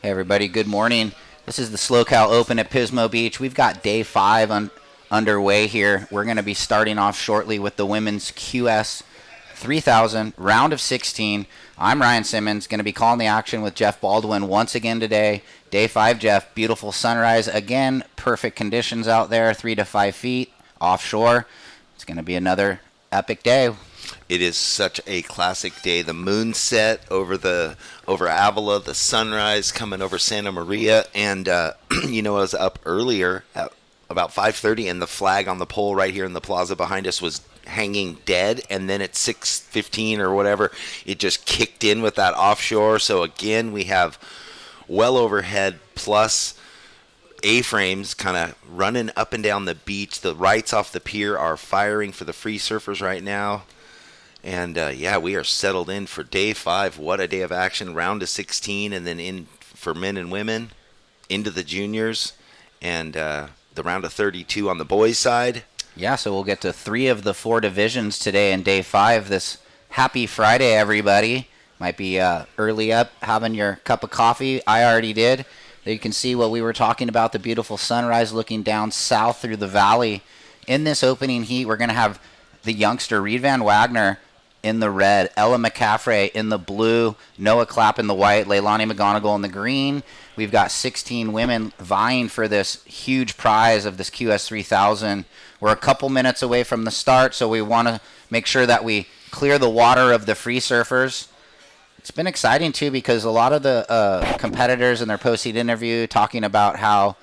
Hey everybody, good morning. This is the SLO Open at Pismo Beach. We've got day 5 underway here. We're going to be starting off shortly with the women's QS 3000 round of 16. I'm Ryan Simmons, going to be calling the action with Jeff Baldwin once again today. Day 5, Jeff, beautiful sunrise. Again, perfect conditions out there, 3 to 5 feet offshore. It's going to be another epic day. It is such a classic day. The moon set over Avila, the sunrise coming over Santa Maria, and I was up earlier at about 5:30, and the flag on the pole right here in the plaza behind us was hanging dead, and then at 6:15 or whatever, it just kicked in with that offshore. So again, we have well overhead plus A-frames kind of running up and down the beach. The rights off the pier are firing for the free surfers right now. And, we are settled in for day 5. What a day of action. Round of 16, and then in for men and women, into the juniors, and the round of 32 on the boys' side. Yeah, so we'll get to 3 of the 4 divisions today in day 5. This happy Friday, everybody. Might be early up, having your cup of coffee. I already did. There you can see what we were talking about, the beautiful sunrise looking down south through the valley. In this opening heat, we're going to have the youngster Reed Van Wagner in the red, Ella McCaffrey in the blue, Noah Clapp in the white, Leilani McGonigal in the green. We've got 16 women vying for this huge prize of this QS 3000. We're a couple minutes away from the start, so we want to make sure that we clear the water of the free surfers. It's been exciting, too, because a lot of the competitors in their post-heat interview talking about how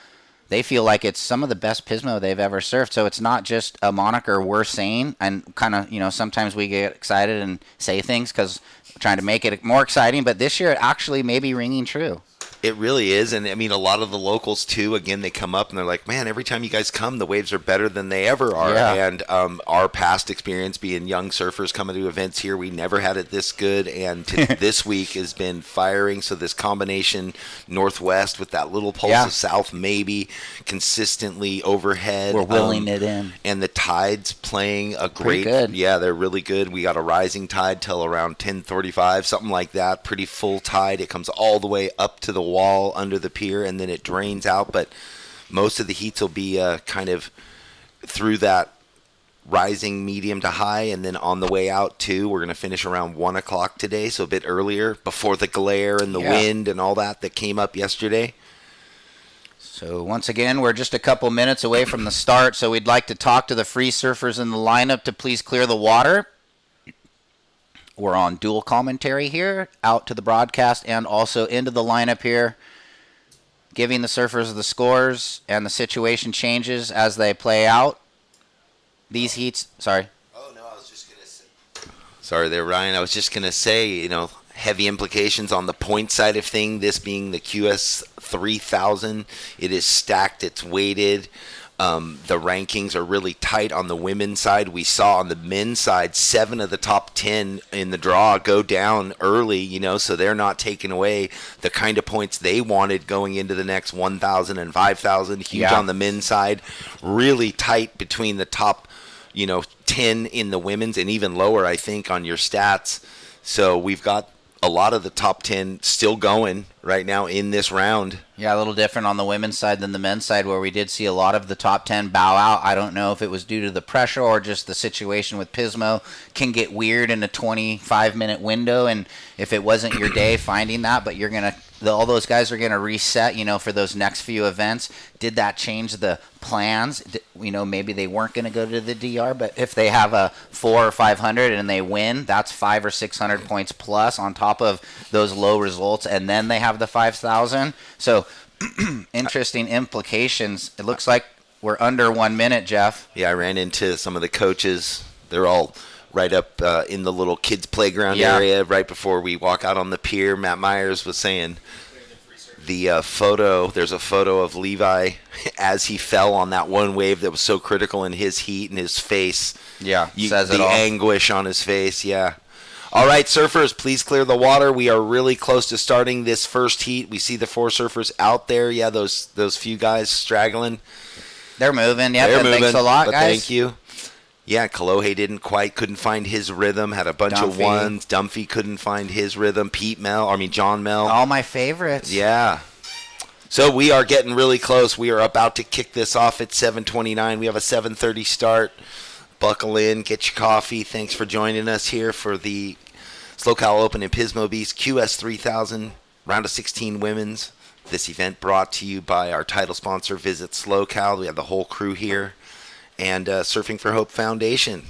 they feel like it's some of the best Pismo they've ever surfed. So it's not just a moniker we're saying, and kind of, sometimes we get excited and say things because we're trying to make it more exciting. But this year it actually may be ringing true. It really is, and I mean, a lot of the locals, too, again, they come up and they're like, man, every time you guys come, the waves are better than they ever are. Yeah. And our past experience being young surfers coming to events here, we never had it this good, and this week has been firing. So this combination northwest with that little pulse of south maybe consistently overhead. We're willing it in. And the tides playing a great, good. Yeah, they're really good. We got a rising tide till around 10:35, something like that. Pretty full tide. It comes all the way up to the wall under the pier, and then it drains out. But most of the heats will be kind of through that rising medium to high, and then on the way out too. We're going to finish around 1 o'clock today, so a bit earlier, before the glare and the wind and all that came up yesterday. So once again, we're just a couple minutes away from the start, so we'd like to talk to the free surfers in the lineup to please clear the water. We're on dual commentary here, out to the broadcast and also into the lineup here, giving the surfers the scores, and the situation changes as they play out. These heats, sorry. Oh, no, I was just going to say. Sorry there, Ryan. I was just going to say, heavy implications on the point side of thing, this being the QS 3000. It is stacked, it's weighted. The rankings are really tight on the women's side. We saw on the men's side 7 of the top 10 in the draw go down early, so they're not taking away the kind of points they wanted going into the next 1,000 and 5,000. Huge on the men's side. Really tight between the top, 10 in the women's, and even lower, I think, on your stats. So we've got a lot of the top 10 still going right now in this round. Yeah, a little different on the women's side than the men's side, where we did see a lot of the top 10 bow out. I don't know if it was due to the pressure or just the situation with Pismo can get weird in a 25-minute window, and if it wasn't your day finding that, but you're going to all those guys are going to reset, for those next few events. Did that change the plans? Maybe they weren't going to go to the DR, but if they have a 400 or 500 and they win, that's 500 or 600 points plus on top of those low results, and then they have the 5,000. So interesting implications. It looks like we're under 1 minute, Jeff. Yeah, I ran into some of the coaches. They're all right up in the little kids' playground area right before we walk out on the pier. Matt Myers was saying the photo, there's a photo of Levi as he fell on that one wave that was so critical in his heat and his face. Yeah, says it the all. Anguish on his face, yeah. All right, surfers, please clear the water. We are really close to starting this first heat. We see the 4 surfers out there. Yeah, those few guys straggling. They're moving. Yeah, they're moving. Thanks a lot, but guys. Thank you. Yeah, Kalohe couldn't find his rhythm, had a bunch of Dunphy. ones. Dunphy couldn't find his rhythm. John Mel. All my favorites. Yeah. So we are getting really close. We are about to kick this off at 7:29. We have a 7:30 start. Buckle in, get your coffee. Thanks for joining us here for the SLO Open in Pismo Beach QS 3000 round of 16 women's. This event brought to you by our title sponsor, Visit SLO. We have the whole crew here, and Surfing for Hope Foundation.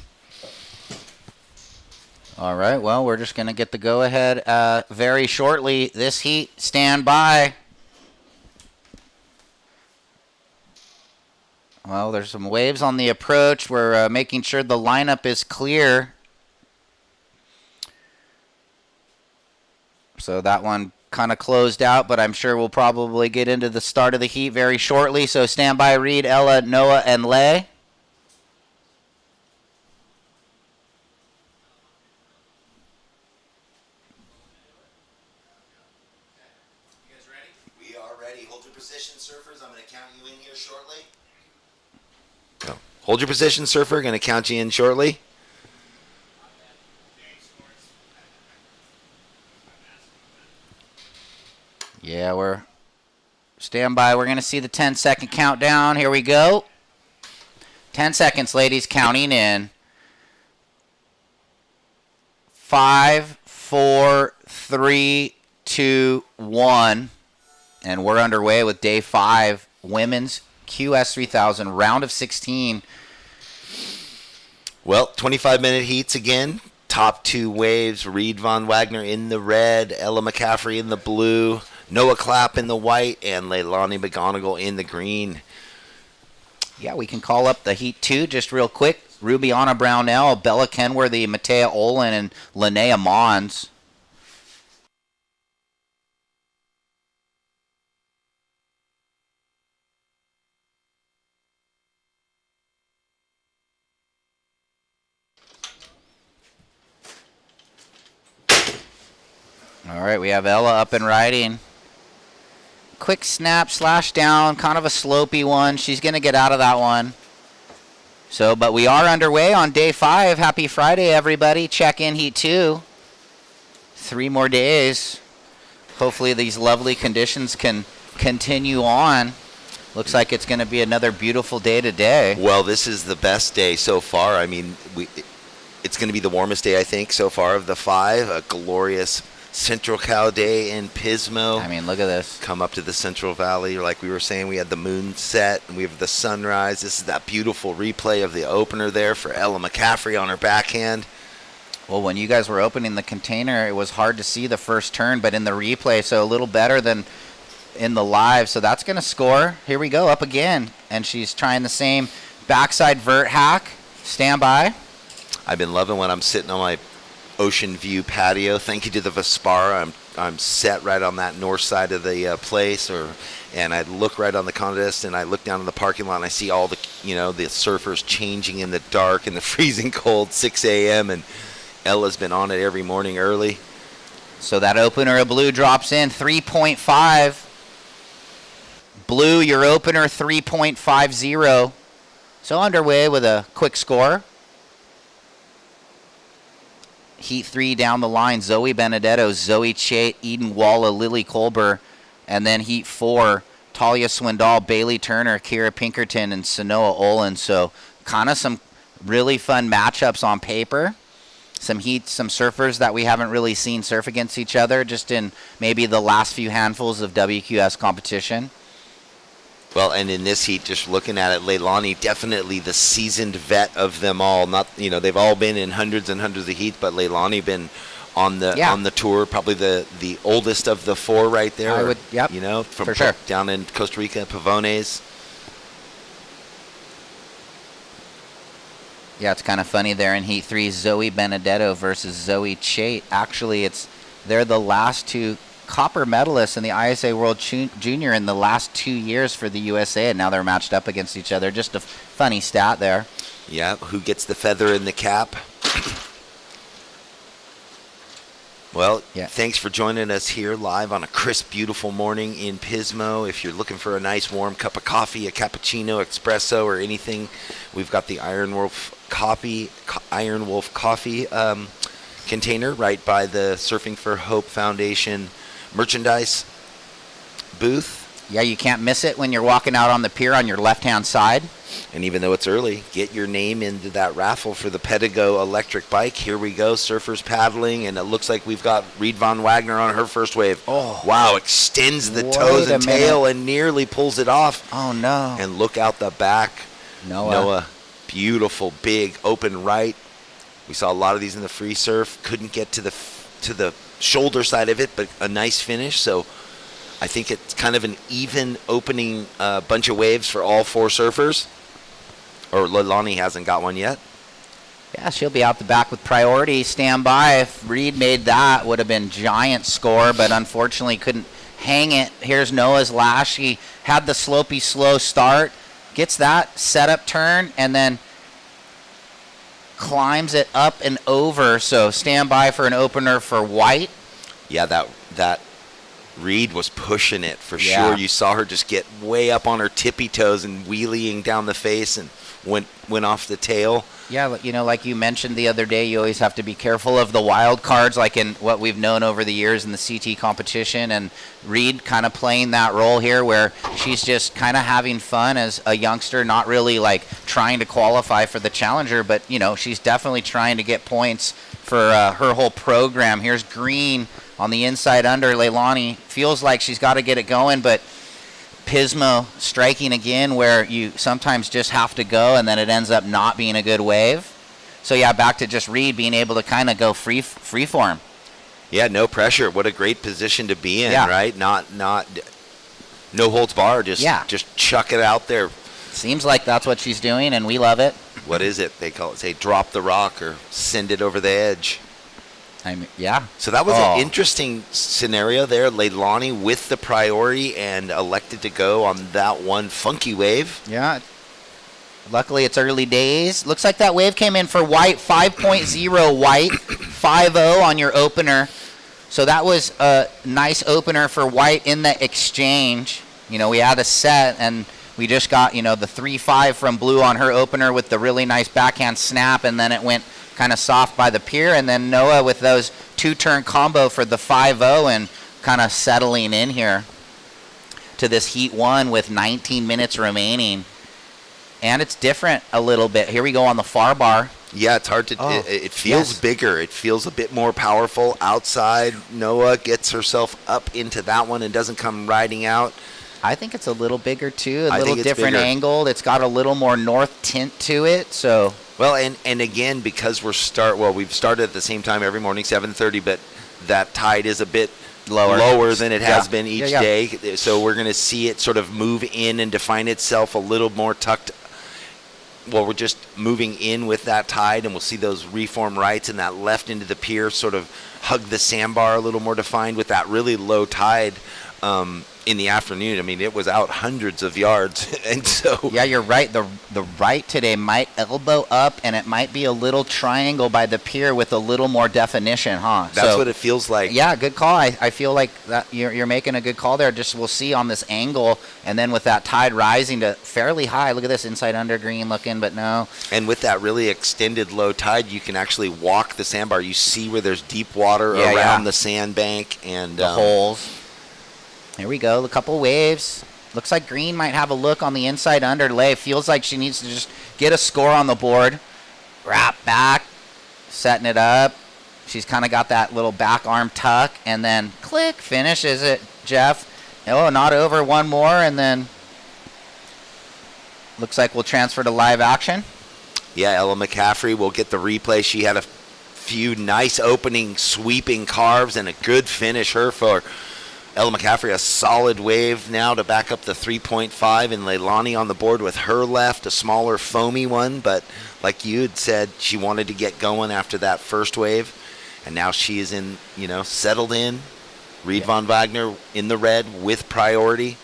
All right, well, we're just going to get the go-ahead very shortly. This heat, stand by. Well, there's some waves on the approach. We're making sure the lineup is clear. So that one kind of closed out, but I'm sure we'll probably get into the start of the heat very shortly. So stand by, Reed, Ella, Noah, and Lay. You guys ready? We are ready. Hold your position, surfers. I'm going to count you in here shortly. Hold your position, surfer. Going to count you in shortly. Yeah, we're stand by. We're going to see the 10-second countdown. Here we go. 10 seconds, ladies, counting in. 5, 4, 3, 2, 1. And we're underway with day 5, women's QS 3000, round of 16. Well, 25-minute heats again. Top 2 waves. Reed Von Wagner in the red, Ella McCaffrey in the blue, Noah Clapp in the white, and Leilani McGonigal in the green. Yeah, we can call up the heat 2 just real quick. Rubiana Brownell, Bella Kenworthy, Matea Olin, and Linnea Mons. All right, we have Ella up and riding. Quick snap, slash down, kind of a slopey one. She's going to get out of that one. So, but we are underway on day 5. Happy Friday, everybody. Check in heat 2. 3 more days. Hopefully these lovely conditions can continue on. Looks like it's going to be another beautiful day today. Well, this is the best day so far. I mean, it's going to be the warmest day, I think, so far of the 5. A glorious Central Cal day in Pismo. I mean, look at this. Come up to the Central Valley. Like we were saying, we had the moon set and we have the sunrise. This is that beautiful replay of the opener there for Ella McCaffrey on her backhand. Well, when you guys were opening the container, it was hard to see the first turn, but in the replay, so a little better than in the live. So that's going to score. Here we go, up again. And she's trying the same backside vert hack. Stand by. I've been loving when I'm sitting on my ocean view patio. Thank you to the Vespara. I'm set right on that north side of the place, and I look right on the contest, and I look down in the parking lot, and I see all the the surfers changing in the dark in the freezing cold 6 a.m. and Ella's been on it every morning early. So that opener of blue drops in 3.5. Blue, your opener 3.50. So underway with a quick score. Heat 3 down the line, Zoe Benedetto, Zoe Chait, Eden Walla, Lily Colber. And then Heat 4, Talia Swindal, Bailey Turner, Kira Pinkerton, and Sanoa Olin. So kind of some really fun matchups on paper. Some heats, some surfers that we haven't really seen surf against each other just in maybe the last few handfuls of WQS competition. Well, and in this heat, just looking at it, Leilani, definitely the seasoned vet of them all. Not, they've all been in hundreds and hundreds of heats, but Leilani been on the tour, probably the oldest of the 4 right there. I would, yep, from for sure. Down in Costa Rica, Pavones. Yeah, it's kind of funny there in Heat 3, Zoe Benedetto versus Zoe Chait. Actually, they're the last 2 copper medalists in the ISA World Junior in the last 2 years for the USA, and now they're matched up against each other. Just a funny stat there. Yeah, who gets the feather in the cap? Well, Yeah. thanks for joining us here live on a crisp, beautiful morning in Pismo. If you're looking for a nice warm cup of coffee, a cappuccino, espresso, or anything, we've got the Iron Wolf coffee container right by the Surfing for Hope Foundation merchandise booth. Yeah, you can't miss it when you're walking out on the pier on your left-hand side. And even though it's early, get your name into that raffle for the Pedigo electric bike. Here we go, surfers paddling, and it looks like we've got Reed Von Wagner on her first wave. Oh. Wow, extends the Wait toes a and tail minute. and nearly pulls it off. Oh, no. And look out the back. Noah. Beautiful, big, open right. We saw a lot of these in the free surf. Couldn't get to the shoulder side of it, but a nice finish. So I think it's kind of an even opening bunch of waves for all four surfers. Or Leilani hasn't got one yet. Yeah, she'll be out the back with priority. Stand by. If Reed made that, would have been giant score, but unfortunately couldn't hang it. Here's Noah's lash. She had the slopey slow start, gets that setup turn, and then climbs it up and over. So stand by for an opener for White. Yeah, that Reed was pushing it for Yeah. sure. You saw her just get way up on her tippy toes and wheeling down the face and went off the tail. Yeah, you know, like you mentioned the other day, you always have to be careful of the wild cards, like in what we've known over the years in the CT competition. And Reed kind of playing that role here where she's just kind of having fun as a youngster, not really like trying to qualify for the challenger, but, you know, she's definitely trying to get points for her whole program. Here's Green on the inside under. Leilani feels like she's got to get it going, but Pismo striking again where you sometimes just have to go and then it ends up not being a good wave. So yeah, back to just Reed being able to kind of go free form. Yeah, no pressure. What a great position to be in, Yeah. right? Not no holds bar. Just chuck it out there. Seems like that's what she's doing, and we love it. What is it? They call it, say, drop the rock or send it over the edge. I mean, yeah. So that was an interesting scenario there. Leilani with the priority and elected to go on that one funky wave. Yeah. Luckily, it's early days. Looks like that wave came in for White, 5.0 White, 5.0 on your opener. So that was a nice opener for White in the exchange. You know, we had a set, and we just got, you know, the 3.5 from Blue on her opener with the really nice backhand snap, and then it went kind of soft by the pier, and then Noah with those two-turn combo for the 5.0 and kind of settling in here to this heat one with 19 minutes remaining. And it's different a little bit. Here we go on the far bar. Yeah, it's hard to. It feels bigger. It feels a bit more powerful outside. Noah gets herself up into that one and doesn't come riding out. I think it's a little bigger too, I little think it's different bigger. angled. It's got a little more north tint to it. So Well, and again, because we've started at the same time every morning, 7:30, but that tide is a bit lower than it has been each day. So we're going to see it sort of move in and define itself a little more tucked. Well, we're just moving in with that tide, and we'll see those reform rights and that left into the pier sort of hug the sandbar a little more defined with that really low tide in the afternoon. I mean, it was out hundreds of yards, and so yeah, you're right. The right today might elbow up, and it might be a little triangle by the pier with a little more definition, huh? that's what it feels like. Yeah, good call. I feel like that you're making a good call there. Just we'll see on this angle, and then with that tide rising to fairly high. Look at this inside under green looking, but no. And with that really extended low tide, you can actually walk the sandbar. You see where there's deep water around the sandbank and the holes. Here we go. A couple waves. Looks like Green might have a look on the inside under lay. Feels like she needs to just get a score on the board. Wrap back, setting it up. She's kind of got that little back arm tuck, and then click, finishes it, Jeff. Oh, not over, one more, and then looks like we'll transfer to live action. Yeah, Ella McCaffrey will get the replay. She had a few nice opening sweeping carves and a good finish. Her for Ella McCaffrey, a solid wave now to back up the 3.5, and Leilani on the board with her left, a smaller foamy one, but like you had said, she wanted to get going after that first wave, and now she is in, settled in. Reed Von Wagner in the red with priority.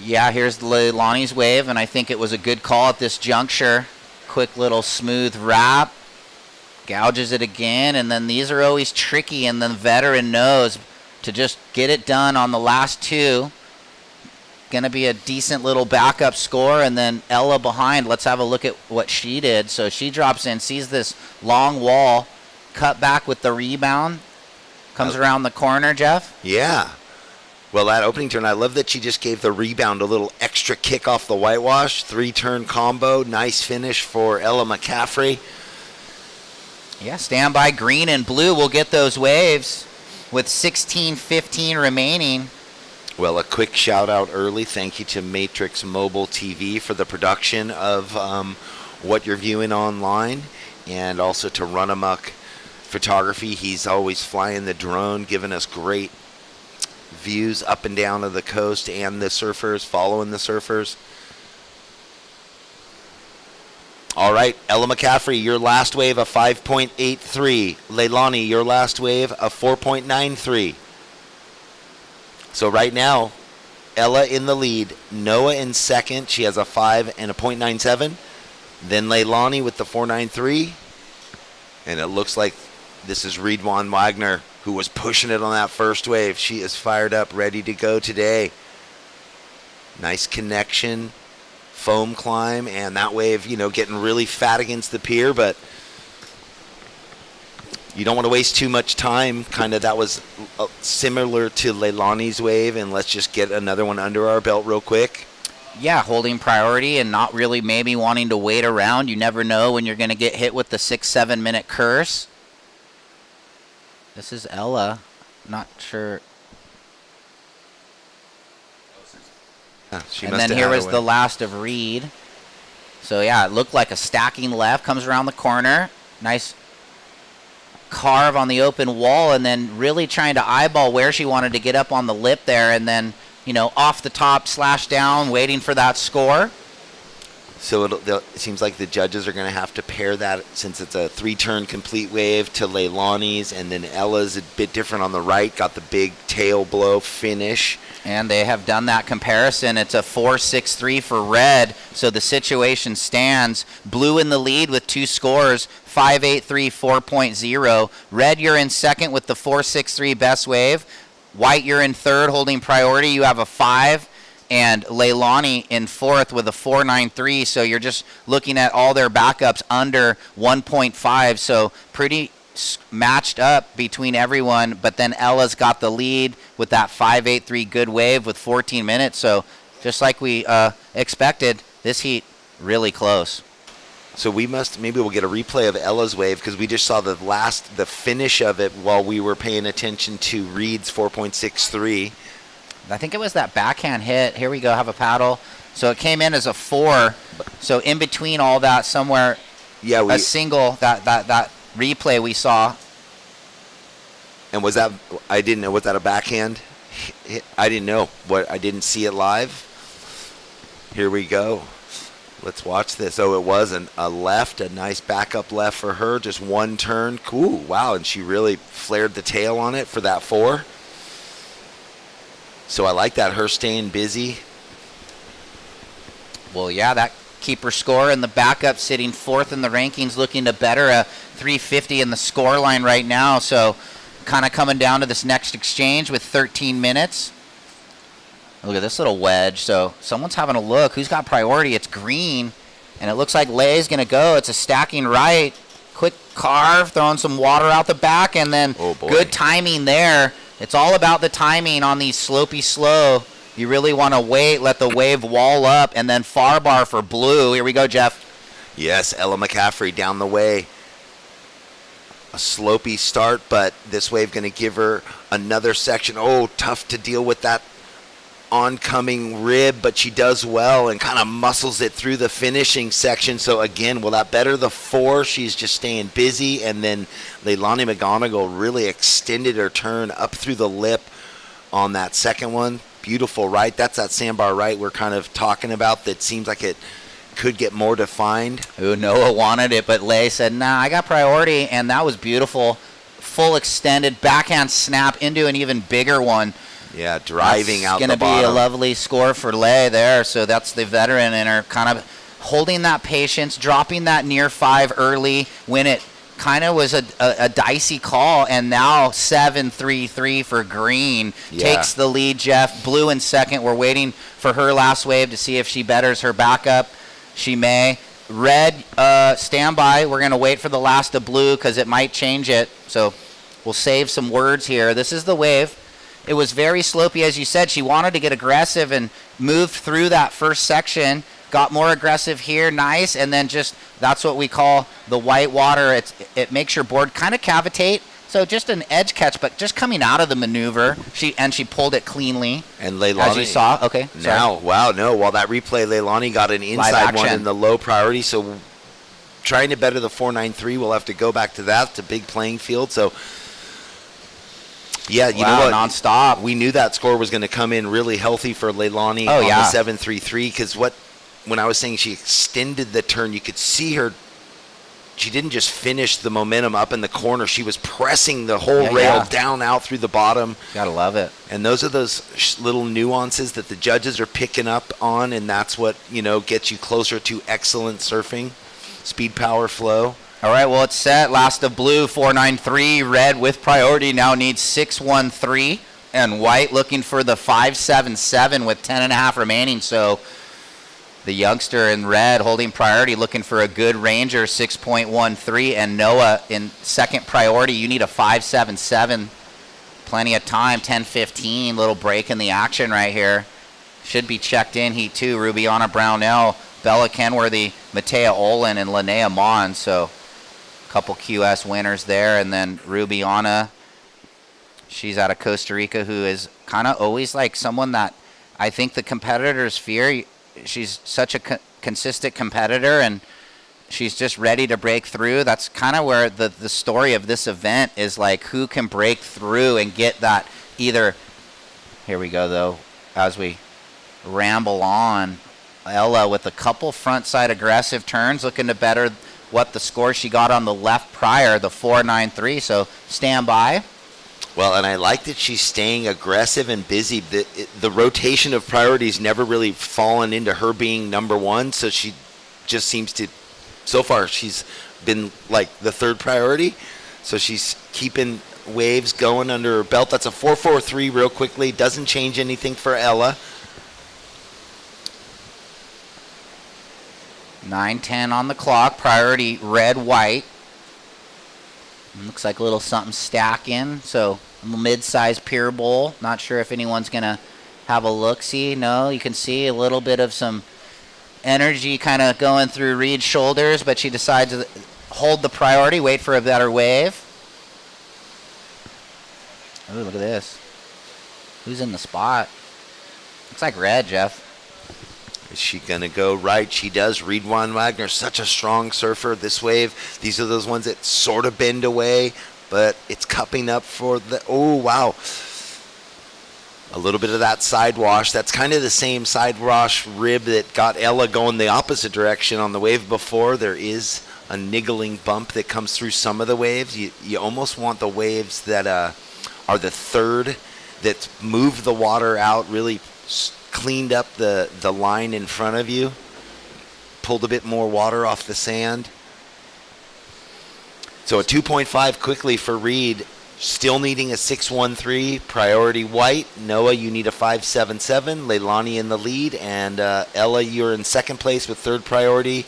Yeah, here's Leilani's wave, and I think it was a good call at this juncture. Quick little smooth wrap. gouges it again, and then these are always tricky, and the veteran knows to just get it done on the last two. Going to be a decent little backup score, and then Ella behind. Let's have a look at what she did. So she drops in, sees this long wall, cut back with the rebound, comes around the corner, Jeff. Yeah. Well, that opening turn, I love that she just gave the rebound a little extra kick off the whitewash. 3-turn combo. Nice finish for Ella McCaffrey. Yeah, stand by green and blue. We'll get those waves with 16:15 remaining. Well, a quick shout out early. Thank you to Matrix Mobile TV for the production of what you're viewing online, and also to Run Amok Photography. He's always flying the drone, giving us great views up and down of the coast and the surfers, following the surfers. All right, Ella McCaffrey, your last wave of 5.83. Leilani, your last wave of 4.93. So right now, Ella in the lead, Noah in second. She has a 5 and a .97. Then Leilani with the 4.93. And it looks like this is Reedwan Wagner, who was pushing it on that first wave. She is fired up, ready to go today. Nice connection, foam climb, and that wave, getting really fat against the pier, but you don't want to waste too much time. Kind of that was similar to Leilani's wave, and let's just get another one under our belt real quick. Yeah, holding priority and not really maybe wanting to wait around. You never know when you're going to get hit with the 6-7 minute curse. This is Ella. Not sure. Yeah, and then here was the last of Reed. So, yeah, it looked like a stacking left. Comes around the corner. Nice carve on the open wall, and then really trying to eyeball where she wanted to get up on the lip there, and then, off the top, slash down, waiting for that score. So it seems like the judges are going to have to pair that, since it's a 3-turn complete wave, to Leilani's, and then Ella's a bit different on the right, got the big tail blow finish. And they have done that comparison. It's a 4.63 for red, so the situation stands. Blue in the lead with 2 scores, 5.83, 4.0. Red, you're in second with the 4.63 best wave. White, you're in third holding priority. You have a 5. And Leilani in fourth with a 4.93, so you're just looking at all their backups under 1.5, so pretty matched up between everyone, but then Ella's got the lead with that 5.83 good wave with 14 minutes, so just like we expected, this heat really close. So maybe we'll get a replay of Ella's wave, because we just saw the finish of it while we were paying attention to Reed's 4.63. I think it was that backhand hit. Here we go, have a paddle. So it came in as a 4. So in between all that, somewhere, a single, that replay we saw. And was that, I didn't know, was that a backhand hit? I didn't know. I didn't see it live. Here we go. Let's watch this. Oh, it was a left, a nice backup left for her. Just one turn. Cool. Wow. And she really flared the tail on it for that 4. So I like that, her staying busy. Well, yeah, that keeper score and the backup sitting fourth in the rankings, looking to better a 350 in the score line right now. So kind of coming down to this next exchange with 13 minutes. Look at this little wedge. So someone's having a look. Who's got priority? It's green, and it looks like Lay's going to go. It's a stacking right. Quick carve, throwing some water out the back, and then good timing there. It's all about the timing on these slopey slow. You really want to wait, let the wave wall up, and then far bar for blue. Here we go, Jeff. Yes, Ella McCaffrey down the way. A slopey start, but this wave going to give her another section. Oh, tough to deal with that oncoming rib, but she does well and kind of muscles it through the finishing section. So again, will that better the 4? She's just staying busy, and then Leilani McGonigal really extended her turn up through the lip on that second one. Beautiful right. That's that sandbar right we're kind of talking about that seems like it could get more defined. Ooh, Noah wanted it, but Lay said, nah, I got priority, and that was beautiful. Full extended backhand snap into an even bigger one. Yeah, driving out the bottom. It's going to be a lovely score for Lay there. So that's the veteran, and her kind of holding that patience, dropping that near 5 early when it kind of was a dicey call, and now 7-3-3 for green. Takes the lead, Jeff. Blue in second. We're waiting for her last wave to see if she betters her backup. She may. Red, stand by. We're going to wait for the last of blue because it might change it. So we'll save some words here. This is the wave. It was very slopey, as you said. She wanted to get aggressive and moved through that first section. Got more aggressive here, nice, and then just that's what we call the white water. It makes your board kind of cavitate. So just an edge catch, but just coming out of the maneuver, she pulled it cleanly. And Leilani, as you saw, okay. Now, wow, no, while that replay, Leilani got an inside one in the low priority. So trying to better the 4.93, we'll have to go back to that. It's a big playing field. So yeah, you know what? Nonstop. We knew that score was going to come in really healthy for Leilani on the 7.33 because when I was saying she extended the turn, you could see her. She didn't just finish the momentum up in the corner. She was pressing the whole rail down out through the bottom. Gotta love it. And those are those little nuances that the judges are picking up on, and that's what, gets you closer to excellent surfing. Speed, power, flow. All right, well, it's set. Last of blue, 4.93. Red with priority now needs 6.13. And white looking for the 5.77 with 10.5 remaining. So the youngster in red holding priority, looking for a good ranger, 6.13. And Noah in second priority, you need a 5.77. Plenty of time, 10.15. Little break in the action right here. Should be checked in, Heat 2. Rubiana Brownell, Bella Kenworthy, Matea Olin, and Linnea Mon. So a couple QS winners there. And then Rubiana, she's out of Costa Rica, who is kind of always like someone that I think the competitors fear. She's such a consistent competitor, and she's just ready to break through. That's kind of where the story of this event is, like, who can break through and get that either. Here we go, though, as we ramble on. Ella with a couple front side aggressive turns, looking to better what the score she got on the left prior, the 4.93. So stand by. Well, and I like that she's staying aggressive and busy. The rotation of priorities never really fallen into her being number one, so she just seems to, so far, she's been like the third priority. So she's keeping waves going under her belt. That's a 4.43 real quickly. Doesn't change anything for Ella. 9:10 on the clock. Priority red, white. Looks like a little something stacking. So mid-sized pier bowl. Not sure if anyone's going to have a look-see. No, you can see a little bit of some energy kind of going through Reed's shoulders, but she decides to hold the priority, wait for a better wave. Oh, look at this. Who's in the spot? Looks like red, Jeff. Is she going to go right? She does. Reed Wagner, such a strong surfer. This wave, these are those ones that sort of bend away, but it's cupping up for the, oh, wow. A little bit of that side wash. That's kind of the same side wash rib that got Ella going the opposite direction on the wave before. There is a niggling bump that comes through some of the waves. You almost want the waves that are the third, that move the water out, really cleaned up the line in front of you, pulled a bit more water off the sand. So a 2.5 quickly for Reed, still needing a 6.13, priority white. Noah, you need a 5.77. Leilani in the lead, and Ella, you're in second place with third priority.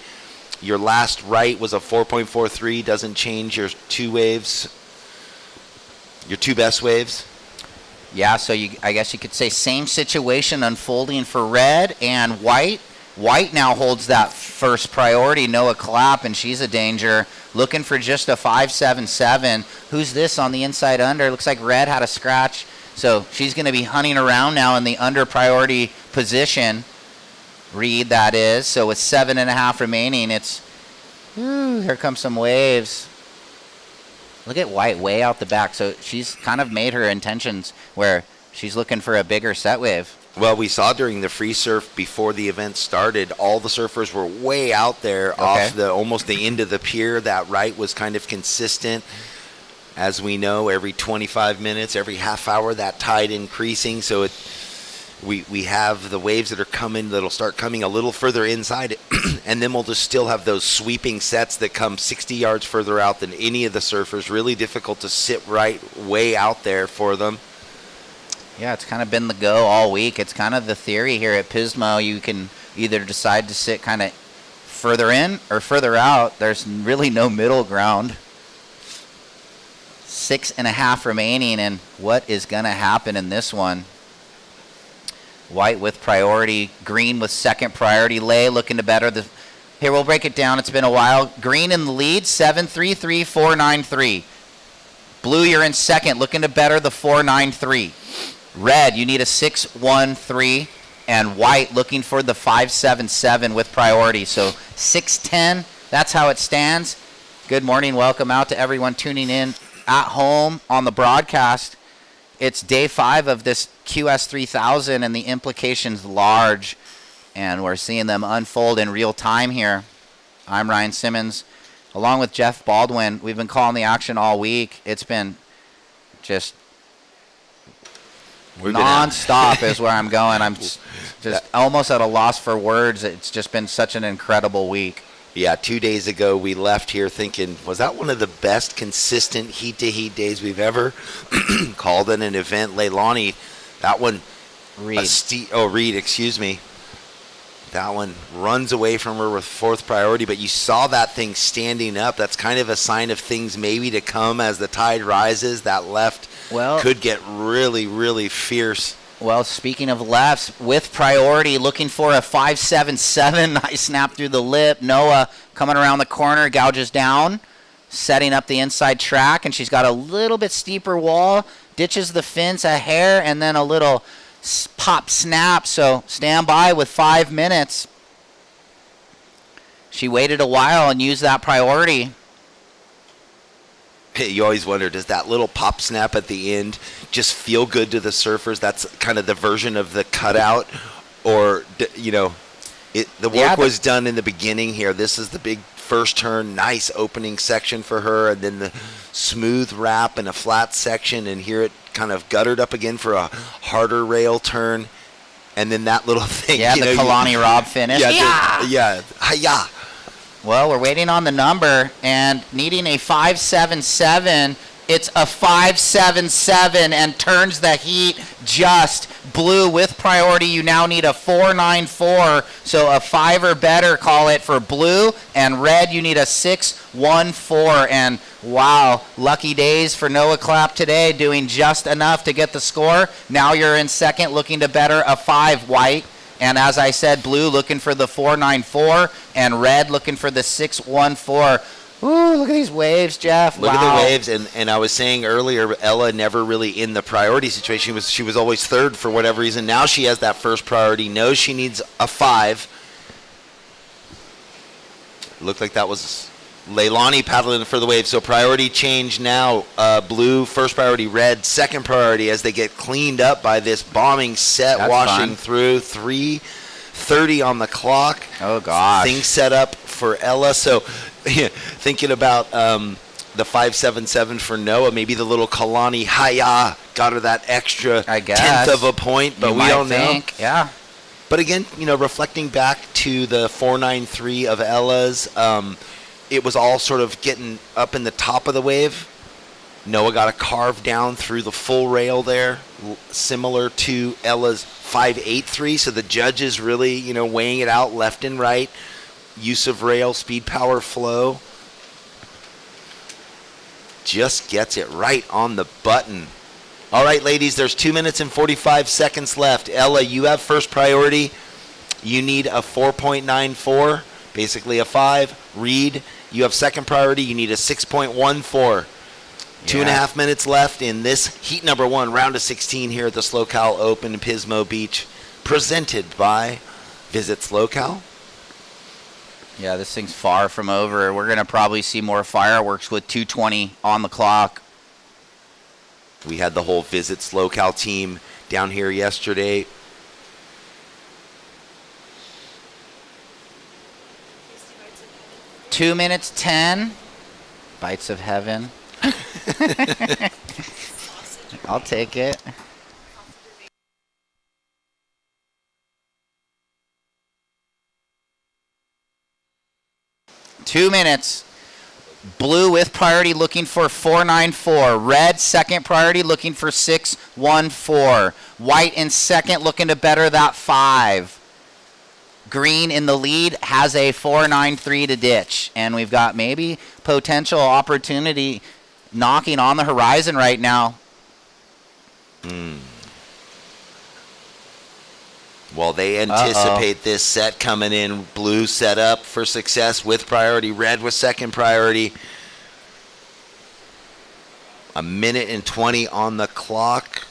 Your last right was a 4.43, doesn't change your two waves, your two best waves. Yeah, so I guess you could say same situation unfolding for red and white. White now holds that first priority, Noah Clapp, and she's a danger. Looking for just a 5.77. Who's this on the inside under? Looks like red had a scratch. So she's going to be hunting around now in the under priority position. Reed, that is. So with 7.5 remaining, here comes some waves. Look at white way out the back. So she's kind of made her intentions where she's looking for a bigger set wave. Well, we saw during the free surf before the event started, all the surfers were way out there off almost the end of the pier. That right was kind of consistent. As we know, every 25 minutes, every half hour, that tide increasing. So we have the waves that are coming, that'll start coming a little further inside. and then we'll just still have those sweeping sets that come 60 yards further out than any of the surfers. Really difficult to sit right way out there for them. Yeah, it's kind of been the go all week. It's kind of the theory here at Pismo. You can either decide to sit kind of further in or further out. There's really no middle ground. 6.5 remaining, and what is going to happen in this one? White with priority, green with second priority. Lay looking to better. Here, we'll break it down. It's been a while. Green in the lead, 7.33, 4.93. Blue, you're in second, looking to better the 4.93. Red, you need a 6.13. And white looking for the 5.77 with priority. So 6.10, that's how it stands. Good morning. Welcome out to everyone tuning in at home on the broadcast. It's day 5 of this QS 3000, and the implications large, and we're seeing them unfold in real time here. I'm Ryan Simmons, along with Jeff Baldwin. We've been calling the action all week. It's been just non-stop is where I'm going. I'm just almost at a loss for words. It's just been such an incredible week. Yeah, 2 days ago we left here thinking, was that one of the best consistent heat-to-heat days we've ever called in an event? Leilani, that one, Reed, excuse me. That one runs away from her with 4th priority, but you saw that thing standing up. That's kind of a sign of things maybe to come as the tide rises. That left could get really, really fierce. Well, speaking of lefts, with priority, looking for a 5.77. Nice snap through the lip. Noah coming around the corner, gouges down, setting up the inside track, and she's got a little bit steeper wall, ditches the fence a hair, and then a little pop snap. So stand by with 5 minutes. She waited a while and used that priority. You always wonder, does that little pop snap at the end just feel good to the surfers? That's kind of the version of the cutout, or, the work was done in the beginning here. This is the big first turn, nice opening section for her, and then the smooth wrap and a flat section, and here it kind of guttered up again for a harder rail turn, and then that little thing. Yeah, the Kalani Rob finish. Yeah. Well, we're waiting on the number and needing a 5.77. It's a 5.77 and turns the heat just. Blue with priority, you now need a 4.94. So a 5 or better, call it, for blue. And red, you need a 6.14. And wow, lucky days for Noah Clapp today, doing just enough to get the score. Now you're in second, looking to better a 5 white. And as I said, blue looking for the 4.94 and red looking for the 6.14. Ooh, look at these waves, Jeff. Look at the waves. And I was saying earlier, Ella never really in the priority situation. She was always third for whatever reason. Now she has that first priority, knows she needs a 5. Looked like that was Leilani paddling for the wave. So priority change now. Blue, first priority. Red, second priority as they get cleaned up by this bombing set. That's washing fun. Through 3:30 on the clock. Oh, gosh. Things set up for Ella. So thinking about the 5.77 for Noah, maybe the little Kalani Haya got her that extra tenth of a point, but we don't know. Yeah. But again, reflecting back to the 4.93 of Ella's, it was all sort of getting up in the top of the wave. Noah got a carve down through the full rail there, similar to Ella's 5.83. So the judges really, weighing it out left and right. Use of rail, speed, power, flow. Just gets it right on the button. All right, ladies, there's 2 minutes and 45 seconds left. Ella, you have first priority. You need a 4.94, basically a 5. Reed, you have second priority. You need a 6.14. 2.5 minutes left in this heat number 1, round of 16 here at the SLO Open in Pismo Beach, presented by Visit SLO. Yeah, this thing's far from over. We're going to probably see more fireworks with 2:20 on the clock. We had the whole Visit SLO team down here yesterday. Two minutes 10. Bites of heaven. I'll take it. 2 minutes. Blue with priority looking for 494. Red second priority looking for 614. White in second looking to better that 5. Green in the lead has a 493 to ditch. And we've got maybe potential opportunity knocking on the horizon right now. Well, they anticipate this set coming in. Blue set up for success with priority. Red with second priority. 1:20 on the clock.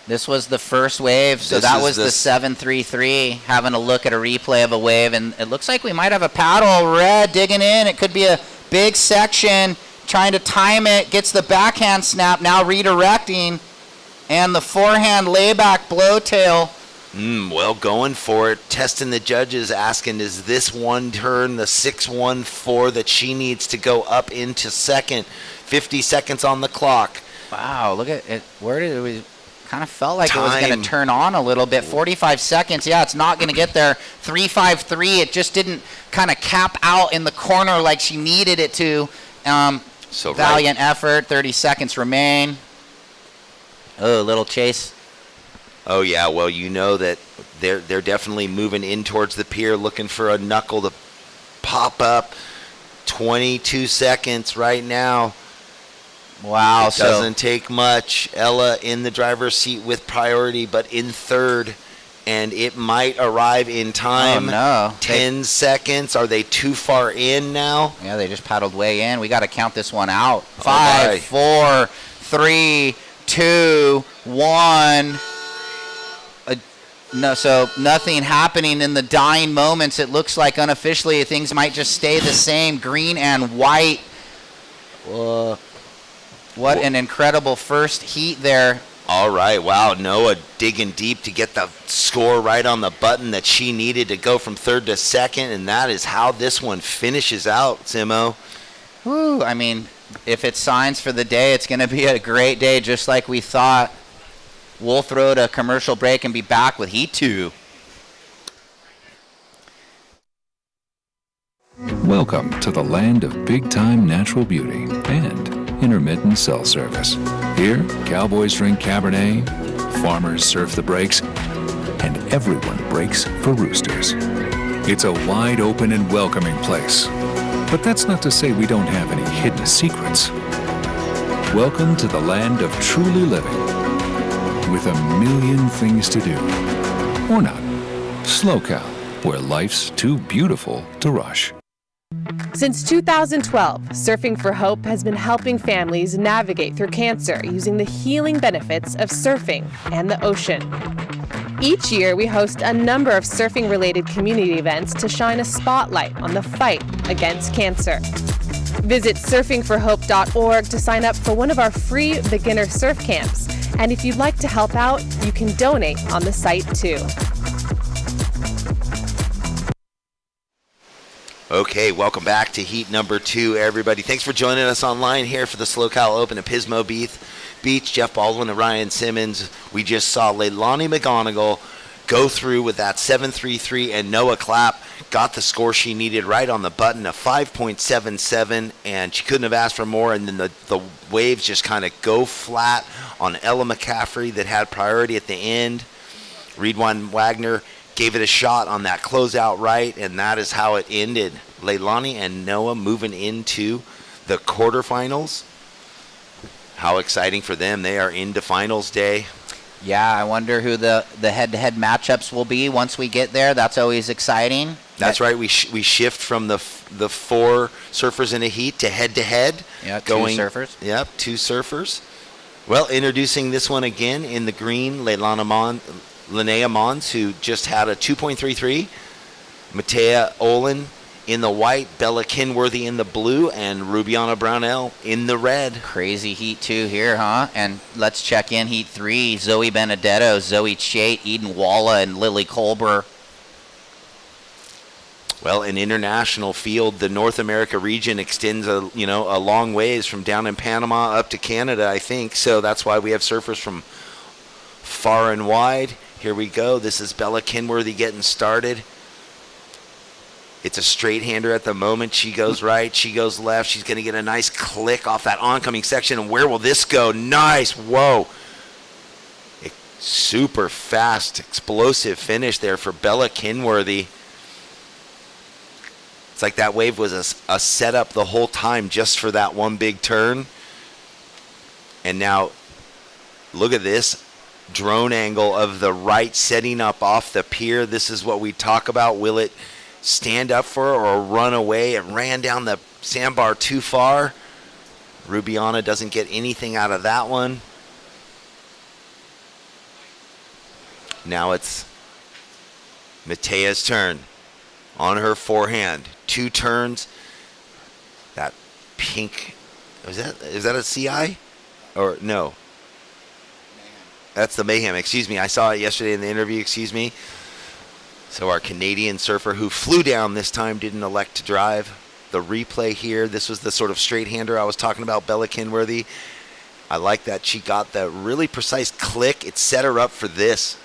This was the first wave, so that was the 733. Having a look at a replay of a wave, and it looks like we might have a paddle. Red digging in. It could be a big section. Trying to time it. Gets the backhand snap. Now redirecting. And the forehand layback blowtail. Well, going for it. Testing the judges, asking, is this one turn the 614 that she needs to go up into second? 50 seconds on the clock. Wow, look at it. Where did we kind of felt like it was going to turn on a little bit. 45 seconds. Yeah, it's not going to get there. 353. It just didn't kind of cap out in the corner like she needed it to. So valiant effort. 30 seconds remain. Oh, little chase. Oh, yeah. Well, you know that they're definitely moving in towards the pier, looking for a knuckle to pop up. 22 seconds right now. Wow. It doesn't take much. Ella in the driver's seat with priority, but in third, and it might arrive in time. Oh, no. 10 seconds. Are they too far in now? Yeah, they just paddled way in. We got to count this one out. 5, 4, 3, 2, 1. No, so nothing happening in the dying moments. It looks like unofficially things might just stay the same. Green and white. What an incredible first heat there. All right. Wow. Noah digging deep to get the score right on the button that she needed to go from third to second, and that is how this one finishes out, Simo. Woo. I mean, if it's signs for the day, it's going to be a great day just like we thought. We'll throw to a commercial break and be back with Heat 2. Welcome to the land of big-time natural beauty and intermittent cell service. Here, cowboys drink Cabernet, farmers surf the breaks, and everyone breaks for roosters. It's a wide open and welcoming place. But that's not to say we don't have any hidden secrets. Welcome to the land of truly living, with a million things to do. Or not. SLO, where life's too beautiful to rush. Since 2012, Surfing for Hope has been helping families navigate through cancer using the healing benefits of surfing and the ocean. Each year, we host a number of surfing-related community events to shine a spotlight on the fight against cancer. Visit surfingforhope.org to sign up for one of our free beginner surf camps. And if you'd like to help out, you can donate on the site too. Okay, welcome back to Heat number 2, everybody. Thanks for joining us online here for the SLO Open at Pismo Beach. Jeff Baldwin and Ryan Simmons. We just saw Leilani McGonigal go through with that 7.33, and Noah Clapp got the score she needed right on the button, a 5.77, and she couldn't have asked for more. And then the waves just kind of go flat on Ella McCaffrey that had priority at the end. Reedwine Wagner gave it a shot on that closeout right, and that is how it ended. Leilani and Noah moving into the quarterfinals. How exciting for them. They are into finals day. Yeah, I wonder who the head-to-head matchups will be once we get there. That's always exciting. That's right. We shift from the 4 surfers in a heat to head-to-head. Yeah, two surfers. Yep, 2 surfers. Well, introducing this one again in the green, Linnea Mons, who just had a 2.33. Matea Olin in the white, Bella Kinworthy in the blue, and Rubiana Brownell in the red. Crazy Heat 2 here, huh? And let's check in Heat 3. Zoe Benedetto, Zoe Chait, Eden Walla, and Lily Colber. Well, an international field, the North America region extends a long ways from down in Panama up to Canada, I think. So that's why we have surfers from far and wide. Here we go. This is Bella Kinworthy getting started. It's a straight-hander at the moment. She goes right. She goes left. She's going to get a nice click off that oncoming section. And where will this go? Nice. Whoa. Super fast, explosive finish there for Bella Kinworthy. It's like that wave was a setup the whole time just for that one big turn. And now, look at this drone angle of the right setting up off the pier. This is what we talk about. Will it stand up for her or run away? It ran down the sandbar too far. Rubiana doesn't get anything out of that one. Now it's Matea's turn on her forehand. 2 turns. That pink, is that a CI? Or no? That's the Mayhem, excuse me. I saw it yesterday in the interview, excuse me. So our Canadian surfer who flew down this time didn't elect to drive. The replay here, this was the sort of straight-hander I was talking about, Bella Kinworthy. I like that she got the really precise click. It set her up for this.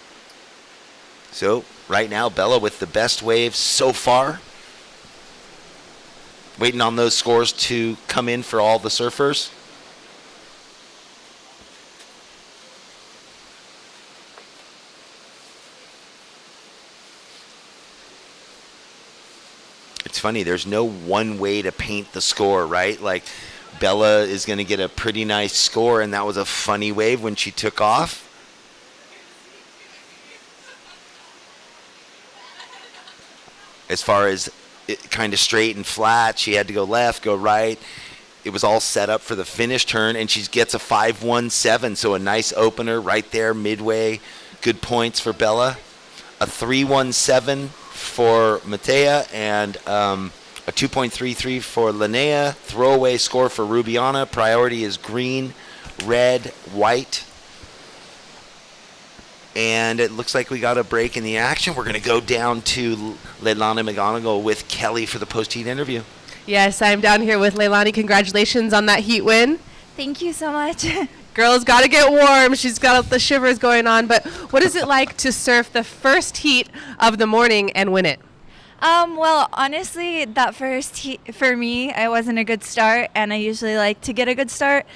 So right now, Bella with the best wave so far. Waiting on those scores to come in for all the surfers. It's funny, there's no one way to paint the score, right? Like Bella is going to get a pretty nice score, and that was a funny wave when she took off. As far as it kind of straight and flat, she had to go left, go right. It was all set up for the finish turn, and she gets a 5.17, so a nice opener right there midway. Good points for Bella. A 3.17 for Matea, and a 2.33 for Linnea. Throwaway score for Rubiana. Priority is green, red, white. And it looks like we got a break in the action. We're going to go down to Leilani McGonigal with Kelly for the post-heat interview. Yes, I'm down here with Leilani. Congratulations on that heat win. Thank you so much. Girl's got to get warm. She's got the shivers going on. But what is it like to surf the first heat of the morning and win it? Well, honestly, that first heat, for me, it wasn't a good start, and I usually like to get a good start,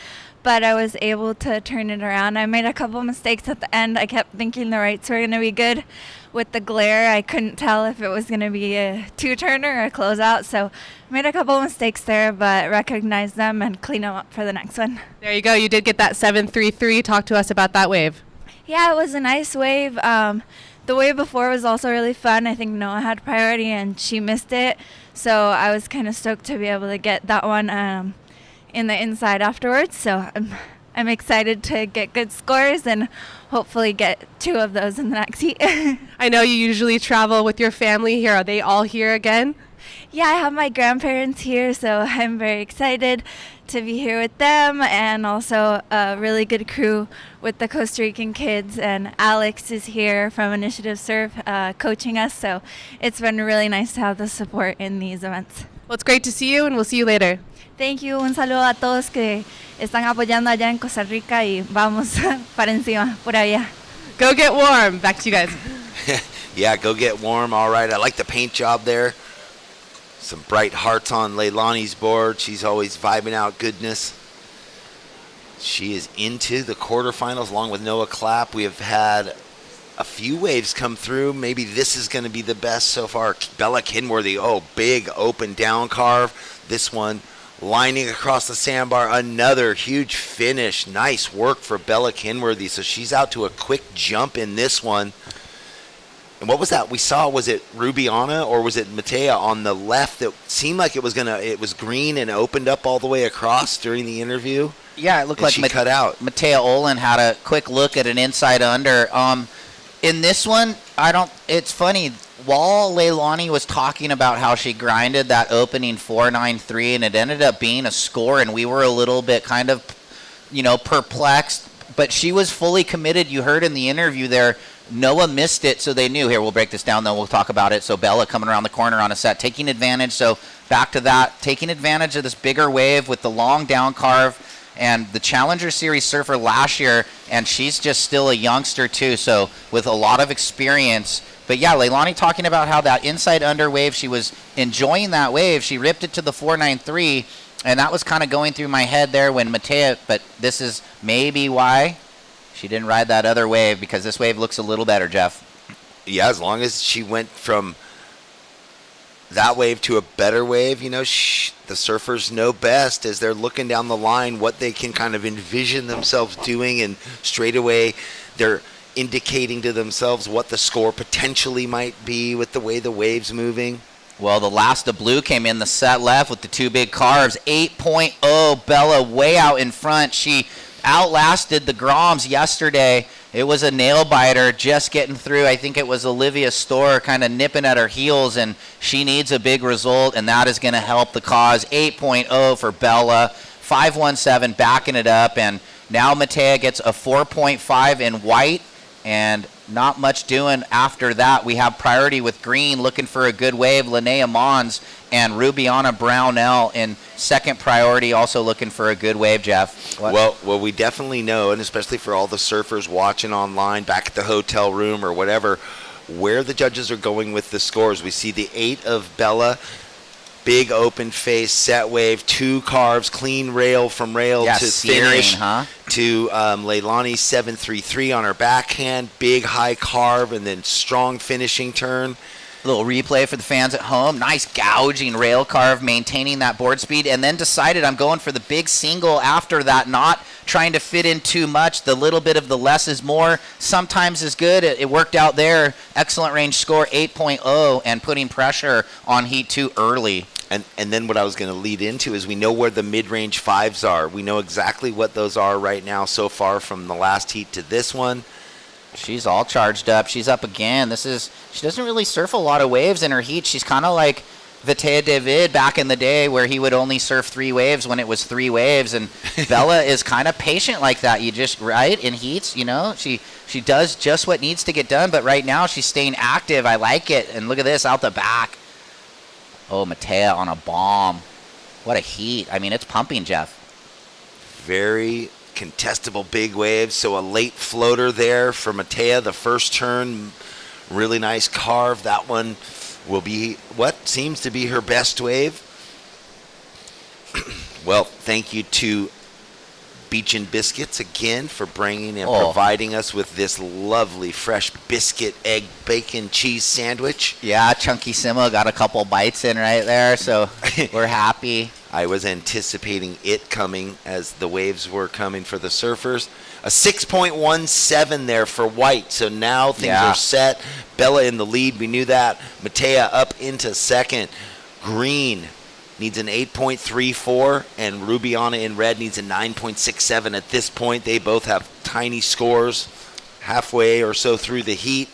but I was able to turn it around. I made a couple mistakes at the end. I kept thinking the rights were going to be good. With the glare, I couldn't tell if it was going to be a 2-turner or a closeout, so I made a couple mistakes there, but recognized them and clean them up for the next one. There you go. You did get that 7.33. Talk to us about that wave. Yeah, it was a nice wave. The wave before was also really fun. I think Noah had priority, and she missed it, so I was kind of stoked to be able to get that one in the inside afterwards. So I'm excited to get good scores and hopefully get 2 of those in the next heat. I know you usually travel with your family here. Are they all here again? Yeah, I have my grandparents here, so I'm very excited to be here with them, and also a really good crew with the Costa Rican kids, and Alex is here from Initiative Surf coaching us, so it's been really nice to have the support in these events. Well, it's great to see you, and we'll see you later. Thank you. Un saludo a todos que están apoyando allá en Costa Rica y vamos para encima, por allá. Go get warm. Back to you guys. Yeah, go get warm. All right, I like the paint job there. Some bright hearts on Leilani's board. She's always vibing out goodness. She is into the quarterfinals along with Noah Clapp. We have had a few waves come through. Maybe this is going to be the best so far. Bella Kinworthy, big open down carve. This one lining across the sandbar. Another huge finish. Nice work for Bella Kinworthy. So she's out to a quick jump in this one. And what was that we saw? Was it Rubiana or was it Matea on the left that seemed like it was green and opened up all the way across during the interview? Yeah, it looked like she cut out. Matea Olin had a quick look at an inside under. In this one, it's funny. While Leilani was talking about how she grinded that opening 4.93 and it ended up being a score, and we were a little bit kind of, perplexed, but she was fully committed. You heard in the interview there, Noah missed it, so they knew. Here, we'll break this down, then we'll talk about it. So Bella coming around the corner on a set, taking advantage. So back to that, taking advantage of this bigger wave with the long down carve. and the Challenger Series surfer last year, and she's just still a youngster too, so with a lot of experience. But yeah, Leilani talking about how that inside under wave, she was enjoying that wave. She ripped it to the 493, and that was kind of going through my head there when Mattea, but this is maybe why she didn't ride that other wave, because this wave looks a little better, Jeff. Yeah, as long as she went from that wave to a better wave, the surfers know best as they're looking down the line what they can kind of envision themselves doing, and straight away they're indicating to themselves what the score potentially might be with the way the wave's moving. Well, the last of blue came in the set left with the two big carves. 8.0, Bella way out in front. She outlasted the Groms yesterday. It was a nail biter just getting through. I think it was Olivia Storr kind of nipping at her heels, and she needs a big result, and that is going to help the cause. 8.0 for Bella, 517 backing it up, and now Mattea gets a 4.5 in white, and not much doing after that. We have priority with green looking for a good wave. Linnea Mons and Rubiana Brownell in second priority, also looking for a good wave, Jeff. What? Well, we definitely know, and especially for all the surfers watching online, back at the hotel room or whatever, where the judges are going with the scores. We see the 8 of Bella, big open face, set wave, 2 carves, clean rail from rail to finish. To Leilani 733 on her backhand, big high carve, and then strong finishing turn. Little replay for the fans at home. Nice gouging rail carve, maintaining that board speed, and then decided I'm going for the big single after that, not trying to fit in too much. The little bit of the less is more sometimes is good. It worked out there. Excellent range score, 8.0, and putting pressure on heat 2 early. And then what I was going to lead into is we know where the mid-range 5s are. We know exactly what those are right now so far from the last heat to this one. She's all charged up. She's up again. She doesn't really surf a lot of waves in her heat. She's kind of like Mattea David back in the day where he would only surf 3 waves when it was 3 waves. And Bella is kind of patient like that. You just, right, in heats, she does just what needs to get done. But right now she's staying active. I like it. And look at this out the back. Oh, Mattea on a bomb. What a heat. I mean, it's pumping, Jeff. Very contestable big waves. So a late floater there for Mattea. The first turn, really nice carve. That one will be what seems to be her best wave. Well, thank you to Beach and Biscuits again for bringing and providing us with this lovely fresh biscuit, egg, bacon, cheese sandwich. Yeah, Chunky Simo got a couple bites in right there, so we're happy. I was anticipating it coming as the waves were coming for the surfers. A 6.17 there for white, so now things are set. Bella in the lead, we knew that. Mattea up into second. Green needs an 8.34, and Rubiana in red needs a 9.67. At this point, they both have tiny scores halfway or so through the heat.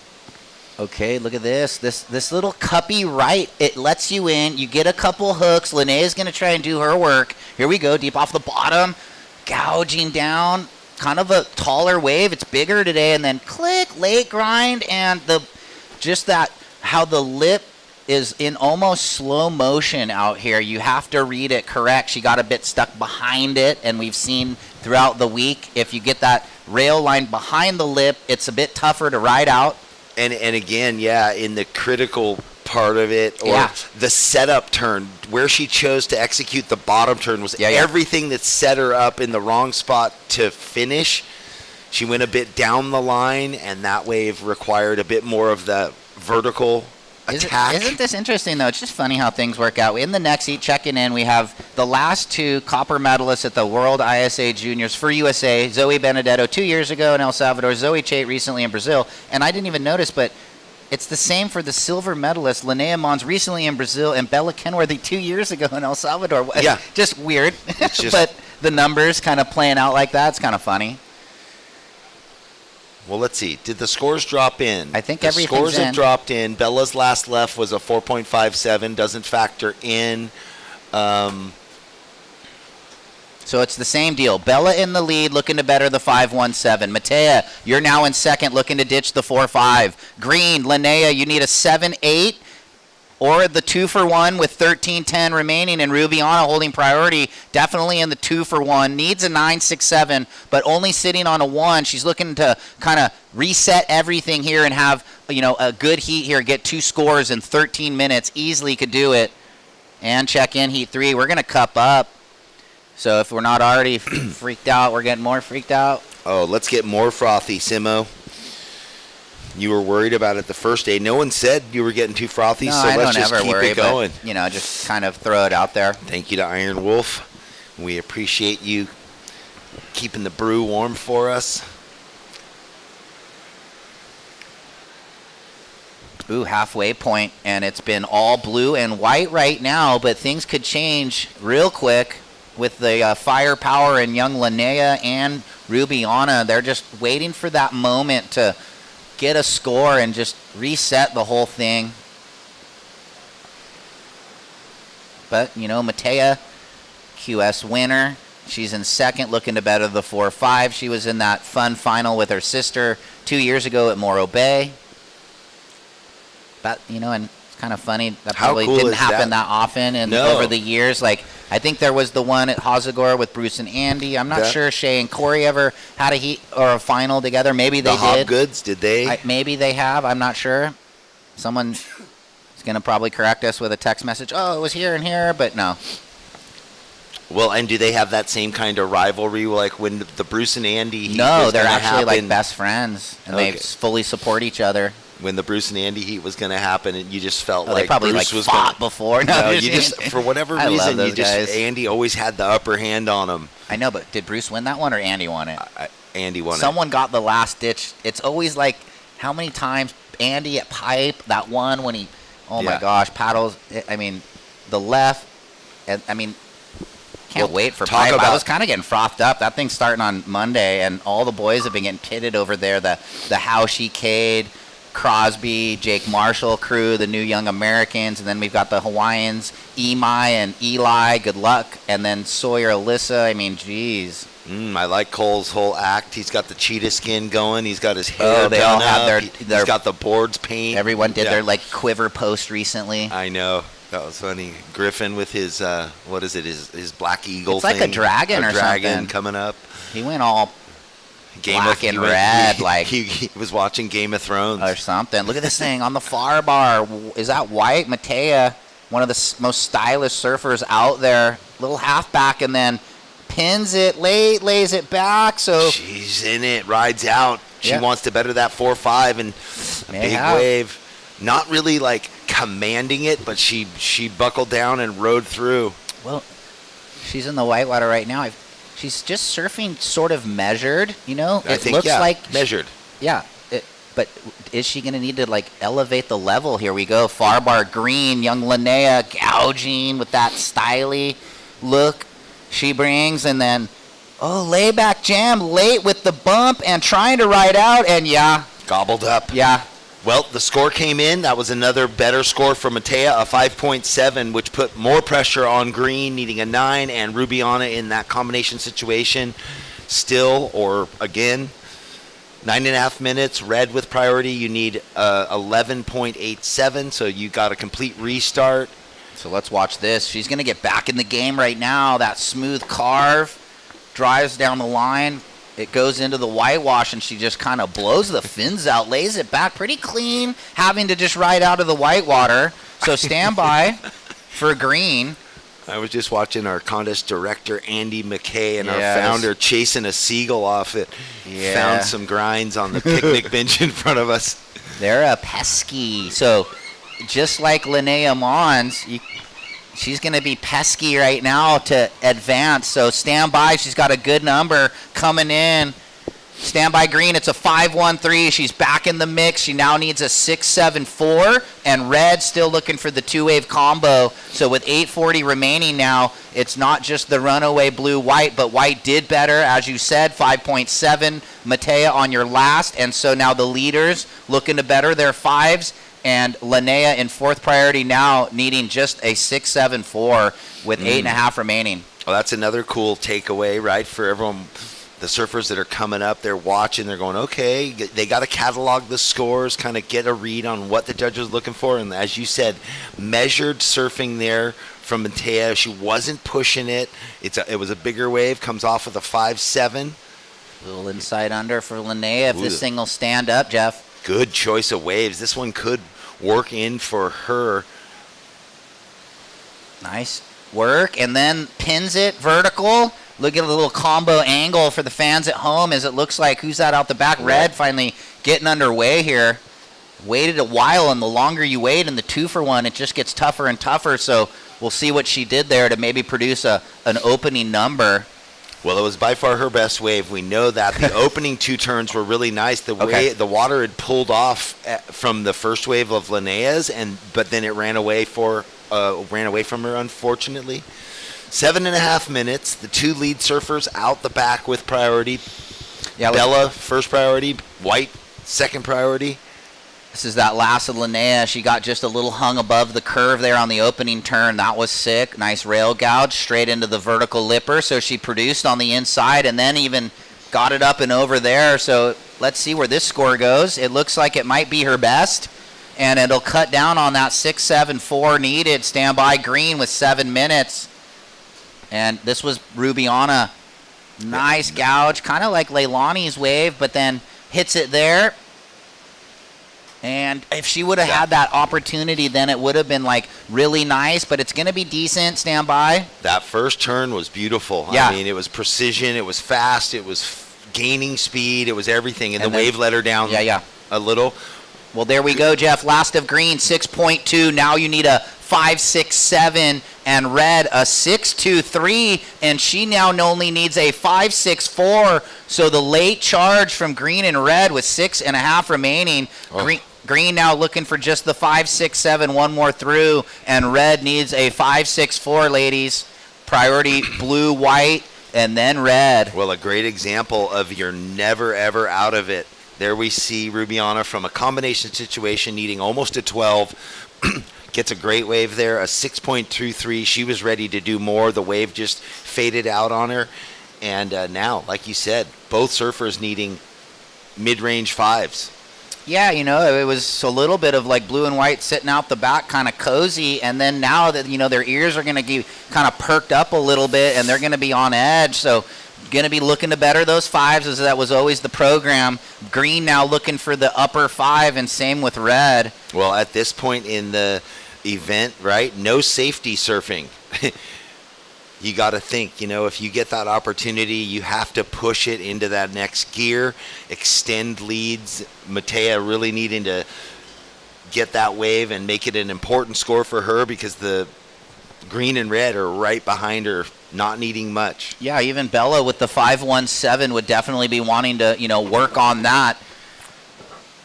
Okay, look at this. This little cuppy right, it lets you in. You get a couple hooks. Linnea's going to try and do her work. Here we go, deep off the bottom. Gouging down. Kind of a taller wave. It's bigger today. And then click, late grind. And how the lip is in almost slow motion out here. You have to read it correct. She got a bit stuck behind it, and we've seen throughout the week, if you get that rail line behind the lip, it's a bit tougher to ride out. And again, in the critical part of it, or the setup turn, where she chose to execute the bottom turn was everything that set her up in the wrong spot to finish. She went a bit down the line, and that wave required a bit more of the vertical attack. Isn't this interesting, though? It's just funny how things work out. In the next heat, checking in, we have the last 2 copper medalists at the World ISA Juniors for USA. Zoe Benedetto 2 years ago in El Salvador, Zoe Chait recently in Brazil. And I didn't even notice, but it's the same for the silver medalist, Linnea Mons, recently in Brazil, and Bella Kenworthy 2 years ago in El Salvador. Yeah. Just weird. But the numbers kind of playing out like that, it's kind of funny. Well, let's see. Did the scores drop in? I think the everything's scores in. have dropped in. Bella's last left was a 4.57. Doesn't factor in. So it's the same deal. Bella in the lead, looking to better the 5.17. Mattea, you're now in second, looking to ditch the 4.5. Green, Linnea, you need a 7.8. or the 2-for-1 with 13:10 remaining, and Rubiana holding priority, definitely in the 2-for-1. Needs a 9.67, but only sitting on a 1. She's looking to kind of reset everything here and have, a good heat here, get 2 scores in 13 minutes. Easily could do it. And check in heat 3. We're going to cup up. So if we're not already freaked out, we're getting more freaked out. Oh, let's get more frothy, Simo. You were worried about it the first day. No one said you were getting too frothy, No, so I let's don't just ever keep worry, it going. But, just kind of throw it out there. Thank you to Iron Wolf. We appreciate you keeping the brew warm for us. Ooh, halfway point, and it's been all blue and white right now, but things could change real quick with the firepower in young Linnea and Rubiana. They're just waiting for that moment to get a score and just reset the whole thing. But, Matea, QS winner. She's in second, looking to better the 4-5. She was in that fun final with her sister 2 years ago at Morro Bay. But, and it's kind of funny. That How probably cool didn't is happen that? that often and No. over the years. Like, I think there was the one at Hosagor with Bruce and Andy. I'm not Yeah. sure Shay and Corey ever had a heat or a final together. Maybe they The did. Hobgoods, did they? Maybe they have. I'm not sure. Someone is going to probably correct us with a text message. Oh, it was here and here, but no. Well, and do they have that same kind of rivalry, like when the Bruce and Andy heat No, was they're gonna actually like happen? best friends, and they Okay. fully support each other. When the Bruce and Andy heat was going to happen, and you just felt Oh, like they probably Bruce like was fought gonna, before. No, just you just for whatever I love reason, those guys. Andy always had the upper hand on him. I know, but did Bruce win that one or Andy won it? Andy won Someone got the last ditch. It's always like how many times Andy at pipe, that one when he, oh my Yeah. gosh, paddles. I mean, the left. And I mean, can't Well, wait for talk pipe. I about- was kind of getting frothed up. That thing's starting on Monday, and all the boys have been getting pitted over there. The Howshey Cade, Crosby, Jake Marshall crew, the new young Americans, and then we've got the Hawaiians, Imai and Eli. Good luck, and then Sawyer, Alyssa. I mean, geez. I like Cole's whole act. He's got the cheetah skin going. He's got his hair Oh, they done all have up. their- He's got the boards paint. Everyone did Yeah. their like quiver post recently. I know. That was funny. Griffin with his what is it? His black eagle. It's like a thing. dragon or dragon something. coming up. He went all black and he red, like he was watching Game of Thrones. or something. Look at this thing on the far bar. Is that white? Matea, one of the most stylish surfers out there. Little halfback, and then pins it late, lays it back. So She's in it, rides out. She Yeah. wants to better that 4-5 and a May big have. wave. Not really like commanding it, but she buckled down and rode through. well, she's in the whitewater right now. She's just surfing sort of measured, I It think, looks yeah, like measured. Yeah, but is she going to need to like elevate the level? Here we go. Far bar green, young Linnea gouging with that styly look she brings, and then layback jam late with the bump and trying to ride out, and Gobbled up. yeah. Well, the score came in. That was another better score for Matea, a 5.7, which put more pressure on Green, needing a 9, and Rubiana in that combination situation. Still, or again, 9.5 minutes, red with priority. You need 11.87, so you got a complete restart. So let's watch this. She's going to get back in the game right now. That smooth carve drives down the line. It goes into the whitewash, and she just kind of blows the fins out, lays it back pretty clean, having to just ride out of the whitewater. So stand by for green. I was just watching our contest director, Andy McKay, and our Yes. founder chasing a seagull off it. Yeah. Found some grinds on the picnic bench in front of us. They're a pesky. So just like Linnea Mons, she's going to be pesky right now to advance. So stand by. She's got a good number coming in. Stand by green. It's a 5-1-3. She's back in the mix. She now needs a 6-7-4. And red still looking for the two-wave combo. So with 8:40 remaining now, it's not just the runaway blue-white, but white did better. As you said, 5.7. Matea on your last. And so now the leaders looking to better their fives. And Linnea in fourth priority now needing just a 6-7-4 with 8.5 remaining. Well, that's another cool takeaway, right, for everyone the surfers that are coming up, they're watching, they're going, okay, they got to catalog the scores, kind of get a read on what the judge was looking for. And as you said, measured surfing there from Matea. She wasn't pushing it. It was a bigger wave, comes off with a 5-7. Little inside under for Linnea. If this thing will stand up, Jeff. Good choice of waves. This one could work in for her. Nice work. And then pins it vertical. Look at a little combo angle for the fans at home as it looks like, who's that out the back? Red finally getting underway here. Waited a while, and the longer you wait in the 2-for-1, it just gets tougher and tougher. So we'll see what she did there to maybe produce an opening number. Well, it was by far her best wave. We know that. The opening 2 turns were really nice. The water had pulled off from the first wave of Linnea's, but then it ran away from her, unfortunately. 7.5 minutes. The 2 lead surfers out the back with priority. Yeah, Bella, first priority. White, second priority. This is that last of Linnea. She got just a little hung above the curve there on the opening turn. That was sick. Nice rail gouge straight into the vertical lipper. So she produced on the inside and then even got it up and over there. So let's see where this score goes. It looks like it might be her best. And it'll cut down on that 6.74 needed. Standby green with 7 minutes. And this was Rubiana. Nice gouge. Kind of like Leilani's wave, but then hits it there. And if she would have had that opportunity, then it would have been like really nice, but it's going to be decent. Stand by. That first turn was beautiful. Yeah. I mean, it was precision. It was fast. It was gaining speed. It was everything. And the wave let her down a little. Well, there we go, Jeff. Last of green, 6.2. Now you need a 5.67 and red a 6.23, and she now only needs a 5.64. So the late charge from green and red with 6.5 remaining. Green now looking for just the 5.67, one more through, and red needs a 5.64, ladies. Priority blue, white, and then red. Well, a great example of you're never, ever out of it. There we see Rubiana from a combination situation needing almost a 12. Gets a great wave there, a 6.23. She was ready to do more. The wave just faded out on her. And now, like you said, both surfers needing mid-range 5s. Yeah, you know, it was a little bit of like blue and white sitting out the back, kind of cozy. And then now that, you know, their ears are going to get kind of perked up a little bit and they're going to be on edge. So going to be looking to better those 5s, as that was always the program. Green now looking for the upper 5, and same with red. Well, at this point in the event, right, no safety surfing. You got to think, you know, if you get that opportunity, you have to push it into that next gear, extend leads. Matea really needing to get that wave and make it an important score for her because the green and red are right behind her, not needing much. Yeah, even Bella with the 5.17 would definitely be wanting to, you know, work on that.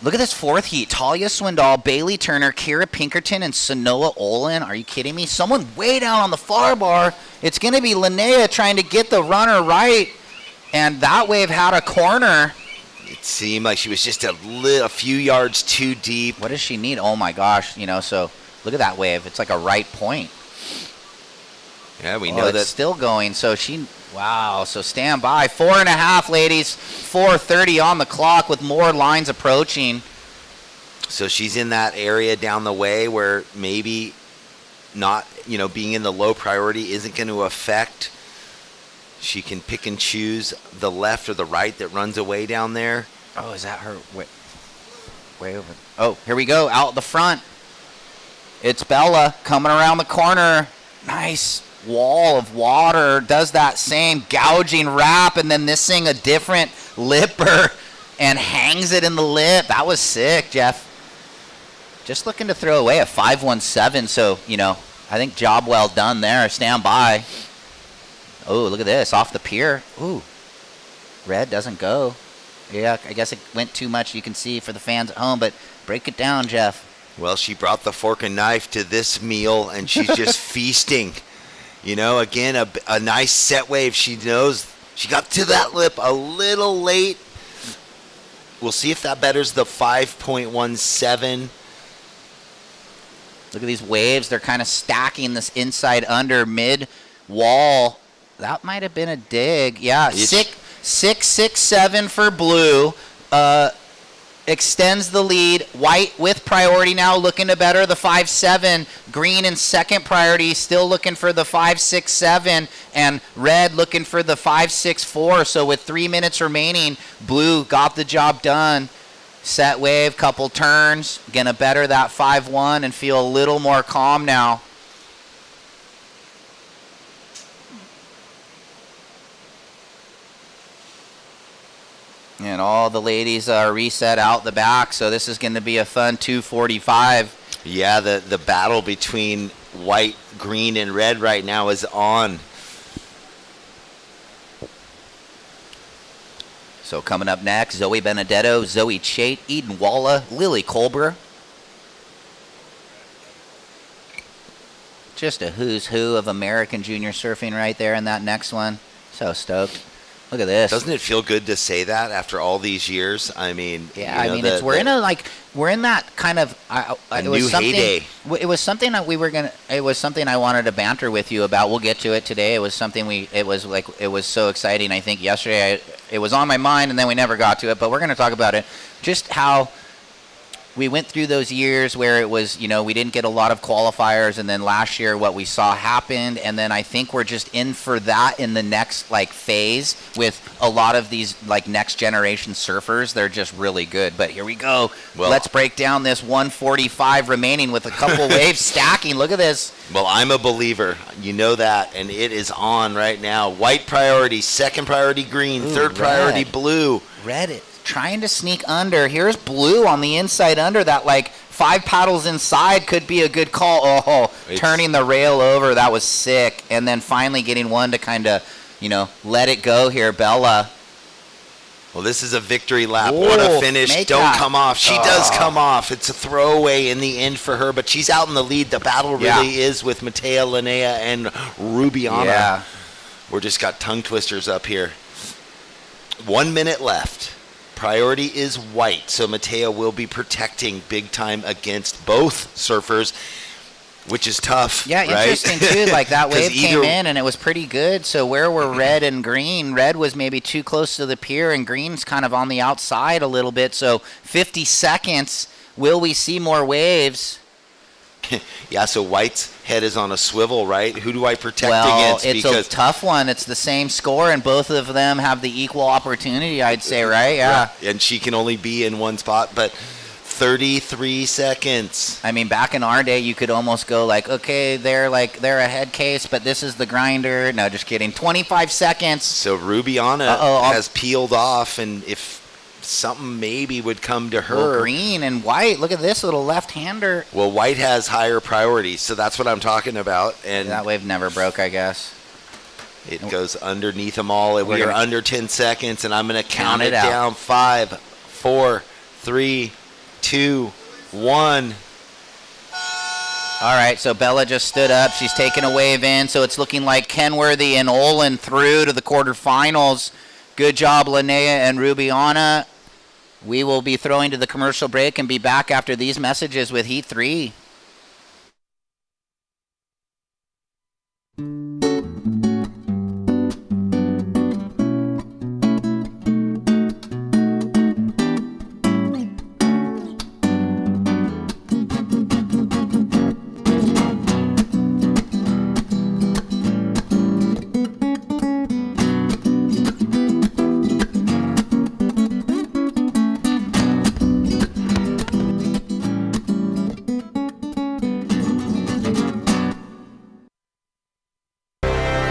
Look at this fourth heat. Talia Swindal, Bailey Turner, Kira Pinkerton, and Sanoa Olin. Are you kidding me? Someone way down on the far bar. It's going to be Linnea trying to get the runner right. And that wave had a corner. It seemed like she was just a few yards too deep. What does she need? Oh, my gosh. You know, so look at that wave. It's like a right point. Yeah, we know it's still going. So wow. So stand by. 4.5, ladies. 4:30 on the clock with more lines approaching. So she's in that area down the way where maybe not, you know, being in the low priority isn't going to affect. She can pick and choose the left or the right that runs away down there. Oh, is that her? Way over. Oh, here we go. Out the front. It's Bella coming around the corner. Nice wall of water. Does that same gouging wrap, and then this thing a different lipper and hangs it in the lip. That was sick, Jeff. Just looking to throw away a 5.17. So, you know, I think job well done there. Stand by. Oh, look at this. Off the pier. Ooh. Red doesn't go. Yeah, I guess it went too much, you can see, for the fans at home, but break it down, Jeff. Well, she brought the fork and knife to this meal, and she's just feasting. You know, again, a nice set wave. She knows she got to that lip a little late. We'll see if that betters the 5.17. Look at these waves. They're kind of stacking this inside under mid wall. That might have been a dig. Yeah, 6-6-7 for blue. Extends the lead. White with priority now, looking to better the 5-7. Green in second priority, still looking for the 5-6-7. And red looking for the 5-6-4. So with 3 minutes remaining, blue got the job done. Set wave, couple turns. Gonna better that 5-1 and feel a little more calm now. And all the ladies are reset out the back, so this is going to be a fun 245. Yeah, the battle between white, green, and red right now is on. So coming up next, Zoe Benedetto, Zoe Chait, Eden Walla, Lily Colbert. Just a who's who of American junior surfing right there in that next one. So stoked. Look at this. Doesn't it feel good to say that after all these years? I mean, yeah, you know, I mean, we're in that kind of a new heyday. It was something that it was something I wanted to banter with you about. We'll get to it today. It was something it was so exciting. I think yesterday it was on my mind and then we never got to it, but we're going to talk about it. Just how we went through those years where it was, we didn't get a lot of qualifiers, and then last year what we saw happened, and then I think we're just in for that in the next phase with a lot of these next generation surfers. They're just really good. But here we go. Well, let's break down this 145 remaining with a couple waves stacking. Look at this. Well, I'm a believer. You know that, and it is on right now. White priority, second priority green, third priority blue. Red trying to sneak under. Here's blue on the inside under. That 5 paddles inside could be a good call. Oh, turning the rail over. That was sick. And then finally getting one to kind of, let it go here. Bella. Well, this is a victory lap. What a finish. Don't come off. She does come off. It's a throwaway in the end for her, but she's out in the lead. The battle really is with Matea, Linnea, and Rubiana. Yeah. We're just got tongue twisters up here. 1 minute left. Priority is white, so Matea will be protecting big time against both surfers, which is tough. Yeah, right? Interesting too. That wave came in and it was pretty good. So where were red and green? Red was maybe too close to the pier, and green's kind of on the outside a little bit. So 50 seconds. Will we see more waves? Yeah, so white's head is on a swivel, right? Who do I protect against? It's a tough one. It's the same score, and both of them have the equal opportunity, I'd say, right? Yeah. And she can only be in one spot, but 33 seconds. I mean, back in our day, you could almost go okay, they're a head case, but this is the grinder. No, just kidding. 25 seconds. So Rubiana has peeled off, and if something maybe would come to her. Well, green and white. Look at this little left-hander. Well, white has higher priority, so that's what I'm talking about. And that wave never broke, I guess. It goes underneath them all. We are under 10 seconds, and I'm going to count it down. 5, 4, 3, 2, 1. All right, so Bella just stood up. She's taking a wave in, so it's looking like Kenworthy and Olin through to the quarterfinals. Good job, Linnea and Rubiana. We will be throwing to the commercial break and be back after these messages with Heat 3.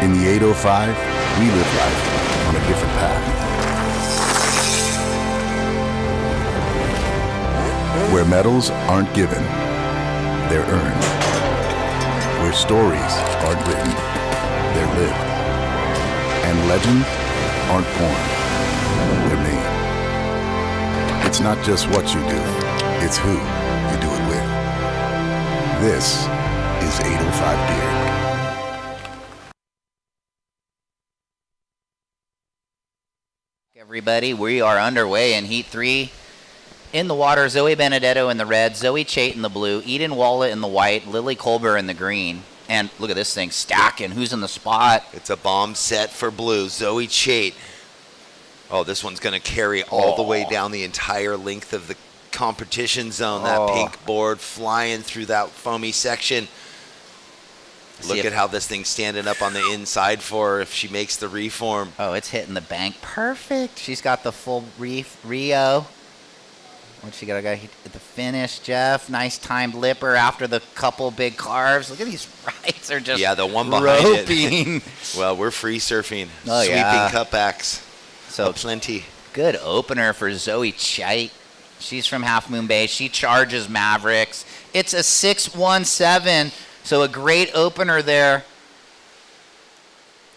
In the 805, we live life on a different path. Where medals aren't given, they're earned. Where stories aren't written, they're lived. And legends aren't born, they're made. It's not just what you do, it's who you do it with. This is 805 Beer. Everybody, we are underway in Heat 3. In the water, Zoe Benedetto in the red, Zoe Chait in the blue, Eden Walla in the white, Lily Colbert in the green. And look at this thing stacking. Who's in the spot? It's a bomb set for blue. Zoe Chait Oh, this one's going to carry all the way down the entire length of the competition zone. That pink board flying through that foamy section. Look at how this thing's standing up on the inside for her if she makes the reform. Oh, it's hitting the bank. Perfect. She's got the full Rio. What's she got to go at the finish, Jeff? Nice timed lipper after the couple big carves. Look at these rides are just the one behind roping. it. Well, we're free surfing. Oh, sweeping yeah. cutbacks. So plenty. Good opener for Zoe Chait. She's from Half Moon Bay. She charges Mavericks. It's a 6-1-7. So a great opener there.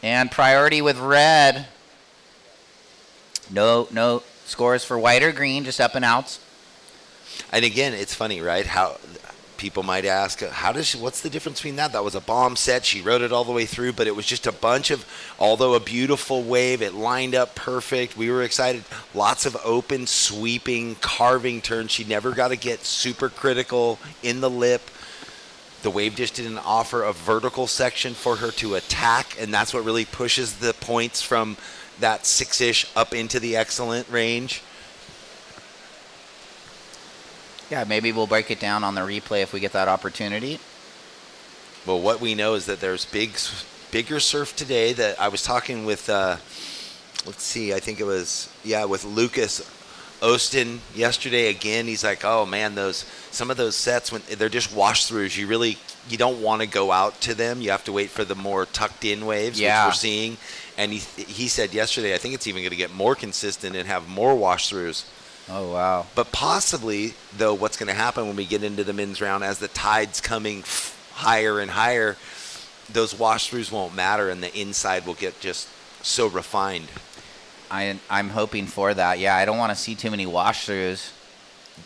And priority with red. No scores for white or green, just up and outs. And again, it's funny, right? How people might ask, what's the difference between that? That was a bomb set. She rode it all the way through, but it was just a bunch of, although a beautiful wave, it lined up perfect. We were excited. Lots of open, sweeping, carving turns. She never got to get super critical in the lip. The wave just didn't offer a vertical section for her to attack, and that's what really pushes the points from that 6-ish up into the excellent range. Yeah, maybe we'll break it down on the replay if we get that opportunity. Well, what we know is that there's bigger surf today. That I was talking with, I think it was, with Lucas Austin yesterday again. He's like, oh man, some of those sets, when they're just wash throughs, you don't want to go out to them. You have to wait for the more tucked in waves, which we're seeing. And he said yesterday, I think it's even going to get more consistent and have more wash throughs. Oh, wow. But possibly, though, what's going to happen when we get into the men's round, as the tide's coming higher and higher, those wash throughs won't matter, and the inside will get just so refined. I'm hoping for that. Yeah, I don't want to see too many wash throughs.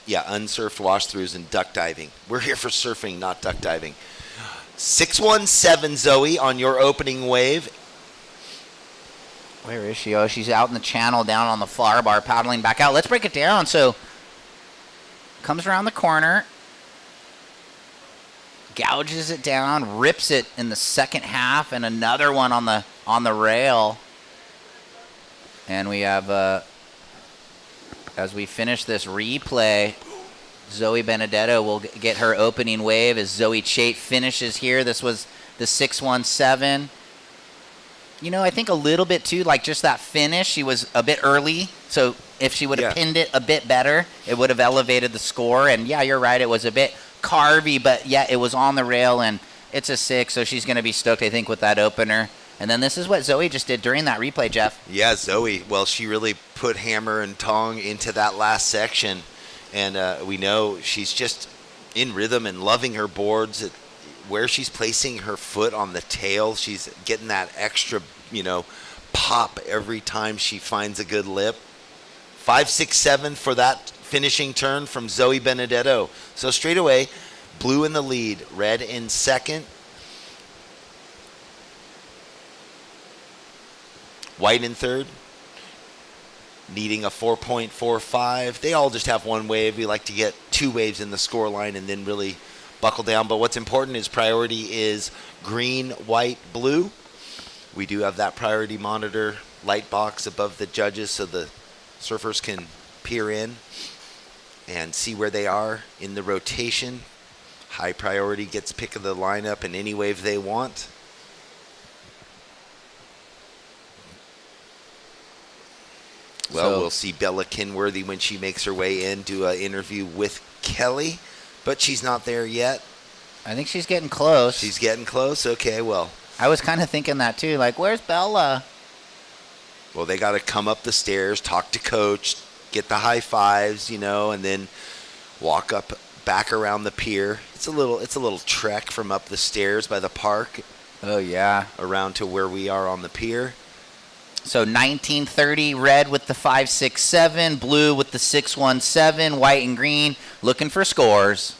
Yeah, unsurfed wash throughs and duck diving. We're here for surfing, not duck diving. 6-1-7, Zoe, on your opening wave. Where is she? Oh, she's out in the channel down on the far bar, paddling back out. Let's break it down. So, comes around the corner, gouges it down, rips it in the second half, and another one on the rail. And we have, as we finish this replay, Zoe Benedetto will get her opening wave as Zoe Chait finishes here. This was the 6-1-7. You know, I think a little bit too, like just that finish, she was a bit early. So if she would have pinned it a bit better, it would have elevated the score. And yeah, you're right, it was a bit carvy, but yeah, it was on the rail and it's a 6. So she's going to be stoked, I think, with that opener. And then this is what Zoe just did during that replay, Jeff. Yeah, Zoe. Well, she really put hammer and tong into that last section. And we know she's just in rhythm and loving her boards. Where she's placing her foot on the tail, she's getting that extra, pop every time she finds a good lip. 5-6-7 for that finishing turn from Zoe Benedetto. So straight away, blue in the lead, red in second. White in third, needing a 4.45. They all just have one wave. We like to get 2 waves in the score line and then really buckle down. But what's important is priority is green, white, blue. We do have that priority monitor light box above the judges so the surfers can peer in and see where they are in the rotation. High priority gets pick of the lineup in any wave they want. Well, we'll see Bella Kinworthy when she makes her way in, do an interview with Kelly, but she's not there yet. I think she's getting close. She's getting close? Okay, well. I was kind of thinking that too, like, where's Bella? Well, they got to come up the stairs, talk to Coach, get the high fives, and then walk back around the pier. It's a little trek from up the stairs by the park. Oh, yeah. Around to where we are on the pier. So 1930 red with the 5-6-7, blue with the 6-1-7, white and green looking for scores.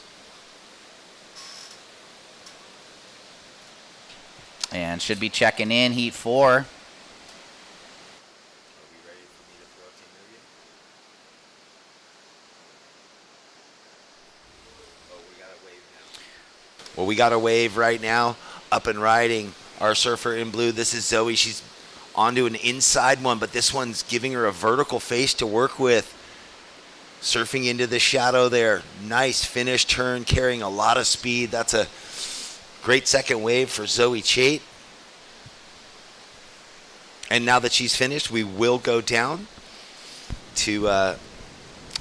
And should be checking in heat 4. Well, we got a wave right now, up and riding. Our surfer in blue, this is Zoe. She's onto an inside one, but this one's giving her a vertical face to work with. Surfing into the shadow there. Nice finish turn, carrying a lot of speed. That's a great second wave for Zoe Chait. And now that she's finished, we will go down to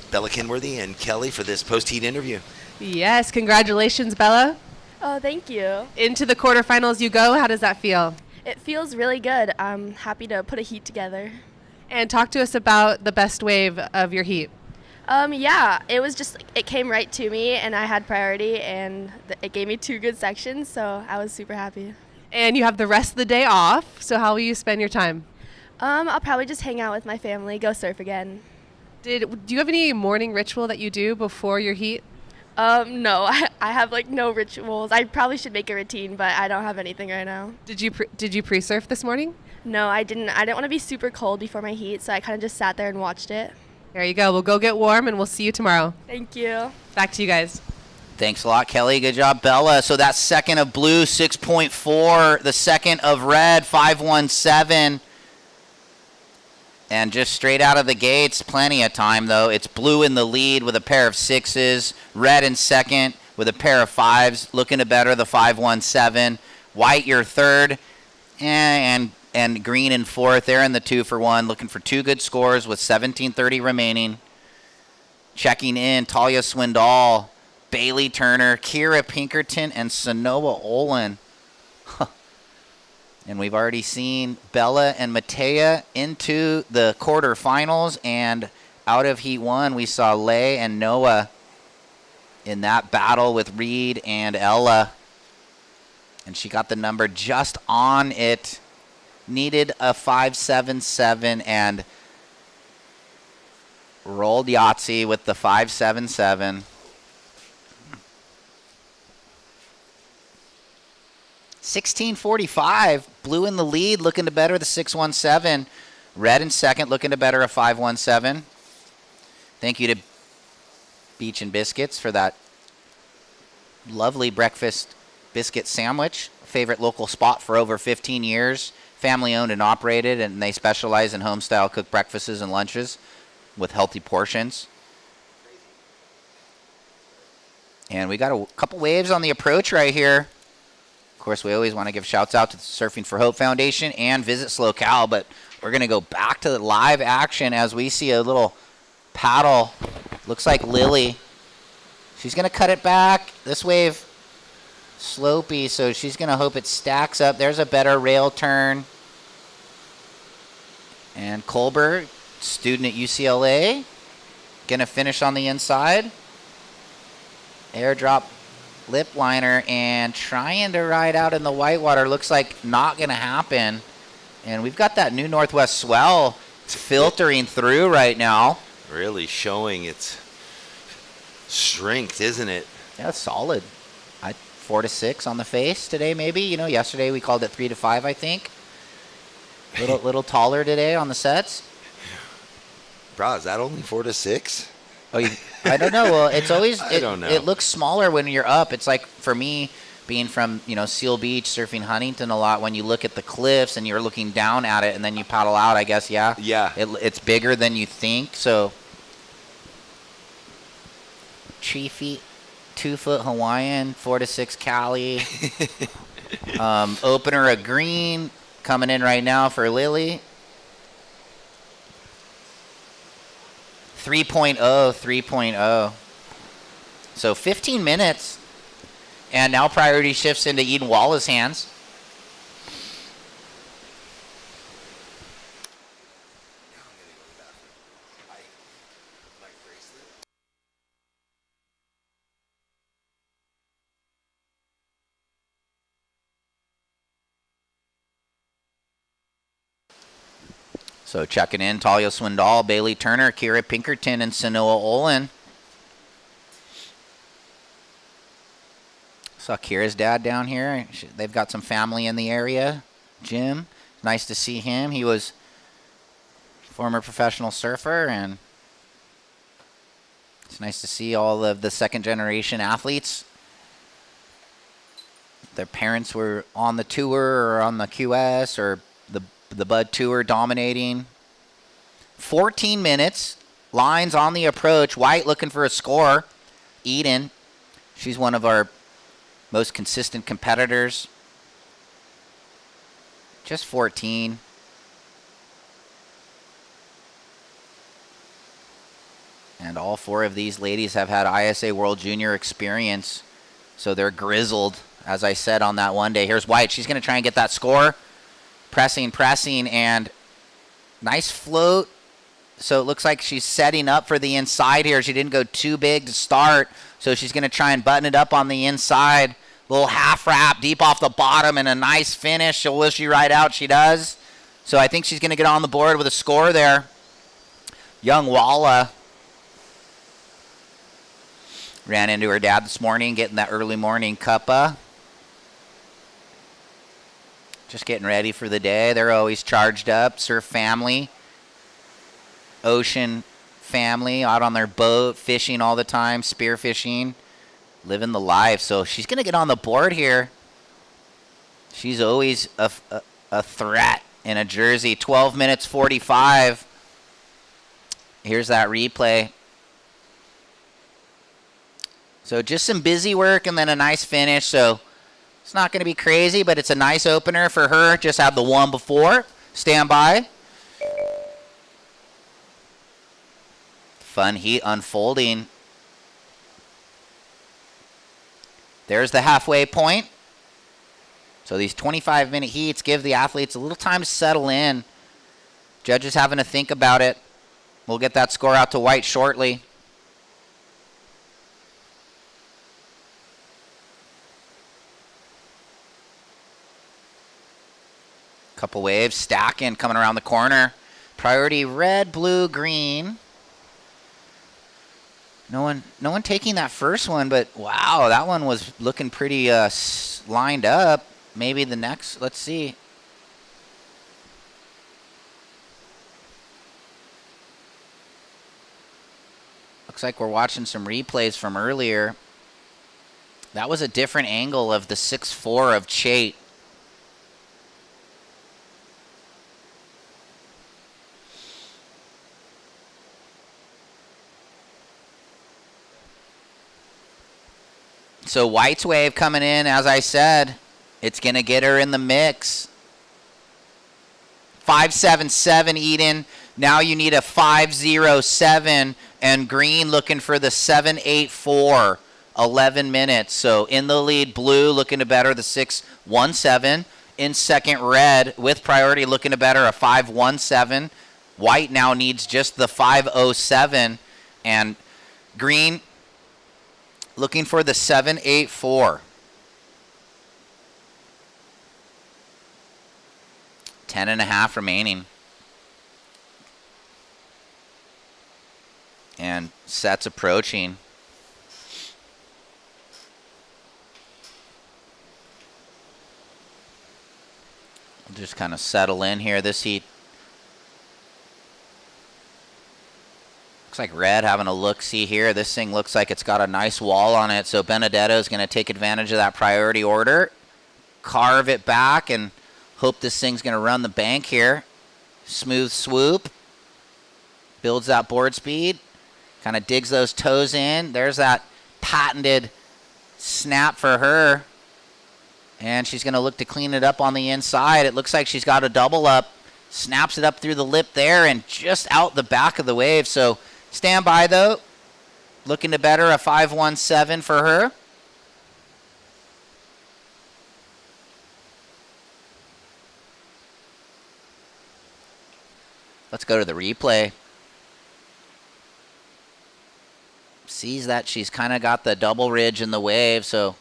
Bella Kenworthy and Kelly for this post-heat interview. Yes, congratulations, Bella. Oh, thank you. Into the quarterfinals you go. How does that feel? It feels really good. I'm happy to put a heat together. And talk to us about the best wave of your heat. Yeah, it was just, it came right to me and I had priority and it gave me 2 good sections, so I was super happy. And you have the rest of the day off, so how will you spend your time? I'll probably just hang out with my family, go surf again. Do you have any morning ritual that you do before your heat? No, I have like no rituals. I probably should make a routine, but I don't have anything right now. Did you pre-surf this morning? No, I didn't. I didn't want to be super cold before my heat, so I kind of just sat there and watched it. There you go. We'll go get warm and we'll see you tomorrow. Thank you. Back to you guys. Thanks a lot, Kelly. Good job, Bella. So that's second of blue, 6.4. The second of red, 5.17. And just straight out of the gates, plenty of time, though. It's blue in the lead with a pair of 6s. Red in second with a pair of 5s. Looking to better the 5.17. White, your third. And green in fourth. They're in the 2-for-1. Looking for 2 good scores with 17:30 remaining. Checking in, Talia Swindal, Bailey Turner, Kira Pinkerton, and Sanoa Olin. And we've already seen Bella and Matea into the quarterfinals. And out of Heat 1, we saw Lay and Noah in that battle with Reed and Ella. And she got the number just on it. Needed a 5.77 and rolled Yahtzee with the 5.77. 16:45, blue in the lead, looking to better the 6.17. Red in second, looking to better a 5.17. Thank you to Beach and Biscuits for that lovely breakfast biscuit sandwich. Favorite local spot for over 15 years. Family owned and operated, and they specialize in home style cooked breakfasts and lunches with healthy portions. And we got a couple waves on the approach right here. Of course, we always want to give shouts out to the Surfing for Hope Foundation and Visit SLO, but we're going to go back to the live action as we see a little paddle. Looks like Lily. She's going to cut it back. This wave slopey, so she's going to hope it stacks up. There's a better rail turn. And Colbert, student at UCLA, going to finish on the inside. Airdrop lip liner and trying to ride out in the whitewater. Looks like not going to happen. And we've got that new northwest swell filtering through right now. Really showing its strength, isn't it? Yeah, solid. 4 to 6 on the face today, maybe. You know, yesterday we called it 3 to 5, I think. Little taller today on the sets. Bro, is that only 4 to 6? Oh, I don't know. Well, it's always I don't know. It looks smaller when you're up. It's like for me, being from Seal Beach, surfing Huntington a lot. When you look at the cliffs and you're looking down at it, and then you paddle out, I guess, yeah. It's bigger than you think. So 3 feet. 2-foot Hawaiian, 4 to 6 Cali. Opener a green coming in right now for Lily. 3.0. So 15 minutes. And now priority shifts into Eden Wallace's hands. So checking in, Talia Swindal, Bailey Turner, Kira Pinkerton, and Sanoa Olin. Saw Kira's dad down here. They've got some family in the area. Jim, nice to see him. He was a former professional surfer, and it's nice to see all of the second-generation athletes. Their parents were on the tour or on the QS or the The Bud Tour dominating. 14 minutes. Lines on the approach. White looking for a score. Eden. She's one of our most consistent competitors. Just 14. And all 4 of these ladies have had ISA World Junior experience. So they're grizzled, as I said on that one day. Here's White. She's going to try and get that score. Pressing, and nice float. So it looks like she's setting up for the inside here. She didn't go too big to start, so she's going to try and button it up on the inside. Little half wrap deep off the bottom and a nice finish. Will she ride out? She does. So I think she's going to get on the board with a score there. Young Walla ran into her dad this morning, getting that early morning cuppa. Just getting ready for the day. They're always charged up. Surf family. Ocean family out on their boat, fishing all the time, spear fishing, living the life. So she's going to get on the board here. She's always a threat in a jersey. 12 minutes 45. Here's that replay. So just some busy work and then a nice finish. So it's not going to be crazy, but it's a nice opener for her. Just have the one before. Stand by. Fun heat unfolding. There's the halfway point. So these 25-minute heats give the athletes a little time to settle in. Judges having to think about it. We'll get that score out to White shortly. Couple waves stacking, coming around the corner. Priority red, blue, green. No one taking that first one, but wow, that one was looking pretty lined up. Maybe the next, let's see. Looks like we're watching some replays from earlier. That was a different angle of the 6'4" of Chait. So White's wave coming in, as I said, it's going to get her in the mix. 5.77 Eden. Now you need a 5.07, and Green looking for the 7.84. 11 minutes. So in the lead, Blue looking to better the 6.17. In second, Red with priority looking to better a 5.17. White now needs just the 5.07, and Green looking for the 7.84. 10.5 remaining. And sets approaching. We'll just kind of settle in here. This heat looks like Red having a look-see here. This thing looks like it's got a nice wall on it, so Benedetto is going to take advantage of that priority order, carve it back, and hope this thing's going to run the bank here. Smooth swoop. Builds that board speed. Kind of digs those toes in. There's that patented snap for her. And she's going to look to clean it up on the inside. It looks like she's got a double up. Snaps it up through the lip there and just out the back of the wave. So stand by, though. Looking to better a 5.17 for her. Let's go to the replay. Sees that she's kind of got the double ridge in the wave, so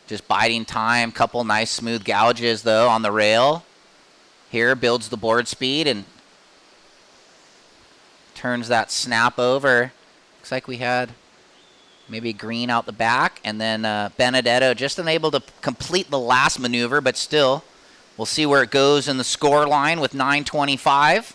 just biding time. Couple nice smooth gouges, though, on the rail. Here builds the board speed and turns that snap over. Looks like we had maybe Green out the back, and then Benedetto just unable to complete the last maneuver, but still, we'll see where it goes in the score line with 9:25.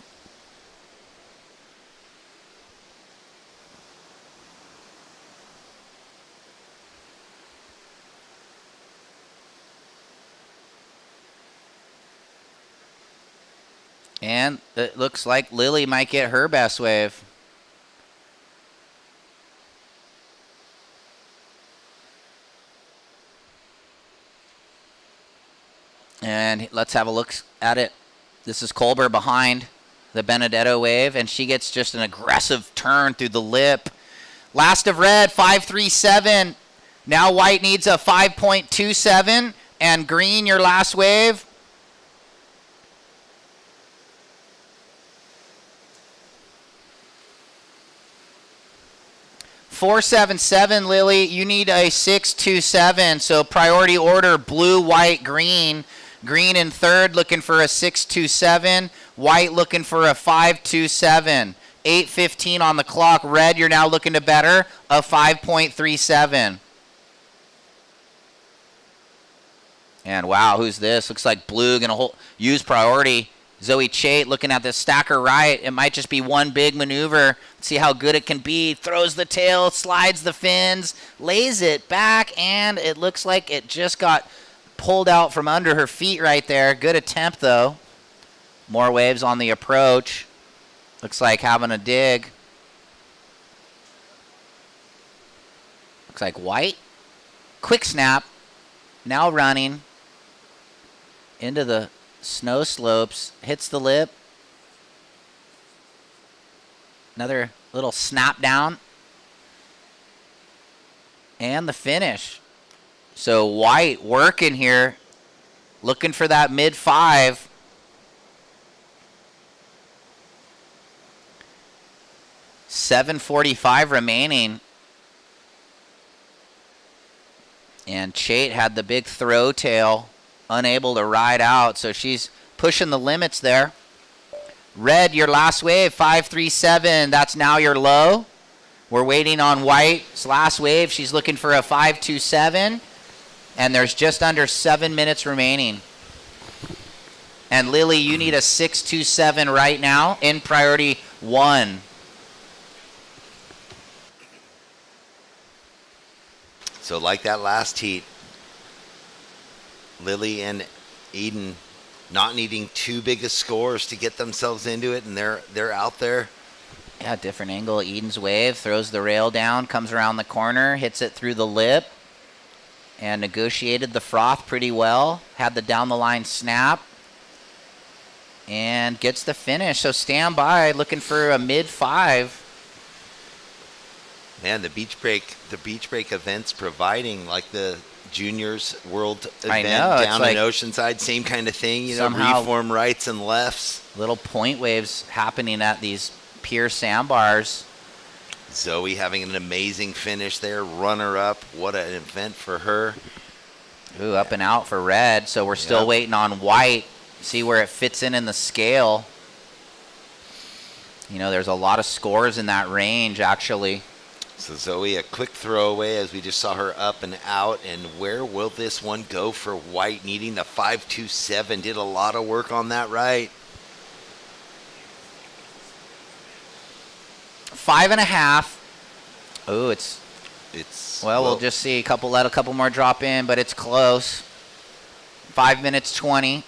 And it looks like Lily might get her best wave. And let's have a look at it. This is Colbert behind the Benedetto wave, and she gets just an aggressive turn through the lip. Last of red, 5.37. Now white needs a 5.27, and green, your last wave. .477, Lily. You need a 6.27. So priority order: blue, white, green. Green in third, looking for a 6.27. White looking for a 5.27. 8:15 on the clock. Red, you're now looking to better a 5.37. And wow, who's this? Looks like blue gonna use priority. Zoe Chait looking at this stacker right. It might just be one big maneuver. See how good it can be. Throws the tail, slides the fins, lays it back, and it looks like it just got pulled out from under her feet right there. Good attempt, though. More waves on the approach. Looks like having a dig. Looks like white. Quick snap. Now running into the snow slopes. Hits the lip. Another little snap down. And the finish. So white working here. Looking for that mid-5. .745 remaining. And Chait had the big throw tail, unable to ride out, so she's pushing the limits there. Red, your last wave, 5.37. That's now your low. We're waiting on white's last wave. She's looking for a 5.27, and there's just under 7 minutes remaining. And Lily, you need a 6.27 right now in priority 1. So like that last heat, Lily and Eden not needing too big of scores to get themselves into it, and they're out there. Yeah, different angle. Eden's wave throws the rail down, comes around the corner, hits it through the lip, and negotiated the froth pretty well. Had the down the line snap, and gets the finish. So stand by, looking for a mid-5. Man, the beach break events providing, like the juniors world event down in Oceanside, same kind of thing, you know, reform rights and lefts. Little point waves happening at these pier sandbars. Zoe having an amazing finish there, runner up. What an event for her. Ooh, up and out for red. So we're still waiting on white. See where it fits in the scale. You know, there's a lot of scores in that range, actually. So Zoe, a quick throwaway as we just saw her up and out. And where will this one go for white, needing the 5.27? Did a lot of work on that right. 5.5. Oh, it's well, low. we'll just see. Let a couple more drop in, but it's close. 5 minutes 20.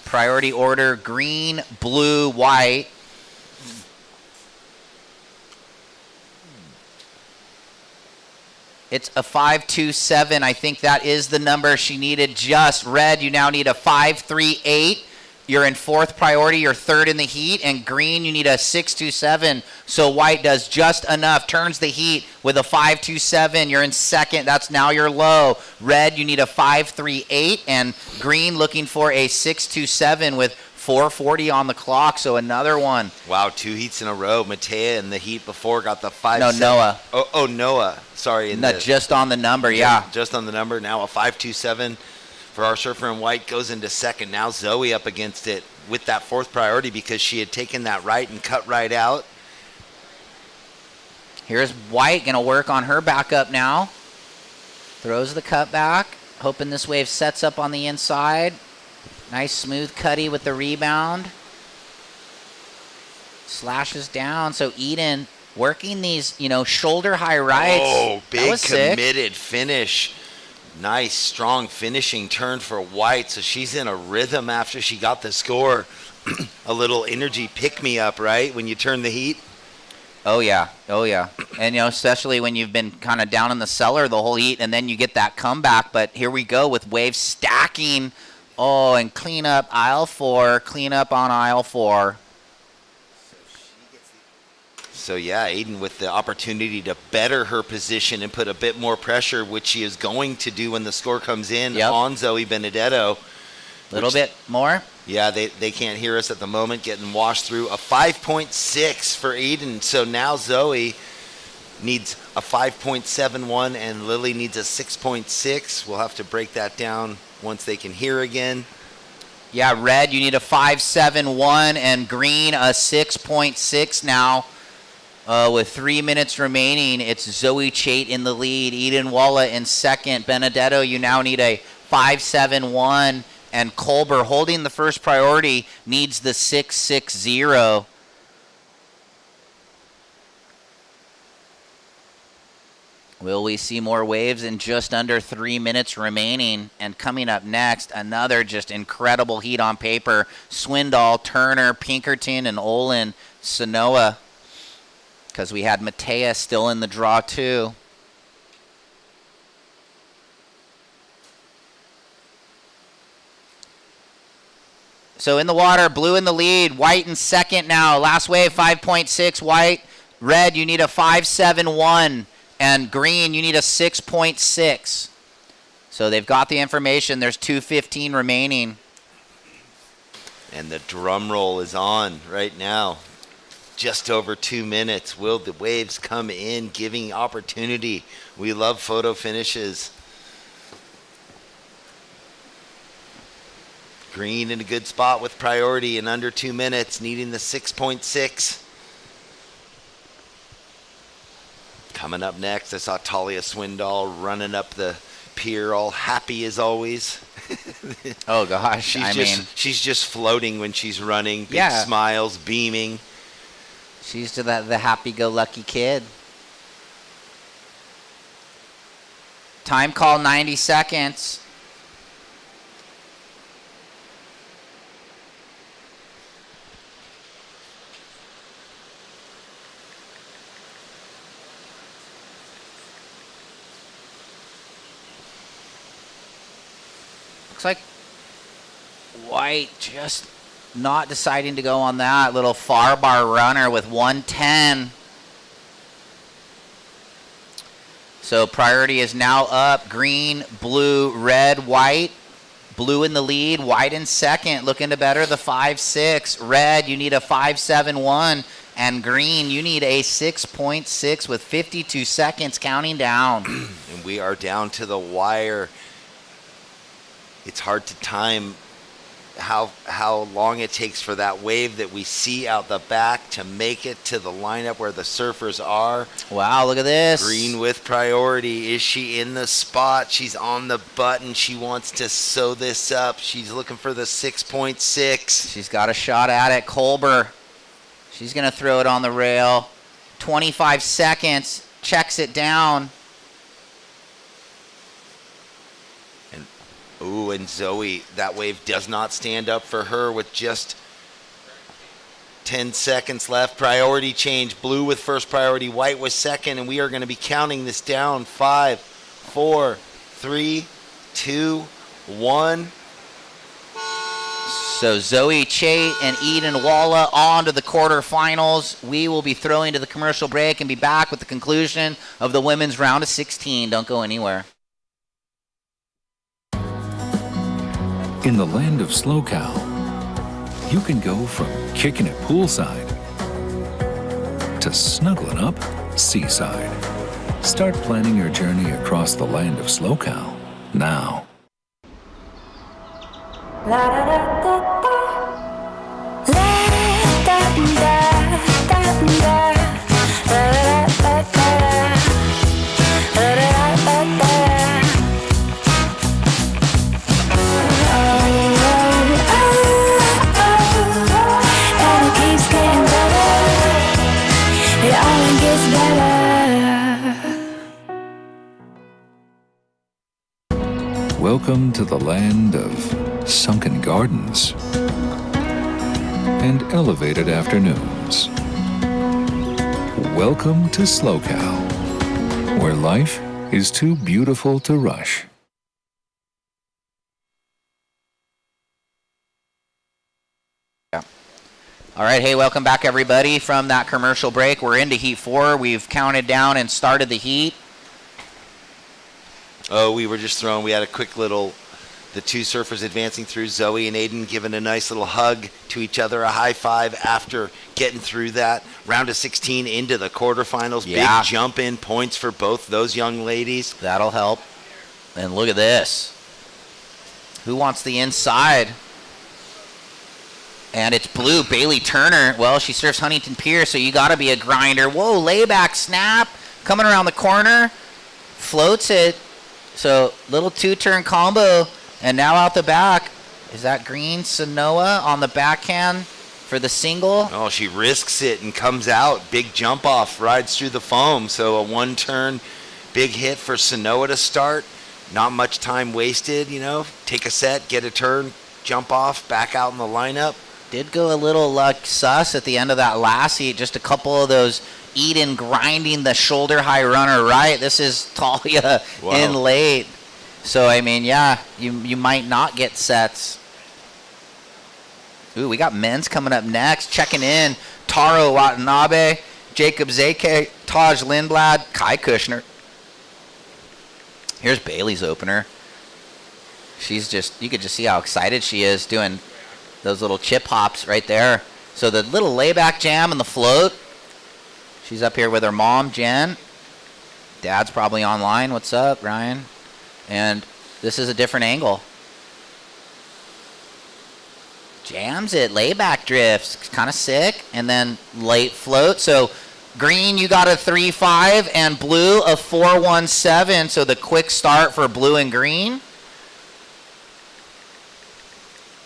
Priority order: green, blue, white. It's a 5.27. I think that is the number she needed. Just red, you now need a 5.38. You're in 4th priority. You're 3rd in the heat. And green, you need a 6.27. So white does just enough. Turns the heat with a 5.27. You're in 2nd. That's now your low. Red, you need a 5.38. And green looking for a 6.27 with 4:40 on the clock. So another one. Wow, 2 heats in a row. Matea in the heat before got the 5. No, Noah. Oh, Noah. Sorry. Just on the number, yeah. Just on the number. Now a 5.27 for our surfer in white goes into 2nd. Now Zoe up against it with that 4th priority because she had taken that right and cut right out. Here's white, going to work on her backup now. Throws the cut back, hoping this wave sets up on the inside. Nice smooth cutty with the rebound. Slashes down. So Eden working these, shoulder high rights. Oh, big committed finish. Nice, strong finishing turn for White. So she's in a rhythm after she got the score. A little energy pick-me-up, right, when you turn the heat? Oh, yeah. Oh, yeah. And, especially when you've been kind of down in the cellar the whole heat, and then you get that comeback. But here we go with Waves stacking. Oh, and clean up aisle 4. Clean up on aisle 4. So, yeah, Aiden with the opportunity to better her position and put a bit more pressure, which she is going to do when the score comes in on Zoe Benedetto. A little bit more. Yeah, they can't hear us at the moment, getting washed through. A 5.6 for Aiden. So now Zoe needs a 5.71 and Lily needs a 6.6. We'll have to break that down once they can hear again. Yeah, red, you need a 5.71 and green a 6.6 now. With 3 minutes remaining, it's Zoe Chait in the lead, Eden Walla in second. Benedetto, you now need a 5.71, and Colber, holding the first priority, needs the 6.60. Will we see more waves in just under 3 minutes remaining? And coming up next, another just incredible heat on paper. Swindal, Turner, Pinkerton, and Olin, Sanoa. Because we had Matea still in the draw too. So in the water, blue in the lead, white in second now. Last wave, 5.6, white. Red, you need a 5.71. And green, you need a 6.6. So they've got the information. There's 2:15 remaining. And the drum roll is on right now. Just over 2 minutes. Will the waves come in, giving opportunity? We love photo finishes. Green in a good spot with priority in under 2 minutes, needing the 6.6. Coming up next, I saw Talia Swindal running up the pier, all happy as always. Oh gosh, she's just floating when she's running. Big smiles, beaming. She's the happy-go-lucky kid. Time call 90 seconds. Looks like White just not deciding to go on that little far bar runner with 110. So priority is now up. Green, blue, red, white. Blue in the lead, white in second, looking to better the 5.6. Red, you need a 5.71. And green, you need a 6.6 with 52 seconds counting down. And we are down to the wire. It's hard to time how long it takes for that wave that we see out the back to make it to the lineup where the surfers are. Wow, look at this. Green with priority. Is she in the spot? She's on the button. She wants to sew this up. She's looking for the 6.6. She's got a shot at it. Colber. She's going to throw it on the rail. 25 seconds. Checks it down. Ooh, and Zoe, that wave does not stand up for her with just 10 seconds left. Priority change. Blue with first priority, white with second, and we are going to be counting this down. 5, 4, 3, 2, 1. So Zoe Chait and Eden Walla on to the quarterfinals. We will be throwing to the commercial break and be back with the conclusion of the women's round of 16. Don't go anywhere. In the land of Slow Cow, you can go from kicking it poolside to snuggling up seaside. Start planning your journey across the land of Slow Cow now. Welcome to the land of sunken gardens and elevated afternoons. Welcome to SLO, where life is too beautiful to rush. All right, hey, welcome back, everybody, from that commercial break. We're into Heat 4. We've counted down and started the heat. Oh, we had a quick little, the two surfers advancing through, Zoe and Aiden giving a nice little hug to each other, a high five after getting through that. Round of 16 into the quarterfinals. Yeah. Big jump in points for both those young ladies. That'll help. And look at this. Who wants the inside? And it's Blue, Bailey Turner. Well, she surfs Huntington Pier, so you got to be a grinder. Whoa, layback snap. Coming around the corner. Floats it. So, little two-turn combo. And now out the back. Is that Green Sanoa on the backhand for the single? Oh, she risks it and comes out. Big jump off, rides through the foam. So a one-turn, big hit for Sanoa to start. Not much time wasted, Take a set, get a turn, jump off, back out in the lineup. Did go a little sus at the end of that last heat. Just a couple of those Eden grinding the shoulder high runner right. This is Talia in late. So, you might not get sets. Ooh, we got men's coming up next. Checking in, Taro Watanabe, Jacob Zake, Taj Lindblad, Kai Kushner. Here's Bailey's opener. She's you could just see how excited she is doing those little chip hops right there. So the little layback jam and the float. She's up here with her mom, Jen. Dad's probably online. What's up, Ryan? And this is a different angle. Jams it, layback drifts, kind of sick. And then late float. So Green, you got a 3.5, and Blue a 4.17. So the quick start for Blue and Green.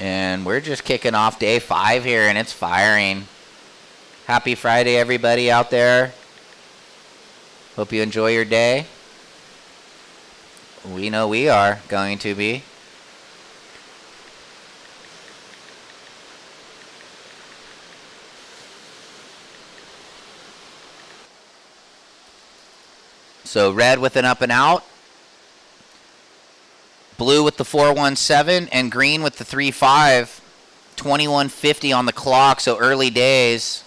And we're just kicking off day 5 here, and it's firing. Happy Friday, everybody out there. Hope you enjoy your day. We know we are going to be. So red with an up and out. Blue with the 4.17 and green with the 3.5. 21:50 on the clock, so early days.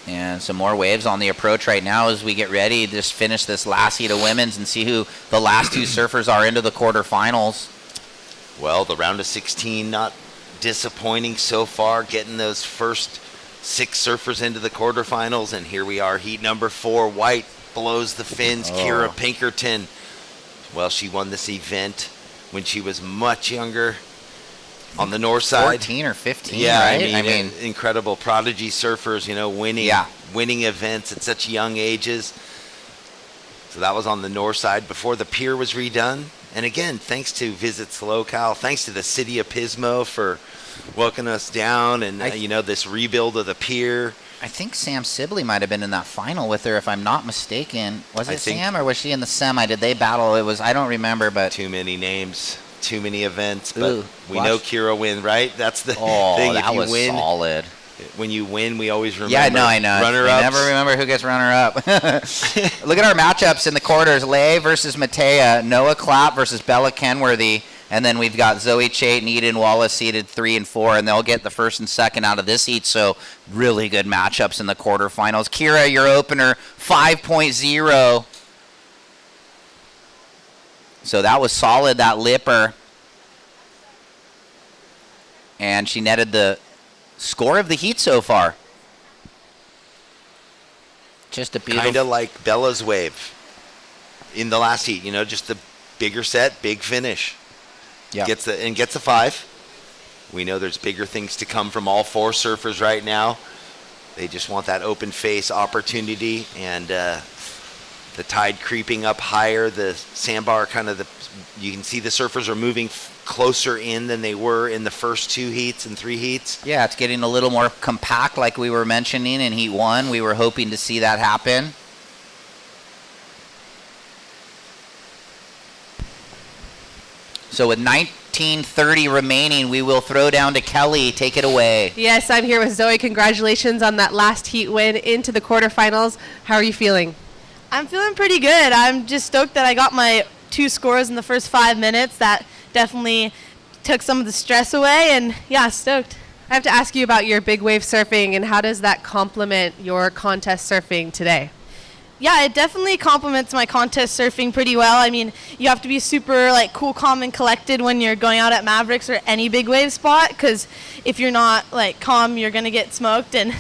And some more waves on the approach right now as we get ready to just finish this last heat of women's and see who the last two surfers are into the quarterfinals. Well, the round of 16 not disappointing so far, getting those first 6 surfers into the quarterfinals, and here we are, heat number 4. White blows the fins. Kira Pinkerton. Well, she won this event when she was much younger on the north side. 14 or 15, yeah, right? I mean, incredible prodigy surfers, winning events at such young ages. So that was on the north side before the pier was redone. And again, thanks to Visit SLOCal, thanks to the city of Pismo for welcoming us down, and this rebuild of the pier. I think Sam Sibley might have been in that final with her, if I'm not mistaken. Was it Sam, or was she in the semi? Did they battle? I don't remember, but too many names, too many events. But Ooh, we know Kira win, right? That's the thing. That if you was win, solid. When you win, we always remember. Yeah, no, I know. Runner-ups. I never remember who gets runner-up. Look at our matchups in the quarters. Leigh versus Matea. Noah Clapp versus Bella Kenworthy. And then we've got Zoe Chait and Eden Wallace seeded 3 and 4, and they'll get the first and second out of this heat. So really good matchups in the quarterfinals. Kira, your opener, 5.0. So that was solid, that lipper. And she netted the score of the heat so far. Just a beautiful. Kind of like Bella's wave in the last heat. Just the bigger set, big finish. Yeah. Gets a 5. We know there's bigger things to come from all 4 surfers right now. They just want that open face opportunity, and the tide creeping up higher. The sandbar you can see the surfers are moving closer in than they were in the first 2 heats and 3 heats. Yeah, it's getting a little more compact like we were mentioning in Heat 1. We were hoping to see that happen. So with 19:30 remaining, we will throw down to Kelly. Take it away. Yes, I'm here with Zoe. Congratulations on that last heat win into the quarterfinals. How are you feeling? I'm feeling pretty good. I'm just stoked that I got my 2 scores in the first 5 minutes. That definitely took some of the stress away, and yeah, stoked. I have to ask you about your big wave surfing, and how does that complement your contest surfing today? Yeah, it definitely complements my contest surfing pretty well. I mean, you have to be super like cool, calm, and collected when you're going out at Mavericks or any big wave spot, because if you're not like calm, you're gonna get smoked. And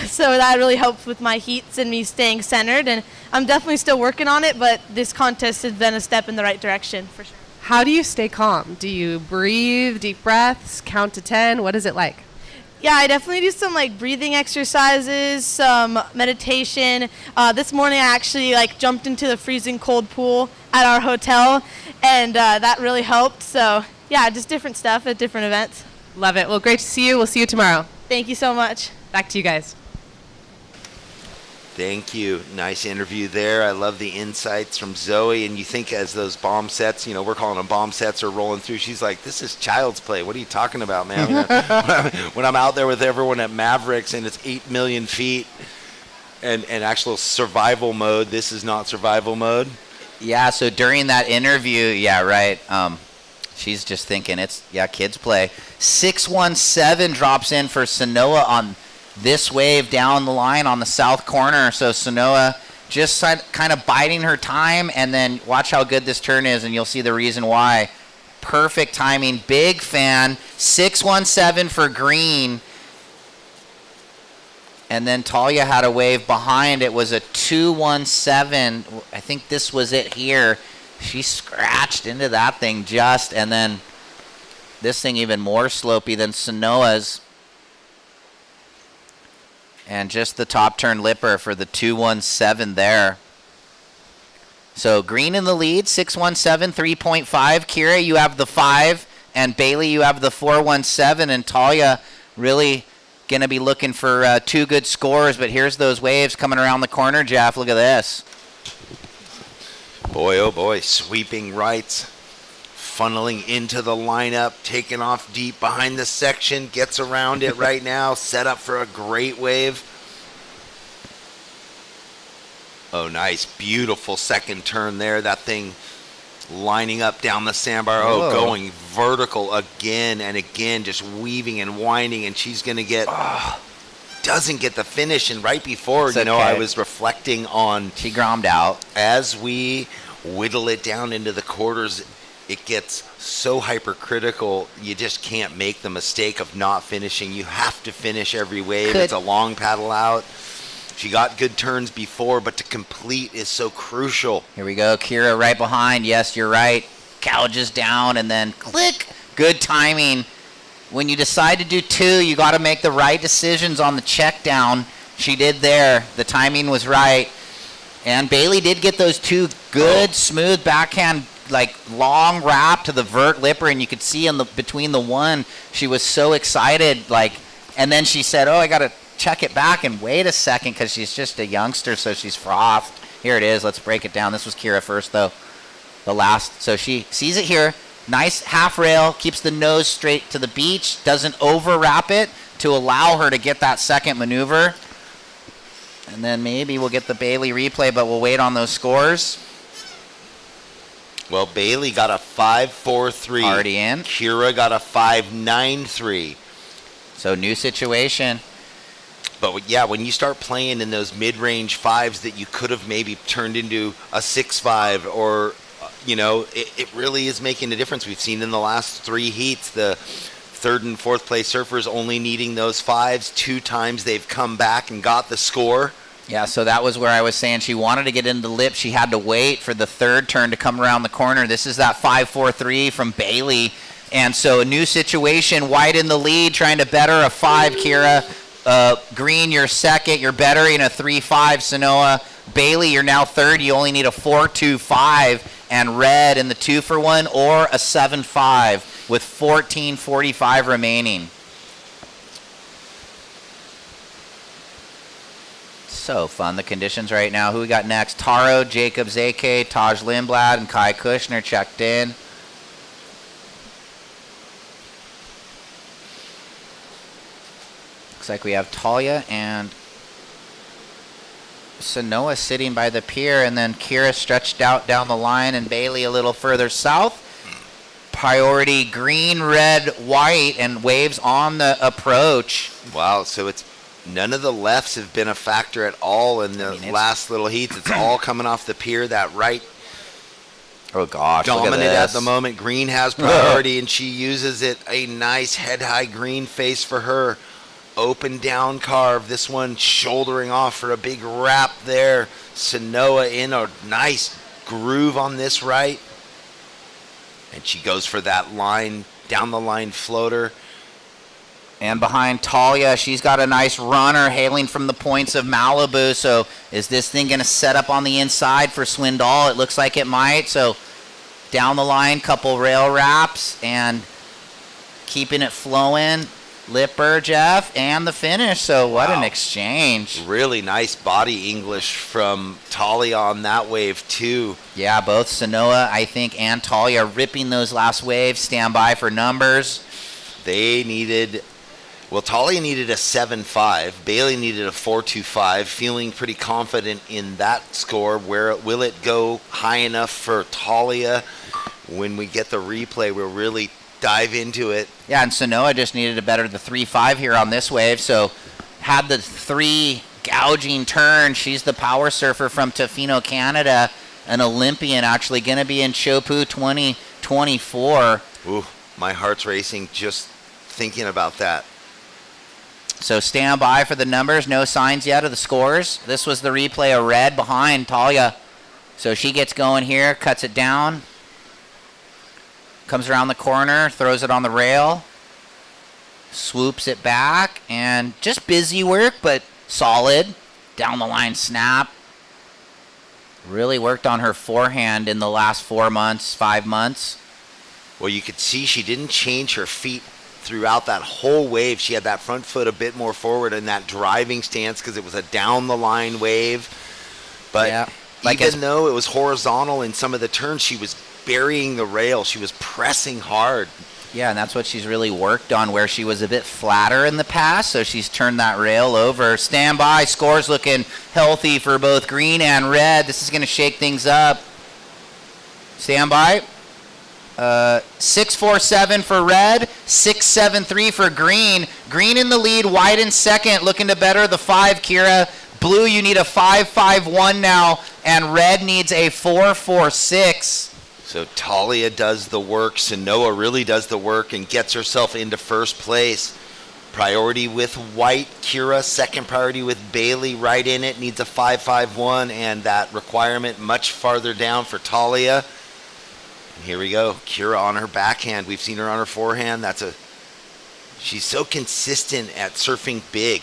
so that really helps with my heats and me staying centered. And I'm definitely still working on it, but this contest has been a step in the right direction for sure. How do you stay calm? Do you breathe, deep breaths, count to 10? What is it like? Yeah, I definitely do some like breathing exercises, some meditation. This morning I actually like jumped into the freezing cold pool at our hotel, and that really helped. So yeah, just different stuff at different events. Love it. Well, great to see you. We'll see you tomorrow. Thank you so much. Back to you guys. Thank you. Nice interview there. I love the insights from Zoe. And you think as those bomb sets, you know, we're calling them bomb sets, are rolling through, she's like, this is child's play. What are you talking about, man? You know, when I'm out there with everyone at Mavericks and it's 8 million feet and actual survival mode, this is not survival mode. Yeah, so during that interview, yeah, right. She's just thinking it's, yeah, kids play. 617 drops in for Sanoa on this wave down the line on the south corner. So Sanoa just kind of biding her time, and then watch how good this turn is, and you'll see the reason why. Perfect timing. Big fan. 617 for green. And then Talia had a wave behind. It was a 217. I think this was it here. She scratched into that thing just, and then this thing even more slopey than Sanoa's. And just the top turn lipper for the 217 there. So green in the lead, 617, 3.5. Kira, you have the 5. And Bailey, you have the 417. And Talia really going to be looking for 2 good scores. But here's those waves coming around the corner, Jeff. Look at this. Boy, oh boy, sweeping rights. Funneling into the lineup, taking off deep behind the section, gets around it right now, set up for a great wave. Oh, nice, beautiful second turn there. That thing lining up down the sandbar. Oh, Whoa. Going vertical again and again, just weaving and winding, and she's going to get, doesn't get the finish. And right before, It's you know, okay. I was reflecting on, She grommed out. as we whittle it down into the quarters, it gets so hypercritical, you just can't make the mistake of not finishing. You have to finish every wave. Good. It's a long paddle out. She got good turns before, but to complete is so crucial. Here we go. Kira right behind. Yes, you're right. Gouges down and then click. Good timing. When you decide to do 2, you got to make the right decisions on the check down. She did there. The timing was right. And Bailey did get those 2 good, smooth backhand, like long wrap to the vert lipper, and you could see in the between the one, she was so excited, like, and then she said, oh, I got to check it back and wait a second, because she's just a youngster, so she's frothed. Here it is. Let's break it down. This was Kira first, though. The last. So she sees it here. Nice half rail. Keeps the nose straight to the beach. Doesn't overwrap it to allow her to get that second maneuver. And then maybe we'll get the Bailey replay, but we'll wait on those scores. Well, Bailey got a 5.43. Already in. Kira got a 5.93. So new situation. But yeah, when you start playing in those mid-range 5s that you could have maybe turned into a 6.5, or, you know, it really is making a difference. We've seen in the last 3 heats, the 3rd and 4th place surfers only needing those 5s. 2 times they've come back and got the score. Yeah, so that was where I was saying she wanted to get into the lip. She had to wait for the 3rd turn to come around the corner. This is that 5.43 from Bailey. And so a new situation, white in the lead, trying to better a 5, Kira. Green, you're second. You're bettering a 3.5, Sanoa. Bailey, you're now third. You only need a 4.25. and red in the 2-for-1 or a 7-5 with 14:45 remaining. So fun, the conditions right now. Who we got next? Taro, Jacob Zake, Taj Lindblad, and Kai Kushner checked in. Looks like we have Talia and Sanoa sitting by the pier, and then Kira stretched out down the line, and Bailey a little further south. Priority green, red, white, and waves on the approach. Wow, so it's none of the lefts have been a factor at all in the last little heats. It's all coming off the pier. That right, oh gosh, dominant at the moment. Green has priority, and she uses it. A nice head-high green face for her. Open down carve. This one shouldering off for a big wrap there. Sanoa in a nice groove on this right. And she goes for that line, down the line floater. And behind Talia, she's got a nice runner hailing from the points of Malibu. So is this thing going to set up on the inside for Swindal? It looks like it might. So down the line, couple rail wraps and keeping it flowing. Lipper, Jeff, and the finish. So what an exchange. Really nice body English from Talia on that wave too. Yeah, both Sanoa, I think, and Talia ripping those last waves. Stand by for numbers. They needed, well, Talia needed a 7-5. Bailey needed a 4-2-5. Feeling pretty confident in that score. Where will it go high enough for Talia? When we get the replay, we'll really dive into it. Yeah, and Sanoa just needed to better the 3-5 here on this wave. So had the 3 gouging turn. She's the power surfer from Tofino, Canada, an Olympian, actually going to be in Chopu 2024. Ooh, my heart's racing just thinking about that. So stand by for the numbers. No signs yet of the scores. This was the replay of red behind Talia. So she gets going here, cuts it down. Comes around the corner, throws it on the rail, swoops it back, and just busy work, but solid. Down the line snap. Really worked on her forehand in the last 4 months, 5 months. Well, you could see she didn't change her feet throughout that whole wave. She had that front foot a bit more forward in that driving stance because it was a down the line wave. But yeah, even though it was horizontal in some of the turns, she was burying the rail. She was pressing hard. Yeah, and that's what she's really worked on, where she was a bit flatter in the past, so she's turned that rail over. Stand by. Scores looking healthy for both green and red. This is going to shake things up. Stand by. 6-4-7 for red, 6-7-3 for green. Green in the lead, white in second, looking to better the 5, Kira. Blue, you need a 5-5-1 now, and red needs a 4-4-6. So Talia does the work. Sanoa really does the work and gets herself into first place. Priority with white. Kira, second priority with Bailey right in it. Needs a 5-5-1, and that requirement much farther down for Talia. And here we go. Kira on her backhand. We've seen her on her forehand. She's so consistent at surfing big.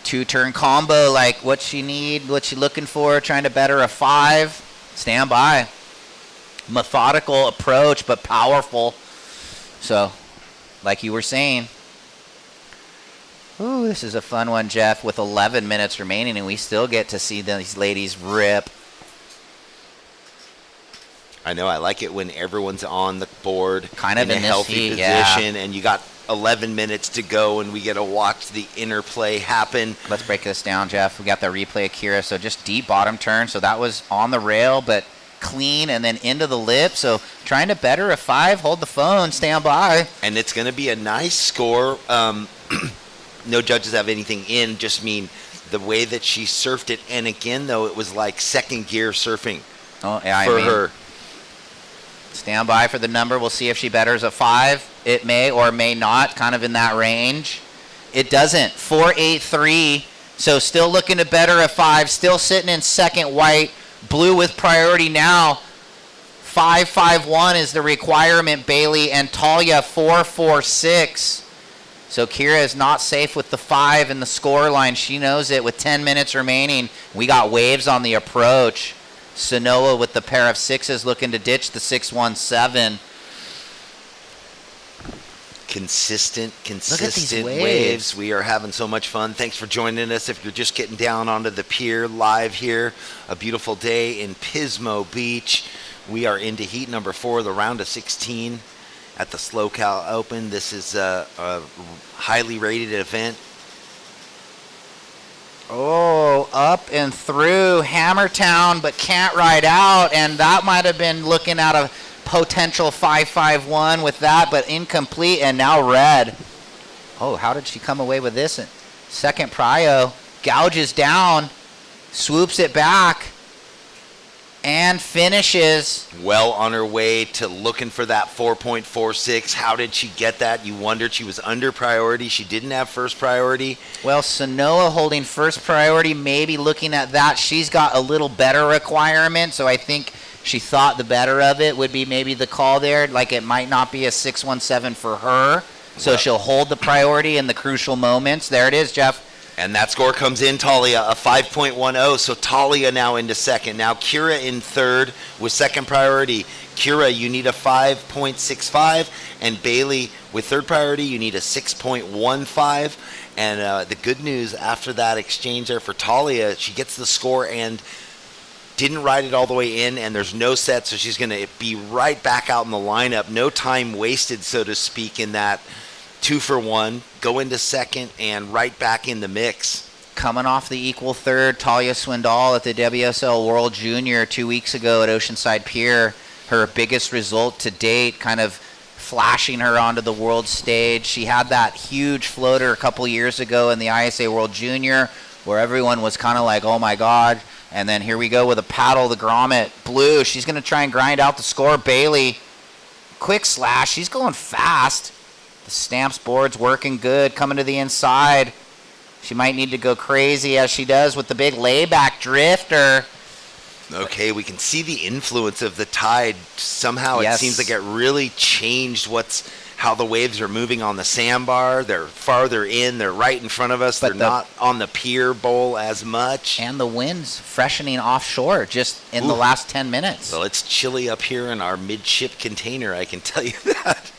2-turn combo, like what she need, what she looking for, trying to better a 5. Stand by. Methodical approach, but powerful. So, like you were saying. Ooh, this is a fun one, Jeff, with 11 minutes remaining, and we still get to see these ladies rip. I know, I like it when everyone's on the board kind of in a healthy position, yeah. And you got 11 minutes to go, and we get to watch the interplay happen. Let's break this down, Jeff. We got the replay of Kira, so just deep bottom turn. So that was on the rail, but clean, and then into the lip. So trying to better a 5. Hold the phone. Stand by. And it's going to be a nice score. No judges have anything in, just mean the way that she surfed it. And again, though, it was like second gear surfing for her. Stand by for the number. We'll see if she betters a 5. It may or may not, kind of in that range. It doesn't. 4-8-3. So still looking to better a 5. Still sitting in second, white. Blue with priority now. 5-5-1 is the requirement, Bailey, and Talia 4-4-6. So Kira is not safe with the 5 in the score line. She knows it with 10 minutes remaining. We got waves on the approach. Sanoa with the pair of 6s looking to ditch the 617. Consistent Look at these waves. We are having so much fun. Thanks for joining us. If you're just getting down onto the pier live here, a beautiful day in Pismo Beach. We are into heat number 4, the round of 16 at the SLO Open. This is a highly rated event. Oh, up and through Hammertown, but can't ride out, and that might have been looking at a potential 551 with that, but incomplete, and now red. Oh, how did she come away with this? Second prio, gouges down, swoops it back, and finishes. Well on her way to looking for that 4.46. How did she get that? You wondered. She was under priority. She didn't have first priority. Well, Sanoa holding first priority, maybe looking at that. She's got a little better requirement, so I think she thought the better of it would be maybe the call there. Like it might not be a 617 for her, so she'll hold the priority in the crucial moments. There it is, Jeff. And that score comes in, Talia, a 5.10. So Talia now into second. Now Kira in third with second priority. Kira, you need a 5.65. And Bailey with third priority, you need a 6.15. And the good news after that exchange there for Talia, she gets the score and didn't ride it all the way in, and there's no set, so she's going to be right back out in the lineup. No time wasted, so to speak, in that 2-for-1, go into second, and right back in the mix. Coming off the equal third, Talia Swindal at the WSL World Junior 2 weeks ago at Oceanside Pier. Her biggest result to date, kind of flashing her onto the world stage. She had that huge floater a couple years ago in the ISA World Junior where everyone was kind of like, oh my God. And then here we go with a paddle, the grommet. Blue, she's going to try and grind out the score. Bailey, quick slash. She's going fast. The stamps board's working good, coming to the inside. She might need to go crazy as she does with the big layback drifter. Okay, we can see the influence of the tide. Somehow it seems like it really changed how the waves are moving on the sandbar. They're farther in. They're right in front of us. They're not on the pier bowl as much. And the wind's freshening offshore just in the last 10 minutes. Well, it's chilly up here in our midship container, I can tell you that.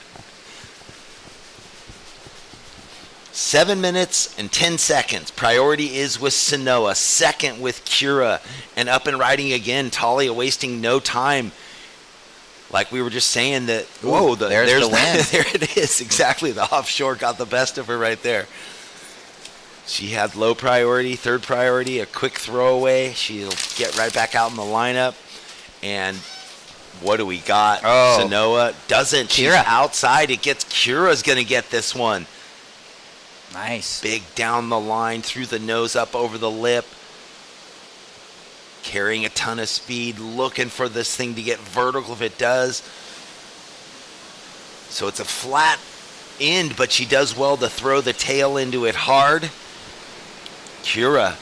7 minutes and 10 seconds. Priority is with Sanoa. Second with Kira. And up and riding again. Talia wasting no time. Like we were just saying that, whoa, there's the wind. There it is. Exactly. The offshore got the best of her right there. She had low priority, third priority, a quick throwaway. She'll get right back out in the lineup. And what do we got? Sanoa doesn't. She's outside. It gets Kira's going to get this one. Nice. Big down the line, through the nose, up over the lip. Carrying a ton of speed, looking for this thing to get vertical if it does. So it's a flat end, but she does well to throw the tail into it hard. Kira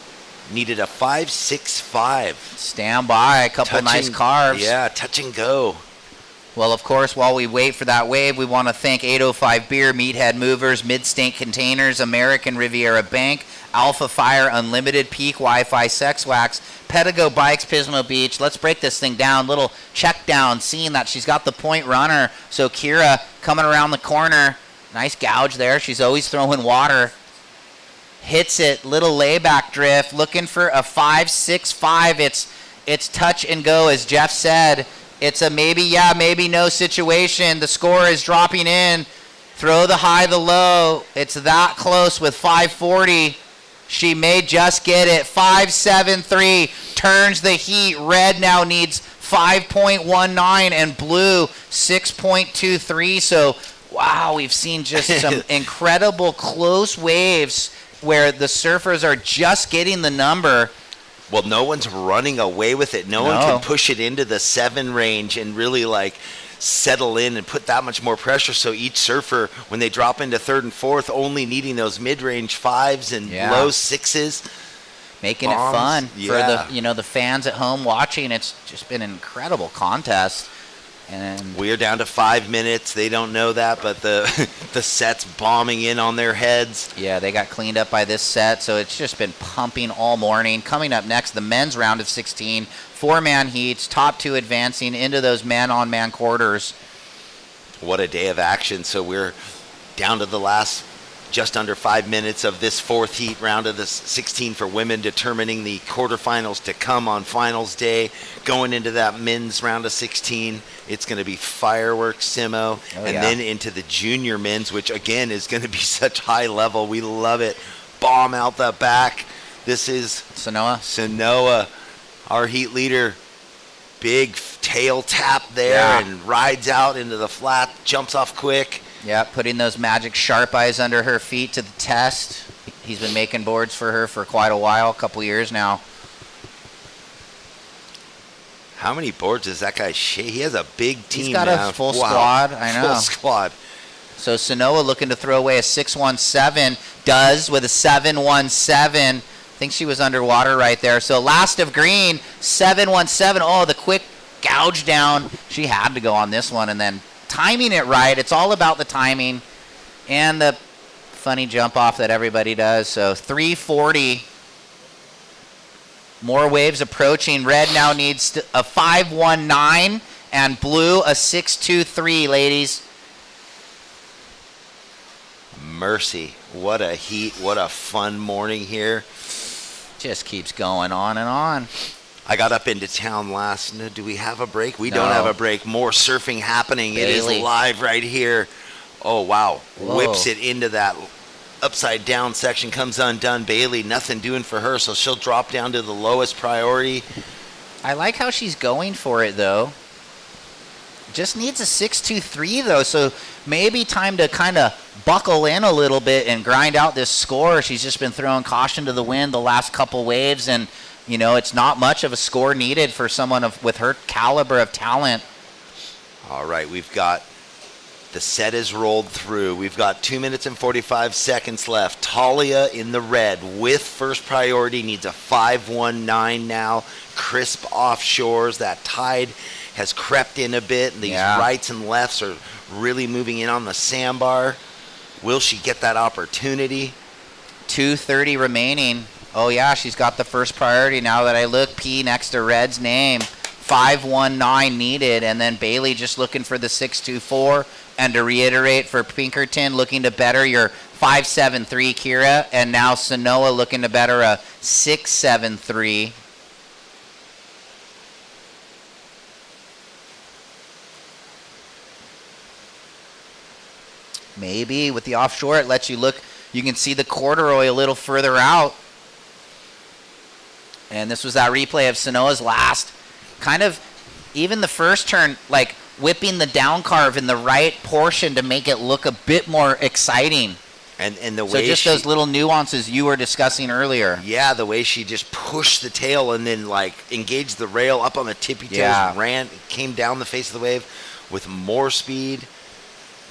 needed a 5.65. Stand by, a couple nice carves. Yeah, touch and go. Well, of course, while we wait for that wave, we want to thank 805 Beer, Meathead Movers, Mid-State Containers, American Riviera Bank, Alpha Fire, Unlimited Peak, Wi-Fi, Sex Wax, Pedigo Bikes, Pismo Beach. Let's break this thing down. Little check down, seeing that she's got the point runner. So Kira coming around the corner. Nice gouge there. She's always throwing water. Hits it, little layback drift, looking for a 5.65. It's touch and go, as Jeff said. It's a maybe, yeah, maybe no situation. The score is dropping in. Throw the high, the low. It's that close with 540. She may just get it. 5.73 turns the heat. Red now needs 5.19 and blue 6.23. So, wow, we've seen just some incredible close waves where the surfers are just getting the number. Well, no one's running away with it. No one can push it into the 7 range and really like settle in and put that much more pressure. So each surfer, when they drop into third and fourth, only needing those mid-range 5s and low 6s. Making it fun for the fans at home watching. It's just been an incredible contest. And we are down to 5 minutes. They don't know that, but the the set's bombing in on their heads. yeah, they got cleaned up by this set, so it's just been pumping all morning. Coming up next, the men's round of 16, 4-man heats, top 2 advancing into those man-on-man quarters. What a day of action. So we're down to the last just under 5 minutes of this 4th heat round of the 16 for women, determining the quarterfinals to come on finals day. Going into that men's round of 16, it's going to be fireworks, Simo, and then into the junior men's, which again is going to be such high level. We love it. Bomb out the back. This is Sanoa, our heat leader. Big tail tap there and rides out into the flat, jumps off quick. Yeah, putting those magic sharp eyes under her feet to the test. He's been making boards for her for quite a while, a couple years now. How many boards does that guy shake? He has a big team. He's got now. a full squad, I know. Full squad. So Sanoa looking to throw away a 617, does with a 717. I think she was underwater right there. So last of green, 717. Oh, the quick gouge down. She had to go on this one, and then timing it right. It's all about the timing and the funny jump off that everybody does. So 340. More waves approaching. Red now needs a 519 and blue a 623, ladies. Mercy. What a heat. What a fun morning here. Just keeps going on and on. I got up into town last night. Do we have a break? We No. don't have a break. More surfing happening. It Bailey. is live right here. Oh, wow. Whoa. Whips it into that upside down section, comes undone. Bailey, nothing doing for her, so she'll drop down to the lowest priority. I like how she's going for it, though. Just needs a 623, though, so maybe time to kind of buckle in a little bit and grind out this score. She's just been throwing caution to the wind the last couple waves, and, you know, it's not much of a score needed for someone with her caliber of talent. All right, we've got the set is rolled through. We've got 2 minutes and 45 seconds left. Talia in the red with first priority needs a 519 now. Crisp offshores. That tide has crept in a bit, and these rights and lefts are really moving in on the sandbar. Will she get that opportunity? 2:30 remaining. Oh, yeah, she's got the first priority now that I look. P next to Red's name. 519 needed, and then Bailey just looking for the 624. And to reiterate for Pinkerton, looking to better your 573, Kira, and now Sanoa looking to better a 673. Maybe with the offshore, it lets you look. You can see the corduroy a little further out. And this was that replay of Sanoa's last. Kind of, even the first turn, like whipping the down carve in the right portion to make it look a bit more exciting. And the So way just those little nuances you were discussing earlier. Yeah, the way she just pushed the tail and then like engaged the rail up on the tippy toes, came down the face of the wave with more speed.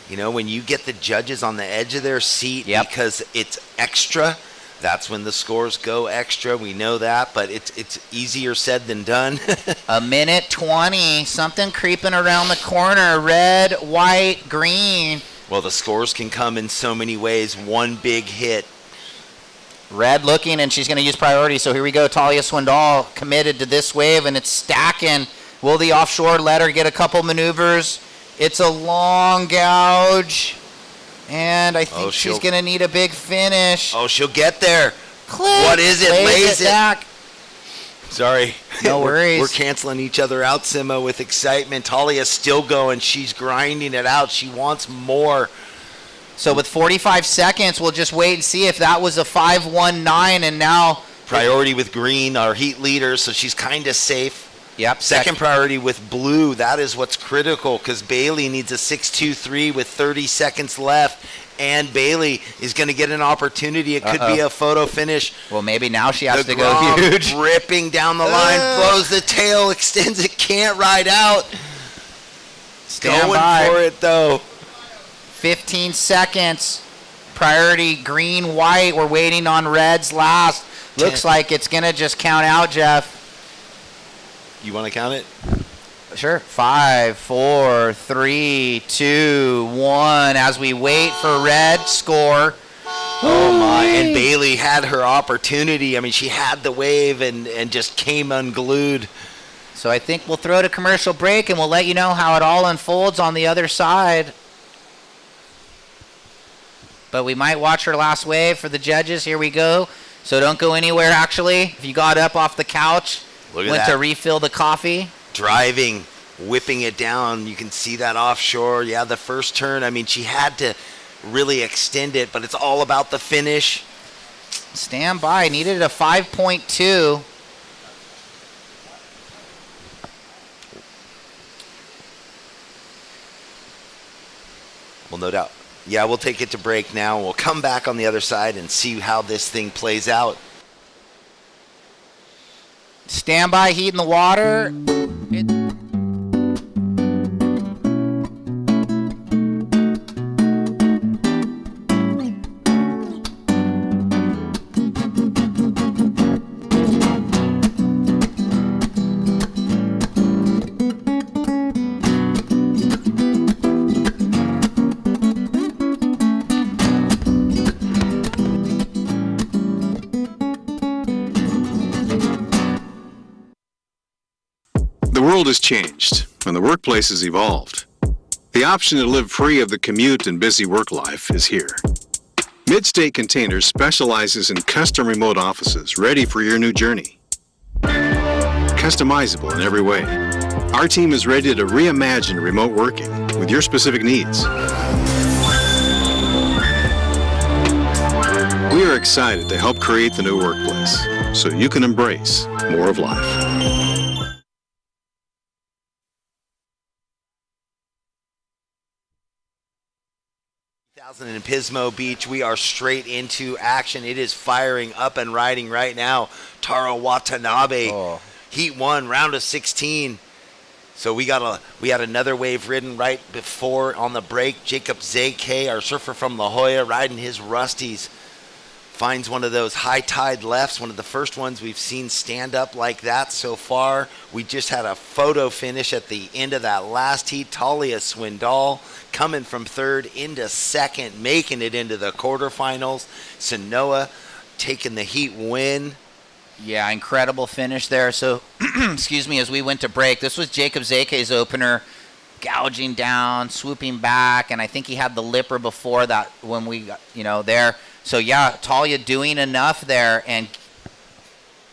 You know, when you get the judges on the edge of their seat because it's extra, that's when the scores go extra. We know that, but it's easier said than done. A minute 20, something creeping around the corner. Red, white, green. Well, the scores can come in so many ways. One big hit. Red looking, and she's going to use priority. So here we go. Talia Swindal committed to this wave, and it's stacking. Will the offshore let her get a couple maneuvers? It's a long gouge, and I think she's going to need a big finish. Oh, she'll get there. Click. What is it? Lays it back. Sorry. No worries. We're canceling each other out, Simo, with excitement. Talia's still going. She's grinding it out. She wants more. So with 45 seconds, we'll just wait and see if that was a 519, and now priority with green, our heat leader, so she's kind of safe. Yep. Second priority with blue. That is what's critical because Bailey needs a 623 with 30 seconds left. And Bailey is going to get an opportunity. It could be a photo finish. Well, maybe now she has to go Grom huge. Ripping down the line, blows the tail, extends it, can't ride out. Stand Going by. for it, though. 15 seconds. Priority green, white. We're waiting on reds last. Looks like it's going to just count out, Jeff. You want to count it? Sure. 5, 4, 3, 2, 1. As we wait for red score. Oh my, and Bailey had her opportunity. I mean, she had the wave and just came unglued. So I think we'll throw to commercial break, and we'll let you know how it all unfolds on the other side. But we might watch her last wave for the judges. Here we go. So don't go anywhere, actually. If you got up off the couch, went to refill the coffee. Driving, whipping it down. You can see that offshore. Yeah, the first turn. I mean, she had to really extend it, but it's all about the finish. Stand by. Needed a 5.2. Well, no doubt. Yeah, we'll take it to break now. We'll come back on the other side and see how this thing plays out. Stand by, heat in the water. The world has changed, and the workplace has evolved. The option to live free of the commute and busy work life is here. Midstate Containers specializes in custom remote offices ready for your new journey. Customizable in every way. Our team is ready to reimagine remote working with your specific needs. We are excited to help create the new workplace so you can embrace more of life. 2000 in Pismo Beach, we are straight into action. It is firing up and riding right now. Taro Watanabe, Heat 1, round of 16. So we had another wave ridden right before on the break. Jacob ZK, our surfer from La Jolla, riding his Rusties. Finds one of those high tide lefts, one of the first ones we've seen stand up like that so far. We just had a photo finish at the end of that last heat. Talia Swindal coming from third into second, making it into the quarterfinals. Sanoa taking the heat win. Yeah, incredible finish there. So, excuse me, as we went to break, this was Jacob Zeke's opener, gouging down, swooping back, and I think he had the lipper before that when we got, there. So, yeah, Talia doing enough there and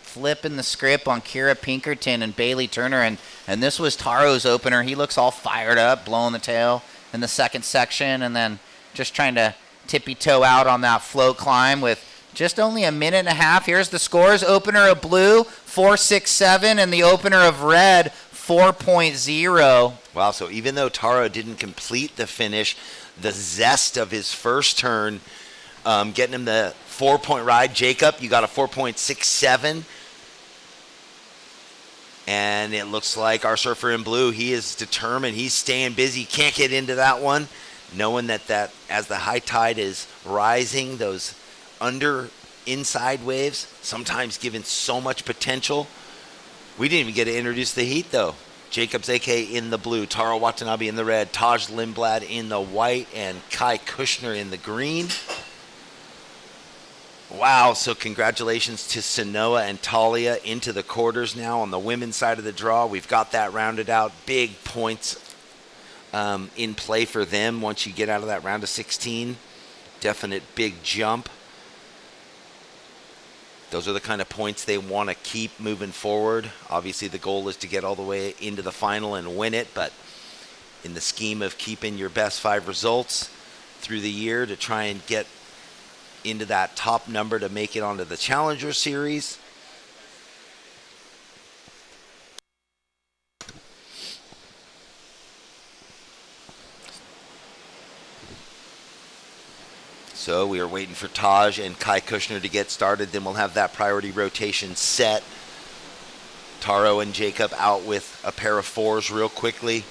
flipping the script on Kira Pinkerton and Bailey Turner. And this was Taro's opener. He looks all fired up, blowing the tail in the second section, and then just trying to tippy-toe out on that float climb with just only a minute and a half. Here's the scores. Opener of blue, 4.67, and the opener of red, 4.0. Wow, so even though Taro didn't complete the finish, the zest of his first turn, getting him the 4-point ride. Jacob, you got a 4.67. And it looks like our surfer in blue, he is determined. He's staying busy. Can't get into that one. Knowing that as the high tide is rising, those inside waves, sometimes given so much potential. We didn't even get to introduce the heat, though. Jacobs AK in the blue, Taro Watanabe in the red, Tosh Lindblad in the white, and Kai Kushner in the green. Wow, so congratulations to Sanoa and Talia into the quarters now on the women's side of the draw. We've got that rounded out. Big points in play for them once you get out of that round of 16. Definite big jump. Those are the kind of points they want to keep moving forward. Obviously, the goal is to get all the way into the final and win it, but in the scheme of keeping your best 5 results through the year to try and get into that top number to make it onto the Challenger Series. So we are waiting for Taj and Kai Kushner to get started. Then we'll have that priority rotation set. Taro and Jacob out with a pair of 4s real quickly.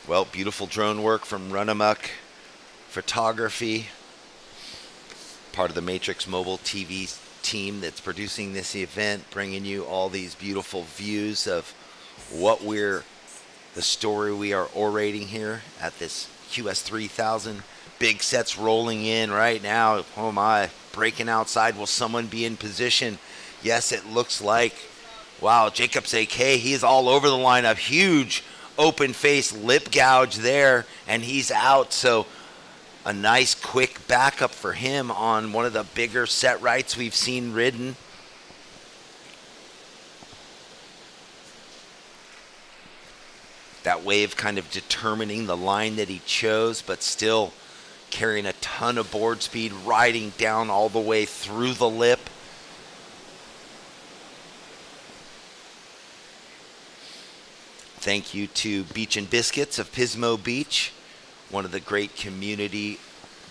Well, beautiful drone work from Runamuck Photography. part of the Matrix Mobile TV team that's producing this event, bringing you all these beautiful views of the story we are orating here at this QS 3000. Big sets rolling in right now. Oh my, breaking outside. Will someone be in position? Yes, it looks like. Wow, Jacobs AK, he's all over the lineup. Huge open face lip gouge there, and he's out. So a nice quick backup for him on one of the bigger set rights we've seen ridden. That wave kind of determining the line that he chose, but still carrying a ton of board speed, riding down all the way through the lip. Thank you to Beach and Biscuits of Pismo Beach, one of the great community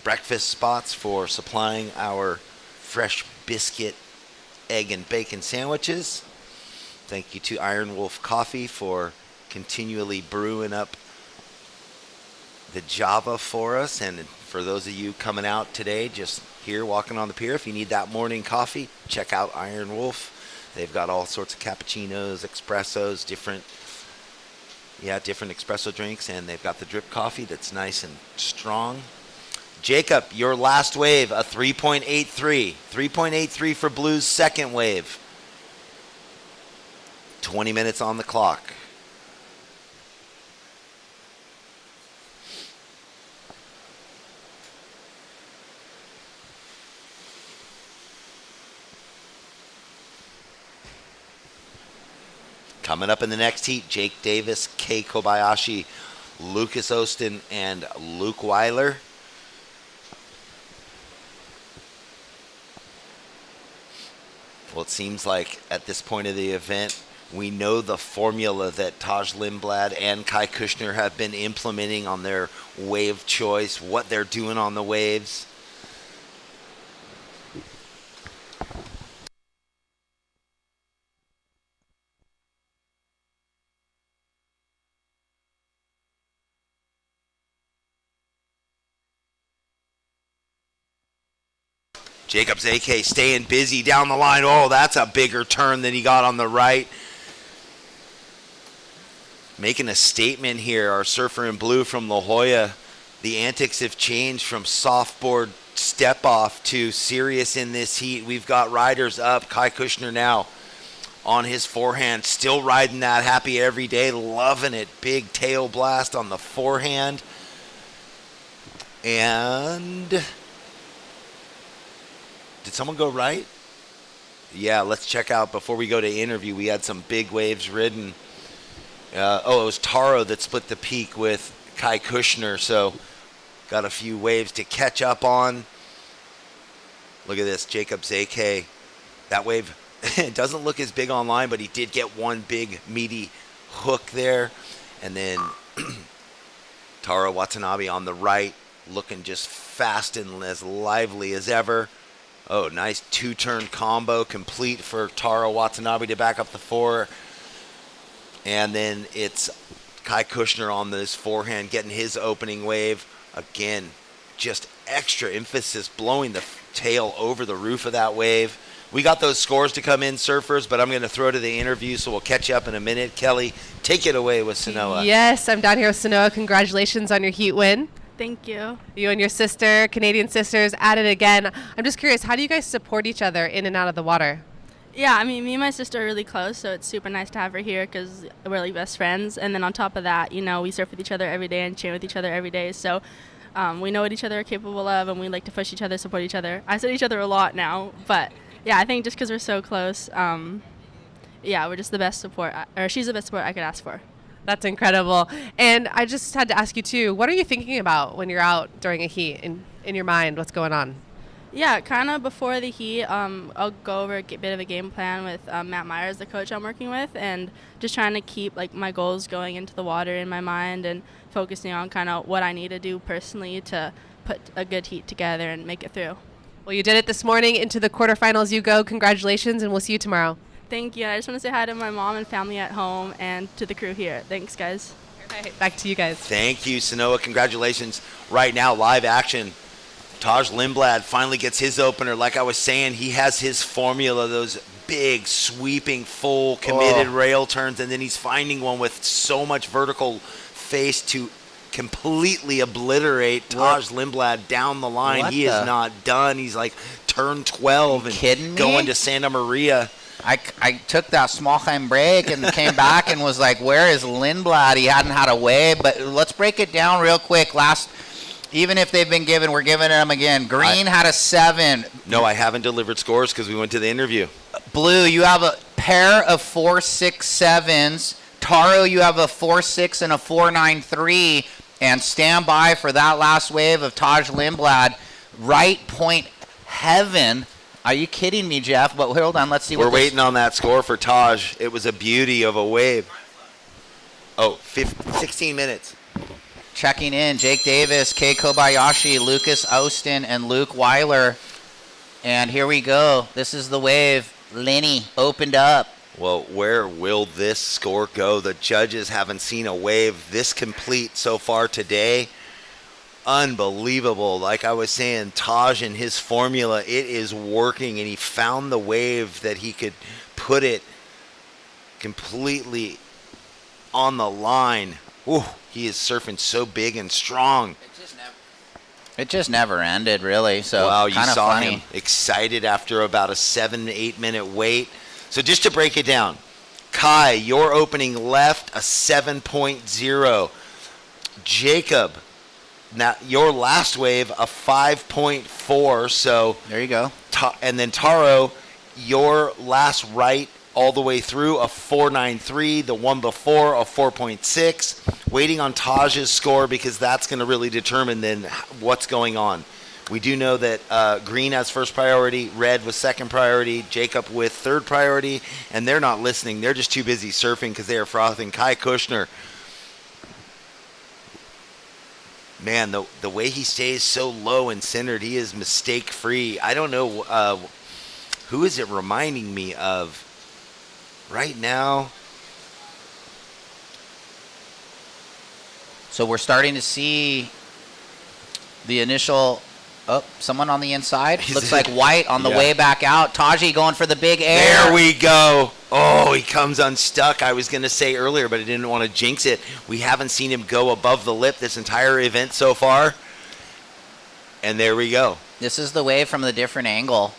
breakfast spots for supplying our fresh biscuit, egg, and bacon sandwiches. Thank you to Iron Wolf Coffee for continually brewing up the Java for us. And for those of you coming out today, just here walking on the pier, if you need that morning coffee, check out Iron Wolf. They've got all sorts of cappuccinos, espressos, different espresso drinks, and they've got the drip coffee that's nice and strong. Jacob, your last wave, a 3.83. 3.83 for Blue's second wave. 20 minutes on the clock. Coming up in the next heat, Jake Davis, Kei Kobayashi, Lucas Ostin, and Luke Weiler. Well, it seems like at this point of the event, we know the formula that Tosh Lindblad and Kai Kushner have been implementing on their wave choice, what they're doing on the waves. Jacobs AK staying busy down the line. Oh, that's a bigger turn than he got on the right. Making a statement here, our surfer in blue from La Jolla. The antics have changed from softboard step off to serious in this heat. We've got riders up. Kai Kushner now on his forehand, still riding that happy every day, loving it. Big tail blast on the forehand. And did someone go right? Yeah, let's check out before we go to interview. We had some big waves ridden. It was Taro that split the peak with Kai Kushner, so got a few waves to catch up on. Look at this, Jacobs AK. That wave, it doesn't look as big online, but he did get one big meaty hook there. And then Taro Watanabe on the right, looking just fast and as lively as ever. Oh, nice two-turn combo complete for Taro Watanabe to back up the four. And then it's Kai Kushner on this forehand getting his opening wave. Again, just extra emphasis, blowing the tail over the roof of that wave. We got those scores to come in, surfers, but I'm going to throw to the interview, so we'll catch you up in a minute. Kelly, take it away with Sanoa. Yes, I'm down here with Sanoa. Congratulations on your heat win. Thank you. You and your sister, Canadian sisters, at it again. I'm just curious, how do you guys support each other in and out of the water? Yeah, I mean, me and my sister are really close, so it's super nice to have her here because we're like best friends. And then on top of that, you know, we surf with each other every day and train with each other every day. So we know what each other are capable of, and we like to push each other, support each other. I say each other a lot now, but yeah, I think just because we're so close, yeah, we're just the best support, or she's the best support I could ask for. That's incredible. And I just had to ask you, too, what are you thinking about when you're out during a heat in your mind? What's going on? Yeah, kind of before the heat, I'll go over a bit of a game plan with Matt Myers, the coach I'm working with, and just trying to keep like my goals going into the water in my mind and focusing on kind of what I need to do personally to put a good heat together and make it through. Well, you did it this morning. Into the quarterfinals you go. Congratulations, and we'll see you tomorrow. Thank you. I just want to say hi to my mom and family at home and to the crew here. Thanks, guys. All right, back to you guys. Thank you, Sanoa. Congratulations. Right now, live action. Tosh Lindblad finally gets his opener. Like I was saying, he has his formula, those big, sweeping, full, committed rail turns, and then he's finding one with so much vertical face to completely obliterate Tosh Lindblad down the line. He is not done. He's like turn 12 and kidding me? Going to Santa Maria. I took that small time break and came back and was like, where is Lindblad? He hadn't had a wave, but let's break it down real quick. Even if they've been given, we're giving them again. Green had a 7. No, I haven't delivered scores because we went to the interview. Blue, you have a pair of 4.67s. Taro, you have a 4.6 and a 4.93. And stand by for that last wave of Tosh Lindblad. Right point heaven. Are you kidding me, Jeff? But hold on, let's see. We're waiting on that score for Tosh. It was a beauty of a wave. 16 minutes. Checking in, Jake Davis, Kei Kobayashi, Lucas Austin, and Luke Weiler. And here we go. This is the wave. Lenny opened up. Well, where will this score go? The judges haven't seen a wave this complete so far today. Unbelievable. Like I was saying, Tosh and his formula, it is working, and he found the wave that he could put it completely on the line. Ooh, he is surfing so big and strong. It just never ended, really. So wow, you saw funny. him excited after about a 7-8 minute wait. So just to break it down, Kai, your opening left, a 7.0. Jacob, now your last wave, a 5.4. So there you go. And then Taro, your last right all the way through, a 4.93. The one before, a 4.6. Waiting on Taj's score because that's going to really determine then what's going on. We do know that green has first priority, red was second priority, Jacob with third priority, and they're not listening. They're just too busy surfing because they are frothing. Kai Kushner, man, the way he stays so low and centered, he is mistake-free. I don't know, who is it reminding me of right now? So we're starting to see the initial... Oh, someone on the inside. Looks like White on the way back out. Taji going for the big air. There we go. Oh, he comes unstuck. I was going to say earlier, but I didn't want to jinx it. We haven't seen him go above the lip this entire event so far. And there we go. This is the wave from the different angle.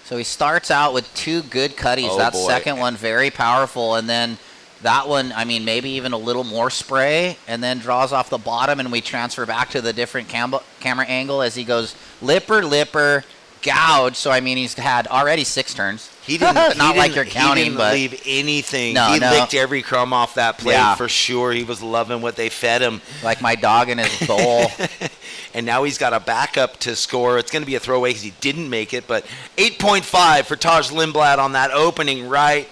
So he starts out with 2 good cutties. Oh, that boy. second one, very powerful. And then that one, I mean, maybe even a little more spray, and then draws off the bottom, and we transfer back to the different camera angle as he goes lipper, gouge. So, I mean, he's had already 6 turns. He didn't, Not like you're counting, he didn't but leave anything. No, he no. licked every crumb off that plate Yeah. for sure. He was loving what they fed him. like my dog in his bowl. And now he's got a backup to score. It's going to be a throwaway because he didn't make it, but 8.5 for Tosh Lindblad on that opening right.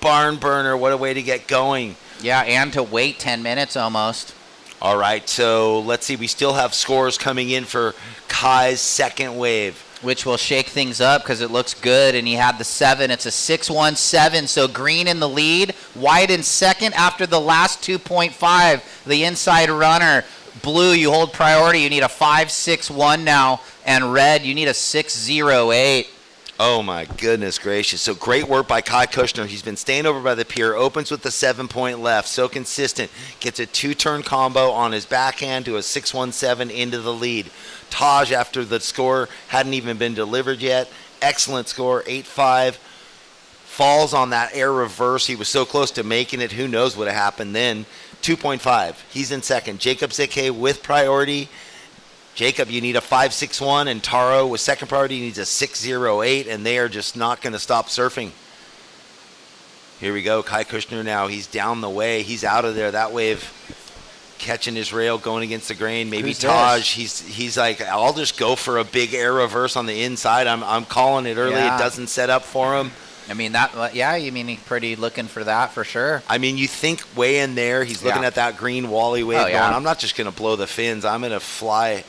Barn burner, what a way to get going. Yeah, and to wait 10 minutes almost. All right, so let's see. We still have scores coming in for Kai's second wave. Which will shake things up because it looks good, and he had the 7. It's a 6.17, so green in the lead. White in second after the last 2.5, the inside runner. Blue, you hold priority. You need a 5.61 now, and red, you need a 6.08. Oh, my goodness gracious. So great work by Kai Kushner. He's been staying over by the pier, opens with the 7-point left, so consistent. Gets a 2-turn combo on his backhand to a 6.17 into the lead. Taj, after the score hadn't even been delivered yet, excellent score, 8.5. Falls on that air reverse. He was so close to making it. Who knows what happened then. 2.5. He's in second. Jacob Zeke with priority. Jacob, you need a 5.61, and Taro with second priority needs a 6.08, and they are just not going to stop surfing. Here we go, Kai Kushner now. He's down the way. He's out of there. That wave catching his rail, going against the grain. Maybe Who's Taj. He's like, I'll just go for a big air reverse on the inside. I'm calling it early. Yeah. It doesn't set up for him. I mean, you mean he's pretty looking for that for sure. I mean, you think way in there, he's looking at that green Wally wave going, I'm not just going to blow the fins. I'm going to fly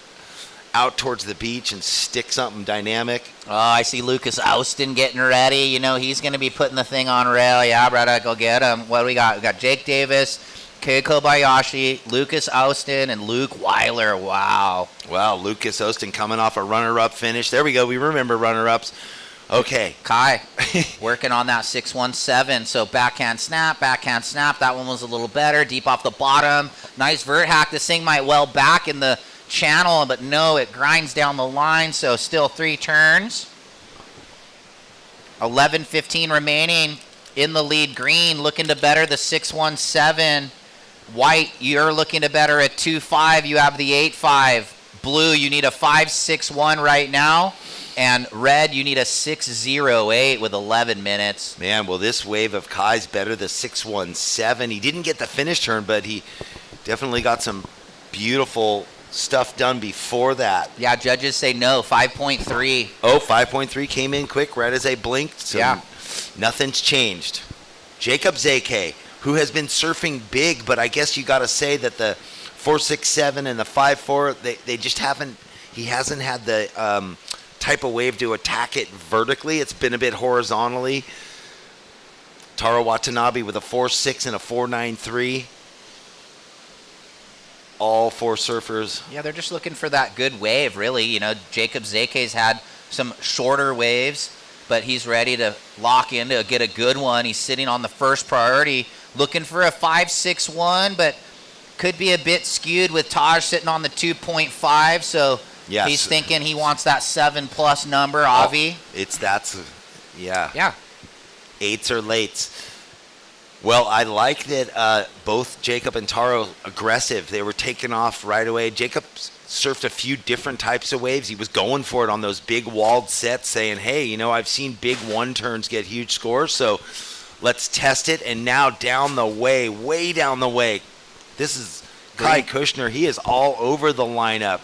out towards the beach and stick something dynamic. Oh, I see Lucas Austin getting ready. You know, he's going to be putting the thing on rail. Yeah, brother, go get him. What do we got? We got Jake Davis, Kei Kobayashi, Lucas Austin, and Luke Weiler. Wow. Wow, Lucas Austin coming off a runner-up finish. There we go. We remember runner-ups. Okay. Kai working on that 617. So backhand snap. That one was a little better. Deep off the bottom. Nice vert hack. This thing might well back in the channel, but no, it grinds down the line. So still 3 turns. 11:15 remaining in the lead. Green looking to better the 617. White, you're looking to better at 2.5. You have the 8.5. Blue, you need a 5.61 right now. And red, you need a 6.08 with 11 minutes. Man, well, this wave of Kai's better the 617. He didn't get the finish turn, but he definitely got some beautiful stuff done before that. Yeah, judges say no, 5.3. Oh, 5.3 came in quick right as I blinked. So yeah. Nothing's changed. Jacob Zeke, who has been surfing big, but I guess you got to say that the 4.67 and the 5.4, they just haven't, he hasn't had the type of wave to attack it vertically. It's been a bit horizontally. Taro Watanabe with a 4.6 and a 4.93. All 4 surfers. Yeah, they're just looking for that good wave, really. You know, Jacob Zeke's had some shorter waves, but he's ready to lock in to get a good one. He's sitting on the first priority, looking for a 5.61, but could be a bit skewed with Tosh sitting on the 2.5, so yes. He's thinking he wants that 7+ number, Avi. Yeah. Yeah. 8s or lates. Well, I like that both Jacob and Taro aggressive. They were taking off right away. Jacob surfed a few different types of waves. He was going for it on those big walled sets, saying, hey, you know, I've seen big one turns get huge scores, so let's test it. And now down the way, way down the way, this is Kai Kushner. He is all over the lineup.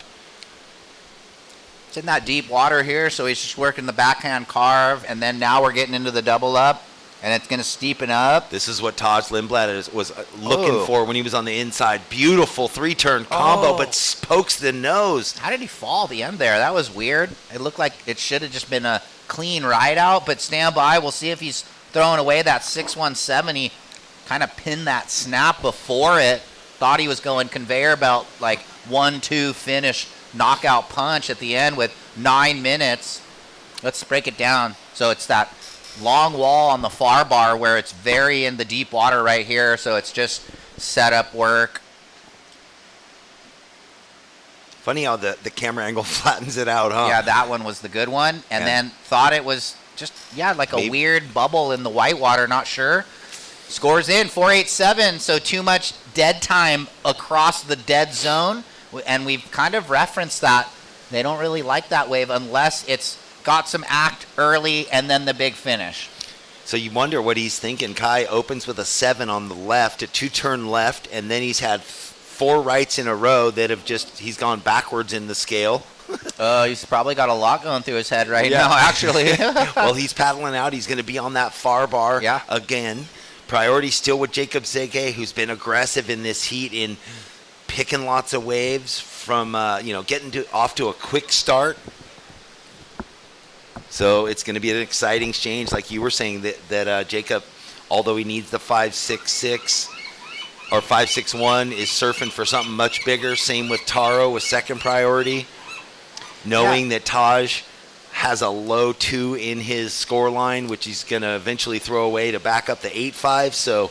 It's in that deep water here, so he's just working the backhand carve, and then now we're getting into the double up. And it's going to steepen up. This is what Tosh Lindblad was looking for when he was on the inside. Beautiful 3-turn combo, but pokes the nose. How did he fall at the end there? That was weird. It looked like it should have just been a clean ride out, but stand by. We'll see if he's throwing away that 617. He kind of pinned that snap before it. Thought he was going conveyor belt, like 1-2 finish, knockout punch at the end with 9 minutes. Let's break it down. So it's that long wall on the far bar where it's very in the deep water right here, so it's just setup work. Funny how the camera angle flattens it out, huh? Yeah, that one was the good one. And then thought it was just, like a weird bubble in the white water, not sure. Scores in, 4.87, so too much dead time across the dead zone. And we've kind of referenced that. They don't really like that wave unless it's got some act early and then the big finish. So you wonder what he's thinking. Kai opens with a 7 on the left, a 2-turn left, and then he's had 4 rights in a row that have he's gone backwards in the scale. He's probably got a lot going through his head right now, actually. Well, he's paddling out. He's going to be on that far bar again. Priority still with Jacob Zege, who's been aggressive in this heat in picking lots of waves from, getting off to a quick start. So it's going to be an exciting exchange, like you were saying, that Jacob, although he needs the 5.66 or 5.61, is surfing for something much bigger. Same with Taro with second priority, knowing that Tosh has a low 2 in his score line, which he's going to eventually throw away to back up the 8.5. So,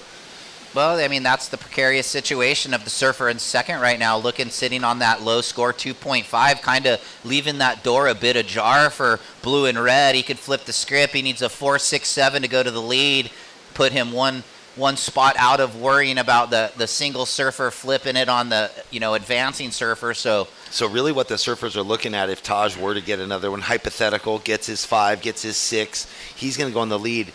well, I mean, that's the precarious situation of the surfer in second right now, sitting on that low score, 2.5, kind of leaving that door a bit ajar for blue and red. He could flip the script. He needs a 4.67 to go to the lead, put him one spot out of worrying about the single surfer flipping it on the, advancing surfer. So really what the surfers are looking at, if Tosh were to get another one, hypothetical, gets his 5, gets his 6, he's going to go in the lead.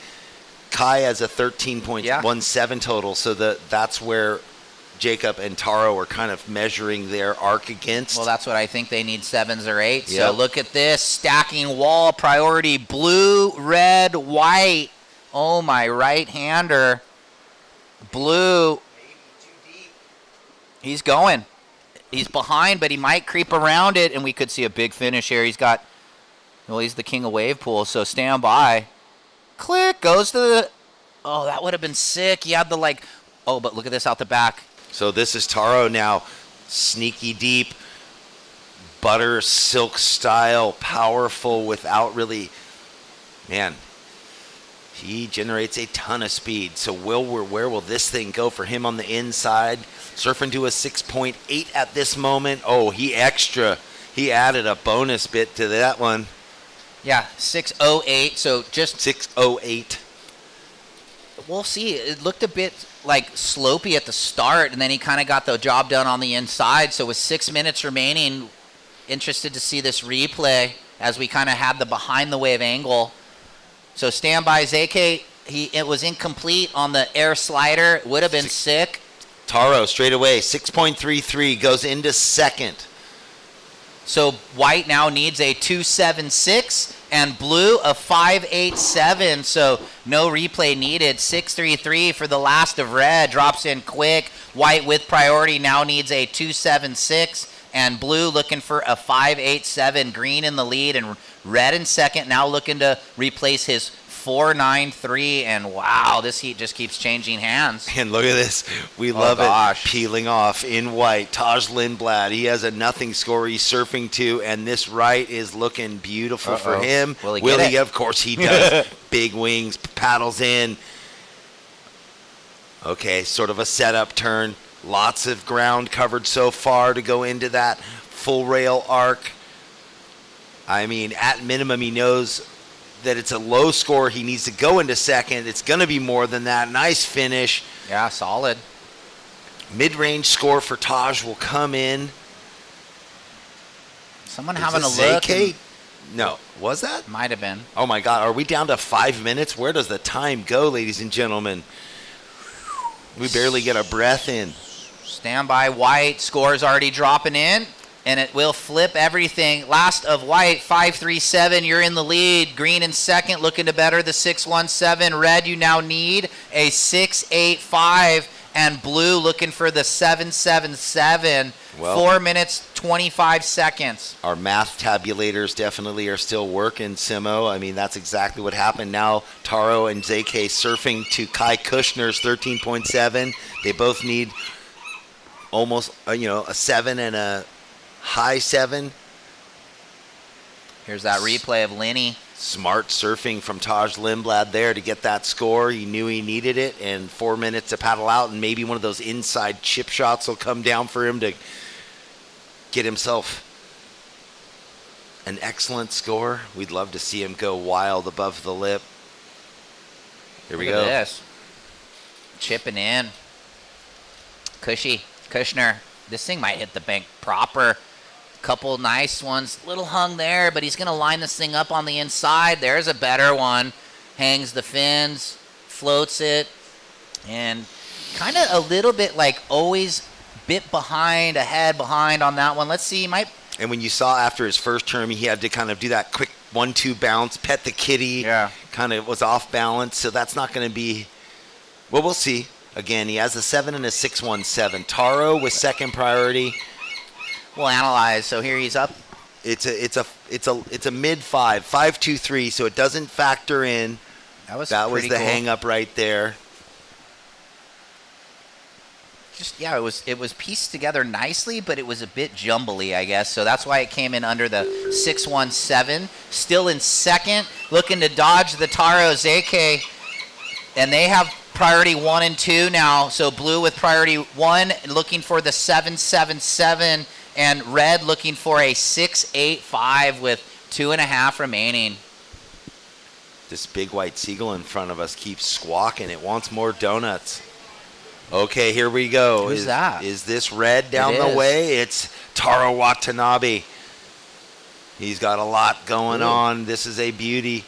Kai has a 13.17 total, so that's where Jacob and Taro are kind of measuring their arc against. Well, that's what I think. They need 7s or 8s. Yep. So look at this. Stacking wall, priority, blue, red, white. Oh, my right-hander. Blue. He's going. He's behind, but he might creep around it, and we could see a big finish here. He's the king of wave pool, so stand by. Click, goes to the... Oh, that would have been sick. He had the, but look at this out the back. So this is Taro now, sneaky deep, butter silk style, powerful without really, man, he generates a ton of speed. So where will this thing go for him on the inside? Surfing to a 6.8 at this moment. Oh, he added a bonus bit to that one. Yeah, 6:08. So just 6:08. We'll see. It looked a bit like slopey at the start, and then he kind of got the job done on the inside. So with 6 minutes remaining, interested to see this replay as we kind of had the behind the wave angle. So stand by, ZK. It was incomplete on the air slider. Would have been sick. Taro straight away, 6.33, goes into second. So white now needs a 2.76 and blue a 5.87. So no replay needed. 6.33 for the last of red. Drops in quick. White with priority now needs a 2.76. And blue looking for a 5.87. Green in the lead and red in second. Now looking to replace his 4.93. And wow, this heat just keeps changing hands. And look at this. We love it. Peeling off in white. Tosh Lindblad. He has a nothing score he's surfing to. And this right is looking beautiful for him. Will he? Of course he does. Big wings. Paddles in. Okay, sort of a setup turn. Lots of ground covered so far to go into that full rail arc. I mean, at minimum, he knows that it's a low score. He needs to go into second. It's going to be more than that. Nice finish. Yeah, solid. Mid-range score for Tosh will come in. Someone Is having a this look. ZK? No. Was that? Might have been. Oh, my God. Are we down to 5 minutes? Where does the time go, ladies and gentlemen? We barely get a breath in. Stand by, white. Score's already dropping in, and it will flip everything. Last of white, 5.37. You're in the lead. Green in second, looking to better the 6.17. Red, you now need a 6.85, and blue looking for the 7.77. Well, 4 minutes, 25 seconds. Our math tabulators definitely are still working, Simo. I mean, that's exactly what happened. Now Taro and ZK surfing to Kai Kushner's 13.7. They both need almost, a 7 and a high 7. Here's that replay of Lenny. Smart surfing from Tosh Lindblad there to get that score. He knew he needed it, and 4 minutes to paddle out, and maybe one of those inside chip shots will come down for him to get himself an excellent score. We'd love to see him go wild above the lip. Here we go. Look at this. Chipping in. Kushner. This thing might hit the bank proper. Couple nice ones. Little hung there, but he's going to line this thing up on the inside. There's a better one. Hangs the fins. Floats it. And kind of a little bit like always bit behind, ahead, behind on that one. Let's see. And when you saw after his first term, he had to kind of do that quick 1-2 bounce, pet the kitty. Yeah. Kind of was off balance, so that's not going to be... Well, we'll see. Again, he has a 7 and a 6.17. Taro with second priority. We'll analyze. So here he's up. It's a mid 5, 5.23, so it doesn't factor in. That was the cool. hang up right there. It was pieced together nicely, but it was a bit jumbly, I guess. So that's why it came in under the 6.17. Still in second, looking to dodge the Taro ZK, and they have priority 1 and 2 now. So blue with priority 1, looking for the 7.77, and red looking for a 6.85 with 2.5 remaining. This big white seagull in front of us keeps squawking. It wants more donuts. Okay, here we go. Who's that? Is this red down the way? It's Taro Watanabe. He's got a lot going on. This is a beauty.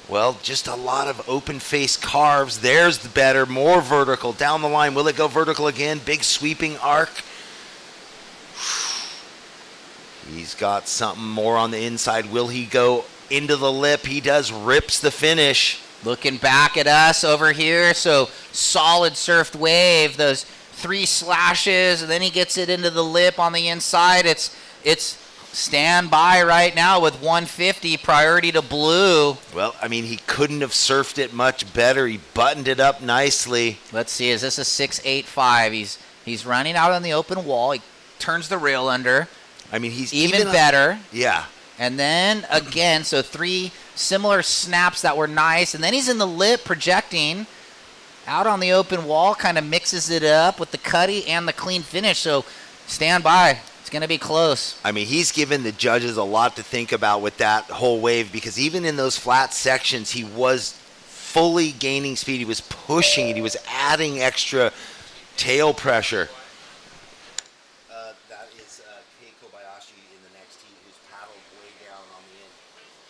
Well, just a lot of open-faced carves. There's the better, more vertical. Down the line, will it go vertical again? Big sweeping arc. He's got something more on the inside. Will he go into the lip? He does. Rips the finish. Looking back at us over here, so solid surfed wave, those 3 slashes, and then he gets it into the lip on the inside. It's stand by right now with 150, priority to blue. Well, I mean, he couldn't have surfed it much better. He buttoned it up nicely. Let's see, is this a 6.85? He's He's running out on the open wall. He turns the rail under. I mean, he's even better. Yeah. And then again, so 3 similar snaps that were nice. And then he's in the lip projecting out on the open wall, kind of mixes it up with the cutty and the clean finish. So stand by. It's going to be close. I mean, he's given the judges a lot to think about with that whole wave, because even in those flat sections, he was fully gaining speed. He was pushing it. He was adding extra tail pressure. That is Kei Kobayashi in the next heat, who's paddled way down on the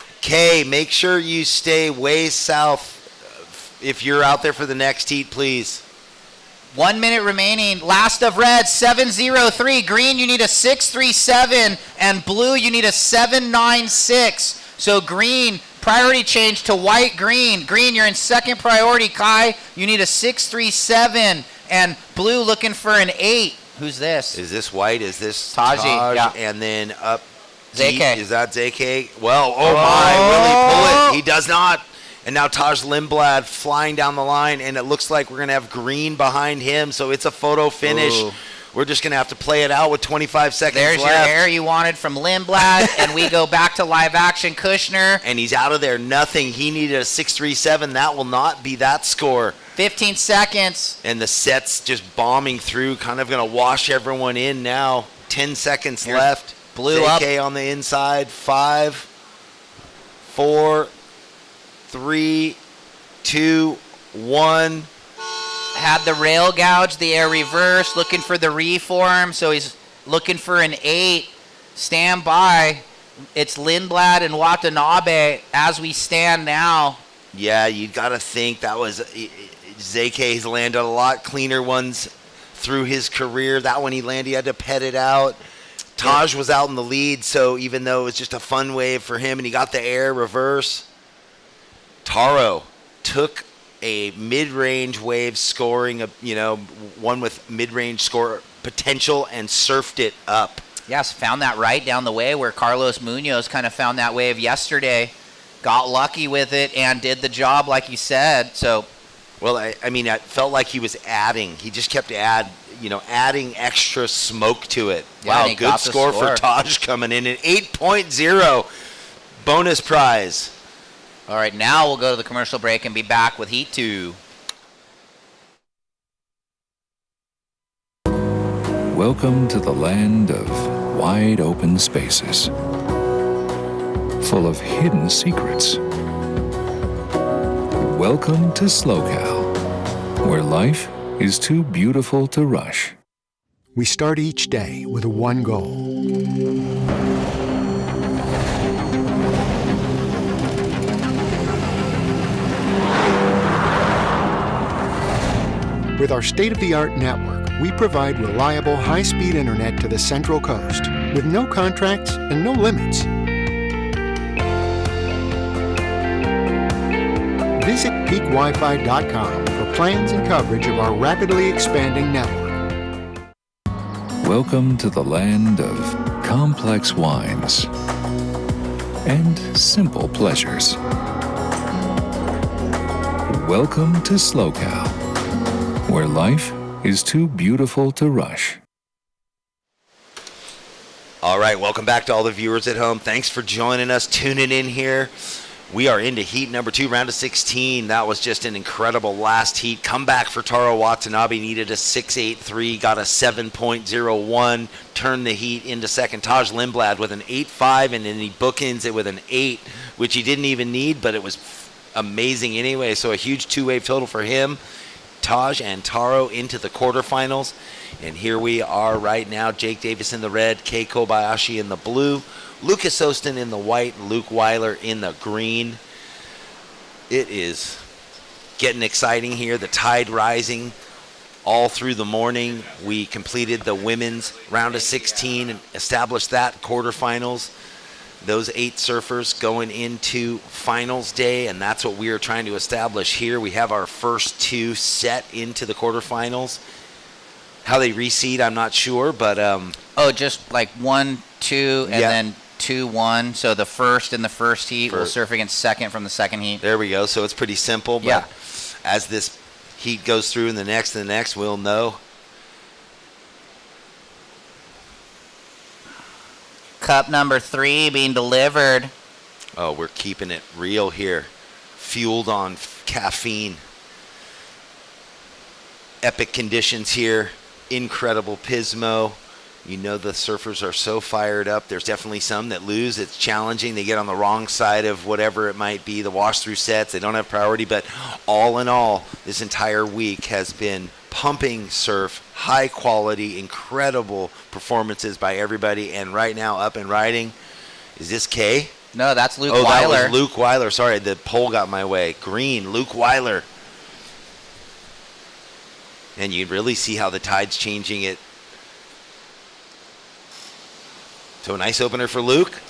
end. Kei, make sure you stay way south if you're out there for the next heat, please. 1 minute remaining. Last of red, 7:03. Green, you need a 6:37. And blue, you need a 7:96. So green, priority change to white, green. Green, you're in second priority. Kai, you need a 6:37. And blue looking for an 8. Who's this? Is this white? Is this Taji? Taj? Yeah. And then up ZK. deep, is that ZK? Well, oh my, will he pull it? He does not. And now Taj Lindblad flying down the line, and it looks like we're going to have green behind him, so it's a photo finish. Ooh. We're just going to have to play it out with 25 seconds There's left. your air you wanted from Lindblad, and we go back to live action Kushner. And he's out of there, nothing. He needed a 6:37. That will not be that score. 15 seconds. And the set's just bombing through, kind of going to wash everyone in now. 10 seconds left. Blue up. ZK on the inside. 5, 4, 3, 2, 1. Had the rail gouge, the air reverse, looking for the reform, so he's looking for an 8. Stand by. It's Lindblad and Watanabe as we stand now. Yeah, you got to think that was ZK's landed a lot cleaner ones through his career. That one he landed, he had to pet it out. Taj was out in the lead, so even though it was just a fun wave for him and he got the air reverse, Taro took a mid-range wave scoring, one with mid-range score potential and surfed it up. Yes, found that right down the way where Carlos Munoz kind of found that wave yesterday. Got lucky with it and did the job like you said. So, well, I mean, it felt like he was adding. He just kept adding extra smoke to it. Yeah, Wow, good score for Tosh coming in at 8.0 bonus prize. All right, now we'll go to the commercial break and be back with Heat 2. Welcome to the land of wide open spaces, full of hidden secrets. Welcome to SLO, where life is too beautiful to rush. We start each day with one goal. With our state-of-the-art network, we provide reliable, high-speed internet to the Central Coast with no contracts and no limits. Visit peakwifi.com for plans and coverage of our rapidly expanding network. Welcome to the land of complex wines and simple pleasures. Welcome to SLOCAL, where life is too beautiful to rush. All right, welcome back to all the viewers at home. Thanks for joining us, tuning in here. We are into heat number 2, round of 16. That was just an incredible last heat. Comeback for Taro Watanabe, needed a 6.83, got a 7.01, turned the heat into second. Taj Lindblad with an 8.5, and then he bookends it with an 8, which he didn't even need, but it was amazing anyway. So a huge 2-wave total for him. Taj and Taro into the quarterfinals. And here we are right now. Jake Davis in the red, Kei Kobayashi in the blue, Lucas Ostin in the white, Luke Weiler in the green. It is getting exciting here. The tide rising all through the morning. We completed the women's round of 16 and established that quarterfinals. Those 8 surfers going into finals day, and that's what we are trying to establish here. We have our first 2 set into the quarterfinals. How they reseed, I'm not sure, but just like 1, 2, and then 2, 1. So the first in the first heat will surf against second from the second heat. There we go. So it's pretty simple. But as this heat goes through and the next, we'll know. Cup number 3 being delivered. Oh, we're keeping it real here. Fueled on caffeine. Epic conditions here. Incredible Pismo. You know the surfers are so fired up. There's definitely some that lose. It's challenging. They get on the wrong side of whatever it might be, the wash-through sets. They don't have priority. But all in all, this entire week has been pumping surf, high quality, incredible performances by everybody. And right now, up and riding, is this Kay? No, that's Luke Oh, Weiler. that was Luke Weiler. Sorry, the pole got my way. Green, Luke Weiler. And you really see how the tide's changing it. So a nice opener for Luke.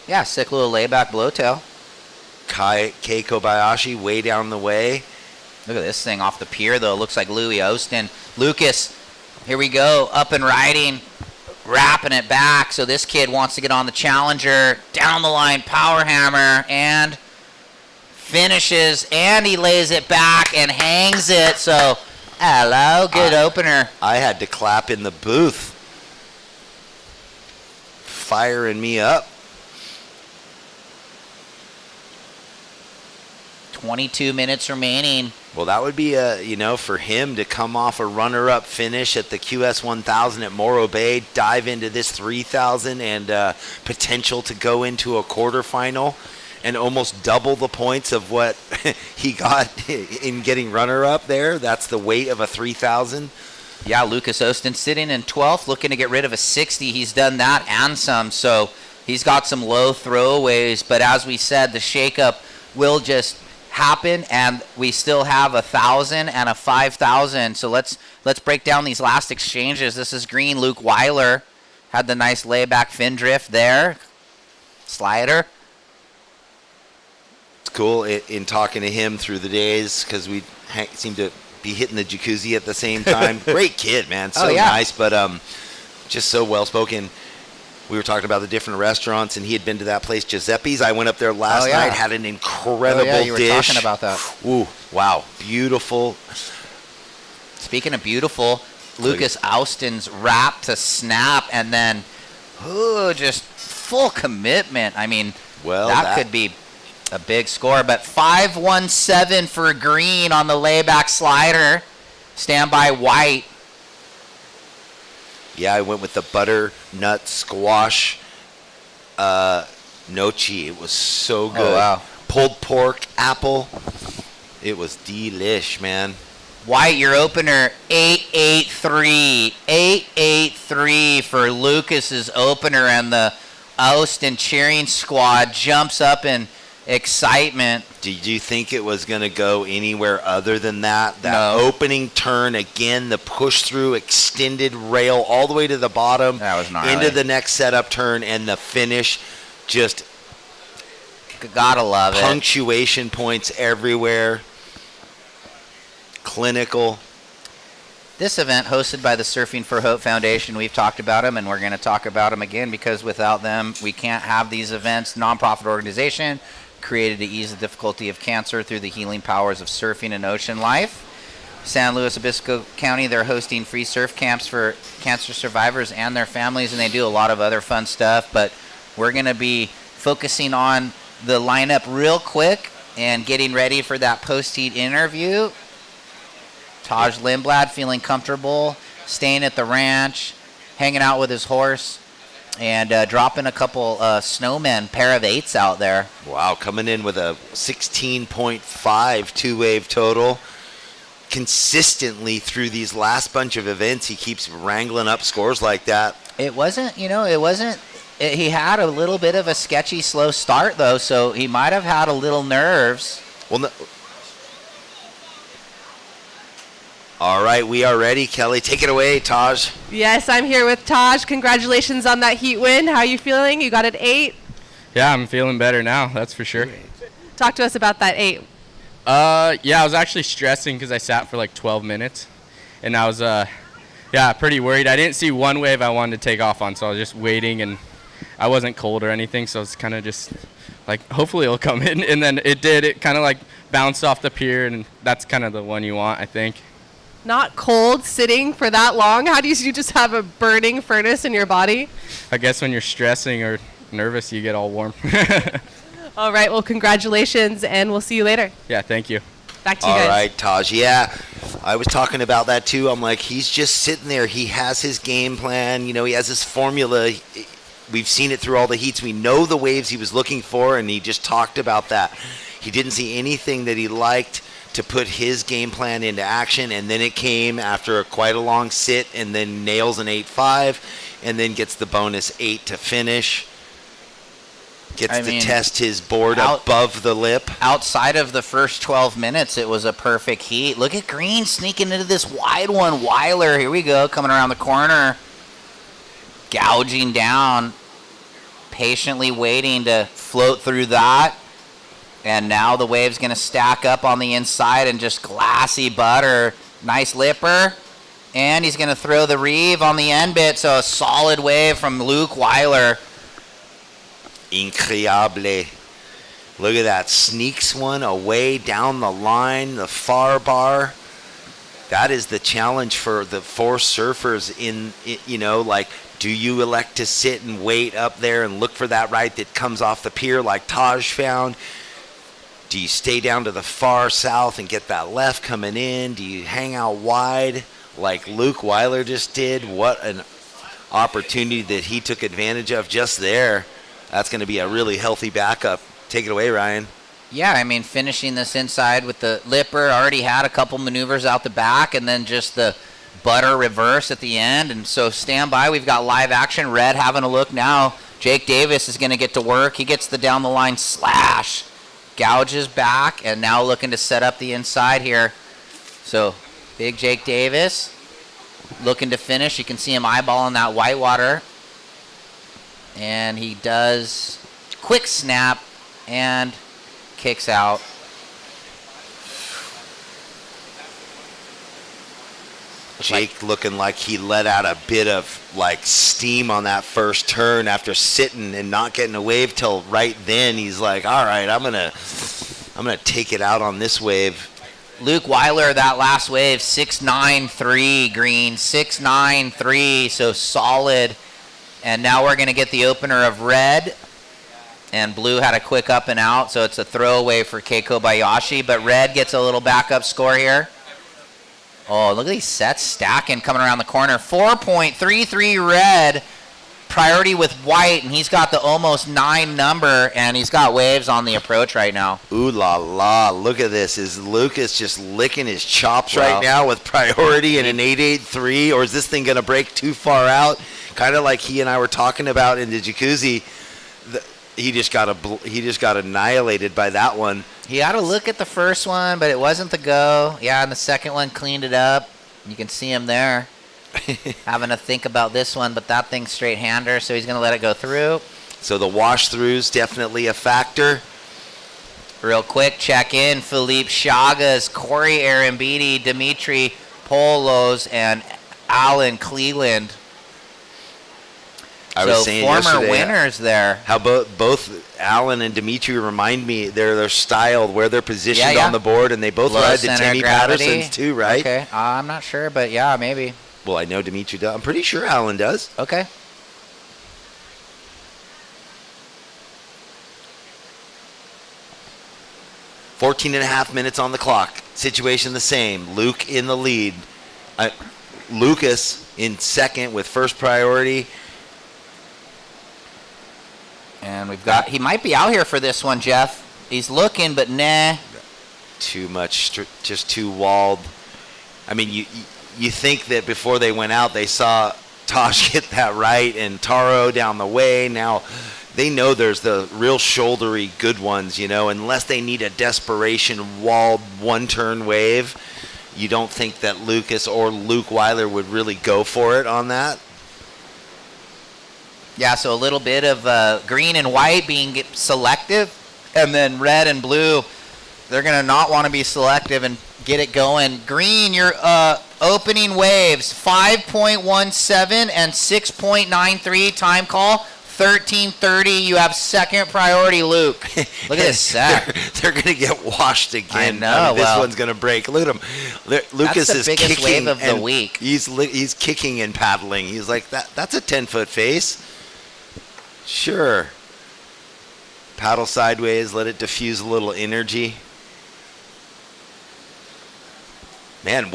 Yeah, sick little layback blowtail. Kei Kobayashi way down the way. Look at this thing off the pier, though. It looks like Louis Austin. Lucas, here we go, up and riding, wrapping it back. So this kid wants to get on the Challenger. Down the line, power hammer, and finishes, and he lays it back and hangs it. So, hello, good opener. I had to clap in the booth. Firing me up. 22 minutes remaining. Well, that would be for him to come off a runner-up finish at the QS 1000 at Morro Bay, dive into this 3000 and potential to go into a quarterfinal and almost double the points of what he got in getting runner-up there. That's the weight of a 3000. Yeah, Lucas Austin sitting in 12th, looking to get rid of a 60. He's done that and some, so he's got some low throwaways. But as we said, the shakeup will just happen, and we still have 1,000 and a 5,000. So let's break down these last exchanges. This is green. Luke Weiler had the nice layback fin drift there. Slider. It's cool in talking to him through the days because we seem to be hitting the jacuzzi at the same time. Great kid, man. So nice, but just so well-spoken. We were talking about the different restaurants, and he had been to that place, Giuseppe's. I went up there last night, had an incredible dish. You were talking about that. Ooh, wow, beautiful. Speaking of beautiful, Lucas Austin's wrap to snap, and then just full commitment. I mean, that could be a big score, but 5-1-7 for green on the layback slider. Standby white. Yeah, I went with the butternut squash nochi. It was so good. Oh, wow. Pulled pork, apple. It was delish, man. White, your opener, 8-8-3. 8-8-3 for Lucas's opener, and the Austin cheering squad jumps up in excitement. Did you think it was going to go anywhere other than that? No. Opening turn, again, the push through, extended rail all the way to the bottom. That was gnarly. Into the next setup turn, and the finish, just gotta love it. Punctuation points everywhere. Clinical. This event, hosted by the Surfing for Hope Foundation, we've talked about them, and we're going to talk about them again because without them, we can't have these events. Nonprofit organization created to ease the difficulty of cancer through the healing powers of surfing and ocean life. San Luis Obispo County, they're hosting free surf camps for cancer survivors and their families, and they do a lot of other fun stuff, but we're going to be focusing on the lineup real quick and getting ready for that post-heat interview. Tosh Lindblad feeling comfortable, staying at the ranch, hanging out with his horse, and dropping a couple snowmen, pair of 8s out there. Wow, coming in with a 16.5 two-wave total. Consistently through these last bunch of events, he keeps wrangling up scores like that. He had a little bit of a sketchy slow start, though, so he might have had a little nerves. Well, no. All right, we are ready. Kelly, take it away, Tosh. Yes, I'm here with Tosh. Congratulations on that heat win. How are you feeling? You got an 8? Yeah, I'm feeling better now, that's for sure. Talk to us about that 8. Yeah, I was actually stressing because I sat for like 12 minutes, and I was, pretty worried. I didn't see one wave I wanted to take off on, so I was just waiting, and I wasn't cold or anything, so it's kind of just like, hopefully it'll come in, and then it did. It kind of like bounced off the pier, and that's kind of the one you want, I think. not cold sitting for that long? How do you just have a burning furnace in your body? I guess when you're stressing or nervous, you get all warm. All right, well, congratulations, and we'll see you later. Yeah, thank you. Back to you All guys. right, Tosh. Yeah, I was talking about that too. I'm like, he's just sitting there. He has his game plan. You know, he has his formula. We've seen it through all the heats. We know the waves he was looking for, and he just talked about that. He didn't see anything that he liked to put his game plan into action, and then it came after quite a long sit, and then nails an 8.5, and then gets the bonus 8 to finish. Gets to test his board above the lip. Outside of the first 12 minutes, it was a perfect heat. Look at Green sneaking into this wide one. Weiler, here we go, coming around the corner. Gouging down. Patiently waiting to float through that. And now the wave's going to stack up on the inside and just glassy butter. Nice lipper. And he's going to throw the reeve on the end bit. So a solid wave from Luke Weiler. Increíble. Look at that. Sneaks one away down the line, the far bar. That is the challenge for the four surfers in, you know, like, do you elect to sit and wait up there and look for that right that comes off the pier like Tosh found? Do you stay down to the far south and get that left coming in? Do you hang out wide like Luke Weiler just did? What an opportunity that he took advantage of just there. That's going to be a really healthy backup. Take it away, Ryan. Yeah, I mean, finishing this inside with the lipper, already had a couple maneuvers out the back, and then just the butter reverse at the end. And so stand by. We've got live action. Red having a look now. Jake Davis is going to get to work. He gets the down the line slash. Gouges back, and now looking to set up the inside here. So big Jake Davis looking to finish. You can see him eyeballing that whitewater. And he does quick snap and kicks out. Jake looking like he let out a bit of like steam on that first turn after sitting and not getting a wave till right then. He's like, all right, I'm gonna take it out on this wave. Luke Weiler, that last wave, 6.93 Green, 6.93, so solid. And now we're going to get the opener of red. And blue had a quick up and out, so it's a throwaway for Keiko Bayashi. But red gets a little backup score here. Oh, look at these sets stacking coming around the corner. 4.33 red. Priority with white, and he's got the almost 9 number, and he's got waves on the approach right now. Ooh la la, look at this. Is Lucas just licking his chops right now with priority and an 8.83, or is this thing going to break too far out? Kind of like he and I were talking about in the jacuzzi. He just got annihilated by that one. He had a look at the first one, but it wasn't the go. Yeah, and the second one cleaned it up. You can see him there having to think about this one, but that thing's straight hander, so he's going to let it go through. So the wash through's definitely a factor. Real quick, check in. Philippe Chagas, Corey Arambidi, Dimitri Polos, and Alan Cleland. I was saying former winners there. How both Alan and Dimitri remind me, their style, where they're positioned on the board, and they both ride the Timmy Pattersons too, right? Okay, I'm not sure, but yeah, maybe. Well, I know Dimitri does. I'm pretty sure Alan does. Okay. Fourteen and a half minutes on the clock. Situation the same. Luke in the lead. Lucas in second with first priority. And we've got, he might be out here for this one, Jeff. He's looking, but nah. Too much, just too walled. I mean, you think that before they went out, they saw Tosh get that right and Taro down the way. Now, they know there's the real shouldery good ones, you know, unless they need a desperation walled one-turn wave. You don't think that Lucas or Luke Weiler would really go for it on that? Yeah, so a little bit of green and white being selective, and then red and blue, they're going to not want to be selective and get it going. Green, your opening waves, 5.17 and 6.93 time call, 13:30. You have second priority, Luke. Look at this set. They're going to get washed again. I know. This one's going to break. Look at him. Lucas That's the is biggest kicking wave of the and week. He's kicking and paddling. He's like, that's a 10-foot face. Sure. Paddle sideways. Let it diffuse a little energy. Man,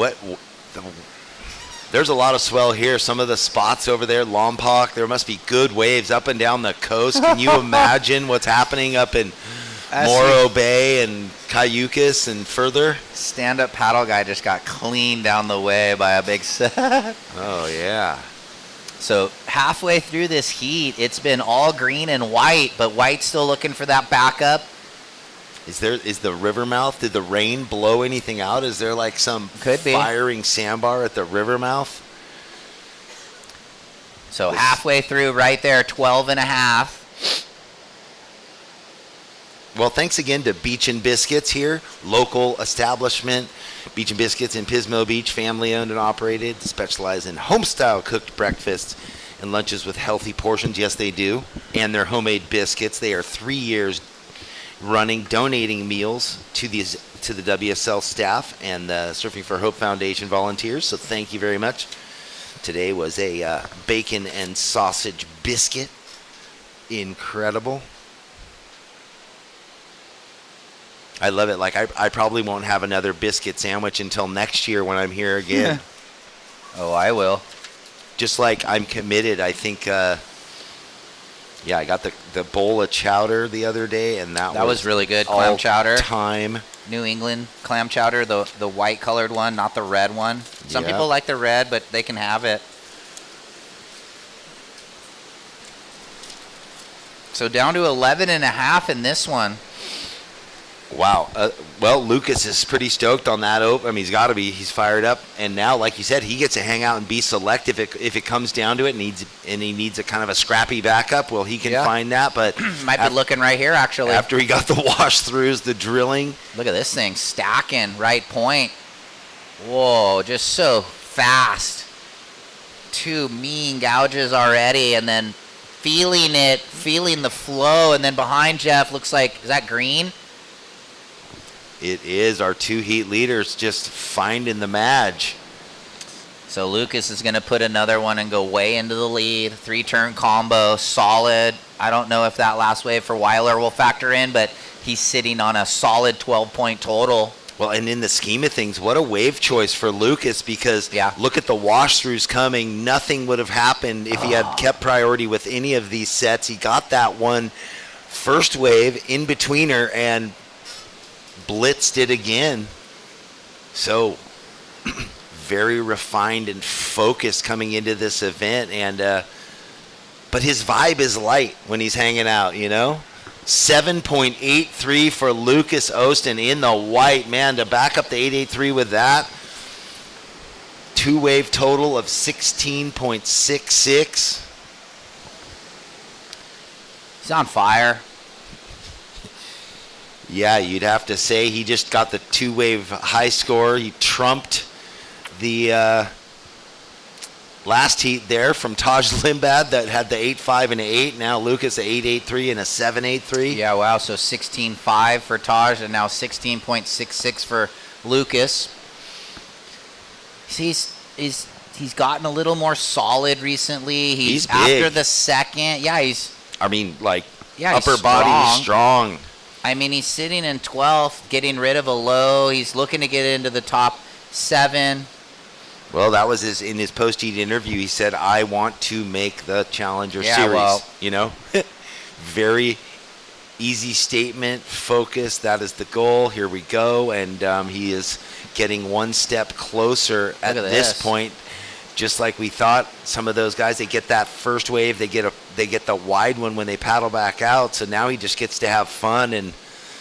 there's a lot of swell here. Some of the spots over there, Lompoc, there must be good waves up and down the coast. Can you imagine what's happening up in Morro Bay and Cayucas and further? Stand-up paddle guy just got cleaned down the way by a big set. Oh, yeah. So halfway through this heat, it's been all green and white, but white's still looking for that backup. Is the river mouth? Did the rain blow anything out? Is there like some firing sandbar at the river mouth? So halfway through right there, 12 and a half. Well, thanks again to Beach and Biscuits here, local establishment. Beach and Biscuits in Pismo Beach, family owned and operated, specialize in home-style cooked breakfasts and lunches with healthy portions. Yes, they do. And their homemade biscuits. They are 3 years running, donating meals to the WSL staff and the Surfing for Hope Foundation volunteers. So thank you very much. Today was a bacon and sausage biscuit. Incredible. I love it. Like I probably won't have another biscuit sandwich until next year when I'm here again. Oh, I will. Just like I'm committed. I think I got the bowl of chowder the other day, and that was really good. Clam chowder. Time. New England clam chowder, the white colored one, not the red one. Some people like the red, but they can have it. So down to 11 and a half in this one. Wow. Well, Lucas is pretty stoked on that open. I mean, he's got to be. He's fired up. And now, like you said, he gets to hang out and be selective if it comes down to it. And he needs a kind of a scrappy backup. Well, he can find that. But might be looking right here, actually. After he got the wash throughs, the drilling. Look at this thing stacking right point. Whoa, just so fast. 2 mean gouges already, and then feeling the flow. And then behind Jeff, looks like, is that green? It is. Our 2 heat leaders just finding the madge. So Lucas is going to put another one and go way into the lead. 3-turn combo, solid. I don't know if that last wave for Weiler will factor in, but he's sitting on a solid 12-point total. Well, and in the scheme of things, what a wave choice for Lucas, because look at the wash-throughs coming. Nothing would have happened if he had kept priority with any of these sets. He got that one first wave in betweener and blitzed it again. So very refined and focused coming into this event, and but his vibe is light when he's hanging out, 7.83 for Lucas Ostin in the white. Man, to back up the 883 with that. 2-wave total of 16.66. He's on fire. Yeah, you'd have to say he just got the 2-wave high score. He trumped the last heat there from Tosh Limbad that had the 8.5 and an 8. Now Lucas a 8.83 and a 7.83. Yeah, wow. So 16.5 for Tosh and now 16.66 for Lucas. He's gotten a little more solid recently. He's big. After the second. Yeah, upper body strong. I mean, he's sitting in 12th, getting rid of a low. He's looking to get into the top 7. Well, that was in his post-heat interview. He said, I want to make the Challenger Series. Well, very easy statement, focus. That is the goal. Here we go. And he is getting one step closer at this point. Just like we thought, some of those guys, they get that first wave, they get the wide one when they paddle back out. So now he just gets to have fun and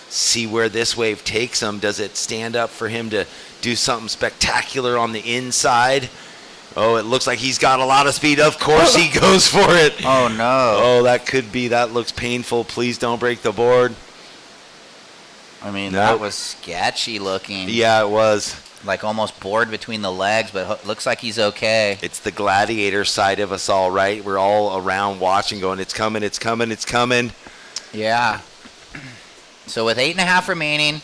see where this wave takes him. Does it stand up for him to do something spectacular on the inside? Oh, it looks like he's got a lot of speed. Of course he goes for it. Oh, no. Oh, that looks painful. Please don't break the board. I mean, that was sketchy looking. Yeah, it was. like almost bored between the legs, but looks like he's okay. It's the gladiator side of us all, right? We're all around watching going, it's coming, it's coming, it's coming. Yeah. So with 8.5 remaining,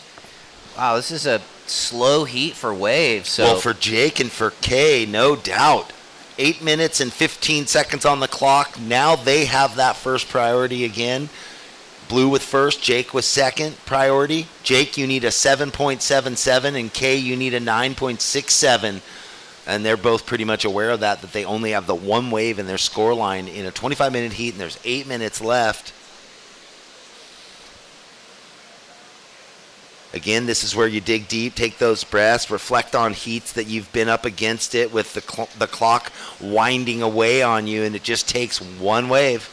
wow, this is a slow heat for Wave. So well, for Jake and for Kay, no doubt. 8 minutes and 15 seconds on the clock. Now they have that first priority again. Blue with first, Jake with second priority. Jake, you need a 7.77, and Kay, you need a 9.67. And they're both pretty much aware of that they only have the one wave in their score line in a 25-minute heat, and there's 8 minutes left. Again, this is where you dig deep, take those breaths, reflect on heats that you've been up against it with the clock winding away on you, and it just takes one wave.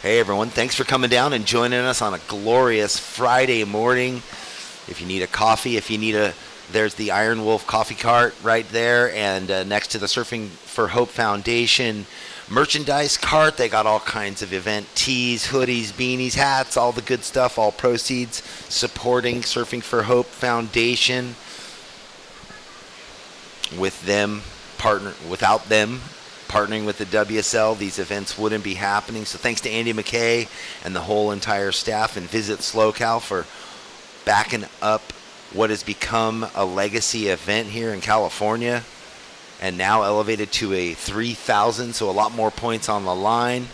Hey everyone, thanks for coming down and joining us on a glorious Friday morning. If you need a coffee, there's the Iron Wolf coffee cart right there, and next to the Surfing for Hope Foundation merchandise cart, they got all kinds of event tees, hoodies, beanies, hats, all the good stuff, all proceeds supporting Surfing for Hope Foundation. Without them partnering with the WSL, these events wouldn't be happening. So thanks to Andy McKay and the whole entire staff, and Visit SLOCAL for backing up what has become a legacy event here in California, and now elevated to a 3,000, so a lot more points on the line.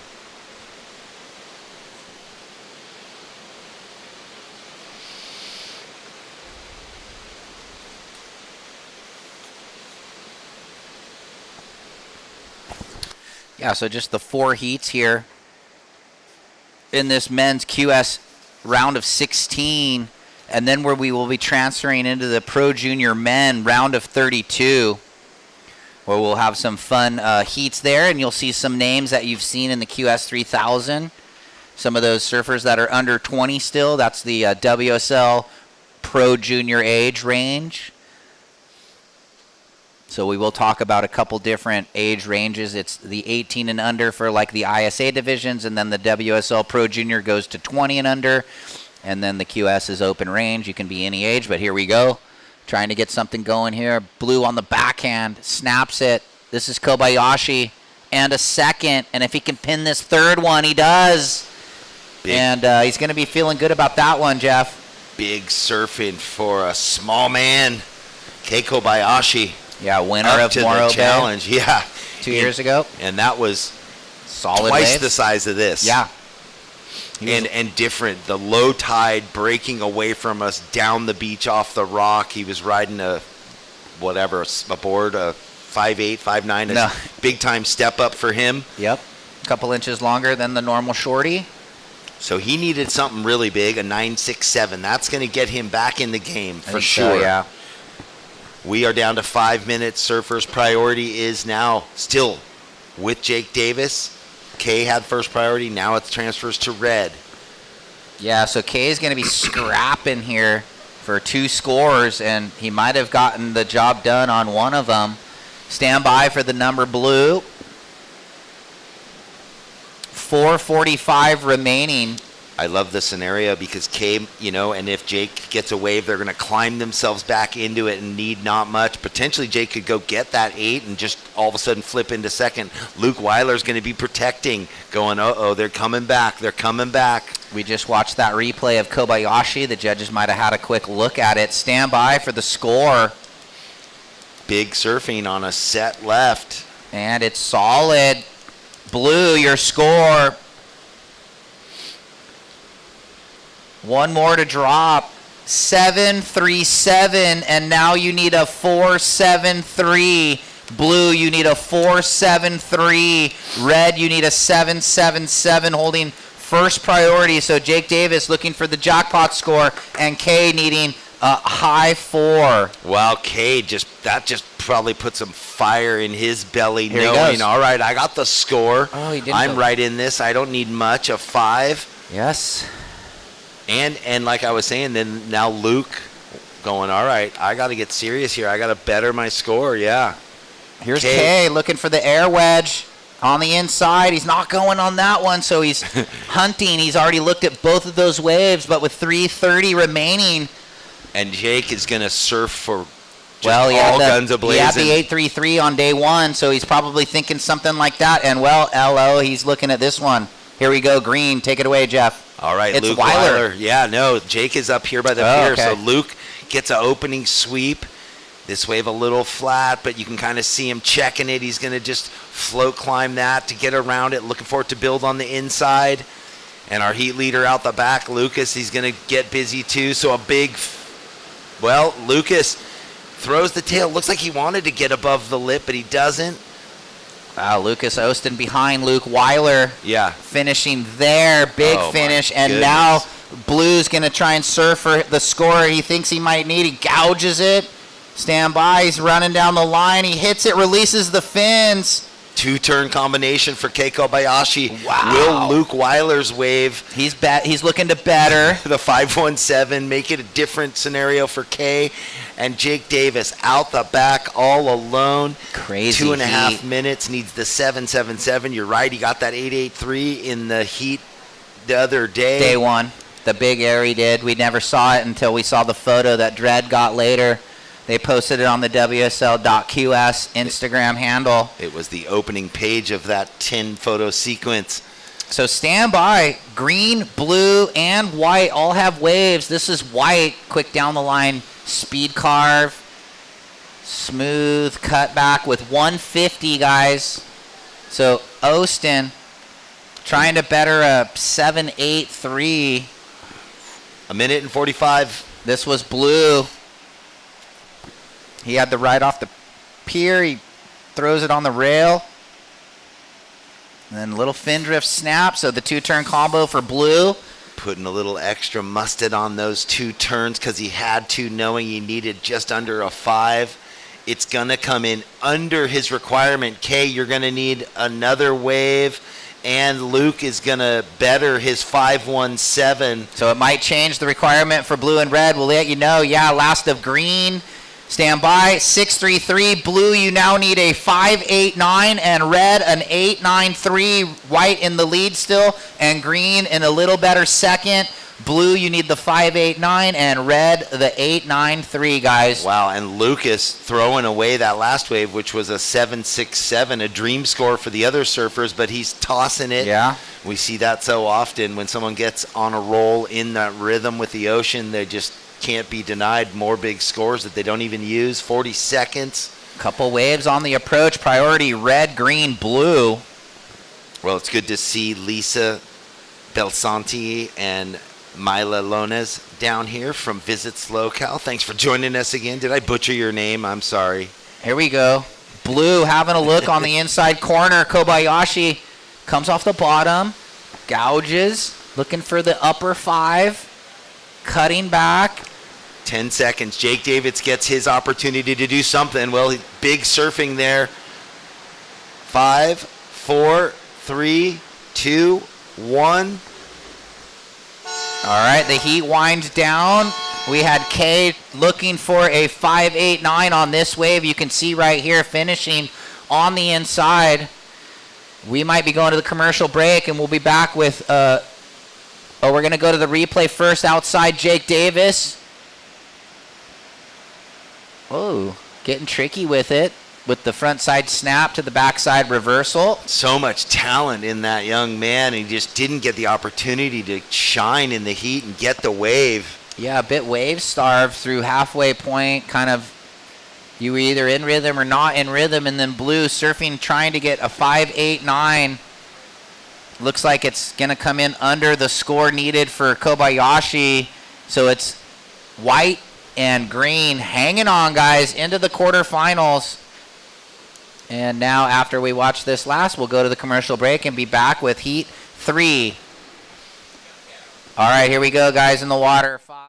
yeah, so just the 4 heats here in this men's QS round of 16, and then where we will be transferring into the Pro Junior Men round of 32, where we'll have some fun heats there, and you'll see some names that you've seen in the QS 3000. Some of those surfers that are under 20 still. That's the WSL Pro Junior age range. So we will talk about a couple different age ranges. It's the 18 and under for like the ISA divisions, and then the WSL Pro Junior goes to 20 and under, and then the QS is open range. You can be any age, but here we go. Trying to get something going here. Blue on the backhand, snaps it. This is Kobayashi, and a second, and if he can pin this third one, he does. And he's going to be feeling good about that one, Jeff. Big surfing for a small man, Kei Kobayashi. Yeah, winner up of to Morro the challenge. Bay. Yeah, 2 years ago, and that was solid twice waves. the size of this. Yeah, and different. The low tide breaking away from us down the beach off the rock. He was riding a board, a 5'8", 5'9", a big time step up for him. Yep, a couple inches longer than the normal shorty. So he needed something really big, a 9.67. That's going to get him back in the game for sure. So, yeah. We are down to 5 minutes. Surfer's priority is now still with Jake Davis. Kay had first priority. Now it transfers to red. Yeah, so Kay is going to be scrapping here for 2 scores, and he might have gotten the job done on one of them. Stand by for the number blue. 4:45 remaining. I love the scenario because Kay, and if Jake gets a wave, they're going to climb themselves back into it and need not much. Potentially, Jake could go get that 8 and just all of a sudden flip into second. Luke Weiler's going to be protecting, going, uh-oh, they're coming back. They're coming back. We just watched that replay of Kobayashi. The judges might have had a quick look at it. Stand by for the score. Big surfing on a set left. And it's solid. Blue, your score. One more to drop. 7.37, and now you need a 4.73. Blue, you need a 4.73. Red, you need a 7.77, holding first priority. So Jake Davis looking for the jackpot score, and Kay needing a high 4. Wow, Kay just probably put some fire in his belly, Here he knowing, goes. all right, I got the score. Oh, he didn't I'm go. right in this. I don't need much. A 5. Yes. And like I was saying, then now Luke going, all right, I got to get serious here. I got to better my score, yeah. Here's Kay looking for the air wedge on the inside. He's not going on that one, so he's hunting. He's already looked at both of those waves, but with 3:30 remaining. And Jake is going to surf for guns a-blazing. He had the 833 on day one, so he's probably thinking something like that. And, LO, he's looking at this one. Here we go, green. Take it away, Jeff. All right, it's Luke Weiler. Yeah, no, Jake is up here by the pier, so Luke gets an opening sweep. This wave a little flat, but you can kind of see him checking it. He's going to just float climb that to get around it, looking for it to build on the inside. And our heat leader out the back, Lucas, he's going to get busy too. So Lucas throws the tail. Looks like he wanted to get above the lip, but he doesn't. Wow, Lucas Ostin behind Luke Weiler. Yeah. Finishing there. Big finish. And now Blue's going to try and surf for the score he thinks he might need. He gouges it. Stand by. He's running down the line. He hits it, releases the fins. Two-turn combination for Kei Kobayashi. Wow. Will Luke Weiler's wave. He's looking to better. The 517, make it a different scenario for Kei. And Jake Davis out the back all alone. Crazy 2.5 minutes, needs the 777. You're right, he got that 883 in the heat the other day. Day one. The big air he did. We never saw it until we saw the photo that Dredd got later. They posted it on the WSL.QS Instagram handle. It was the opening page of that 10-photo sequence. So stand by. Green, blue, and white all have waves. This is white. Quick down the line. Speed carve. Smooth cutback with 150, guys. So Ostin trying to better a 783. A minute and 45. This was blue. He had the ride off the pier. He throws it on the rail. And then little fin drift snap. So the two-turn combo for blue. Putting a little extra mustard on those two turns because he had to, knowing he needed just under a 5. It's going to come in under his requirement. Kay, you're going to need another wave. And Luke is going to better his 517. So it might change the requirement for blue and red. We'll let you know. Yeah, last of green. Stand by. 633. Blue, you now need a 589, and red an 893. White in the lead still, and green in a little better second. Blue, you need the 589, and red the 893, guys. Wow, and Lucas throwing away that last wave, which was a 767, a dream score for the other surfers, but he's tossing it. Yeah. We see that so often when someone gets on a roll in that rhythm with the ocean, they just can't be denied more big scores that they don't even use. 40 seconds. Couple waves on the approach. Priority red, green, blue. Well, it's good to see Lisa Belsanti and Mila Lones down here from Visit SLOCAL. Thanks for joining us again. Did I butcher your name? I'm sorry. Here we go. Blue having a look on the inside corner. Kobayashi comes off the bottom. Gouges. Looking for the upper 5. Cutting back. 10 seconds. Jake Davids gets his opportunity to do something. Well, big surfing there. 5, 4, 3, 2, 1. All right, the heat winds down. We had Kay looking for a 589 on this wave. You can see right here finishing on the inside. We might be going to the commercial break, and we'll be back with, we're going to go to the replay first outside Jake Davis. Oh, getting tricky with it. With the front side snap to the backside reversal. So much talent in that young man. He just didn't get the opportunity to shine in the heat and get the wave. Yeah, a bit wave starved through halfway point. Kind of, you were either in rhythm or not in rhythm. And then blue surfing, trying to get a 589. Looks like it's going to come in under the score needed for Kobayashi. So it's white and green hanging on, guys, into the quarterfinals. And now, after we watch this last, we'll go to the commercial break and be back with Heat 3. All right, here we go, guys, in the water. 5.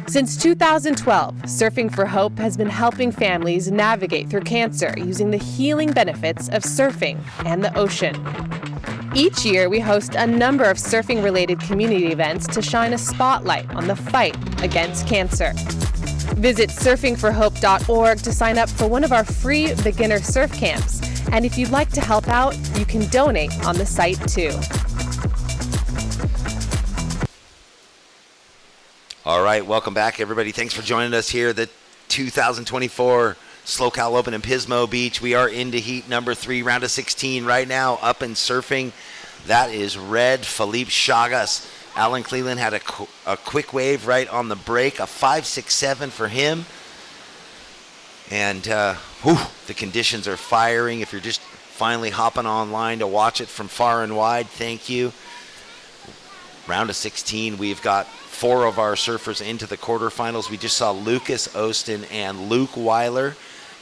Since 2012, Surfing for Hope has been helping families navigate through cancer using the healing benefits of surfing and the ocean. Each year, we host a number of surfing-related community events to shine a spotlight on the fight against cancer. Visit surfingforhope.org to sign up for one of our free beginner surf camps. And if you'd like to help out, you can donate on the site too. All right, welcome back, everybody. Thanks for joining us here. The 2024 SLO Open in Pismo Beach. We are into heat number 3, round of 16 right now, up and surfing. That is red, Felipe Chagas. Alan Cleland had a quick wave right on the break, a 5.67 for him. And the conditions are firing. If you're just finally hopping online to watch it from far and wide, thank you. Round of 16, we've got 4 of our surfers into the quarterfinals. We just saw Lucas Austin and Luke Weiler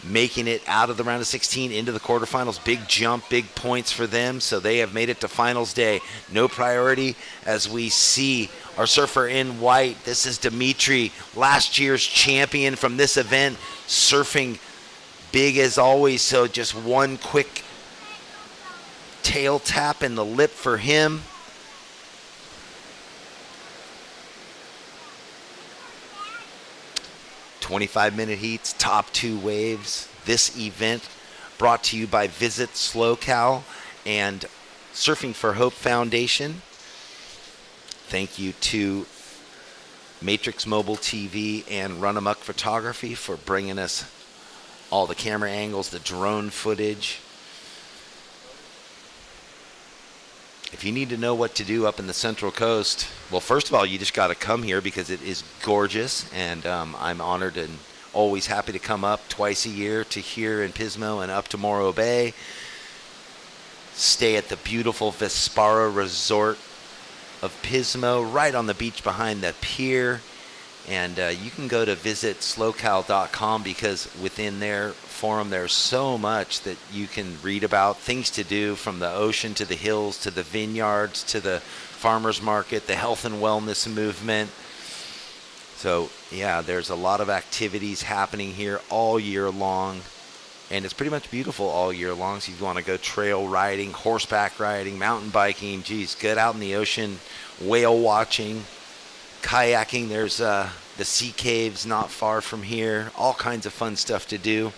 making it out of the round of 16 into the quarterfinals. Big jump, big points for them, so they have made it to finals day. No priority as we see our surfer in white. This is Dimitri, last year's champion from this event, surfing big as always, so just one quick tail tap in the lip for him. "25-minute heats, top 2 waves." This event brought to you by Visit SLO and Surfing for Hope Foundation. Thank you to Matrix Mobile TV and Run Amok Photography for bringing us all the camera angles, the drone footage. If you need to know what to do up in the Central Coast, well, first of all, you just got to come here because it is gorgeous, and I'm honored and always happy to come up twice a year to here in Pismo and up to Morro Bay. Stay at the beautiful Vespara Resort of Pismo, right on the beach behind the pier. And you can go to visitslocal.com because within their forum there's so much that you can read about, things to do from the ocean to the hills to the vineyards to the farmers market, the health and wellness movement. So yeah, there's a lot of activities happening here all year long, and it's pretty much beautiful all year long. So if you want to go trail riding, horseback riding, mountain biking, geez, get out in the ocean, whale watching, kayaking. There's the sea caves not far from here. All kinds of fun stuff to do.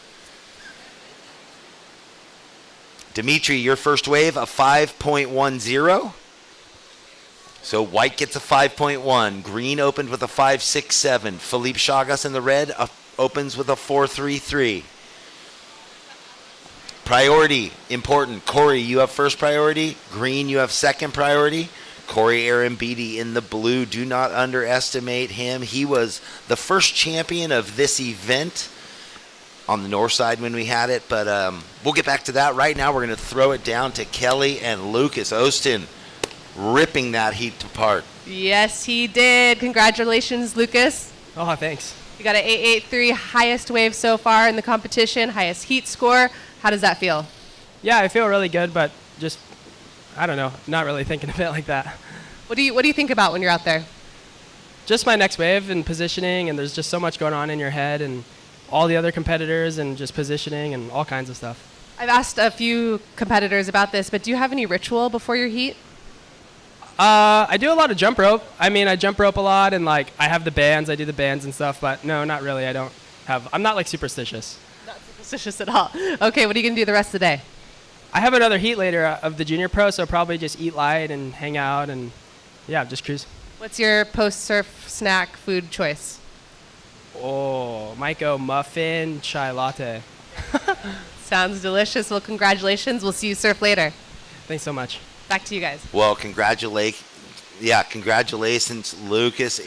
Dimitri, your first wave, a 5.10. So white gets a 5.1. Green opened with a 5.67. Felipe Chagas in the red opens with a 4.33. Priority, important. Corey, you have first priority. Green, you have second priority. Corey Arambidi in the blue. Do not underestimate him. He was the first champion of this event on the north side when we had it, but we'll get back to that. Right now, we're going to throw it down to Kelly and Lucas Austin, ripping that heat apart. Yes, he did. Congratulations, Lucas. Oh, thanks. You got an 8.83, highest wave so far in the competition, highest heat score. How does that feel? Yeah, I feel really good, but just, I don't know, not really thinking of it like that. What do you think about when you're out there? Just my next wave and positioning, and there's just so much going on in your head and all the other competitors and just positioning and all kinds of stuff. I've asked a few competitors about this, but do you have any ritual before your heat? I do a lot of jump rope. I mean, I jump rope a lot, and like I have the bands, I do the bands and stuff, but no, not really. I'm not like superstitious. Not superstitious at all. Okay, what are you going to do the rest of the day? I have another heat later of the junior pro, so probably just eat light and hang out and yeah, just cruise. What's your post-surf snack food choice? Oh, might go muffin chai latte. Sounds delicious. Well, congratulations. We'll see you surf later. Thanks so much. Back to you guys. Well, congratulations, Lucas.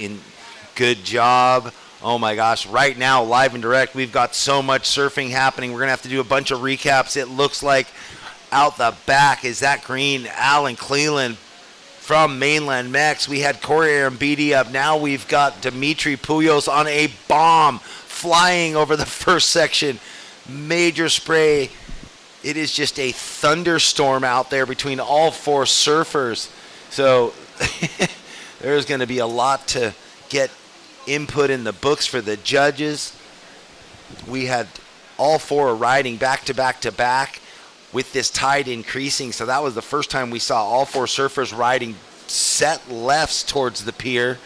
Good job. Oh my gosh, right now, live and direct, we've got so much surfing happening. We're going to have to do a bunch of recaps. It looks like out the back is that green Alan Cleland from mainland Mex. We had Corey Arambidi up. Now we've got Dimitri Puyos on a bomb flying over the first section. Major spray. It is just a thunderstorm out there between all 4 surfers. So there's going to be a lot to get input in the books for the judges. We had all four riding back to back to back with this tide increasing. So that was the first time we saw all four surfers riding set lefts towards the pier.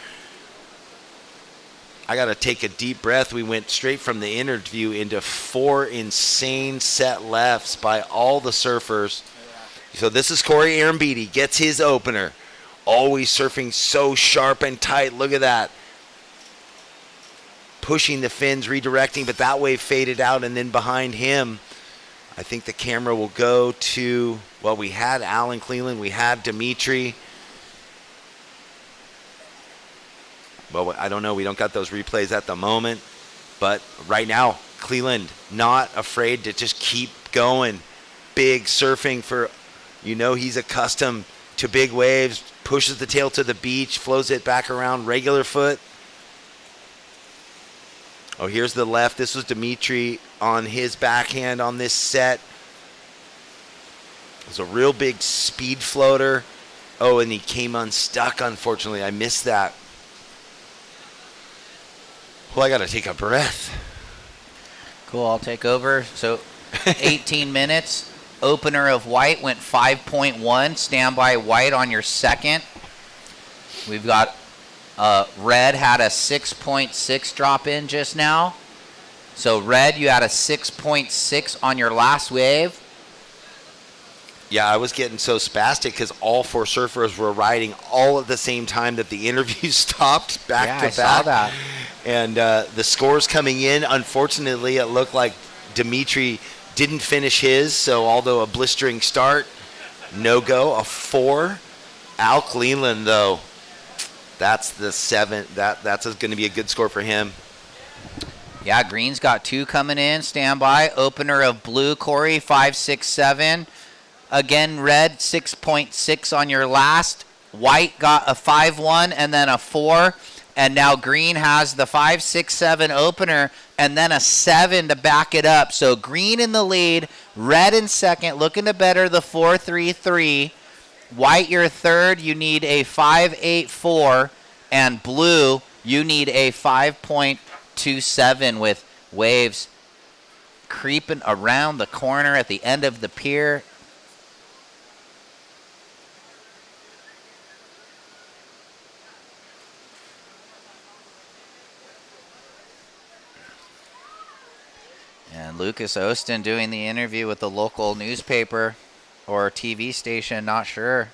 I got to take a deep breath. We went straight from the interview into 4 insane set lefts by all the surfers. So this is Corey Arambidi, gets his opener. Always surfing so sharp and tight. Look at that. Pushing the fins, redirecting, but that wave faded out, and then behind him, I think the camera will go to, well, we had Alan Cleland, we had Dimitri. Well, I don't know, we don't got those replays at the moment, but right now, Cleland not afraid to just keep going. Big surfing for, he's accustomed to big waves, pushes the tail to the beach, flows it back around, regular foot. Oh, here's the left. This was Dimitri on his backhand on this set. It was a real big speed floater. Oh, and he came unstuck, unfortunately. I missed that. Well, I got to take a breath. Cool, I'll take over. So 18 minutes. Opener of white went 5.1. Standby white on your second. We've got red had a 6.6 drop in just now. So red, you had a 6.6 on your last wave. Yeah, I was getting so spastic because all four surfers were riding all at the same time that the interview stopped back to back. I saw that. And the scores coming in, unfortunately, it looked like Dimitri didn't finish his. So although a blistering start, no go, a 4. Al Cleland, though, that's the 7. That's going to be a good score for him. Yeah, green's got 2 coming in. Standby. Opener of blue, Corey, 5.67. Again, red, 6.6 on your last. White got a 5.1 and then a 4. And now green has the 5.67 opener and then a 7 to back it up. So green in the lead, red in second, looking to better the 4.33. White, your third, you need a 5.84. And blue, you need a 5.27 with waves creeping around the corner at the end of the pier. And Lucas Ostin doing the interview with the local newspaper or TV station, not sure.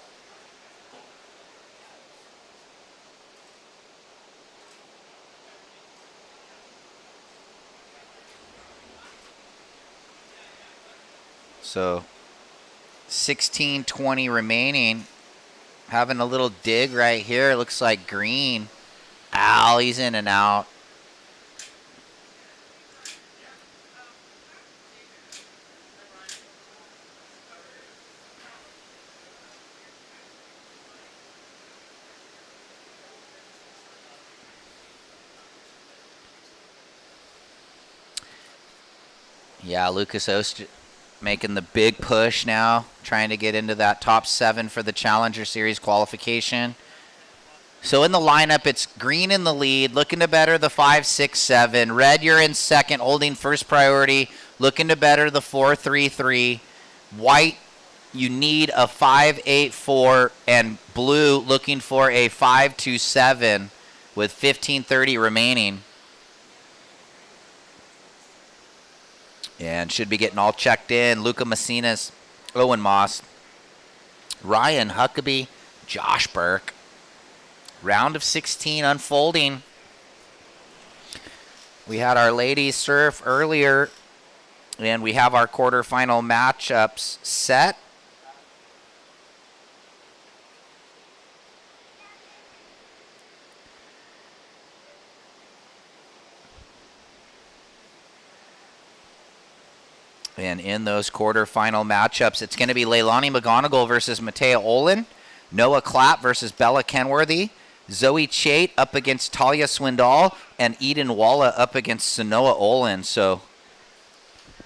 So 16:20 remaining. Having a little dig right here. It looks like green. Al, he's in and out. Yeah, Lucas Ost making the big push now, trying to get into that top 7 for the Challenger Series qualification. So in the lineup, it's green in the lead, looking to better the 5.67. Red, you're in second, holding first priority, looking to better the 4.33. White, you need a 5.84, and blue looking for a 5.27 with 15:30 remaining. And should be getting all checked in. Luca Messinas, Owen Moss, Ryan Huckabee, Josh Burke. Round of 16 unfolding. We had our ladies surf earlier, and we have our quarterfinal matchups set. And in those quarterfinal matchups, it's going to be Leilani McGonigal versus Matea Olin, Noah Clapp versus Bella Kenworthy, Zoe Chait up against Talia Swindal, and Eden Walla up against Sanoa Olin. So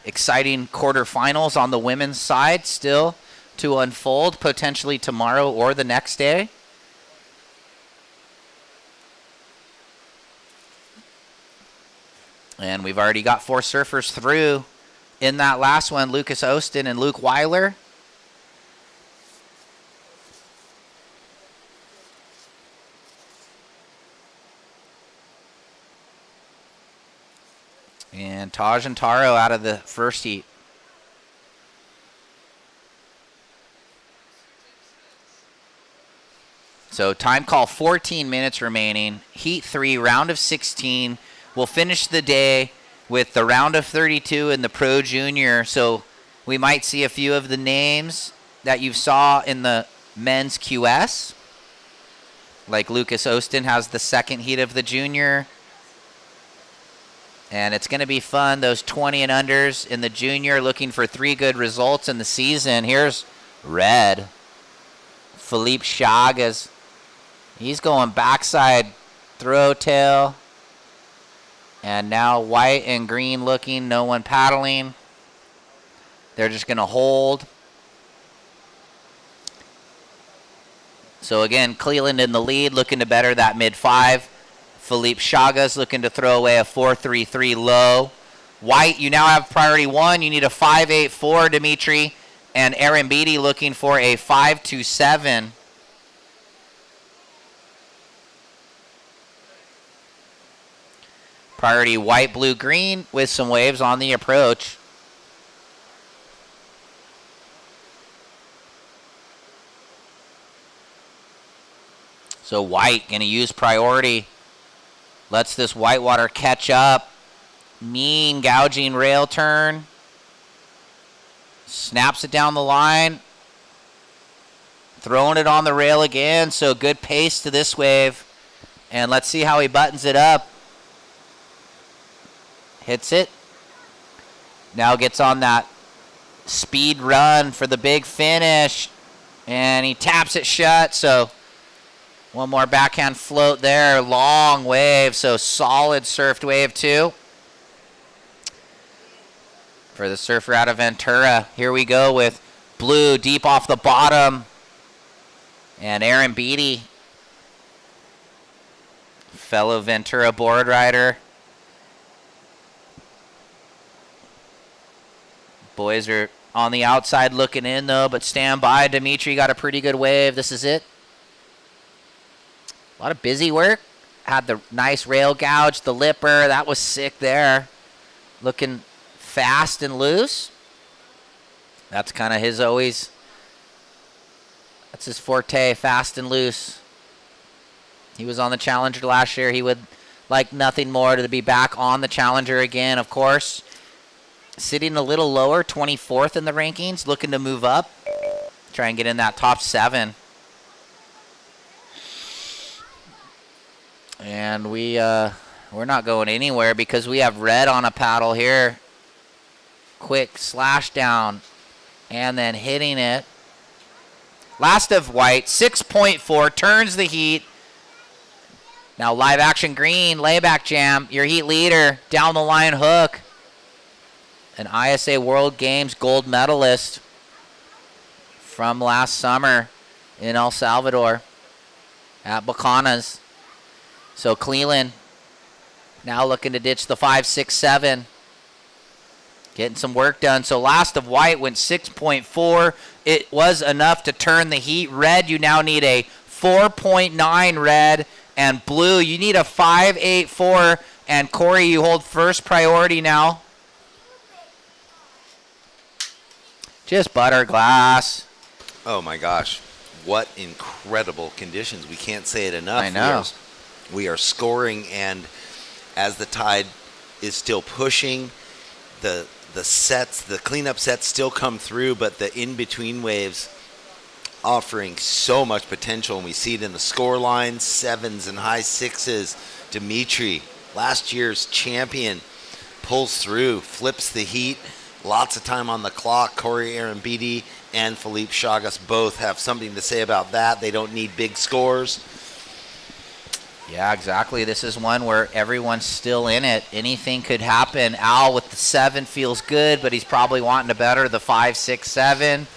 exciting quarterfinals on the women's side still to unfold, potentially tomorrow or the next day. And we've already got 4 surfers through. In that last one, Lucas Ostin and Luke Weiler. And Tosh and Taro out of the first heat. So time call, 14 minutes remaining. Heat 3, round of 16. We'll finish the day with the round of 32 and the Pro Junior. So we might see a few of the names that you saw in the men's QS. Like Lucas Ostin has the second heat of the junior. And it's going to be fun. Those 20 and unders in the junior looking for 3 good results in the season. Here's red. Philippe Chagas. He's going backside throw tail. And now white and green looking. No one paddling. They're just going to hold. So again, Cleland in the lead, looking to better that mid-5. Philippe Chagas looking to throw away a 4.33 low. White, you now have priority 1. You need a 5.84, Dimitri. And Aaron Beatty looking for a 5.27. Priority white, blue, green with some waves on the approach. So white going to use priority. Lets this whitewater catch up. Mean gouging rail turn. Snaps it down the line. Throwing it on the rail again. So good pace to this wave. And let's see how he buttons it up. Hits it. Now gets on that speed run for the big finish. And he taps it shut. So one more backhand float there. Long wave. So solid surfed wave 2. For the surfer out of Ventura. Here we go with blue deep off the bottom. And Aaron Beatty. Fellow Ventura board rider. Boys are on the outside looking in though, but stand by. Dimitri got a pretty good wave. This is it. A lot of busy work. Had the nice rail gouge, the lipper. That was sick there. Looking fast and loose. That's kind of his always. That's his forte, fast and loose. He was on the Challenger last year. He would like nothing more to be back on the Challenger again, of course. Sitting a little lower, 24th in the rankings. Looking to move up. Try and get in that top 7. And we're not going anywhere because we have red on a paddle here. Quick slash down and then hitting it. Last of white, 6.4, turns the heat. Now live action green, layback jam, your heat leader, down the line hook. An ISA World Games gold medalist from last summer in El Salvador at Bacanas. So Cleland now looking to ditch the 5.67. Getting some work done. So last of white went 6.4. It was enough to turn the heat. Red, you now need a 4.9 red. And blue, you need a 5.84. And Corey, you hold first priority now. Just butter glass. Oh my gosh. What incredible conditions. We can't say it enough. I know. We are scoring, and as the tide is still pushing, the sets, the cleanup sets still come through, but the in-between waves offering so much potential, and we see it in the score lines, 7s and high 6s. Dimitri, last year's champion, pulls through, flips the heat, lots of time on the clock. Corey Aaron Beatty and Philippe Chagas both have something to say about that. They don't need big scores. Yeah, exactly. This is one where everyone's still in it. Anything could happen. Al with the 7 feels good, but he's probably wanting to better the 5, 6, 7,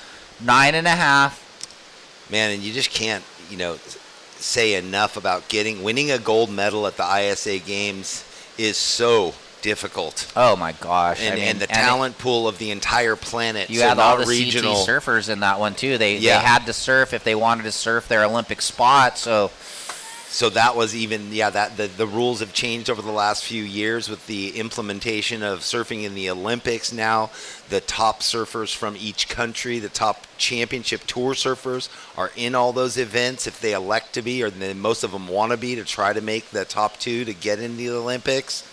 9.5. Man, and you just can't, say enough about winning a gold medal at the ISA Games is so difficult. Oh my gosh! And the talent pool of the entire planet. You so had all not the regional CT surfers in that one too. They had to surf if they wanted to surf their Olympic spot. So that was even that the rules have changed over the last few years with the implementation of surfing in the Olympics. Now the top surfers from each country, the top championship tour surfers, are in all those events if they elect to be, or then most of them want to be, to try to make the top 2 to get in the Olympics.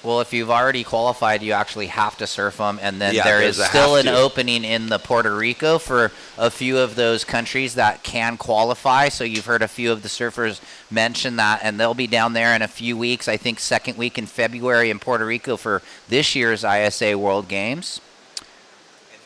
Well, if you've already qualified, you actually have to surf them, and then there is there's a still have an to. opening in the Puerto Rico for a few of those countries that can qualify. So you've heard a few of the surfers mention that, and they'll be down there in a few weeks. I think second week in February in Puerto Rico for this year's ISA World Games.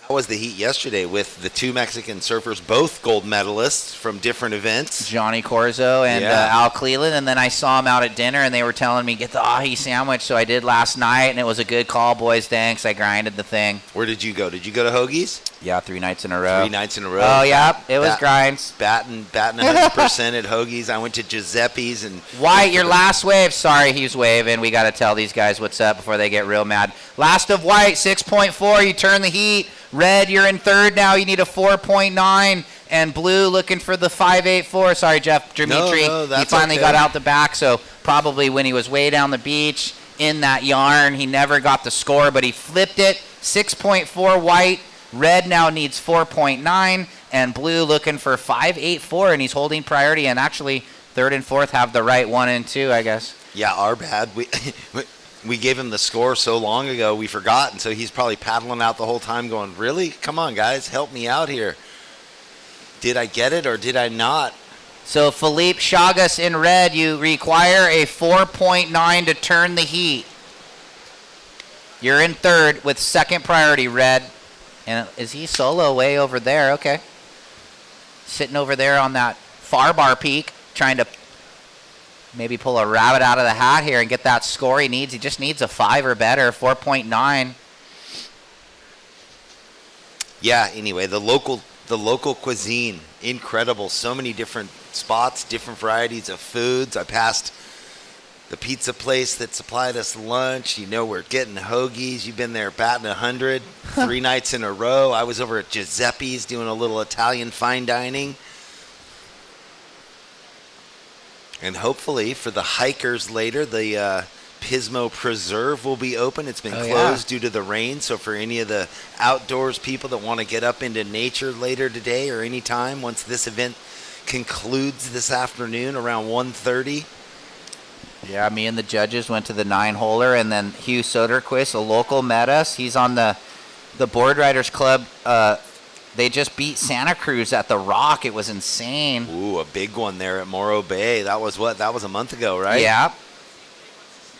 How was the heat yesterday with the 2 Mexican surfers, both gold medalists from different events? Johnny Corzo and Al Cleland, and then I saw them out at dinner, and they were telling me, get the ahi sandwich, so I did last night, and it was a good call, boys, thanks. I grinded the thing. Where did you go? Did you go to Hoagie's? Yeah, 3 nights in a row. 3 nights in a row. Oh, yeah, it was grinds. Batting 100% at Hoagie's. I went to Giuseppe's. And White, your last wave. Sorry, he's waving. We got to tell these guys what's up before they get real mad. Last of White, 6.4. You turn the heat. Red, you're in third now. You need a 4.9. And Blue looking for the 5.84. Sorry, Jeff. Dimitri, he finally got out the back. So probably when he was way down the beach in that yarn, he never got the score, but he flipped it. 6.4 White. Red now needs 4.9. And Blue looking for 5.84. And he's holding priority. And actually, third and fourth have the right 1 and 2, I guess. Yeah, our bad. We gave him the score so long ago, we forgot, and so he's probably paddling out the whole time going, really? Come on, guys, help me out here. Did I get it or did I not? So Philippe Chagas in red, you require a 4.9 to turn the heat. You're in third with second priority, Red. And is he solo way over there? Okay. Sitting over there on that far bar peak, trying to maybe pull a rabbit out of the hat here and get that score he needs. He just needs a 5 or better, 4.9. Yeah, anyway, the local cuisine, incredible. So many different spots, different varieties of foods. I passed the pizza place that supplied us lunch. You know, we're getting hoagies. You've been there batting 100 3 nights in a row. I was over at Giuseppe's doing a little Italian fine dining. And hopefully for the hikers later, the Pismo Preserve will be open. It's been closed due to the rain. So for any of the outdoors people that want to get up into nature later today or anytime, once this event concludes this afternoon around 1:30. Yeah, me and the judges went to the 9-holer, and then Hugh Soderquist, a local, met us. He's on the Board Riders Club. They just beat Santa Cruz at the Rock. It was insane. Ooh, a big one there at Morro Bay. That was what? That was a month ago, right? Yeah.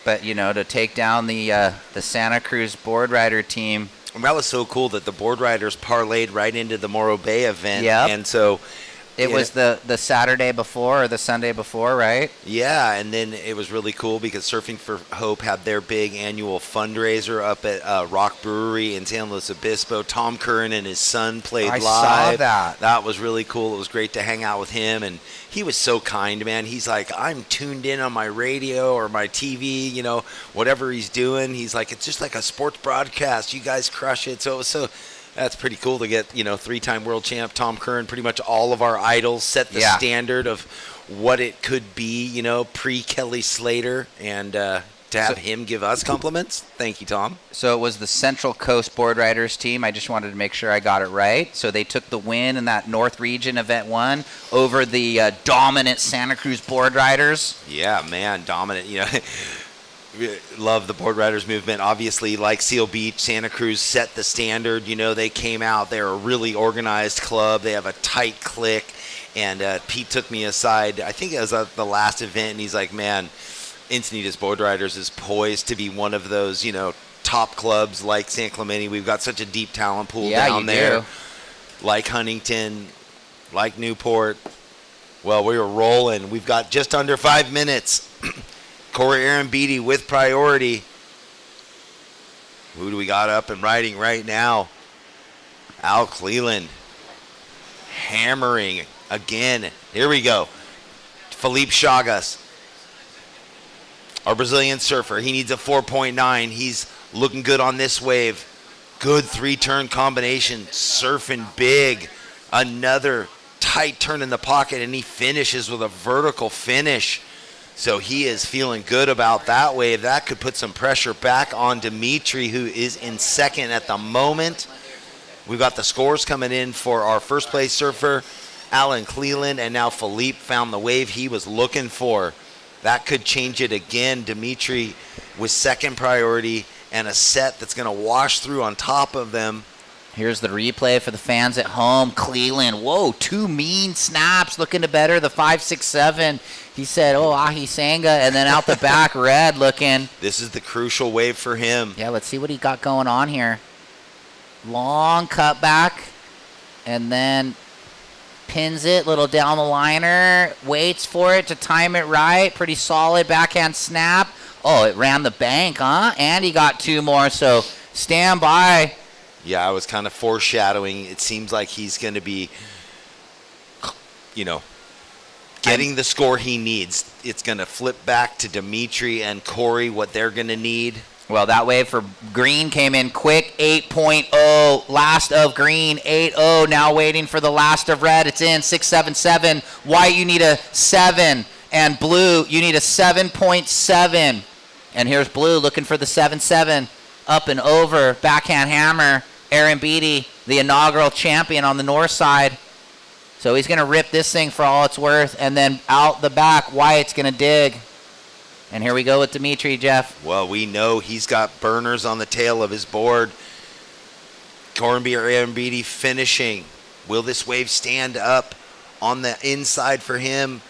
But, you know, to take down the Santa Cruz Board Rider team. And that was so cool that the Board Riders parlayed right into the Morro Bay event. Yeah. And so it was the Saturday before or the Sunday before, right? Yeah, and then it was really cool because Surfing for Hope had their big annual fundraiser up at Rock Brewery in San Luis Obispo. Tom Curran and his son played live. I saw that. That was really cool. It was great to hang out with him, and he was so kind, man. He's like, I'm tuned in on my radio or my TV, you know, whatever he's doing. He's like, it's just like a sports broadcast. You guys crush it. So it was so... That's pretty cool to get, you know, 3-time world champ Tom Curran, pretty much all of our idols, set the standard of what it could be, you know, pre-Kelly Slater, and to have him give us compliments. Thank you, Tom. So it was the Central Coast Board Riders team. I just wanted to make sure I got it right. So they took the win in that North Region Event 1 over the dominant Santa Cruz Board Riders. Yeah, man, dominant, you know. Love the Board Riders movement. Obviously, like Seal Beach, Santa Cruz set the standard. You know, they came out. They're a really organized club. They have a tight clique. And Pete took me aside, I think it was at the last event, and he's like, man, Encinitas Board Riders is poised to be one of those, you know, top clubs like San Clemente. We've got such a deep talent pool down there. Like Huntington, like Newport. Well, we were rolling. We've got just under 5 minutes. Corey Arambidi with priority. Who do we got up and riding right now? Al Cleland. Hammering again. Here we go. Philippe Chagas. Our Brazilian surfer, he needs a 4.9. He's looking good on this wave. Good 3-turn combination, surfing big. Another tight turn in the pocket, and he finishes with a vertical finish. So he is feeling good about that wave. That could put some pressure back on Dimitri, who is in second at the moment. We've got the scores coming in for our first place surfer, Alan Cleland, and now Philippe found the wave he was looking for. That could change it again. Dimitri with second priority and a set that's going to wash through on top of them. Here's the replay for the fans at home. Cleland, whoa, 2 mean snaps, looking to better the 5.67. He said, oh, Ahi Sanga, and then out the back, Red looking. This is the crucial wave for him. Yeah, let's see what he got going on here. Long cut back, and then pins it, little down the liner, waits for it to time it right. Pretty solid backhand snap. Oh, it ran the bank, huh? And he got 2 more, so stand by. Yeah, I was kind of foreshadowing. It seems like he's going to be, getting the score he needs. It's going to flip back to Dimitri and Corey, what they're going to need. Well, that wave for Green came in quick, 8.0. Last of Green, 8.0. Now waiting for the last of Red. It's in, 6.77. White, you need a 7. And Blue, you need a 7.7. And here's Blue looking for the 7.7. Up and over, backhand hammer. Aaron Beatty, the inaugural champion on the north side. So he's going to rip this thing for all it's worth. And then out the back, White's going to dig. And here we go with Dimitri, Jeff. Well, we know he's got burners on the tail of his board. Cornby or Aaron Beatty finishing. Will this wave stand up on the inside for him?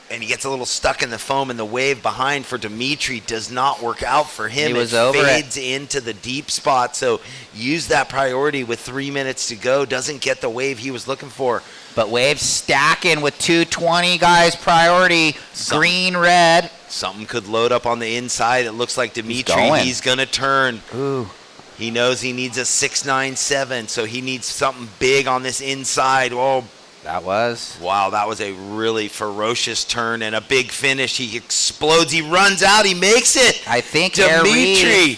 And he gets a little stuck in the foam, and the wave behind for Dimitri does not work out for him. He was over fades into the deep spot, so use that priority with 3 minutes to go. Doesn't get the wave he was looking for. But wave stacking with 220, guys. Priority, green, red. Something could load up on the inside. It looks like Dimitri, he's going to turn. Ooh. He knows he needs a 6.97, so he needs something big on this inside. Oh, that was a really ferocious turn and a big finish. He explodes. He runs out. He makes it. I think Dimitri.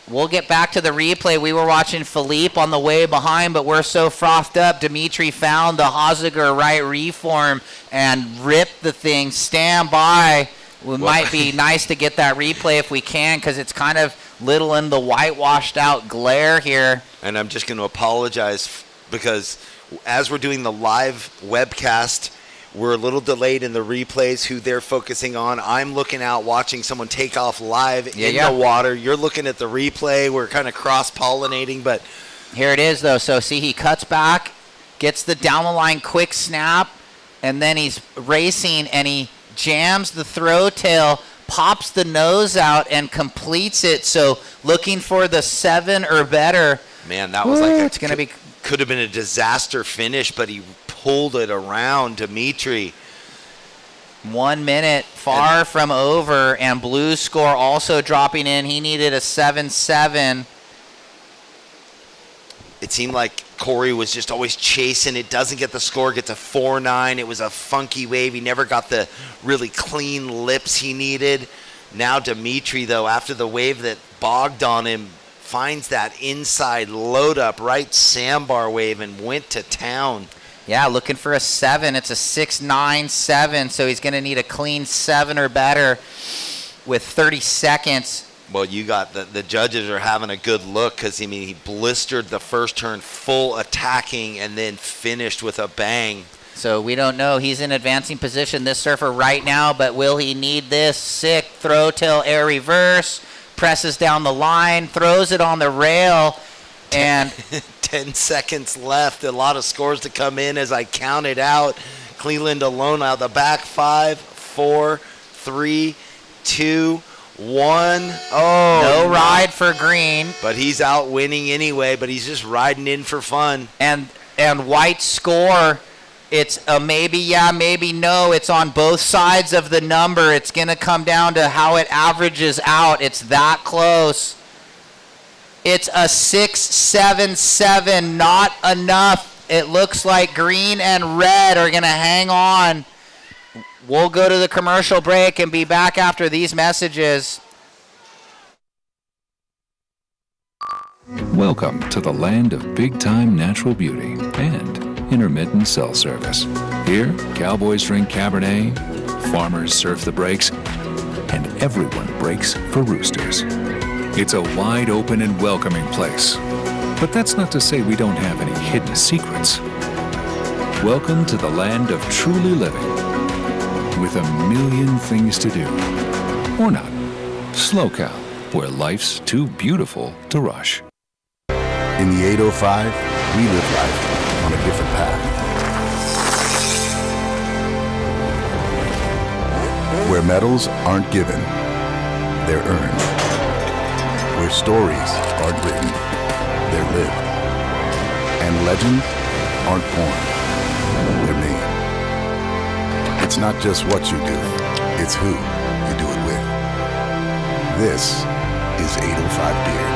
We'll get back to the replay. We were watching Philippe on the way behind, but we're so frothed up. Dimitri found the Hoziger right reform and ripped the thing. Stand by. It might be nice to get that replay if we can, because it's kind of little in the whitewashed out glare here. And I'm just going to apologize because as we're doing the live webcast, we're a little delayed in the replays, who they're focusing on. I'm looking out, watching someone take off live in the water. You're looking at the replay. We're kind of cross-pollinating, but here it is, though. So, see, he cuts back, gets the down-the-line quick snap, and then he's racing, and he jams the throw tail, pops the nose out, and completes it. So, looking for the 7 or better. Man, that was like it's going to be... Could have been a disaster finish, but he pulled it around Dimitri. 1 minute, far from over, and Blue's score also dropping in. He needed a 7.7. It seemed like Corey was just always chasing. It doesn't get the score, gets a 4.9. It was a funky wave. He never got the really clean lips he needed. Now Dimitri, though, after the wave that bogged on him, finds that inside load up right sandbar wave and went to town. Yeah, looking for a 7. It's a 6.97, so he's going to need a clean 7 or better with 30 seconds. Well, you got the judges are having a good look because, he blistered the first turn full attacking and then finished with a bang. So we don't know. He's in advancing position, this surfer right now, but will he need this? Sick throw tail air reverse. Presses down the line, throws it on the rail, and 10 seconds left. A lot of scores to come in as I count it out. Cleveland alone out the back. 5, 4, 3, 2, 1. Oh, no ride for Green. But he's out winning anyway, but he's just riding in for fun. And White's score, it's a maybe, yeah, maybe no. It's on both sides of the number. It's going to come down to how it averages out. It's that close. It's a 6.77, not enough. It looks like Green and Red are going to hang on. We'll go to the commercial break and be back after these messages. Welcome to the land of big-time natural beauty and intermittent cell service. Here, cowboys drink Cabernet, farmers surf the breaks, and everyone breaks for roosters. It's a wide open and welcoming place. But that's not to say we don't have any hidden secrets. Welcome to the land of truly living, with a million things to do. Or not. Slow Cow, where life's too beautiful to rush. In the 805, we live life on a different path. Where medals aren't given, they're earned. Where stories aren't written, they're lived. And legends aren't born, they're made. It's not just what you do, it's who you do it with. This is 805 Beer.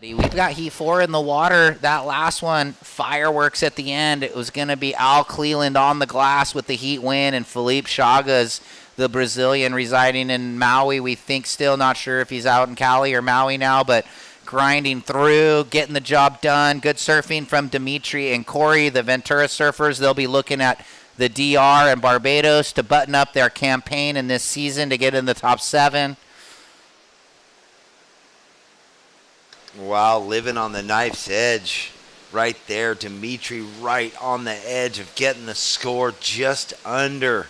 We've got Heat 4 in the water. That last one, fireworks at the end. It was going to be Al Cleland on the glass with the Heat win, and Felipe Chagas, the Brazilian residing in Maui. We think still not sure if he's out in Cali or Maui now, but grinding through, getting the job done. Good surfing from Dimitri and Corey, the Ventura surfers. They'll be looking at the DR and Barbados to button up their campaign in this season to get in the top 7. Wow, living on the knife's edge right there. Dimitri right on the edge of getting the score just under.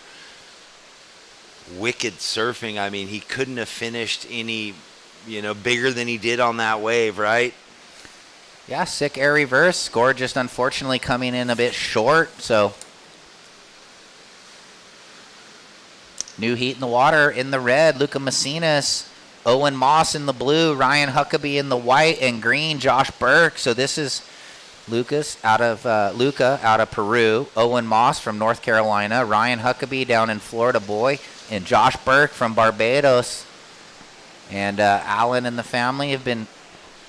Wicked surfing. I mean, he couldn't have finished any, bigger than he did on that wave, right? Yeah, sick air reverse. Score just unfortunately coming in a bit short, so. New Heat in the water in the red. Luca Macinas. Owen Moss in the blue, Ryan Huckabee in the white, and green, Josh Burke. So this is Luca out of Peru, Owen Moss from North Carolina, Ryan Huckabee down in Florida boy, and Josh Burke from Barbados. And Alan and the family have been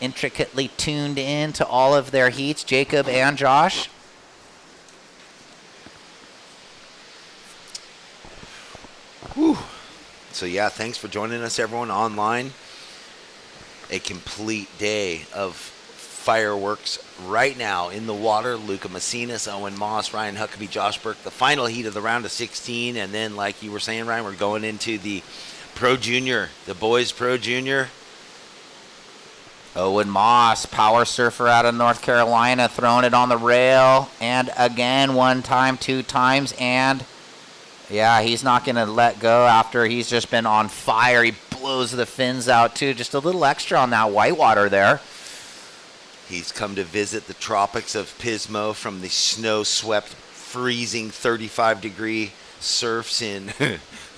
intricately tuned in to all of their heats, Jacob and Josh. Whew. So, yeah, thanks for joining us, everyone, online. A complete day of fireworks right now in the water. Luca Macinas, Owen Moss, Ryan Huckabee, Josh Burke, the final heat of the round of 16. And then, like you were saying, Ryan, we're going into the Pro Junior, the boys Pro Junior. Owen Moss, power surfer out of North Carolina, throwing it on the rail. And again, one time, 2 times, and... yeah, he's not going to let go after he's just been on fire. He blows the fins out, too. Just a little extra on that whitewater there. He's come to visit the tropics of Pismo from the snow-swept, freezing 35-degree surfs in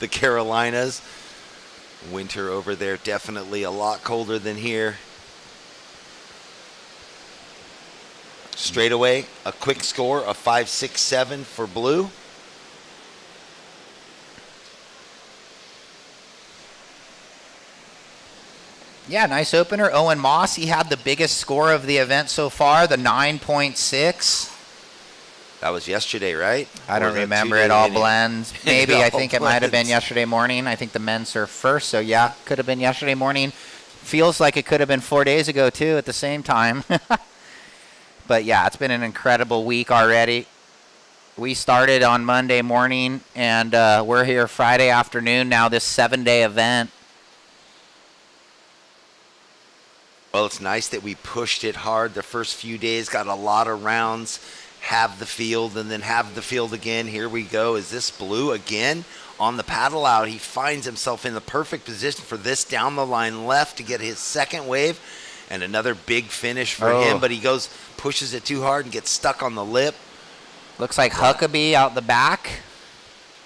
the Carolinas. Winter over there definitely a lot colder than here. Straight away, a quick score of 5.67 for blue. Yeah, nice opener. Owen Moss, he had the biggest score of the event so far, the 9.6. That was yesterday, right? I don't remember. It all blends. Maybe. I think it might have been yesterday morning. I think the men surfed first. So, yeah, could have been yesterday morning. Feels like it could have been 4 days ago, too, at the same time. But, yeah, it's been an incredible week already. We started on Monday morning, and we're here Friday afternoon now, this 7-day event. Well, it's nice that we pushed it hard the first few days, got a lot of rounds, have the field, and then have the field again. Here we go. Is this blue again on the paddle out? He finds himself in the perfect position for this down the line left to get his second wave, and another big finish for him, but he pushes it too hard and gets stuck on the lip. Looks like Huckabee out the back.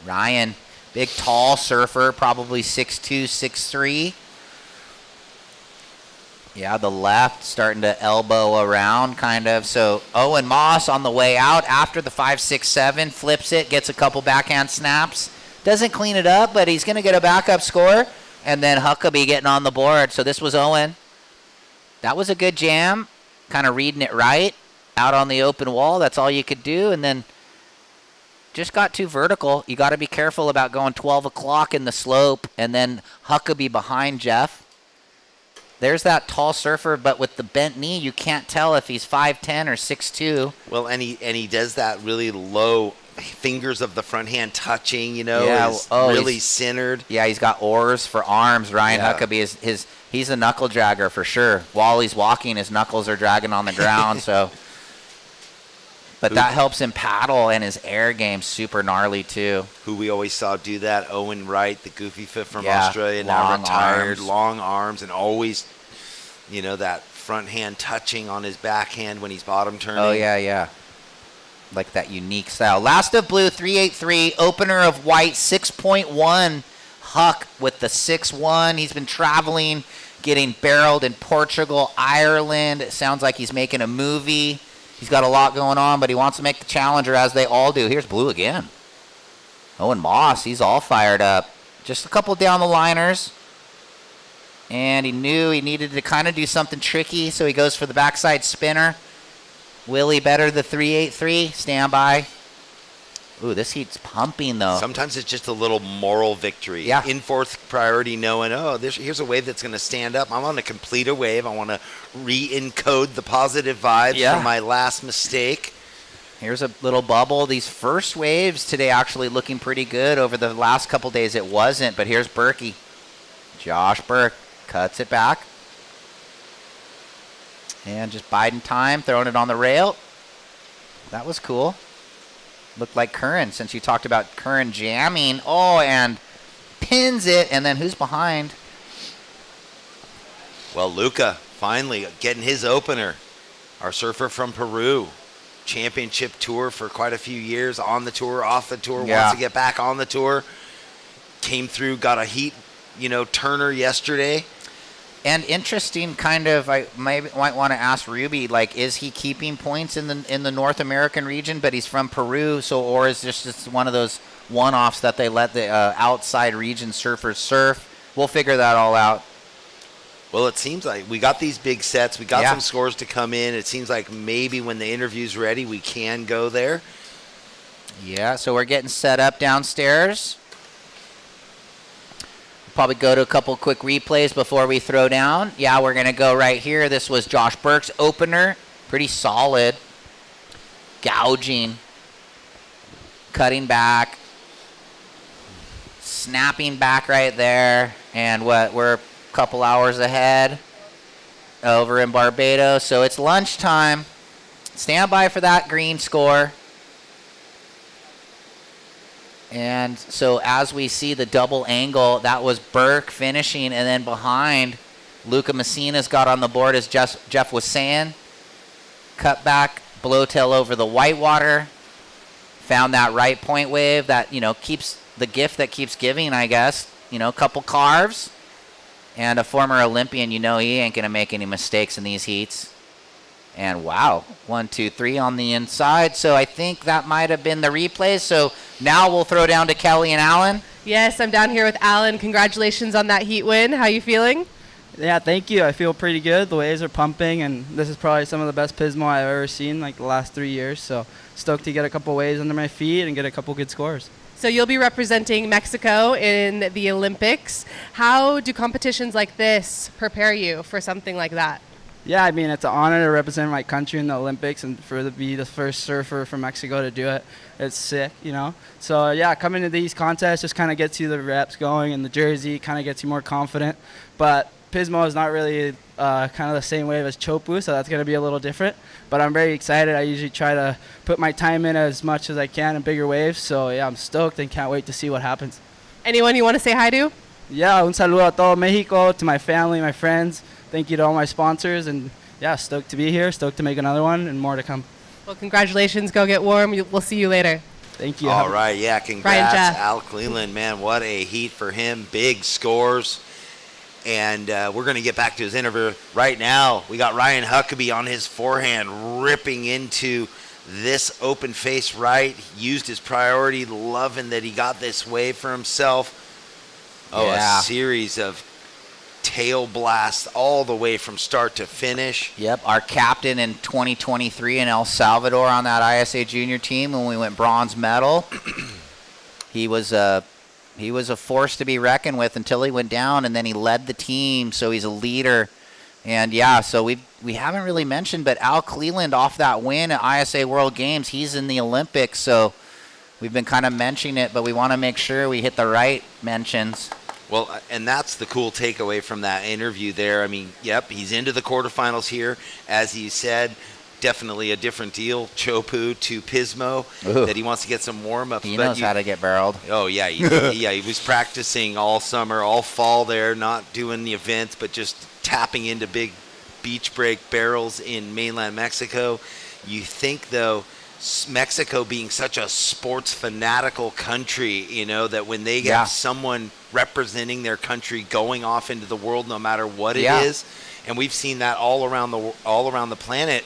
Ryan, big tall surfer, probably 6'2", 6'3". Yeah, the left starting to elbow around kind of. So Owen Moss on the way out after the 5.67, flips it, gets a couple backhand snaps. Doesn't clean it up, but he's going to get a backup score. And then Huckabee getting on the board. So this was Owen. That was a good jam. kind of reading it right out on the open wall. That's all you could do. And then just got too vertical. You got to be careful about going 12 o'clock in the slope and then Huckabee behind Jeff. There's that tall surfer, but with the bent knee, you can't tell if he's 5'10 or 6'2. Well, and he does that really low, fingers of the front hand touching, Yeah, is really centered. Yeah, he's got oars for arms. Ryan Huckabee he's a knuckle dragger for sure. While he's walking, his knuckles are dragging on the ground. But that helps him paddle, and his air game's super gnarly too. Who we always saw do that, Owen Wright, the goofy fit from Australia, now long retired, arms. long arms, and always, that front hand touching on his backhand when he's bottom turning. Oh, yeah. Like that unique style. Last of blue, 383. Opener of white, 6.1. Huck with the 6-1. He's been traveling, getting barreled in Portugal, Ireland. It sounds like he's making a movie. He's got a lot going on, but he wants to make the challenger, as they all do. Here's blue again. Owen Moss, he's all fired up. Just a couple down the liners. And he knew he needed to kind of do something tricky, so he goes for the backside spinner. Willie better the 383. Stand by. Ooh, this heat's pumping, though. Sometimes it's just a little moral victory. Yeah. In fourth priority, knowing, here's a wave that's going to stand up. I want to complete a wave. I want to re-encode the positive vibes from my last mistake. Here's a little bubble. These first waves today actually looking pretty good. Over the last couple days it wasn't, but here's Berkey. Josh Burke cuts it back. And just biding time, throwing it on the rail. That was cool. Looked like Curran, since you talked about Curran jamming. Oh, and pins it. And then who's behind? Well, Luca finally getting his opener. Our surfer from Peru. Championship tour for quite a few years. On the tour, off the tour. Wants to get back on the tour. Came through, got a heat, turner yesterday. And interesting, kind of, I might want to ask Ruby, like, is he keeping points in the North American region, but he's from Peru, or is this just one of those one-offs that they let the outside region surfers surf? We'll figure that all out. Well, it seems like we got these big sets. We got some scores to come in. It seems like maybe when the interview's ready, we can go there. Yeah, so we're getting set up downstairs. Probably go to a couple quick replays before we throw down. Yeah, we're going to go right here. This was Josh Burke's opener. Pretty solid. Gouging. Cutting back. Snapping back right there. And we're a couple hours ahead over in Barbados. So it's lunchtime. Stand by for that green score. And so as we see the double angle, that was Burke finishing, and then behind, Luca Messina's got on the board, as Jeff was saying. Cut back, blowtail over the whitewater. Found that right point wave that, keeps the gift that keeps giving, I guess. A couple carves. And a former Olympian, he ain't going to make any mistakes in these heats. And wow, 1, 2, 3 on the inside. So I think that might have been the replays. So now we'll throw down to Kelly and Alan. Yes, I'm down here with Alan. Congratulations on that heat win. How you feeling? Yeah, thank you. I feel pretty good. The waves are pumping, and this is probably some of the best Pismo I've ever seen, like the last 3 years. So stoked to get a couple waves under my feet and get a couple good scores. So you'll be representing Mexico in the Olympics. How do competitions like this prepare you for something like that? Yeah, I mean, it's an honor to represent my country in the Olympics and to be the first surfer from Mexico to do it. It's sick, So, yeah, coming to these contests just kind of gets you the reps going, and the jersey kind of gets you more confident. But Pismo is not really kind of the same wave as Chopu, so that's going to be a little different. But I'm very excited. I usually try to put my time in as much as I can in bigger waves. So, yeah, I'm stoked and can't wait to see what happens. Anyone you want to say hi to? Yeah, un saludo a todo Mexico, to my family, my friends. Thank you to all my sponsors, and yeah, stoked to be here, stoked to make another one, and more to come. Well, congratulations. Go get warm. We'll see you later. Thank you. All right, yeah, congrats, Al Cleland. Man, what a heat for him. Big scores. And we're going to get back to his interview right now. We got Ryan Huckabee on his forehand, ripping into this open face right. He used his priority, loving that he got this wave for himself. Oh, yeah. A series of tail blast all the way from start to finish. Yep, our captain in 2023 in El Salvador on that ISA junior team when we went bronze medal. He was a force to be reckoned with until he went down, and then he led the team, so he's a leader. And yeah, so we haven't really mentioned, but Al Cleland off that win at ISA World Games, he's in the Olympics, so we've been kind of mentioning it, but we want to make sure we hit the right mentions. Well, and that's the cool takeaway from that interview there. I mean, yep, he's into the quarterfinals here. As he said, definitely a different deal, Chopu to Pismo, that he wants to get some warm-ups. He knows how to get barreled. Oh, yeah. He was practicing all summer, all fall there, not doing the events, but just tapping into big beach break barrels in mainland Mexico. You think, though, Mexico being such a sports fanatical country, that when they get someone representing their country going off into the world, no matter what it is, and we've seen that all around the planet,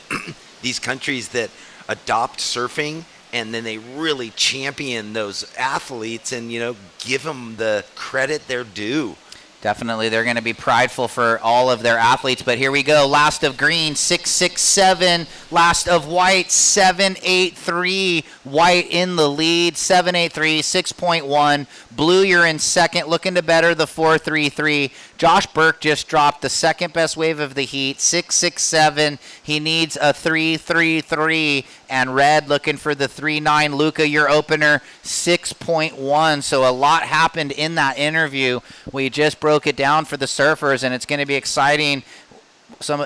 these countries that adopt surfing and then they really champion those athletes and give them the credit they're due. Definitely, they're going to be prideful for all of their athletes. But here we go. Last of green, 6-6-7. Last of white, 7-8-3. White in the lead, 7-8-3, 6.1. Blue, you're in second, looking to better the 4-3-3. Josh Burke just dropped the second best wave of the heat, 6-6-7. He needs a 3-3-3. And red looking for the 3-9. Luca, your opener, 6.1. So a lot happened in that interview. We just broke it down for the surfers, and it's going to be exciting.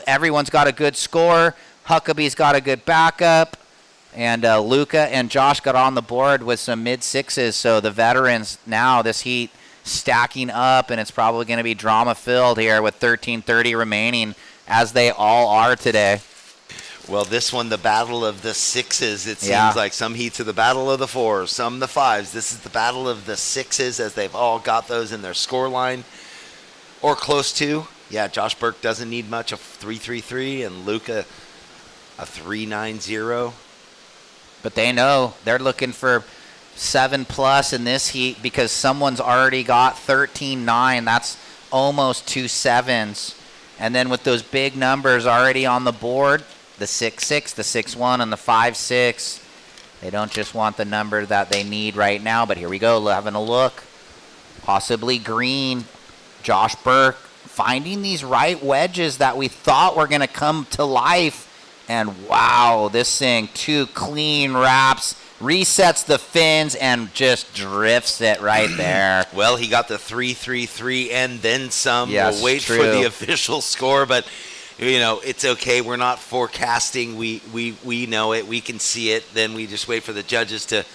Everyone's got a good score. Huckabee's got a good backup. And Luca and Josh got on the board with some mid-sixes. So the veterans now, this heat stacking up, and it's probably going to be drama-filled here with 13:30 remaining, as they all are today. Well, this one, the battle of the sixes. It seems like some heats are the battle of the fours, some the fives. This is the battle of the sixes, as they've all got those in their score line or close to. Yeah, Josh Burke doesn't need much, a 3-3-3, and Luca a 3-9-0. But they know they're looking for 7+ in this heat because someone's already got 13-9. That's almost 2 sevens. And then with those big numbers already on the board, the 6-6, the 6-1, and the 5-6. They don't just want the number that they need right now, but here we go, having a look. Possibly green. Josh Burke finding these right wedges that we thought were going to come to life. And wow, this thing, 2 clean wraps, resets the fins, and just drifts it right there. Well, he got the 3-3-3 and then some. Yes, we'll wait true. for the official score, but it's okay. We're not forecasting. We know it. We can see it. Then we just wait for the judges to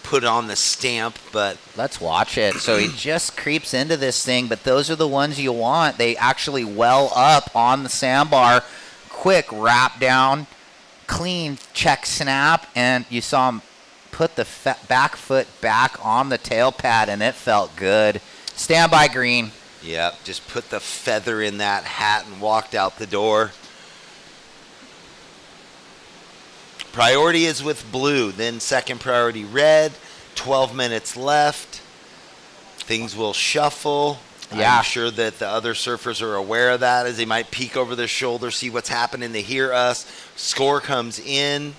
put on the stamp. But let's watch it. So he just creeps into this thing, but those are the ones you want. They actually well up on the sandbar. Quick wrap down, clean check snap, and you saw him put the back foot back on the tail pad, and it felt good. Stand by green. Yeah, just put the feather in that hat and walked out the door. Priority is with blue, then second priority red. 12 minutes left. Things will shuffle. Yeah. I'm sure that the other surfers are aware of that, as they might peek over their shoulder, see what's happening. They hear us. Score comes in.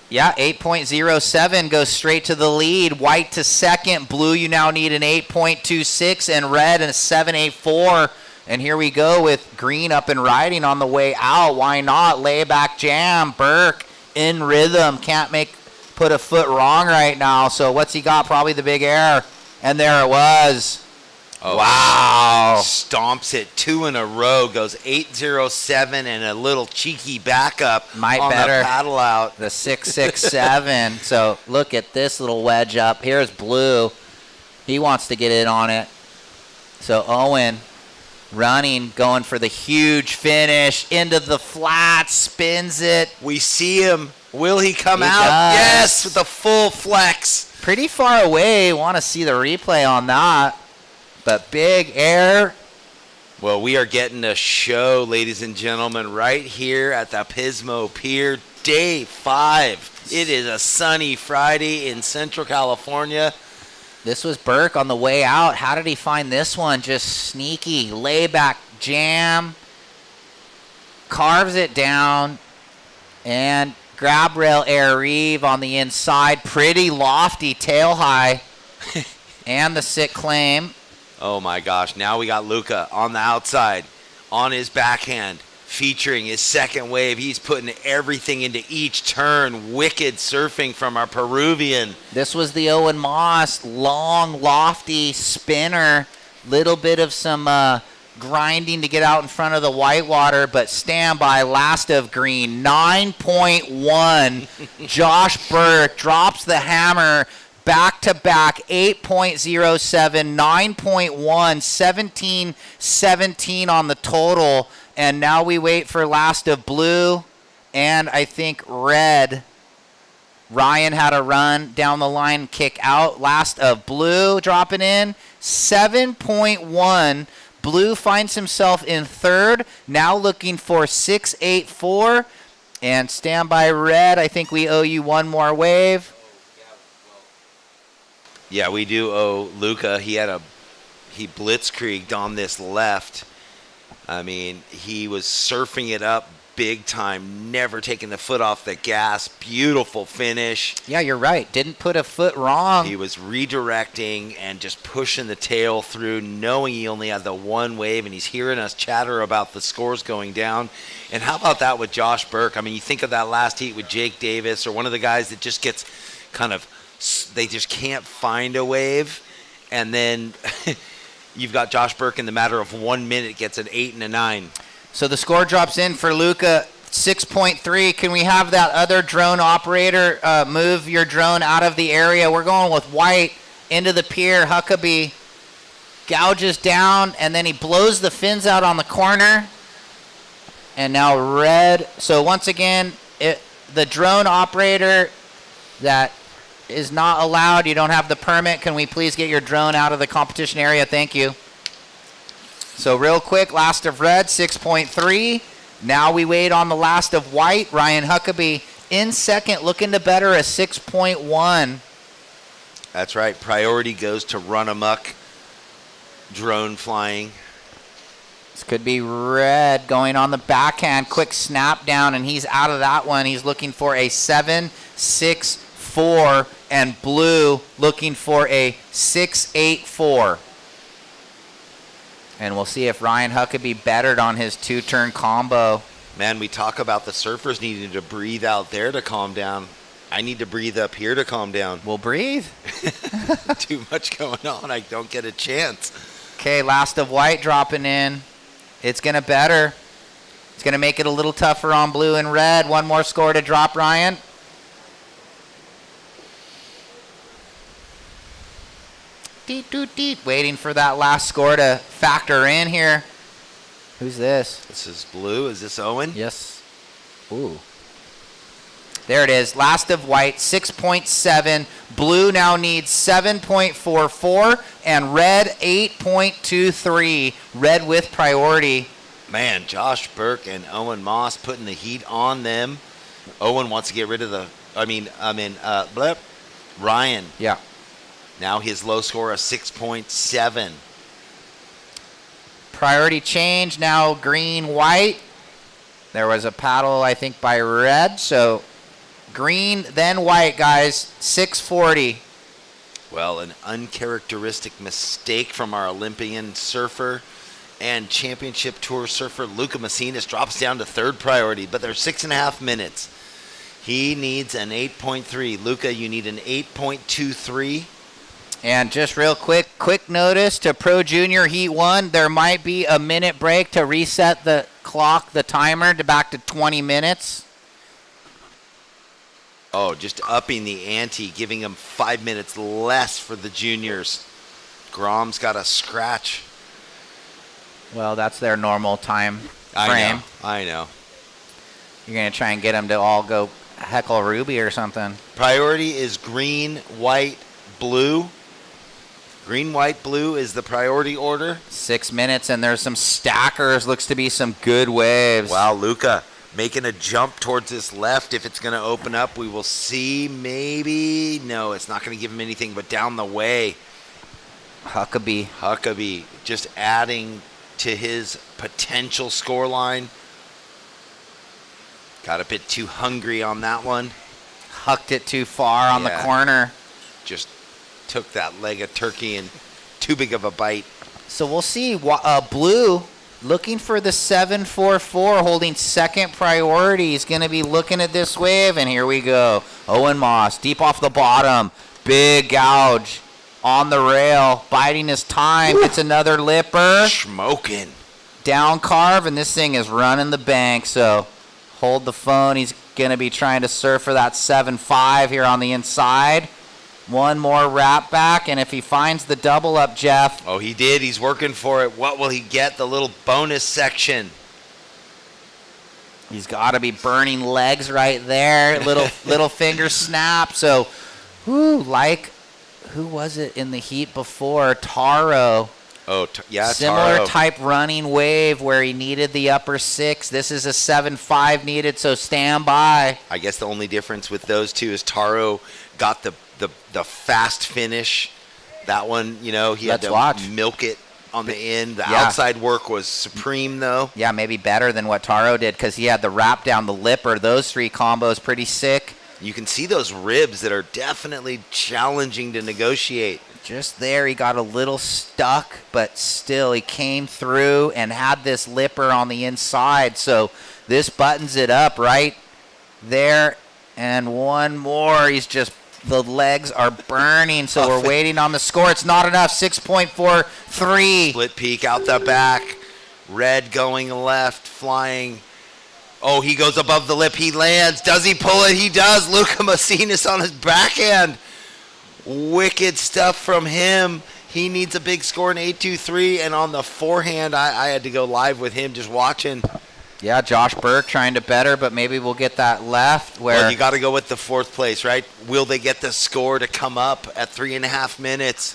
Yeah, 8.07 goes straight to the lead. White to second. Blue, you now need an 8.26, and red and a 7.84. And here we go with green up and riding on the way out. Why not? Layback jam. Burke in rhythm. Can't put a foot wrong right now. So what's he got? Probably the big air. And there it was. Oh, wow. Stomps it 2 in a row, goes 8.07 and a little cheeky backup on better. the paddle out. The 6.67. So look at this little wedge up. Here's Blue. He wants to get in on it. So Owen running, going for the huge finish into the flat, spins it. We see him. Will he come out? Does. Yes, with the full flex. Pretty far away. Want to see the replay on that. But big air. Well, we are getting a show, ladies and gentlemen, right here at the Pismo Pier, day 5. It is a sunny Friday in Central California. This was Burke on the way out. How did he find this one? Just sneaky layback jam. Carves it down. And grab rail air reeve on the inside. Pretty lofty tail high. And the sick claim. Oh my gosh, now we got Luca on the outside, on his backhand, featuring his second wave. He's putting everything into each turn. Wicked surfing from our Peruvian. This was the Owen Moss long, lofty spinner. Little bit of some grinding to get out in front of the whitewater, but stand by, last of green. 9.1. Josh Burke drops the hammer. Back-to-back, 8.07, 9.1, 17-17 on the total. And now we wait for last of blue and I think red. Ryan had a run down the line, kick out. Last of blue dropping in, 7.1. Blue finds himself in third, now looking for 6.84. And stand by red, I think we owe you one more wave. Yeah, we do owe Luca. He blitzkrieged on this left. I mean, he was surfing it up big time, never taking the foot off the gas. Beautiful finish. Yeah, you're right. Didn't put a foot wrong. He was redirecting and just pushing the tail through, knowing he only had the one wave, and he's hearing us chatter about the scores going down. And how about that with Josh Burke? I mean, you think of that last heat with Jake Davis or one of the guys that just gets kind of, they just can't find a wave. And then you've got Josh Burke in the matter of 1 minute gets an 8 and a 9. So the score drops in for Luca, 6.3. Can we have that other drone operator move your drone out of the area? We're going with white into the pier. Huckabee gouges down, and then he blows the fins out on the corner. And now red. So once again, the drone operator that is not allowed. You don't have the permit. Can we please get your drone out of the competition area? Thank you. So real quick, last of red, 6.3. Now we wait on the last of white. Ryan Huckabee in second, looking to better a 6.1. That's right. Priority goes to Run Amok. Drone flying. This could be red going on the backhand. Quick snap down, and he's out of that one. He's looking for a 7.64. And blue looking for a 6.84. And we'll see if Ryan Huckabee bettered on his two-turn combo. Man, we talk about the surfers needing to breathe out there to calm down. I need to breathe up here to calm down. We'll breathe. Too much going on. I don't get a chance. Okay, last of white dropping in. It's going to better. It's going to make it a little tougher on blue and red. One more score to drop, Ryan. Deet, doot, deet. Waiting for that last score to factor in here. Who's this? This is blue. Is this Owen? Yes. Ooh. There it is. Last of white, 6.7. Blue now needs 7.44. And red, 8.23. Red with priority. Man, Josh Burke and Owen Moss putting the heat on them. Owen wants to get rid of Ryan. Yeah. Now his low score of 6.7. Priority change, now green, white. There was a paddle, I think, by red. So green, then white, guys. 640. Well, an uncharacteristic mistake from our Olympian surfer and championship tour surfer Luca Macinas drops down to third priority, but there's 6.5 minutes. He needs an 8.3. Luca, you need an 8.23. And just real quick notice to Pro Junior Heat 1, there might be a minute break to reset the clock, the timer, to back to 20 minutes. Oh, just upping the ante, giving them 5 minutes less for the juniors. Grom's got a scratch. Well, that's their normal time frame. I know. You're going to try and get them to all go heckle Ruby or something. Priority is green, white, blue. Green, white, blue is the priority order. 6 minutes, and there's some stackers. Looks to be some good waves. Wow, Luca making a jump towards this left. If it's going to open up, we will see. Maybe. No, it's not going to give him anything but down the way. Huckabee just adding to his potential score line. Got a bit too hungry on that one. Hucked it too far on the corner. Just took that leg of turkey and too big of a bite. So we'll see. Blue looking for the 744, holding second priority. He's going to be looking at this wave, and here we go. Owen Moss, deep off the bottom. Big gouge on the rail, biding his time. It's another lipper. Smoking. Down carve, and this thing is running the bank, so hold the phone. He's going to be trying to surf for that 7.5 here on the inside. One more wrap back, and if he finds the double up, Jeff. Oh, he did. He's working for it. What will he get? The little bonus section. He's got to be burning legs right there. Little finger snap. So, who was it in the heat before? Taro. Oh, yeah, Similar Taro. type running wave where he needed the upper 6. This is a 7.5 needed, so stand by. I guess the only difference with those two is Taro got the fast finish. That one, he had to milk it on the end. The outside work was supreme, though. Yeah, maybe better than what Taro did because he had the wrap down the lipper. Those 3 combos pretty sick. You can see those ribs that are definitely challenging to negotiate. Just there, he got a little stuck, but still he came through and had this lipper on the inside. So this buttons it up right there. And one more. The legs are burning, so we're waiting on the score. It's not enough. 6.43. Split peak out the back. Red going left, flying. Oh, he goes above the lip. He lands. Does he pull it? He does. Luca Macinas on his backhand. Wicked stuff from him. He needs a big score in 8.23. And on the forehand, I had to go live with him just watching. Yeah, Josh Burke trying to better, but maybe we'll get that left. Well, you got to go with the 4th place, right? Will they get the score to come up at 3.5 minutes?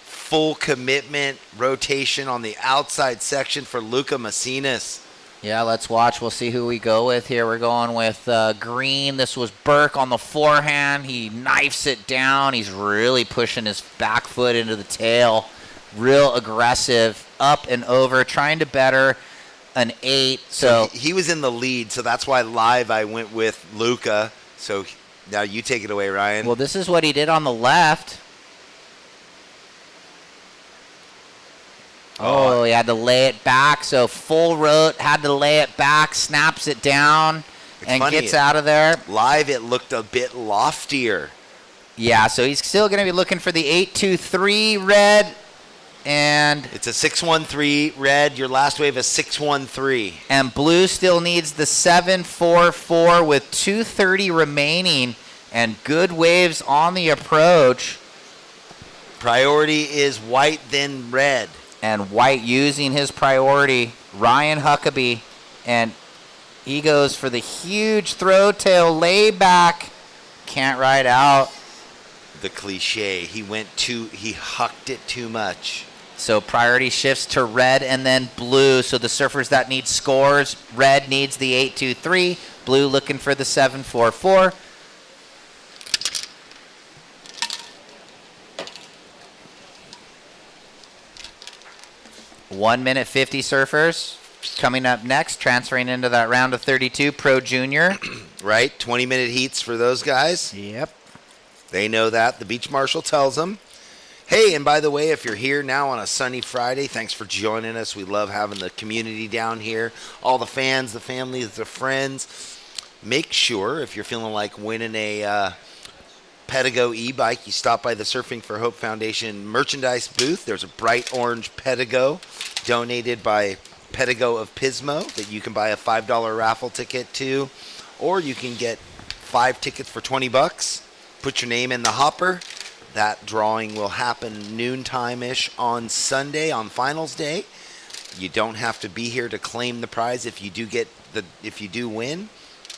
Full commitment rotation on the outside section for Luca Macinas. Yeah, let's watch. We'll see who we go with here. We're going with Green. This was Burke on the forehand. He knifes it down. He's really pushing his back foot into the tail. Real aggressive, up and over, trying to better an 8. So he was in the lead, so that's why live I went with Luca. So now you take it away, Ryan. Well, this is what he did on the left. Oh, he had to lay it back. So full rote, had to lay it back, snaps it down, and gets out of there. Live, it looked a bit loftier. Yeah, so he's still going to be looking for the 8.23 red. And it's a 6.13 red. Your last wave is 6.13. And blue still needs the 7.44 with 2:30 remaining and good waves on the approach. Priority is white, then red. And white using his priority, Ryan Huckabee, and he goes for the huge throw tail layback. Can't ride out. The cliche. He hucked it too much. So priority shifts to red and then blue. So the surfers that need scores, red needs the 8.23, blue looking for the 7.44. One minute 50 surfers coming up next, transferring into that round of 32 Pro Junior. Right, 20-minute heats for those guys. Yep. They know that. The beach marshal tells them. Hey, and by the way, if you're here now on a sunny Friday, thanks for joining us. We love having the community down here. All the fans, the families, the friends. Make sure, if you're feeling like winning a Pedigo e-bike, you stop by the Surfing for Hope Foundation merchandise booth. There's a bright orange Pedigo donated by Pedigo of Pismo that you can buy a $5 raffle ticket to, or you can get 5 tickets for $20. Put your name in the hopper. That drawing will happen noontime-ish on Sunday, on finals day. You don't have to be here to claim the prize if you do win,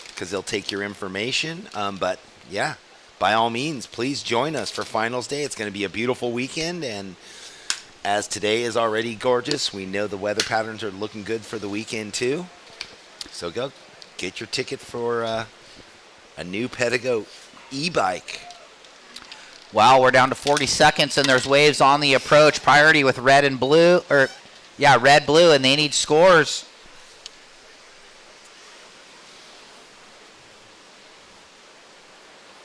because they'll take your information. But yeah, by all means, please join us for finals day. It's going to be a beautiful weekend, and as today is already gorgeous, we know the weather patterns are looking good for the weekend too. So go get your ticket for a new Pedigo e-bike. Well, we're down to 40 seconds, and there's waves on the approach. Priority with red and blue, red, blue, and they need scores.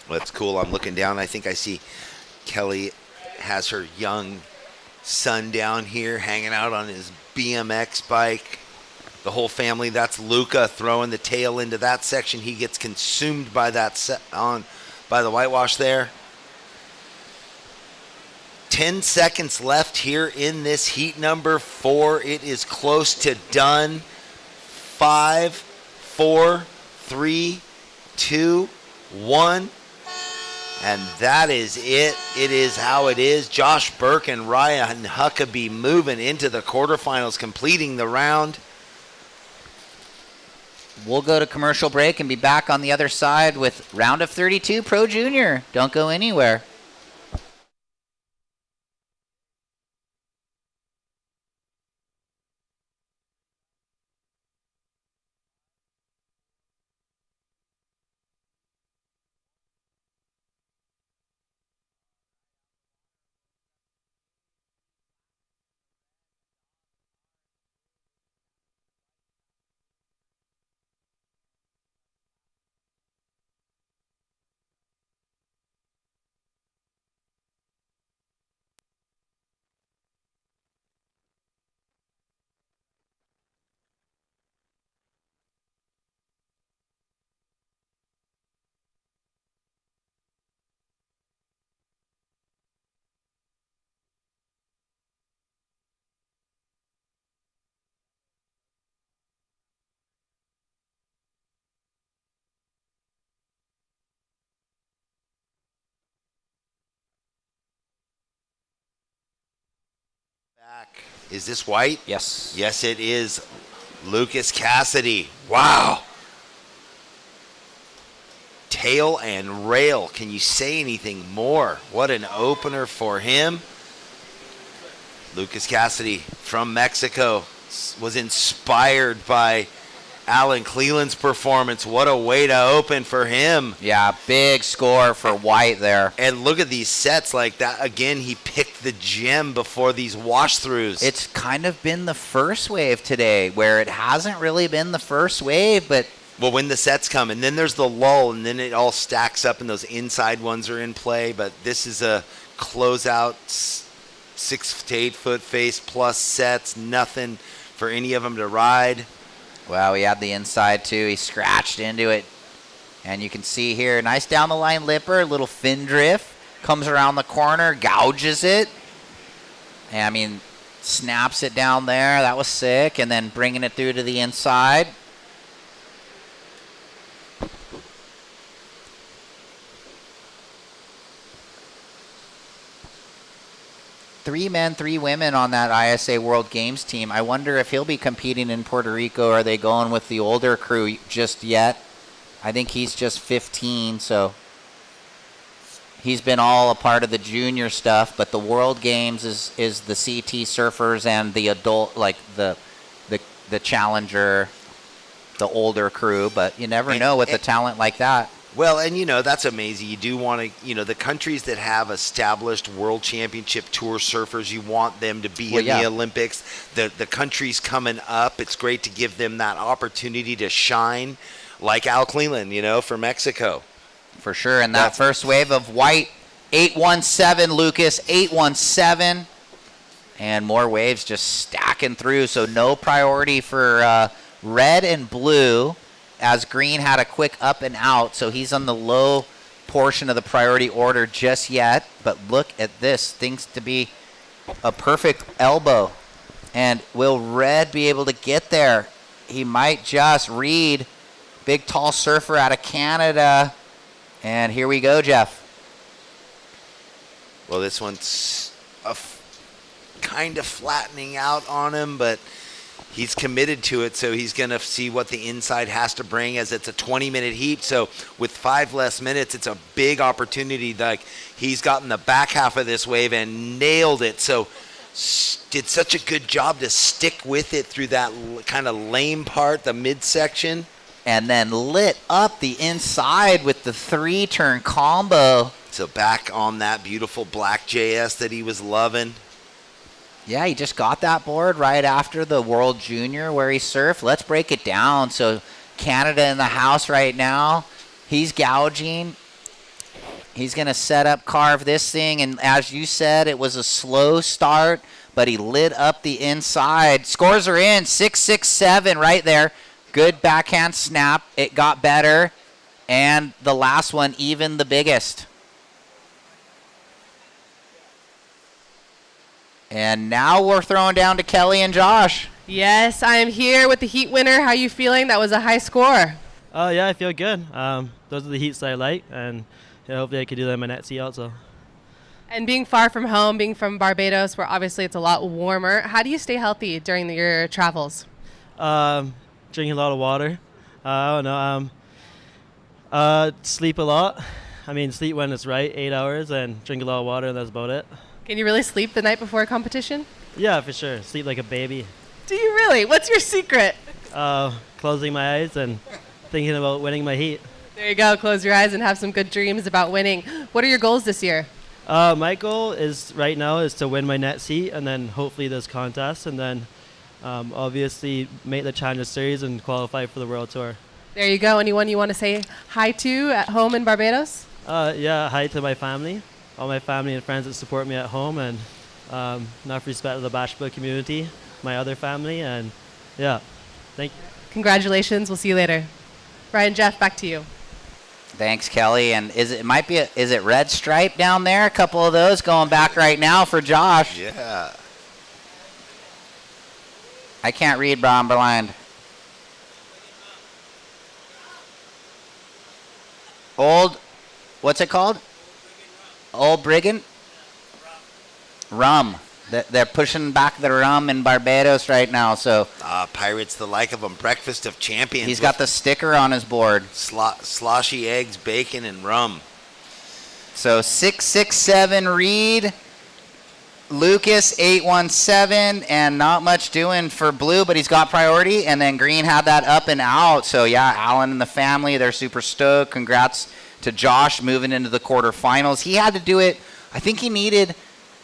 Well, that's cool. I'm looking down. I think I see Kelly has her young son down here hanging out on his BMX bike. The whole family. That's Luca throwing the tail into that section. He gets consumed by that by the whitewash there. 10 seconds left here in this heat number 4. It is close to done. 5, 4, 3, 2, 1. And that is it. It is how it is. Josh Burke and Ryan Huckabee moving into the quarterfinals, completing the round. We'll go to commercial break and be back on the other side with round of 32 Pro Junior. Don't go anywhere. Is this white? Yes. Yes, it is. Lucas Cassidy. Wow. Tail and rail. Can you say anything more? What an opener for him. Lucas Cassidy from Mexico was inspired by Alan Cleland's performance. What a way to open for him. Yeah, big score for White there. And look at these sets like that. Again, he picked the gem before these wash-throughs. It's kind of been the first wave today where it hasn't really been the first wave, but... Well, when the sets come, and then there's the lull, and then it all stacks up, and those inside ones are in play. But this is a closeout 6 to 8 foot face plus sets. Nothing for any of them to ride. Well, he had the inside, too. He scratched into it. And you can see here, nice down-the-line lipper, little fin drift. Comes around the corner, gouges it. And, I mean, snaps it down there. That was sick. And then bringing it through to the inside. Three men, 3 women on that ISA World Games team. I wonder if he'll be competing in Puerto Rico. Or are they going with the older crew just yet? I think he's just 15, so he's been all a part of the junior stuff. But the World Games is the CT surfers and the adult, like the challenger, the older crew. But you never know with a talent like that. Well, and, you know, that's amazing. You do want to, you know, the countries that have established World Championship Tour surfers, you want them to be in the Olympics. The countries coming up, it's great to give them that opportunity to shine, like Al Cleland, you know, for Mexico. For sure. And that first wave of White, 817, Lucas, 817. And more waves just stacking through. So no priority for red and blue, as green had a quick up and out, so he's on the low portion of the priority order just yet. But look at this. Things to be a perfect elbow. And will red be able to get there? He might just. Reed, big tall surfer out of Canada. And here we go, Jeff. Well, this one's kind of flattening out on him, but he's committed to it, so he's going to see what the inside has to bring, as it's a 20-minute heat. So with 5 less minutes, it's a big opportunity. Like, he's gotten the back half of this wave and nailed it. So did such a good job to stick with it through that kind of lame part, the midsection. And then lit up the inside with the 3-turn combo. So back on that beautiful black JS that he was loving. Yeah, he just got that board right after the World Junior where he surfed. Let's break it down. So Canada in the house right now. He's gouging. He's going to set up, carve this thing. And as you said, it was a slow start, but he lit up the inside. Scores are in, 6-6-7 right there. Good backhand snap. It got better. And the last one, even the biggest. And now we're throwing down to Kelly and Josh. Yes, I am here with the heat winner. How are you feeling? That was a high score. Yeah, I feel good. Those are the heats I like, and hopefully I can do that in my net seat also. And being far from home, being from Barbados, where obviously it's a lot warmer, how do you stay healthy during your travels? Drinking a lot of water. I don't know. Sleep a lot. I mean, sleep when it's right, 8 hours, and drink a lot of water, and that's about it. Can you really sleep the night before a competition? Yeah, for sure. Sleep like a baby. Do you really? What's your secret? Closing my eyes and thinking about winning my heat. There you go. Close your eyes and have some good dreams about winning. What are your goals this year? My goal is right now is to win my net seat and then hopefully this contest and then obviously make the Challenger Series and qualify for the World Tour. There you go. Anyone you want to say hi to at home in Barbados? Yeah, hi to my family, all my family and friends that support me at home, and enough respect to the Bashba community, my other family, and yeah, thank you. Congratulations. We'll see you later. Brian, Jeff, back to you. Thanks, Kelly. And is it red stripe down there? A couple of those going back right now for Josh. Yeah. I can't read, bro. I'm blind. What's it called? Old Brigand? Rum. They're pushing back the rum in Barbados right now. So Pirates, the like of them. Breakfast of champions. He's got the sticker on his board. Sloshy eggs, bacon, and rum. So 6-6-7 Reed. Lucas 8-1-7, and not much doing for blue, but he's got priority. And then green had that up and out. So yeah, Alan and the family, they're super stoked. Congrats to Josh moving into the quarterfinals. He had to do it. I think he needed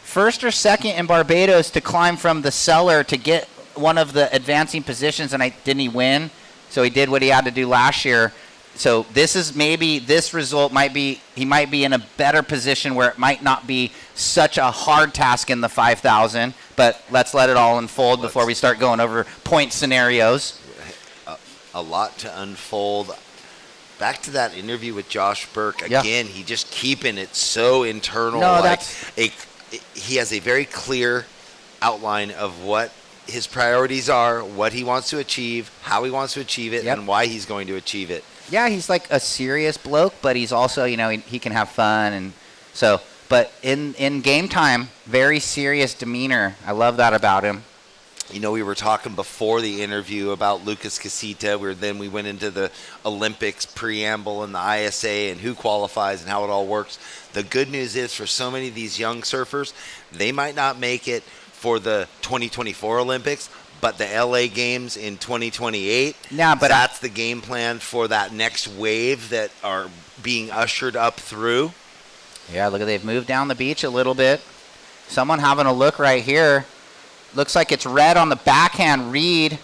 first or second in Barbados to climb from the cellar to get one of the advancing positions, and didn't he win? So he did what he had to do last year. So this result might be, he might be in a better position where it might not be such a hard task in the 5,000, but let's let it all unfold before we start going over point scenarios. A lot to unfold. Back to that interview with Josh Burke again. He just keeping it so internal. No, he has a very clear outline of what his priorities are, what he wants to achieve, how he wants to achieve it, and why he's going to achieve it. Yeah, he's like a serious bloke, but he's also, he can have fun. And so, but in game time, very serious demeanor. I love that about him. We were talking before the interview about Lucas Casita, where then we went into the Olympics preamble and the ISA and who qualifies and how it all works. The good news is for so many of these young surfers, they might not make it for the 2024 Olympics, but the LA Games in 2028, that's the game plan for that next wave that are being ushered up through. Yeah, look, they've moved down the beach a little bit. Someone having a look right here. Looks like it's red on the backhand. Reed.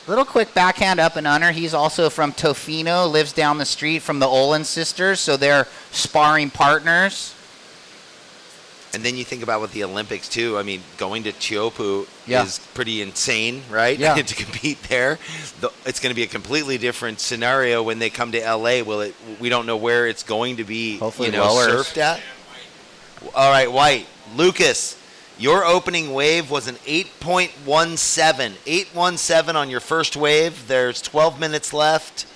Little quick backhand up and under. He's also from Tofino, lives down the street from the Olin sisters, so they're sparring partners. And then you think about with the Olympics, too. I mean, going to Teahupo'o is pretty insane, right? Yeah. To compete there. It's going to be a completely different scenario when they come to L.A. We don't know where it's going to be surfed at. All right, White. Lucas, your opening wave was an 8.17. 8.17 on your first wave. There's 12 minutes left.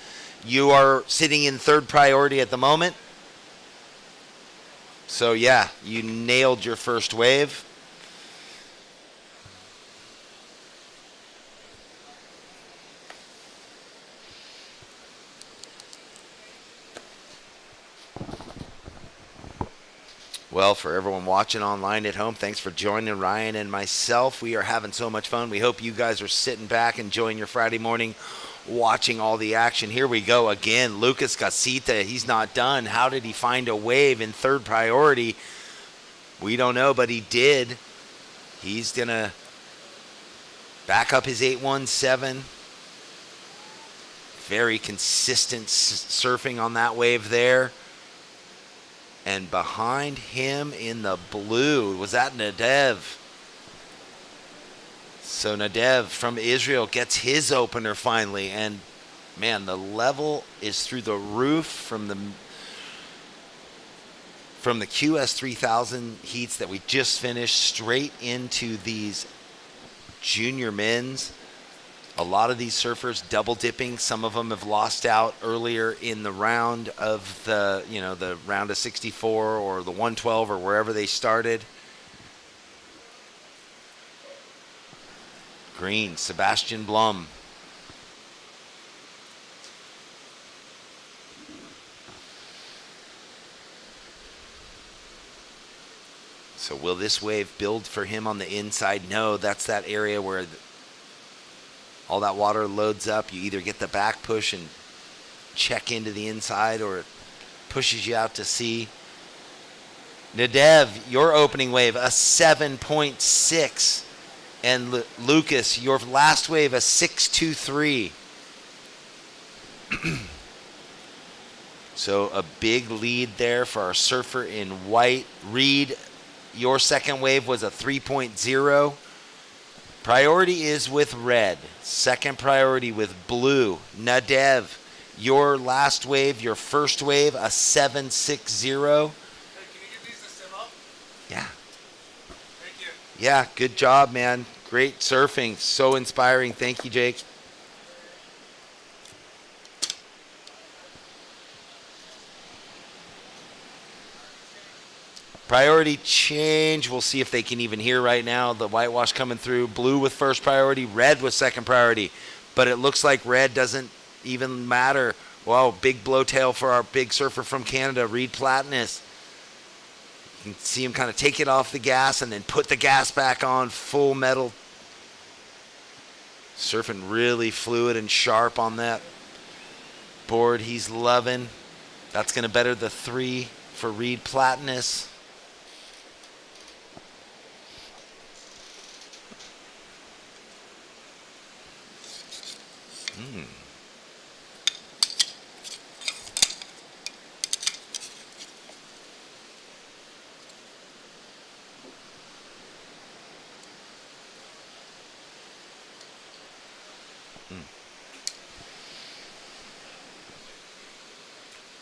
You are sitting in third priority at the moment. So, yeah, you nailed your first wave. Well, for everyone watching online at home, thanks for joining Ryan and myself. We are having so much fun. We hope you guys are sitting back, enjoying your Friday morning watching all the action. Here we go again. Lucas Casita, he's not done. How did he find a wave in third priority? We don't know, but he did. He's going to back up his 817. Very consistent surfing on that wave there. And behind him in the blue, was that Nadev? So Nadev from Israel gets his opener finally. And, man, the level is through the roof from the QS 3000 heats that we just finished straight into these junior men's. A lot of these surfers double dipping. Some of them have lost out earlier in the round of the round of 64 or the 112 or wherever they started. Green, Sebastian Blum. So will this wave build for him on the inside? No, that's that area where all that water loads up. You either get the back push and check into the inside, or it pushes you out to sea. Nadev, your opening wave, a 7.6. And Lucas, your last wave, a 6.23. So a big lead there for our surfer in white. Reed, your second wave was a 3.0. Priority is with red. Second priority with blue. Nadev, your last wave, your first wave, a 7.60. Hey, can you get these to sim up? Yeah. Thank you. Yeah, good job, man. Great surfing. So inspiring. Thank you, Jake. Priority change. We'll see if they can even hear right now. The whitewash coming through. Blue with first priority. Red with second priority. But it looks like red doesn't even matter. Wow, big blowtail for our big surfer from Canada, Reed Platenius. You can see him kind of take it off the gas and then put the gas back on. Full metal. Surfing really fluid and sharp on that board. He's loving. That's going to better the 3 for Reed Platenius.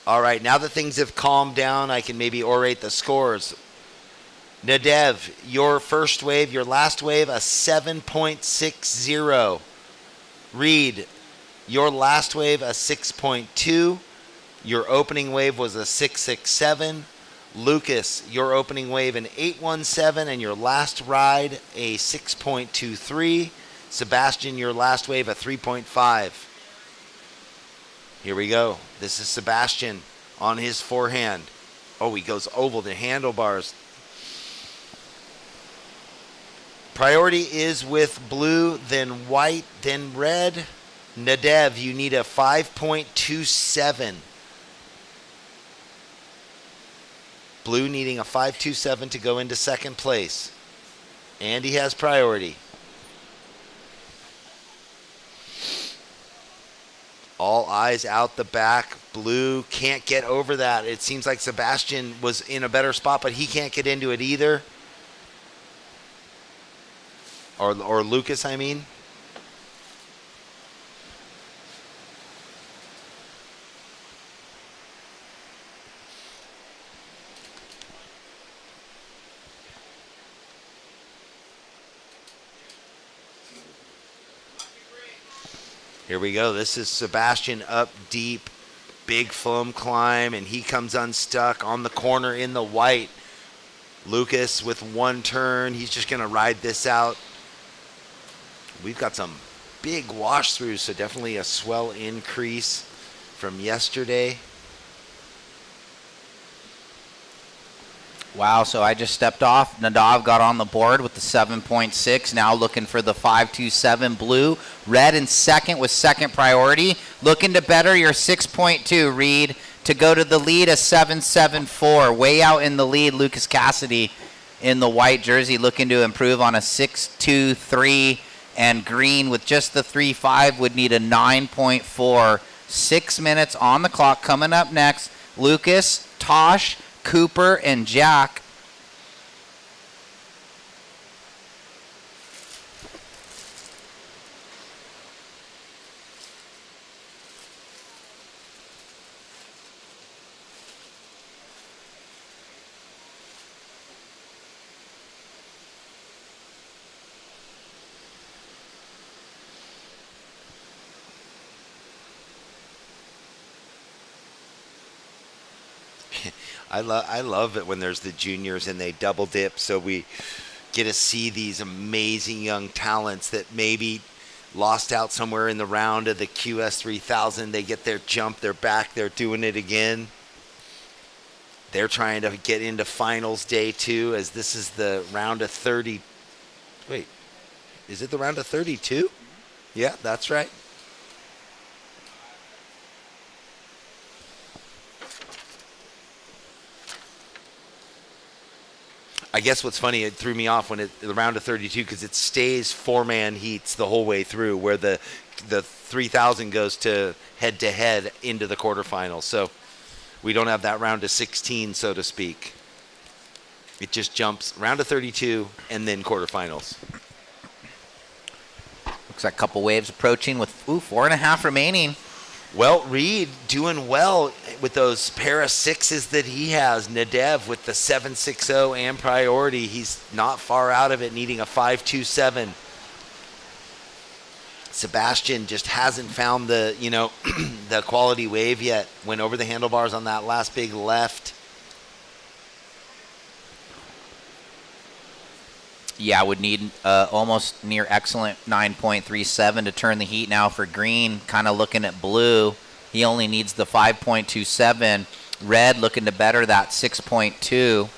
All right, now that things have calmed down, I can maybe orate the scores. Nadev, your first wave, your last wave, a 7.60. Reed, your last wave, a 6.2. Your opening wave was a 6.67. Lucas, your opening wave, an 8.17, and your last ride, a 6.23. Sebastian, your last wave, a 3.5. Here we go. This is Sebastian on his forehand. Oh, he goes oval to handlebars. Priority is with blue, then white, then red. Nadev, you need a 5.27. Blue needing a 5.27 to go into second place. And he has priority. All eyes out the back. Blue can't get over that. It seems like Sebastian was in a better spot, but he can't get into it either. Or Lucas, I mean. Here we go. This is Sebastian up deep. Big foam climb, and he comes unstuck on the corner in the white. Lucas with one turn. He's just going to ride this out. We've got some big wash throughs, so definitely a swell increase from yesterday. Wow, so I just stepped off. Nadav got on the board with the 7.6. Now looking for the 5.27 blue. Red in second with second priority. Looking to better your 6.2, Reed, to go to the lead, a 7.74. Way out in the lead, Lucas Cassidy in the white jersey looking to improve on a 6.23. And green with just the 3.5 would need a 9.4. 6 minutes on the clock. Coming up next, Lucas, Tosh, Cooper, and Jack. I love it when there's the juniors and they double dip, so we get to see these amazing young talents that maybe lost out somewhere in the round of the QS 3000. They get their jump, they're back, they're doing it again. They're trying to get into finals day 2, as this is the round of 30. Wait, is it the round of 32? Yeah, that's right. I guess what's funny, it threw me off when the round of 32, because it stays 4-man heats the whole way through, where the 3000 goes to head into the quarterfinals. So we don't have that round of 16, so to speak. It just jumps round of 32 and then quarterfinals. Looks like a couple waves approaching with 4.5 remaining. Well, Reed doing well with those pair of 6s that he has. Nadev with the 7.60 and priority. He's not far out of it, needing a 5.27. Sebastian just hasn't found the, the quality wave yet. Went over the handlebars on that last big left. Yeah, would need almost near excellent 9.37 to turn the heat now for green. Kind of looking at blue. He only needs the 5.27. Red looking to better that 6.2.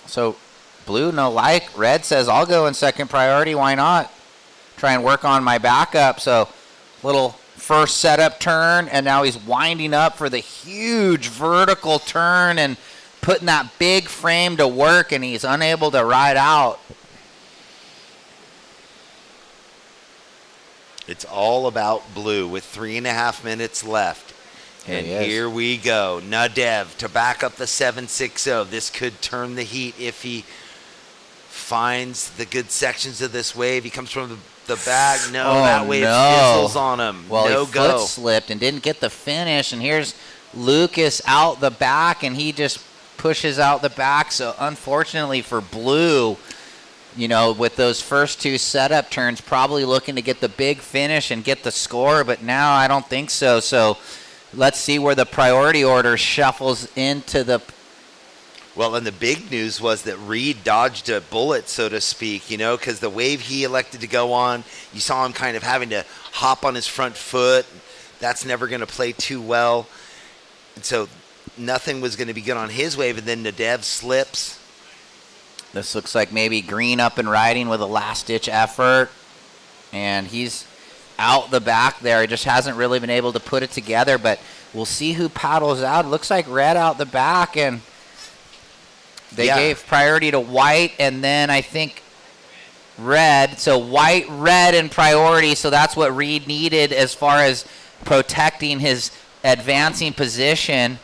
So blue, no like. Red says, I'll go in second priority. Why not? Try and work on my backup. So little first setup turn, and now he's winding up for the huge vertical turn and putting that big frame to work, and he's unable to ride out. It's all about blue with 3.5 minutes left. And here we go. Nadev to back up the 7.60. This could turn the heat if he finds the good sections of this wave. He comes from the back. That wave fizzles on him. Well, he foot slipped and didn't get the finish. And here's Lucas out the back, and he just pushes out the back. So unfortunately for blue, with those first 2 setup turns, probably looking to get the big finish and get the score. But now I don't think so. So let's see where the priority order shuffles into the. Well, and the big news was that Reed dodged a bullet, so to speak, because the wave he elected to go on, you saw him kind of having to hop on his front foot. That's never going to play too well. And so nothing was going to be good on his wave, and then Nadev slips. This looks like maybe green up and riding with a last-ditch effort. And he's out the back there. He just hasn't really been able to put it together, but we'll see who paddles out. It looks like red out the back, and they gave priority to white, and then I think red. So white, red, and priority. So that's what Reed needed as far as protecting his advancing position.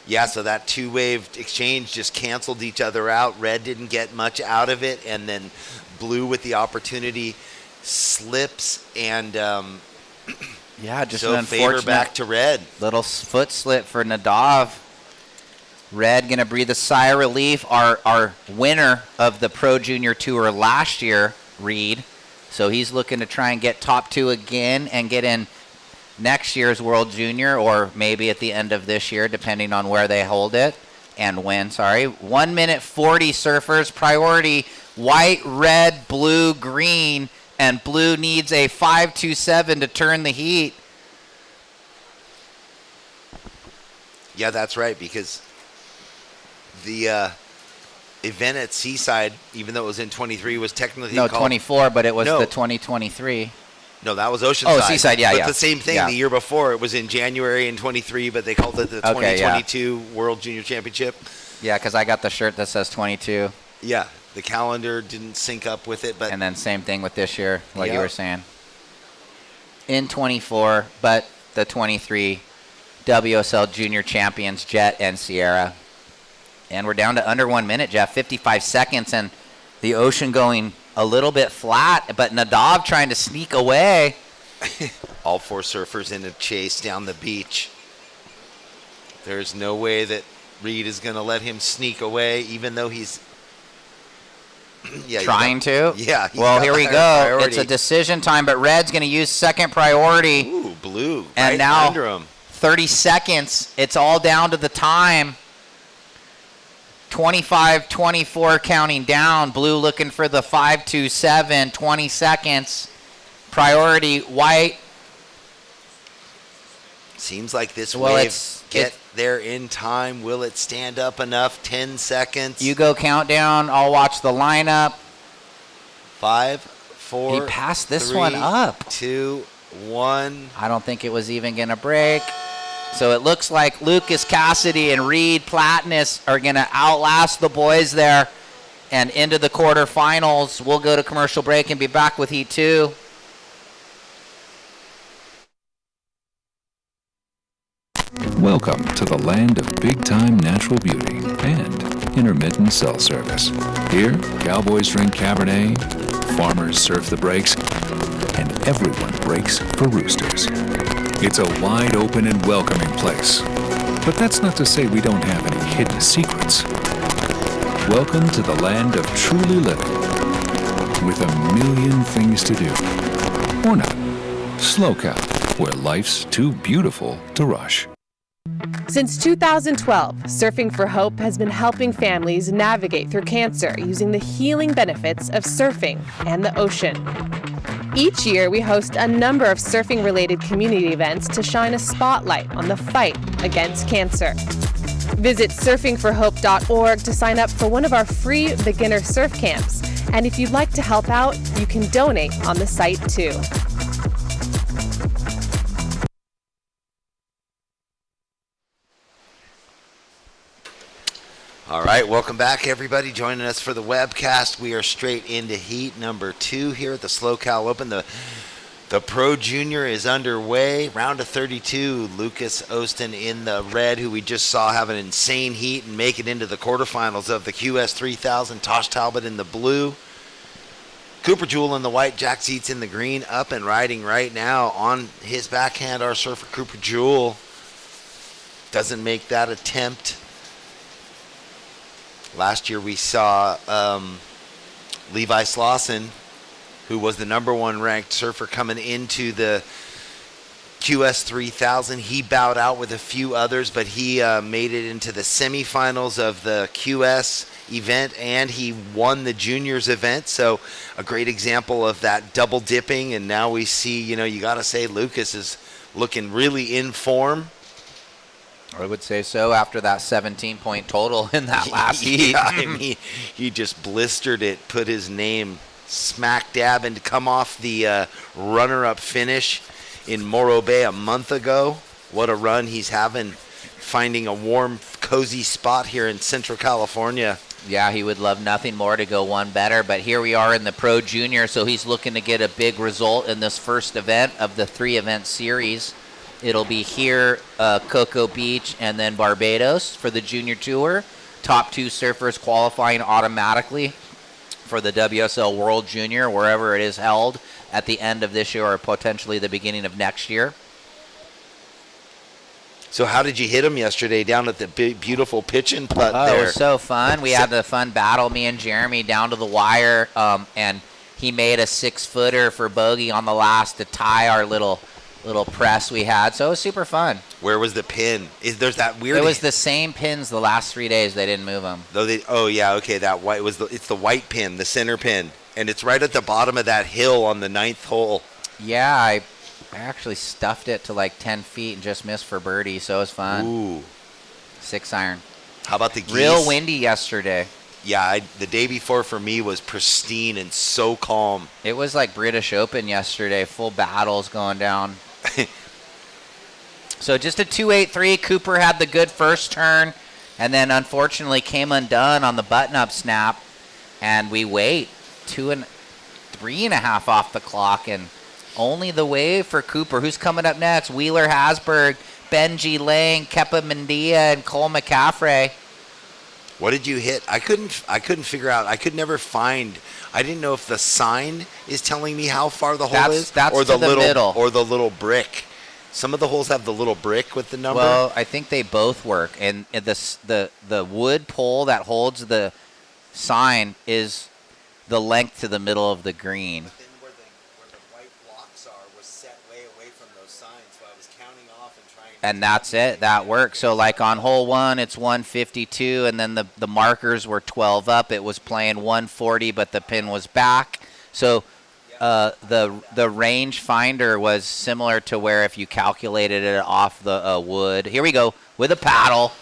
Yeah, so that 2-wave exchange just canceled each other out. Red didn't get much out of it, and then blue with the opportunity slips, and just so an unfortunate favor back to red. Little foot slip for Nadav. Red going to breathe a sigh of relief. Our winner of the Pro Junior Tour last year, Reed. So he's looking to try and get top 2 again and get in next year's World Junior, or maybe at the end of this year, depending on where they hold it and when. 1 minute 40 surfers. Priority white, red, blue, green, and blue needs a 5.27 to turn the heat. Yeah, that's right, because the event at Seaside, even though it was in 23, was technically No, called 24, but it was No. the 2023. No, that was Oceanside. Oh, Seaside, yeah, but yeah. the same thing. Yeah. The year before, it was in January in 23, but they called it the Okay, yeah. 2022 World Junior Championship. Yeah, because I got the shirt that says 22. Yeah, the calendar didn't sync up with it, but And then same thing with this year, like you Yeah. were saying. In 24, but the 23 WSL Junior Champions, Jet and Sierra. And we're down to under 1 minute, Jeff, 55 seconds, and the Ocean going a little bit flat, but Nadav trying to sneak away. all four surfers in a chase down the beach. There's no way that Reed is going to let him sneak away, even though he's Trying to? Yeah. he's Well, got here the we higher go. priority. It's a decision time, but Red's going to use second priority. Ooh, blue. And right now under him. 30 seconds. It's all down to the time. 25-24 counting down. Blue looking for the 5-2-7. 20 seconds. Priority white. Seems like this Well, wave it's- get there in time. Will it stand up enough? 10 seconds. You go countdown. I'll watch the lineup. 5, 4. He passed this 3, one up. 2, 1. I don't think it was even going to break. So it looks like Lucas Cassidy and Reed Platenius are going to outlast the boys there and into the quarterfinals. We'll go to commercial break and be back with Heat 2. Welcome to the land of big-time natural beauty and intermittent cell service. Here, cowboys drink Cabernet, farmers surf the breaks, and everyone breaks for roosters. It's a wide open and welcoming place. But that's not to say we don't have any hidden secrets. Welcome to the land of truly living, with a million things to do. Or not. Slow Cow, where life's too beautiful to rush. Since 2012, Surfing for Hope has been helping families navigate through cancer using the healing benefits of surfing and the ocean. Each year, we host a number of surfing-related community events to shine a spotlight on the fight against cancer. Visit surfingforhope.org to sign up for one of our free beginner surf camps. And if you'd like to help out, you can donate on the site too. All right, welcome back, everybody. Joining us for the webcast. We are straight into heat number 2 here at the Slow Cal Open. The Pro Junior is underway. Round of 32. Lucas Ostin in the red, who we just saw have an insane heat and make it into the quarterfinals of the QS 3000. Tosh Talbot in the blue. Cooper Jewell in the white. Jack Zeitz in the green. Up and riding right now on his backhand. Our surfer Cooper Jewell doesn't make that attempt. Last year we saw Levi Slawson, who was the #1 ranked surfer coming into the QS 3000. He bowed out with a few others, but he made it into the semifinals of the QS event, and he won the juniors event. So a great example of that double dipping. And now we see, you got to say Lucas is looking really in form. I would say so after that 17-point total in that last heat. Yeah, I mean, he just blistered it, put his name smack dab, and to come off the runner-up finish in Morro Bay a month ago. What a run he's having, finding a warm, cozy spot here in Central California. Yeah, he would love nothing more to go one better, but here we are in the Pro Junior, so he's looking to get a big result in this first event of the 3-event series. It'll be here, Cocoa Beach, and then Barbados for the Junior Tour. Top 2 surfers qualifying automatically for the WSL World Junior, wherever it is held at the end of this year or potentially the beginning of next year. So how did you hit him yesterday down at the beautiful pitch and putt there? It was so fun. We had the fun battle, me and Jeremy, down to the wire, and he made a 6-footer for bogey on the last to tie our little press we had, so it was super fun. Where was the pin? There's that weird. It was the same pins the last 3 days. They didn't move them. Oh yeah, okay. That white it's the white pin, the center pin, and it's right at the bottom of that hill on the 9th hole. Yeah, I actually stuffed it to like 10 feet and just missed for birdie, so it was fun. Ooh, 6 iron. How about the geese? Real windy yesterday. Yeah, the day before for me was pristine and so calm. It was like British Open yesterday, full battles going down. So just a 2.83. Cooper had the good first turn, and then unfortunately came undone on the button-up snap, and we wait 3.5 off the clock, and only the wave for Cooper. Who's coming up next? Wheeler Hasberg, Benji Lang, Kepa Mendia, and Cole McCaffrey. What did you hit? I couldn't figure out. I could never find. I didn't know if the sign is telling me how far the hole is, that's or the to the little middle. or the little brick. Some of the holes have the little brick with the number. Well, I think they both work, and the wood pole that holds the sign is the length to the middle of the green. But then where the white blocks are was set way away from those signs, so I was counting off and trying. And that's it. That works. So like on hole 1, it's 152, and then the markers were 12 up. It was playing 140, but the pin was back. So the range finder was similar to where if you calculated it off the wood. Here we go with a paddle.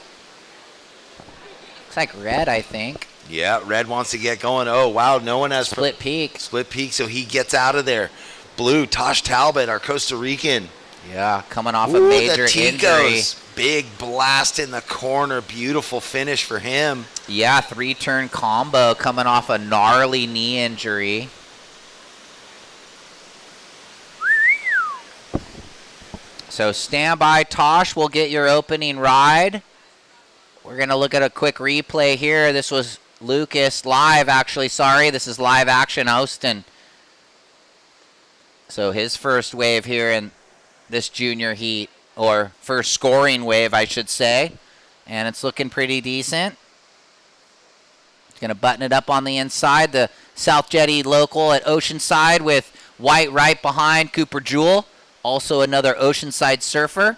Looks like red, I think. Yeah, red wants to get going. Oh, wow, no one has split peak. Split peak, so he gets out of there. Blue, Tosh Talbot, our Costa Rican. Yeah, coming off a major injury. Big blast in the corner. Beautiful finish for him. Yeah, 3-turn combo coming off a gnarly knee injury. So stand by, Tosh. We'll get your opening ride. We're going to look at a quick replay here. This was Lucas live, actually. Sorry, this is live action Austin. So his first wave here in this junior heat, or first scoring wave, I should say. And it's looking pretty decent. Going to button it up on the inside. The South Jetty local at Oceanside with white right behind Cooper Jewell. Also another Oceanside surfer.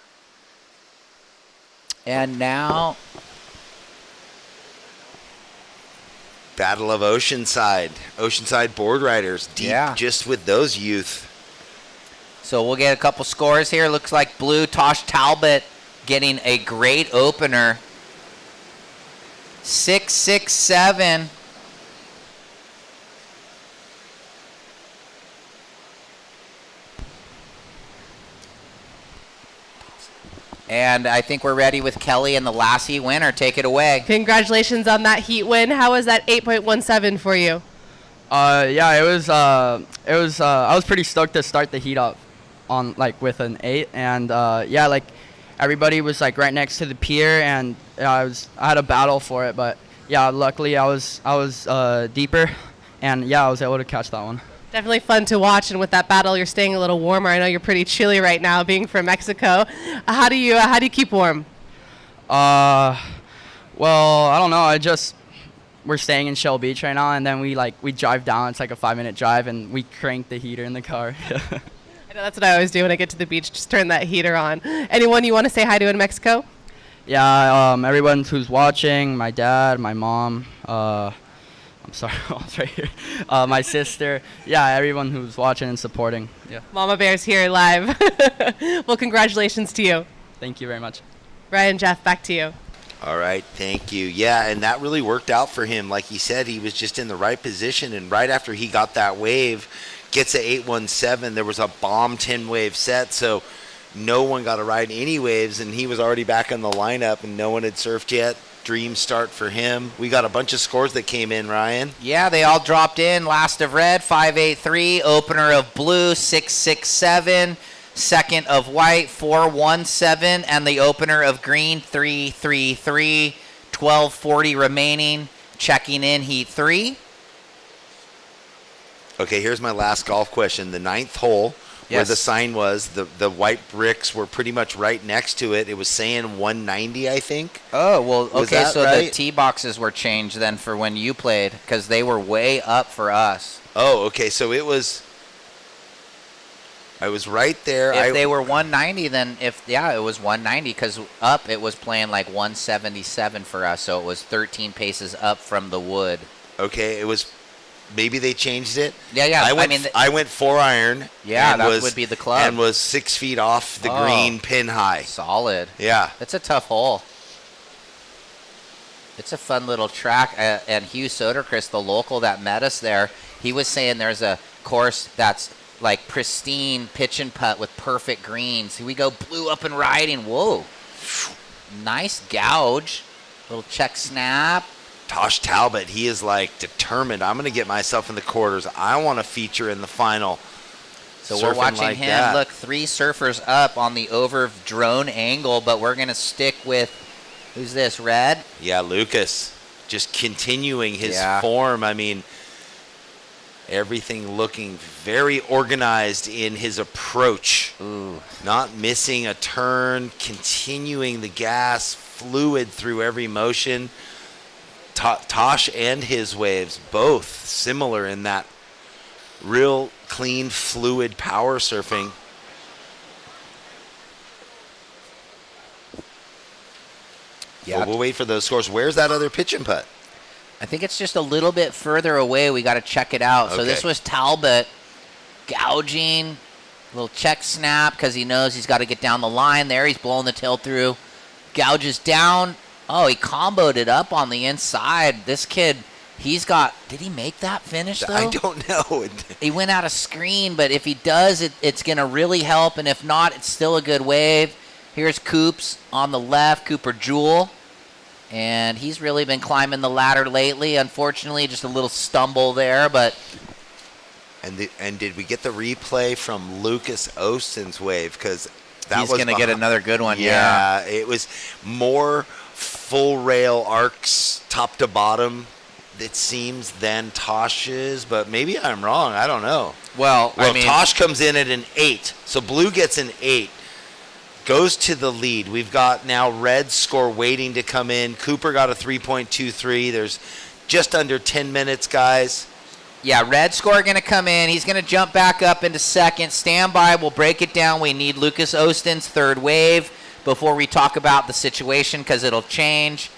And now Battle of Oceanside. Oceanside board riders. Deep just with those youth. So we'll get a couple scores here. Looks like blue Tosh Talbot getting a great opener. 6-6-7. And I think we're ready with Kelly and the Lassie winner. Take it away. Congratulations on that heat win. How was that 8.17 for you? Yeah, it was. I was pretty stoked to start the heat up on with an 8, and yeah, everybody was right next to the pier, and I had a battle for it, but yeah, luckily I was deeper, and yeah, I was able to catch that one. Definitely fun to watch, and with that battle, you're staying a little warmer. I know you're pretty chilly right now, being from Mexico. How do you keep warm? Well, I don't know. We're staying in Shell Beach right now, and then we drive down. It's like a 5-minute drive, and we crank the heater in the car. I know that's what I always do when I get to the beach. Just turn that heater on. Anyone you want to say hi to in Mexico? Yeah, everyone who's watching. My dad, my mom. I'm sorry, mom's right here. My sister. Yeah, everyone who's watching and supporting. Yeah. Mama Bear's here live. Well, congratulations to you. Thank you very much. Ryan, Jeff, back to you. All right, thank you. Yeah, and that really worked out for him. Like he said, he was just in the right position, and right after he got that wave, gets a 817. There was a bomb 10-wave set, so no one got a ride any waves, and he was already back in the lineup, and no one had surfed yet. Dream start for him. We got a bunch of scores that came in, Ryan. Yeah, they all dropped in. Last of red, 583. Opener of blue, 667. Second of white, 417. And the opener of green, 333. 1240 remaining. Checking in heat 3. Okay, here's my last golf question. The 9th hole, where the sign was, the white bricks were pretty much right next to it. It was saying 190, I think. Oh, well, okay, so right? the tee boxes were changed then for when you played, because they were way up for us. Oh, okay, so I was right there. If they were 190, then it was 190, because up it was playing like 177 for us, so it was 13 paces up from the wood. Okay, it was. Maybe they changed it. Yeah. I went 4-iron. Yeah, that would be the club. And was 6 feet off the green, pin high. Solid. Yeah. That's a tough hole. It's a fun little track. And Hugh Soderquist, the local that met us there, he was saying there's a course that's like pristine pitch and putt with perfect greens. Here we go, Blue up and riding. Whoa. Nice gouge. Little check snap. Tosh Talbot, he is like determined. I'm going to get myself in the quarters. I want to feature in the final. So we're watching like him. that. Look, 3 surfers up on the over drone angle, but we're going to stick with, who's this, Red? Yeah, Lucas. Just continuing his Yeah. form. I mean, everything looking very organized in his approach. Ooh. Not missing a turn, continuing the gas, fluid through every motion. Tosh and his waves, both similar in that real clean, fluid power surfing. Yeah. So we'll wait for those scores. Where's that other pitch and putt? I think it's just a little bit further away. We got to check it out. So this Okay. was Talbot gouging, little check snap because he knows he's got to get down the line there. He's blowing the tail through, gouges down. Oh, he comboed it up on the inside. This kid, he's got, did he make that finish though? I don't know. He went out of screen, but if he does, it's going to really help. And if not, it's still a good wave. Here's Coops on the left, Cooper Jewel. And he's really been climbing the ladder lately. Unfortunately, just a little stumble there, but... And did we get the replay from Lucas Ostin's wave? Because that He's was going to get another good one, yeah. It was more full rail arcs, top to bottom, it seems, than Tosh's. But maybe I'm wrong. I don't know. Well, I mean... Tosh comes in at an 8. So Blue gets an 8. Goes to the lead. We've got now Red's score waiting to come in. Cooper got a 3.23. There's just under 10 minutes, guys. Yeah, Red score going to come in. He's going to jump back up into second. Stand by. We'll break it down. We need Lucas Ostin's third wave before we talk about the situation because it'll change.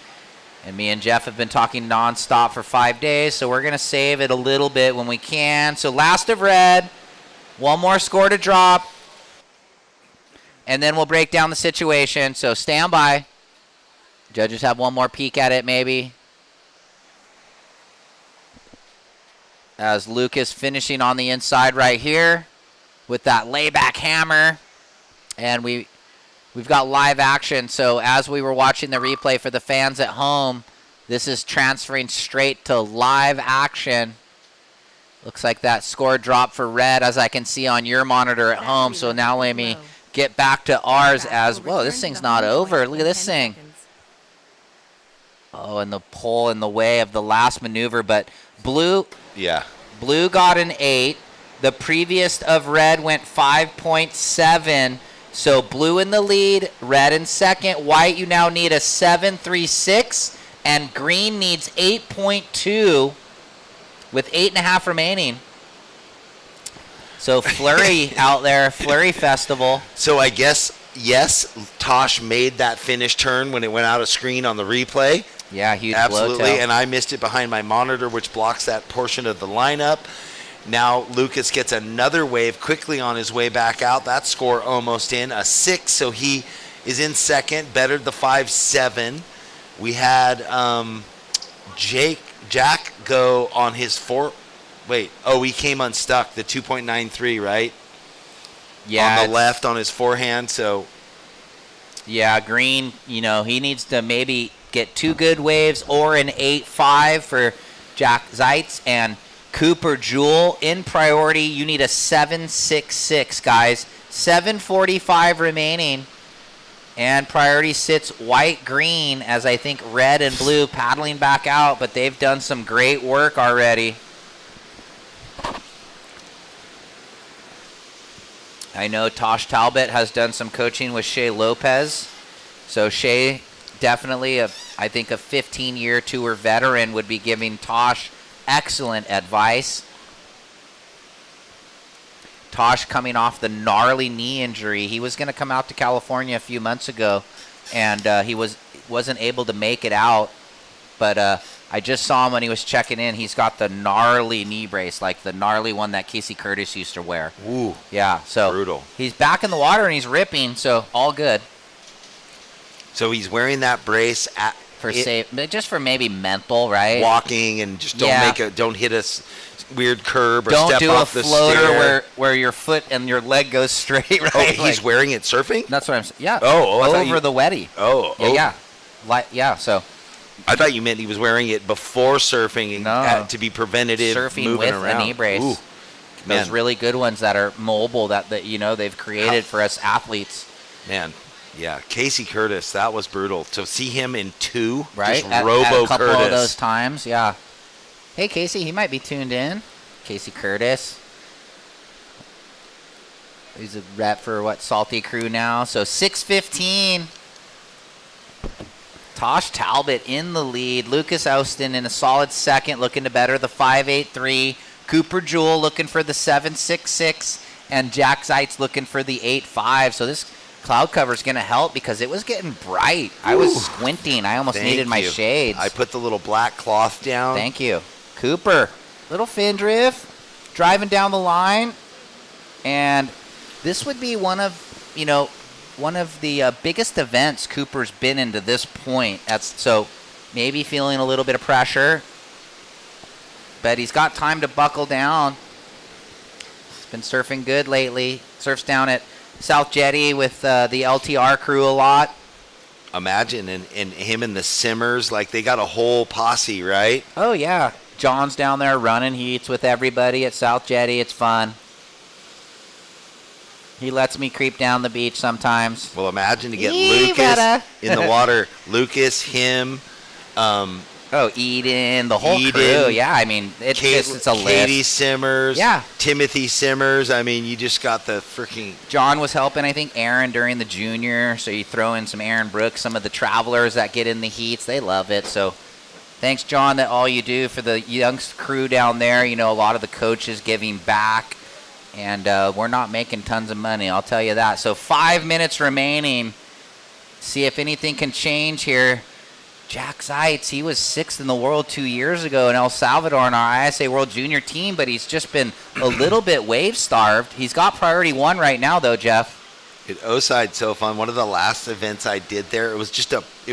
And me and Jeff have been talking nonstop for 5 days, so we're going to save it a little bit when we can. So last of Red. One more score to drop. And then we'll break down the situation. So stand by. Judges have one more peek at it maybe. As Lucas finishing on the inside right here with that layback hammer. And we've got live action. So as we were watching the replay for the fans at home, this is transferring straight to live action. Looks like that score dropped for Red as I can see on your monitor at home. So now let me get back to ours as, whoa, this thing's not over. Look at this thing. Oh, and the pole in the way of the last maneuver. But Blue got an 8. The previous of Red went 5.7. So Blue in the lead, Red in second. White, you now need a 7.36. And Green needs 8.2 with 8.5 remaining. So Flurry out there, Flurry Festival. So I guess, yes, Tosh made that finish turn when it went out of screen on the replay. Yeah, huge Absolutely, blowtail. and I missed it behind my monitor, which blocks that portion of the lineup. Now Lucas gets another wave quickly on his way back out. That score almost in, a 6, so he is in second, bettered the 5.7. We had Jack go on his 4. Wait, he came unstuck, the 2.93, right? Yeah. On the left on his forehand, so. Yeah, Green, he needs to maybe get 2 good waves or an 8.5 for Jack Zeitz. And Cooper Jewel in priority, you need a 7.66, guys. 7.45 remaining. And priority sits White, Green, as I think Red and Blue paddling back out, but they've done some great work already. I know Tosh Talbot has done some coaching with Shea Lopez. So Shea, definitely, I think a 15-year tour veteran, would be giving Tosh excellent advice. Tosh coming off the gnarly knee injury. He was going to come out to California a few months ago, and he wasn't able to make it out. But I just saw him when he was checking in. He's got the gnarly knee brace, like the gnarly one that Casey Curtis used to wear. Ooh. Yeah, so brutal. He's back in the water and he's ripping, so all good. So he's wearing that brace just for maybe mental, right? Walking and just don't hit a weird curb or don't step do off a the floater stair. where your foot and your leg goes straight, right? Oh, he's wearing it surfing? That's what I'm saying. Yeah. Oh, I thought over the wetty. Yeah. So I thought you meant he was wearing it before surfing to be preventative surfing moving with around. a knee brace. Ooh, those really good ones that are mobile that they've created for us athletes. Man, yeah, Casey Curtis, that was brutal. To see him in 2, right? Just At Robo a couple Curtis. of those times, yeah. Hey, Casey, he might be tuned in. Casey Curtis. He's a rep for Salty Crew now. So 6:15. Tosh Talbot in the lead. Lucas Austin in a solid second, looking to better the 5.83. Cooper Jewell looking for the 7.66, and Jack Zeitz looking for the 8.5. So this cloud cover is going to help because it was getting bright. I was squinting. I almost needed my shades. I put the little black cloth down. Thank you. Cooper, little fin drift, driving down the line, and this would be one of the biggest events Cooper's been in to this point. So maybe feeling a little bit of pressure, but he's got time to buckle down. He's been surfing good lately. Surfs down at South Jetty with the LTR crew a lot. Imagine, and him and the Simmers, like they got a whole posse, right? Oh, yeah. John's down there running heats with everybody at South Jetty. It's fun. He lets me creep down the beach sometimes. Well, imagine to get Lucas in the water. Lucas, him, Eden, the whole crew. Yeah, I mean, it's a list. Katie Simmers. Yeah. Timothy Simmers. I mean, you just got the freaking... John was helping, I think, Aaron during the junior. So you throw in some Aaron Brooks, some of the travelers that get in the heats. They love it. So thanks, John, that all you do for the young crew down there. A lot of the coaches giving back. And we're not making tons of money, I'll tell you that. So 5 minutes remaining. See if anything can change here. Jack Zeitz, he was 6th in the world 2 years ago in El Salvador in our ISA World Junior team, but he's just been a little bit wave-starved. He's got priority 1 right now, though, Jeff. Oside's so fun. One of the last events I did there, it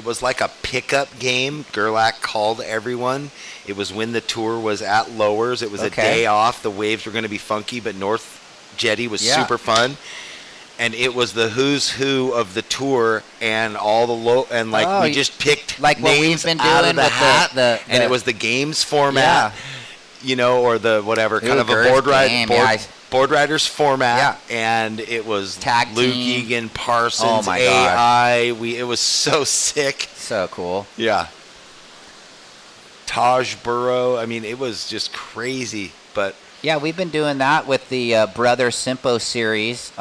was like a pickup game. Gerlach called everyone. It was when the tour was at Lowers. It was a day off. The waves were going to be funky, but North Jetty was super fun. And it was the who's who of the tour and all the we just picked like names what we've been out doing of the with hat, and it was the games format, or the whatever kind of a board riders format, and it was tag Luke team. Egan, Parsons, Oh my AI. It was so sick, so cool. Yeah, Taj Burrow. I mean, it was just crazy, but yeah, we've been doing that with the Brother Simpo series.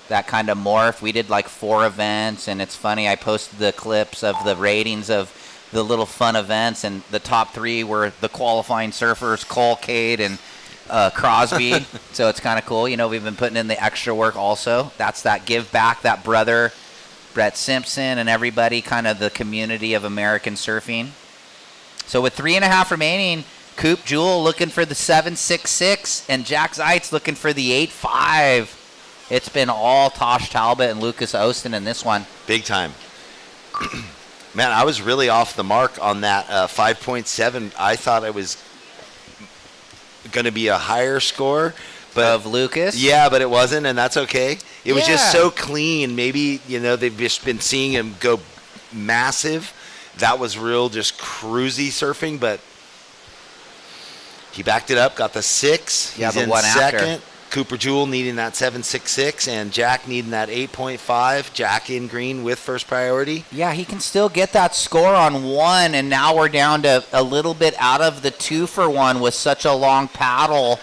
That kind of morph. We did like 4 events, and it's funny. I posted the clips of the ratings of the little fun events, and the top 3 were the qualifying surfers, Cole, Cade, and Crosby. So it's kind of cool. We've been putting in the extra work also. That's that give back, that brother, Brett Simpson, and everybody, kind of the community of American surfing. So with 3.5 remaining, Coop Jewell looking for the 7.66, and Jack Zeitz looking for the 8.5. It's been all Tosh Talbot and Lucas Austin in this one. Big time. Man, I was really off the mark on that 5.7. I thought it was going to be a higher score. But of Lucas? Yeah, but it wasn't, and that's okay. It was just so clean. Maybe, they've just been seeing him go massive. That was real just cruisy surfing, but he backed it up, got the 6. Yeah, He's the in one second. after. Cooper Jewell needing that 7.66, and Jack needing that 8.5. Jack in green with first priority. Yeah, he can still get that score on 1, and now we're down to a little bit out of the 2 for 1 with such a long paddle.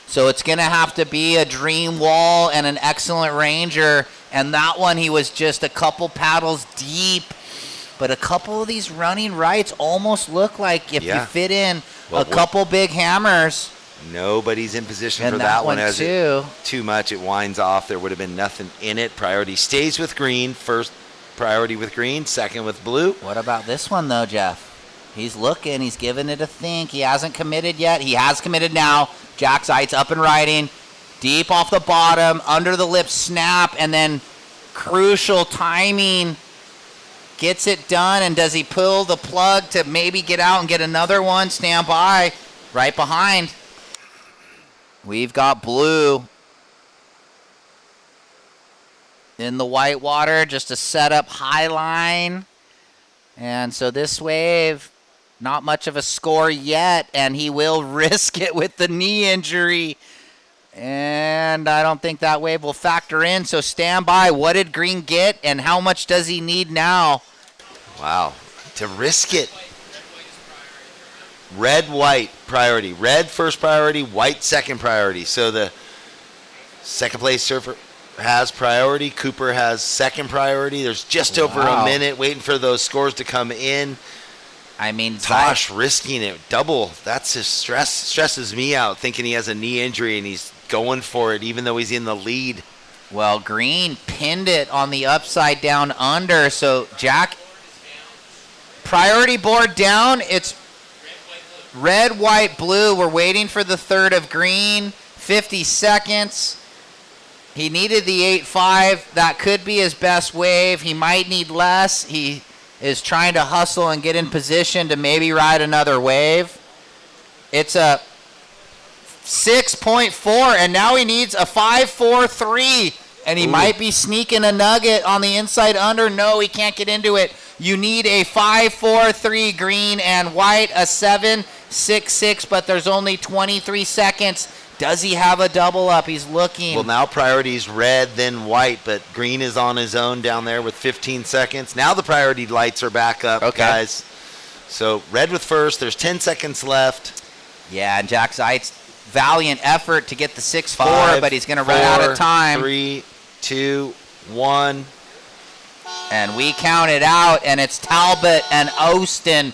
So it's going to have to be a dream wall and an excellent ranger. And that one, he was just a couple paddles deep. But a couple of these running rights almost look like if you fit in a couple big hammers. Nobody's in position and for that one. As too. Too much, it winds off. There would have been nothing in it. Priority stays with green. First priority with green, second with blue. What about this one, though, Jeff? He's looking. He's giving it a think. He hasn't committed yet. He has committed now. Jack Zeitz up and riding. Deep off the bottom. Under the lip snap. And then crucial timing. Gets it done, and does he pull the plug to maybe get out and get another one? Stand by. Right behind. We've got Blue in the white water, just a setup high line. And so this wave, not much of a score yet, and he will risk it with the knee injury. And I don't think that wave will factor in, so stand by. What did Green get, and how much does he need now? Wow, to risk it. Red, white priority. Red first priority, white second priority. So the second place surfer has priority. Cooper has second priority. There's just over a minute waiting for those scores to come in. I mean, Tosh risking it double. That's his stress. Stresses me out thinking he has a knee injury and he's going for it even though he's in the lead. Well, Green pinned it on the upside down under. So Jack, priority board down. It's red, white, blue. We're waiting for the third of Green. 50 seconds. He needed the 8.5. That could be his best wave. He might need less. He is trying to hustle and get in position to maybe ride another wave. It's a 6.4, and now he needs a 5.43, and he might be sneaking a nugget on the inside under. No, he can't get into it. You need a 5.43 Green and white, a 7.66, but there's only 23 seconds. Does he have a double up? He's looking. Well, now priority is red, then white, but Green is on his own down there with 15 seconds. Now the priority lights are back up, guys. So red with first. There's 10 seconds left. Yeah, and Jack Zeitz, valiant effort to get the 6.4, but he's going to run out of time. 3, 2, 1. And we count it out, and it's Talbot and Austin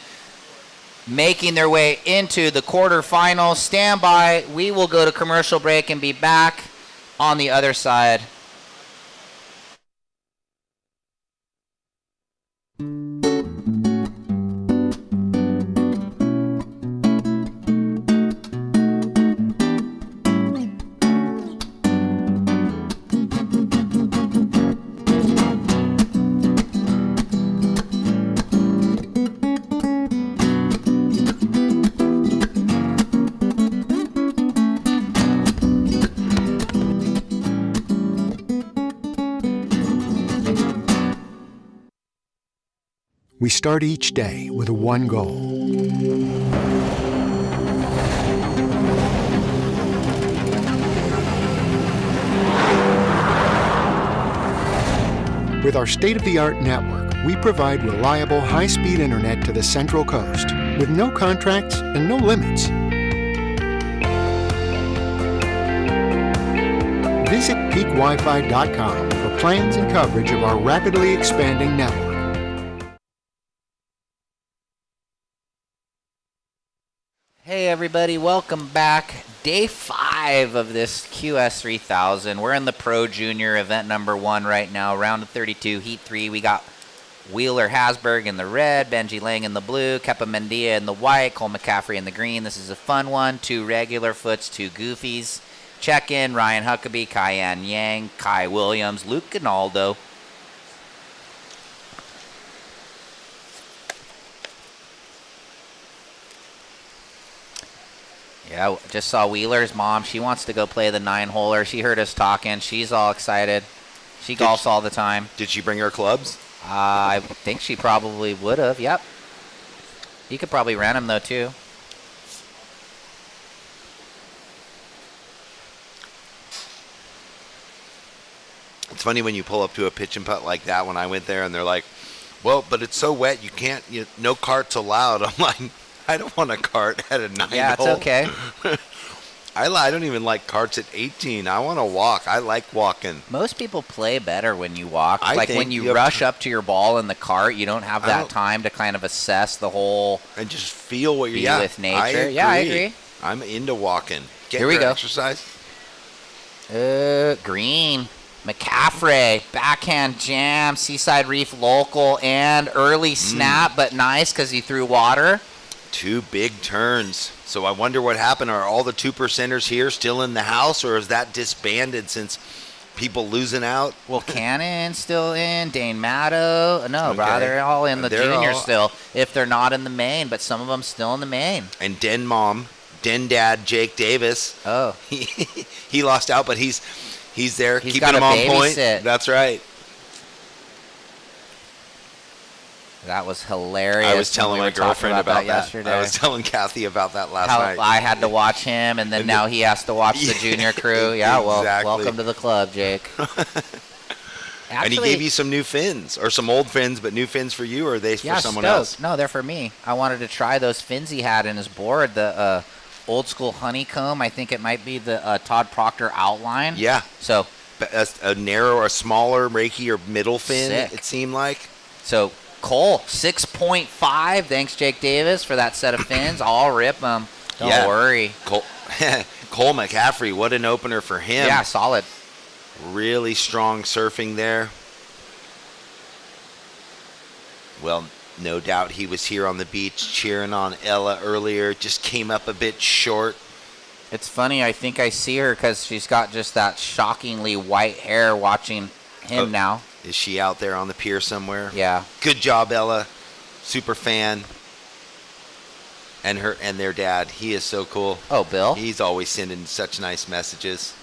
making their way into the quarterfinals. Stand by. We will go to commercial break and be back on the other side. We start each day with one goal. With our state-of-the-art network, we provide reliable, high-speed internet to the Central Coast with no contracts and no limits. Visit peakwifi.com for plans and coverage of our rapidly expanding network. Hey everybody, welcome back. Day 5 of this QS3000. We're in the Pro Junior event number 1 right now, round of 32, heat 3. We got Wheeler Hasberg in the red, Benji Lang in the blue, Kepa Mendia in the white, Cole McCaffrey in the green. This is a fun one. 2 regular foots, 2 goofies. Check in Ryan Huckabee, Kyan Yang, Kai Williams, Luke Ginaldo. Yeah, just saw Wheeler's mom. She wants to go play the 9-holer. She heard us talking. She's all excited. She golfs all the time. Did she bring her clubs? I think she probably would have. Yep. You could probably rent them, though, too. It's funny when you pull up to a pitch and putt like that when I went there, and they're like, well, but it's so wet, you can't, no carts allowed. I'm like, I don't want a cart at a 9-hole. Yeah, it's okay. I don't even like carts at 18. I want to walk. I like walking. Most people play better when you walk. I like think when you rush up to your ball in the cart, you don't have that time to kind of assess the whole. And just feel what you're. Yeah, with nature. I agree. I'm into walking. Here we go. Exercise. Green. McCaffrey, backhand jam, Seaside Reef local, and early snap, but nice because he threw water. 2 big turns. So I wonder what happened. Are all the 2%ers here still in the house, or is that disbanded since people losing out. Well, Cannon still in, Dane Maddow. No, Okay. bro, they're all in the They're junior all- still, if they're not in the main, but some of them still in the main. And Den Dad, Jake Davis. Oh. He lost out, but he's there, He's keeping got him a on point. babysit. That's right. That was hilarious. I was telling when we my were talking girlfriend about that. yesterday. I was telling Kathy about that last How night. I had to watch him, and then now he has to watch the junior crew. Yeah, well, Exactly. welcome to the club, Jake. And he gave you some new fins, or some old fins, but new fins for you, or are they for someone stoked. else? No, they're for me. I wanted to try those fins he had in his board, the old school honeycomb. I think it might be the Todd Proctor outline. Yeah. So a narrow or smaller Reiki or middle fin, Sick. it seemed like. So Cole, 6.5. Thanks, Jake Davis, for that set of fins. I'll rip them. Don't worry. Cole McCaffrey, what an opener for him. Yeah, solid. Really strong surfing there. Well, no doubt he was here on the beach cheering on Ella earlier. Just came up a bit short. It's funny. I think I see her because she's got just that shockingly white hair watching him now. Is she out there on the pier somewhere? Yeah. Good job, Ella. Super fan. And their dad. He is so cool. Oh, Bill? He's always sending such nice messages.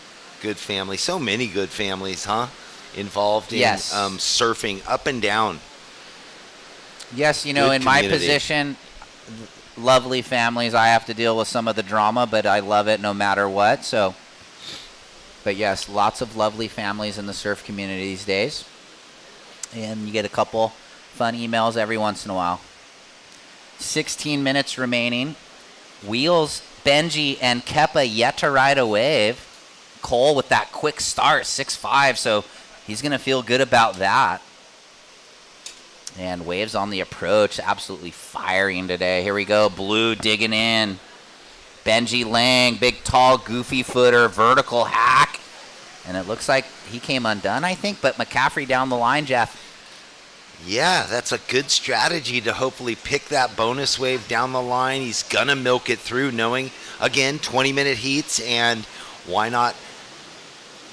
Good family. So many good families, huh? Involved in Yes. surfing up and down. Yes, you know, Good in my community. position, lovely families, I have to deal with some of the drama, but I love it no matter what. So, but yes, lots of lovely families in the surf community these days. And you get a couple fun emails every once in a while. 16 minutes remaining. Wheels, Benji, and Kepa yet to ride a wave. Cole with that quick start, 6.5, so he's going to feel good about that. And waves on the approach, absolutely firing today. Here we go, Blue digging in. Benji Lang, big, tall, goofy footer, vertical hack. And it looks like he came undone, I think, but McCaffrey down the line, Jeff. Yeah, that's a good strategy to hopefully pick that bonus wave down the line. He's going to milk it through, knowing, again, 20-minute heats, and why not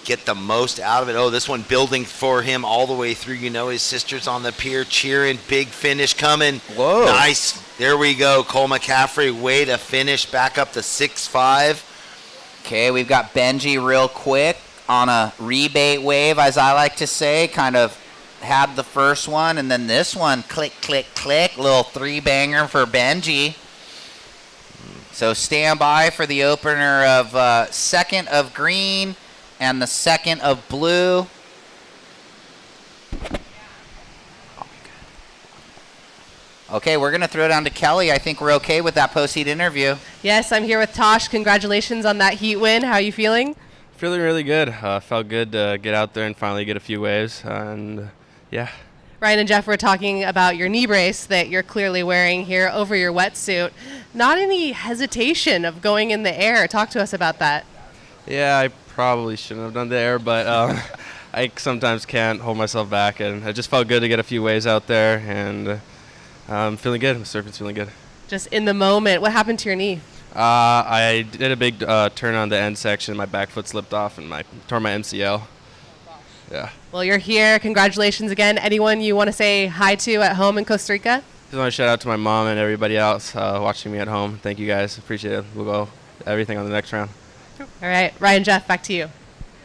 get the most out of it? Oh, this one building for him all the way through. You know, his sister's on the pier cheering. Big finish coming. Whoa. Nice. There we go. Cole McCaffrey, way to finish. Back up to 6.5. Okay, we've got Benji real quick on a rebate wave, as I like to say. Kind of had the first one, and then this one, click, click, click. Little three-banger for Benji. So stand by for the opener of second of green and the second of blue. Okay, we're going to throw it down to Kelly. I think we're okay with that post-heat interview. Yes, I'm here with Tosh. Congratulations on that heat win. How are you feeling? Feeling really good. Felt good to get out there and finally get a few waves. And yeah. Ryan and Jeff were talking about your knee brace that you're clearly wearing here over your wetsuit. Not any hesitation of going in the air. Talk to us about that. Yeah, I probably shouldn't have done the air, but I sometimes can't hold myself back. And it just felt good to get a few waves out there. And I'm feeling good. The surfing's feeling good. Just in the moment. What happened to your knee? I did a big turn on the end section. My back foot slipped off and tore my MCL. Yeah. Well, you're here. Congratulations again. Anyone you want to say hi to at home in Costa Rica? Just want to shout out to my mom and everybody else watching me at home. Thank you guys. Appreciate it. We'll go everything on the next round. All right. Ryan, Jeff, back to you.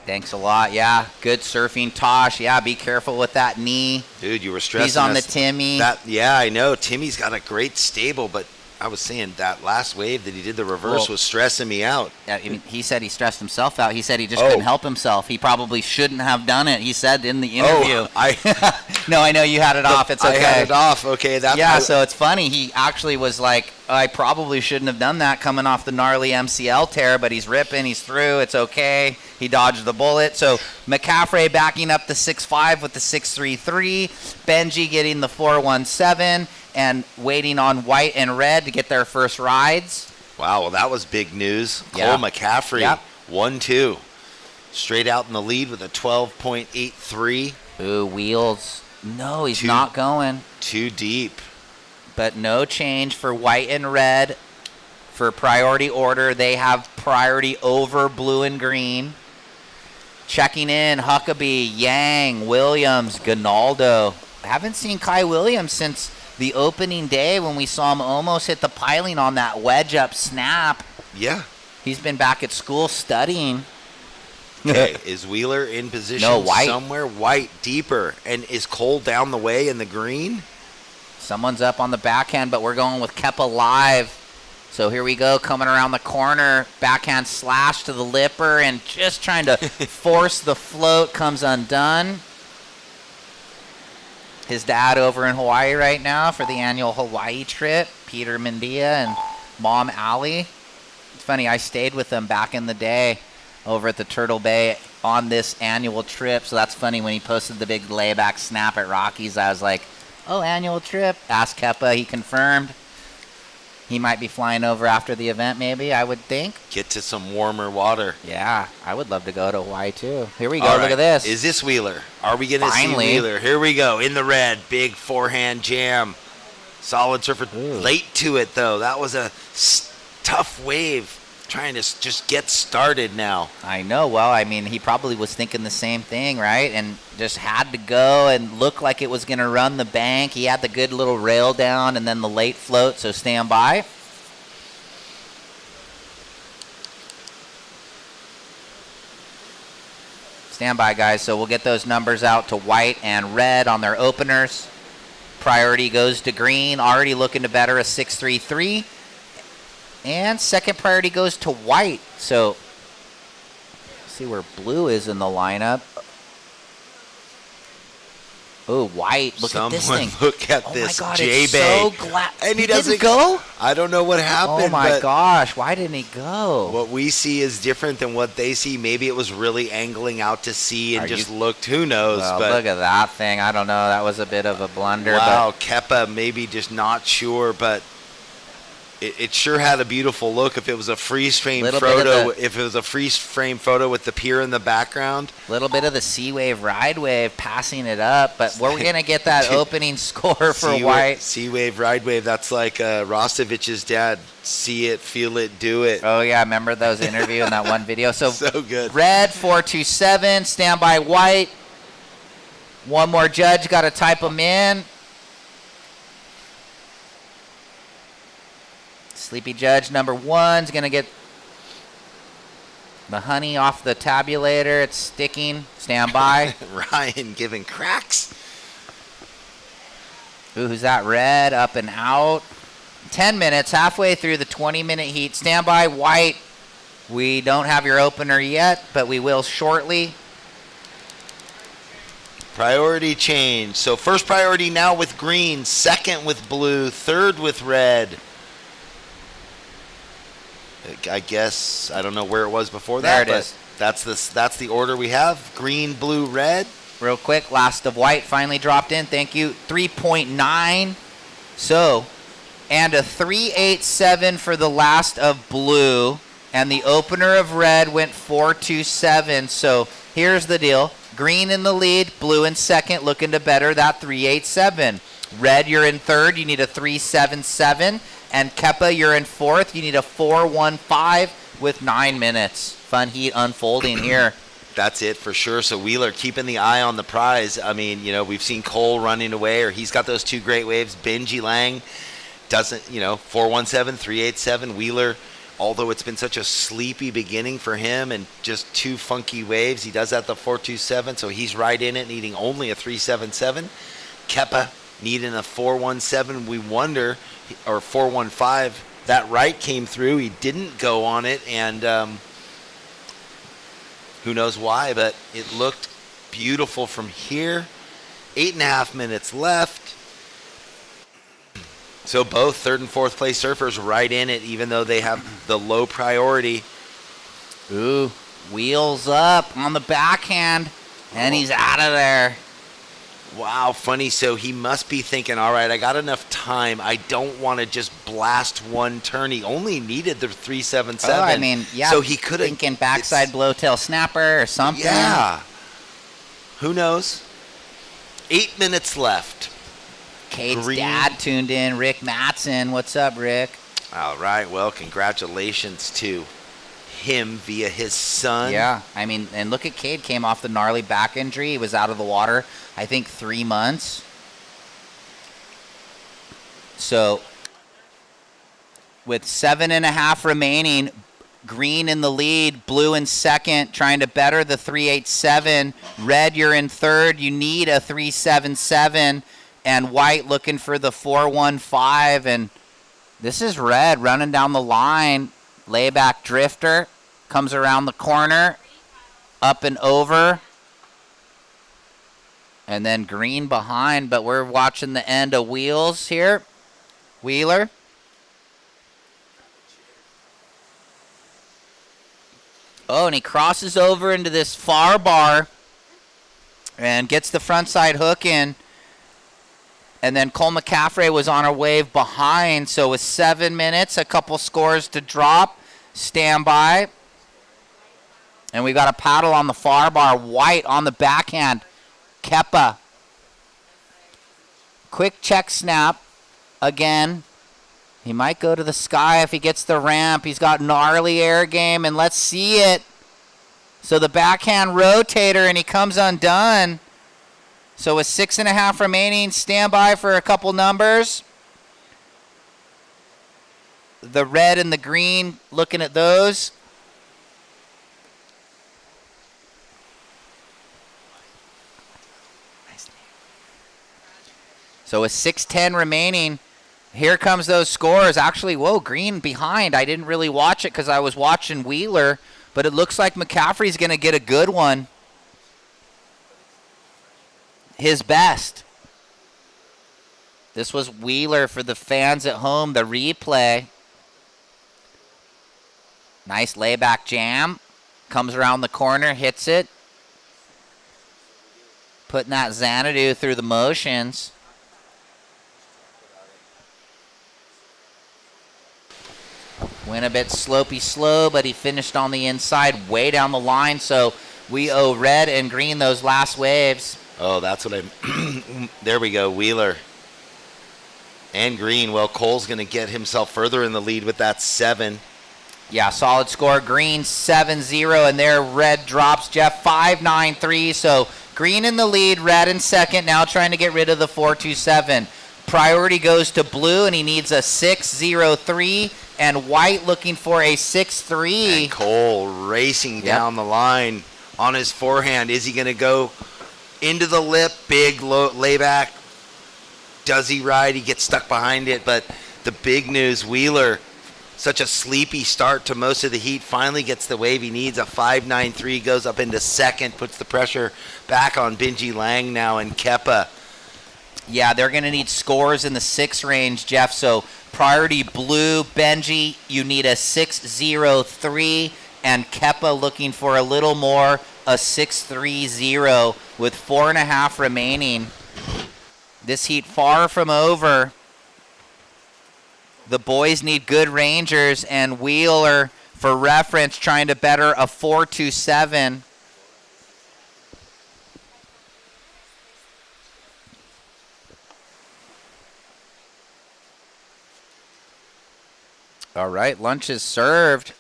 Thanks a lot. Yeah, good surfing. Tosh, yeah, be careful with that knee. Dude, you were stressing He's on us. the Timmy. Yeah, I know. Timmy's got a great stable, but I was saying that last wave that he did the reverse was stressing me out. Yeah, I mean, he said he stressed himself out. He said he just couldn't help himself. He probably shouldn't have done it. He said in the interview. No, I know you had it off. It's okay. I had it off. Okay, that's so it's funny. He actually was like, I probably shouldn't have done that coming off the gnarly MCL tear, but he's ripping. He's through. It's okay. He dodged the bullet. So McCaffrey backing up the 6.5 with the 6.33. Benji getting the 4.17. And waiting on white and red to get their first rides. Wow, well, that was big news. Yeah. Cole McCaffrey, 1-2. Straight out in the lead with a 12.83. Ooh, wheels. No, he's not going. Too deep. But no change for white and red. For priority order, they have priority over blue and green. Checking in, Huckabee, Yang, Williams, Gonaldo. Haven't seen Kai Williams since the opening day when we saw him almost hit the piling on that wedge up snap. Yeah. He's been back at school studying. Okay, is Wheeler in position No, White. somewhere? White deeper. And is Cole down the way in the green? Someone's up on the backhand, but we're going with Kepa live. So here we go, coming around the corner. Backhand slash to the lipper and just trying to force the float, comes undone. His dad over in Hawaii right now for the annual Hawaii trip, Peter Mendia and Mom Allie. It's funny, I stayed with them back in the day over at the Turtle Bay on this annual trip. So that's funny, when he posted the big layback snap at Rockies, I was like, oh, annual trip. Asked Kepa, he confirmed. He might be flying over after the event, maybe, I would think. Get to some warmer water. Yeah, I would love to go to Hawaii, too. Here we go. All Look right. at this. Is this Wheeler? Are we going to see Finally. Wheeler? Here we go. In the red. Big forehand jam. Solid surfer. Late to it, though. That was a tough wave. Trying to just get started now. I know. Well, I mean, he probably was thinking the same thing, right? And just had to go and look like it was going to run the bank. He had the good little rail down and then the late float, so stand by. Stand by, guys. So we'll get those numbers out to White and Red on their openers. Priority goes to Green, already looking to better a 6.33. And second priority goes to White. So, see where Blue is in the lineup. Oh, White, look at this thing. Look at this. Oh my God, J-Bay. it's so glad. And he didn't doesn't go? I don't know what happened. Oh my but gosh, why didn't he go? what we see is different than what they see. Maybe it was really angling out to sea and just looked, who knows. Well, but look at that thing. I don't know. That was a bit of a blunder. wow, Kepa maybe just not sure, but it sure had a beautiful look. If it was a freeze frame photo, with the pier in the background. Little bit of the sea wave ride wave passing it up, but we're gonna get that opening score for White. Sea wave ride wave. That's like Rostovich's dad. See it, feel it, do it. Oh yeah, remember those interview in that one video? So good. Red 427, stand by White. One more judge, got to type them in. Sleepy Judge number 1's going to get the honey off the tabulator. It's sticking. Stand by. Ryan giving cracks. Ooh, who's that? Red up and out. 10 minutes, halfway through the 20-minute heat. Stand by, White. We don't have your opener yet, but we will shortly. Priority change. So first priority now with Green, second with Blue, third with Red. I guess I don't know where it was before that. There it is. That's the order we have. Green, Blue, Red. Real quick, last of White finally dropped in. Thank you. 3.9. So, and a 3.87 for the last of Blue. And the opener of Red went 4.27. So here's the deal. Green in the lead, Blue in second, looking to better that 3.87. Red, you're in third. You need a 3.77. And Kepa, you're in fourth. You need a 4.15 with 9 minutes. Fun heat unfolding here. That's it for sure. So Wheeler keeping the eye on the prize. I mean, we've seen Cole running away, or he's got those two great waves. Benji Lang doesn't, 4.17, 3.87. Wheeler, although it's been such a sleepy beginning for him and just two funky waves, he does that the 4.27, so he's right in it, needing only a 3.77. Kepa needing a 4.17. We wonder, or 4.15. That right came through. He didn't go on it, and who knows why, but it looked beautiful from here. 8.5 minutes left. So both third and fourth place surfers right in it, even though they have the low priority. Ooh, wheels up on the backhand, and he's out of there. Wow, funny. So he must be thinking, all right, I got enough time. I don't want to just blast one turn. He only needed the 3.77. Oh, I mean, yeah. So he could have thinking backside blowtail snapper or something. Yeah. Who knows? 8 minutes left. Cade's dad tuned in. Rick Mattson. What's up, Rick? All right. Well, congratulations to him via his son. Yeah, I mean, and look at Cade, came off the gnarly back injury. He was out of the water, I think, 3 months. So with 7.5 remaining, green in the lead, blue in second, trying to better the 3.87. Red, you're in third. You need a 3.77. And white looking for the 4.15. And this is red running down the line. Layback drifter comes around the corner, up and over. And then green behind, but we're watching the end of wheels here. Wheeler. Oh, and he crosses over into this far bar and gets the front side hook in. And then Cole McCaffrey was on a wave behind. So with 7 minutes, a couple scores to drop. Stand by. And we got a paddle on the far bar. White on the backhand. Kepa. Quick check snap. Again. He might go to the sky if he gets the ramp. He's got gnarly air game, and let's see it. So the backhand rotator, and he comes undone. So with 6.5 remaining, stand by for a couple numbers. The red and the green, looking at those. So with 6:10 remaining, here comes those scores. Actually, whoa, green behind. I didn't really watch it because I was watching Wheeler, but it looks like McCaffrey's going to get a good one. His best. This was Wheeler for the fans at home, the replay. Nice layback jam. Comes around the corner, hits it. Putting that Xanadu through the motions. Went a bit slopey slow, but he finished on the inside way down the line. So we owe red and green those last waves. Oh, that's what there we go, Wheeler. And green. Well, Cole's going to get himself further in the lead with that 7. Yeah, solid score. Green 7-0, and there red drops, Jeff, 5-9-3. So green in the lead, red in second, now trying to get rid of the 4-2-7. Priority goes to blue, and he needs a 6-0-3. And white looking for a 6-3. And Cole racing down the line on his forehand. Is he going to go into the lip? Big layback. Does he ride? He gets stuck behind it. But the big news, Wheeler, such a sleepy start to most of the heat, finally gets the wave he needs. A 5-9-3, goes up into second, puts the pressure back on Benji Lang now and Kepa. Yeah, they're going to need scores in the 6 range, Jeff. So priority blue, Benji, you need a 6-0-3, and Kepa looking for a little more, a 6-3-0 with 4.5 remaining. This heat far from over. The boys need good rangers, and Wheeler, for reference, trying to better a 4-2-7. All right, lunch is served.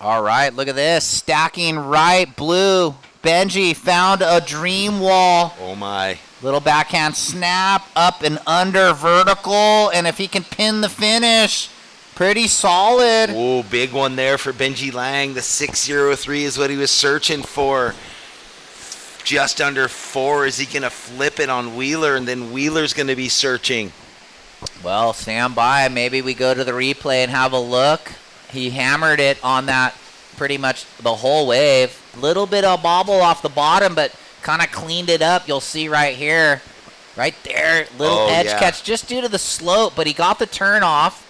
All right, look at this. Stacking right, blue. Benji found a dream wall. Oh, my. Little backhand snap, up and under, vertical. And if he can pin the finish, pretty solid. Oh, big one there for Benji Lang. The 6-0-3 is what he was searching for. Just under 4. Is he going to flip it on Wheeler? And then Wheeler's going to be searching. Well, stand by. Maybe we go to the replay and have a look. He hammered it on that pretty much the whole wave. Little bit of bobble off the bottom, but kind of cleaned it up. You'll see right here. Right there. Little edge catch just due to the slope, but he got the turn off.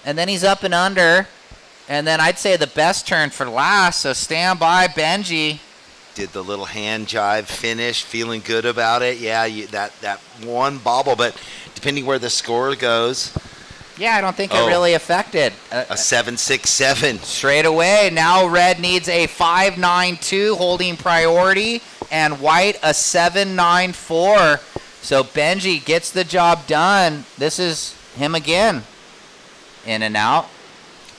And then he's up and under. And then I'd say the best turn for last. So stand by, Benji. Did the little hand jive finish, feeling good about it. Yeah, that one bobble, but depending where the score goes. Yeah, I don't think it really affected. A 7-6-7. Straight away. Now red needs a 5-9-2 holding priority, and white a 7-9-4. So Benji gets the job done. This is him again. In and out.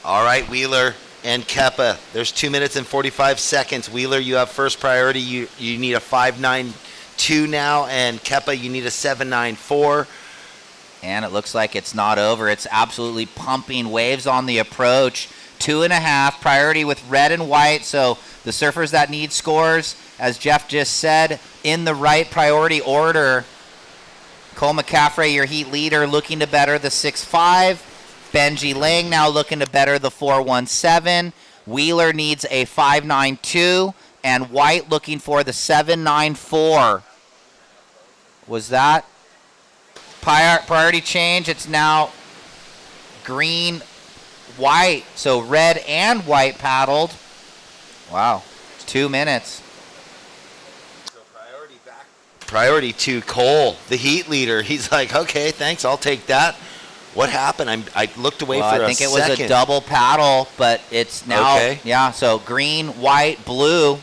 All right, Wheeler and Keppa. There's 2 minutes and 45 seconds. Wheeler, you have first priority. You need a 5.92 now, and Keppa, you need a 7.94. And it looks like it's not over. It's absolutely pumping waves on the approach. 2.5 priority with red and white. So the surfers that need scores, as Jeff just said, in the right priority order. Cole McCaffrey, your heat leader, looking to better the 6.5. Benji Lang now looking to better the 4.17. Wheeler needs a 5.92. And White looking for the 7.94. Was that priority change? It's now green, white. So red and white paddled. Wow. It's 2 minutes. Priority to Cole, the heat leader. He's like, okay, thanks, I'll take that. What happened? I looked away for a second. I think it was a double paddle, but it's now, okay. Yeah, so green, white, blue.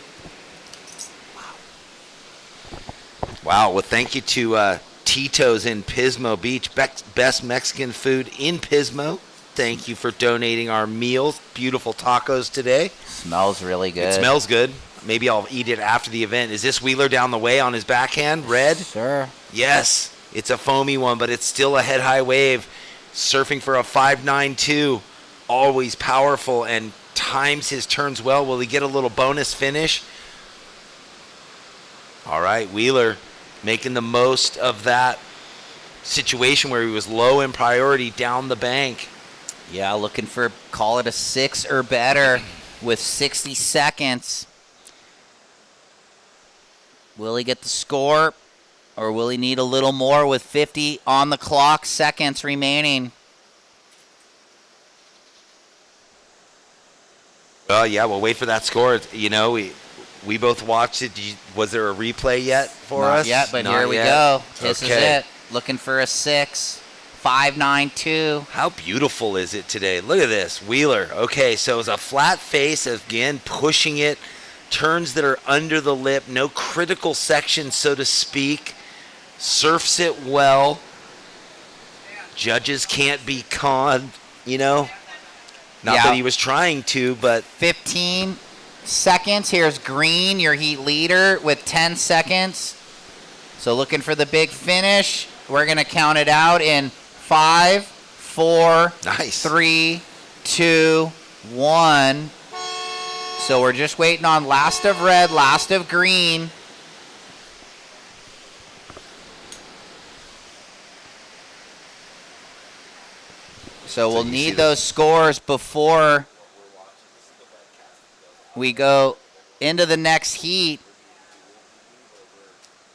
Wow, well, thank you to Tito's in Pismo Beach, best Mexican food in Pismo. Thank you for donating our meals. Beautiful tacos today. Smells really good. It smells good. Maybe I'll eat it after the event. Is this Wheeler down the way on his backhand? Red? Sure. Yes. It's a foamy one, but it's still a head-high wave. Surfing for a 5.92. Always powerful and times his turns well. Will he get a little bonus finish? All right, Wheeler making the most of that situation where he was low in priority down the bank. Yeah, looking for, call it a 6 or better with 60 seconds. Will he get the score, or will he need a little more with 50 on the clock, seconds remaining? Oh, yeah, we'll wait for that score. You know, we both watched it. Was there a replay yet for us? Not yet, but here we go. This is it. Looking for a 6, 5.92. How beautiful is it today? Look at this, Wheeler. Okay, so it's a flat face, again, pushing it. Turns that are under the lip, no critical section, so to speak. Surfs it well. Judges can't be conned, you know. Not that he was trying to, but 15 seconds. Here's Green, your heat leader, with 10 seconds. So looking for the big finish. We're going to count it out in 5, 4, 3, 2, 1. So we're just waiting on last of red, last of green. So we'll need those scores before we go into the next heat.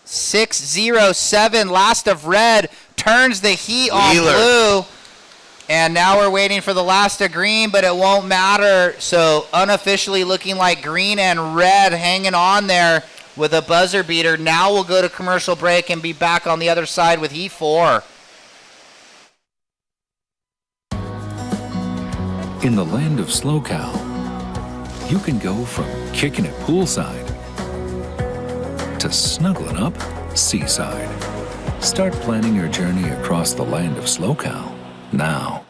6-0-7, last of red, turns the heat on blue. And now we're waiting for the last of green, but it won't matter. So unofficially looking like green and red hanging on there with a buzzer beater. Now we'll go to commercial break and be back on the other side with heat 4. In the land of SLO, you can go from kicking it poolside to snuggling up seaside. Start planning your journey across the land of SLO now.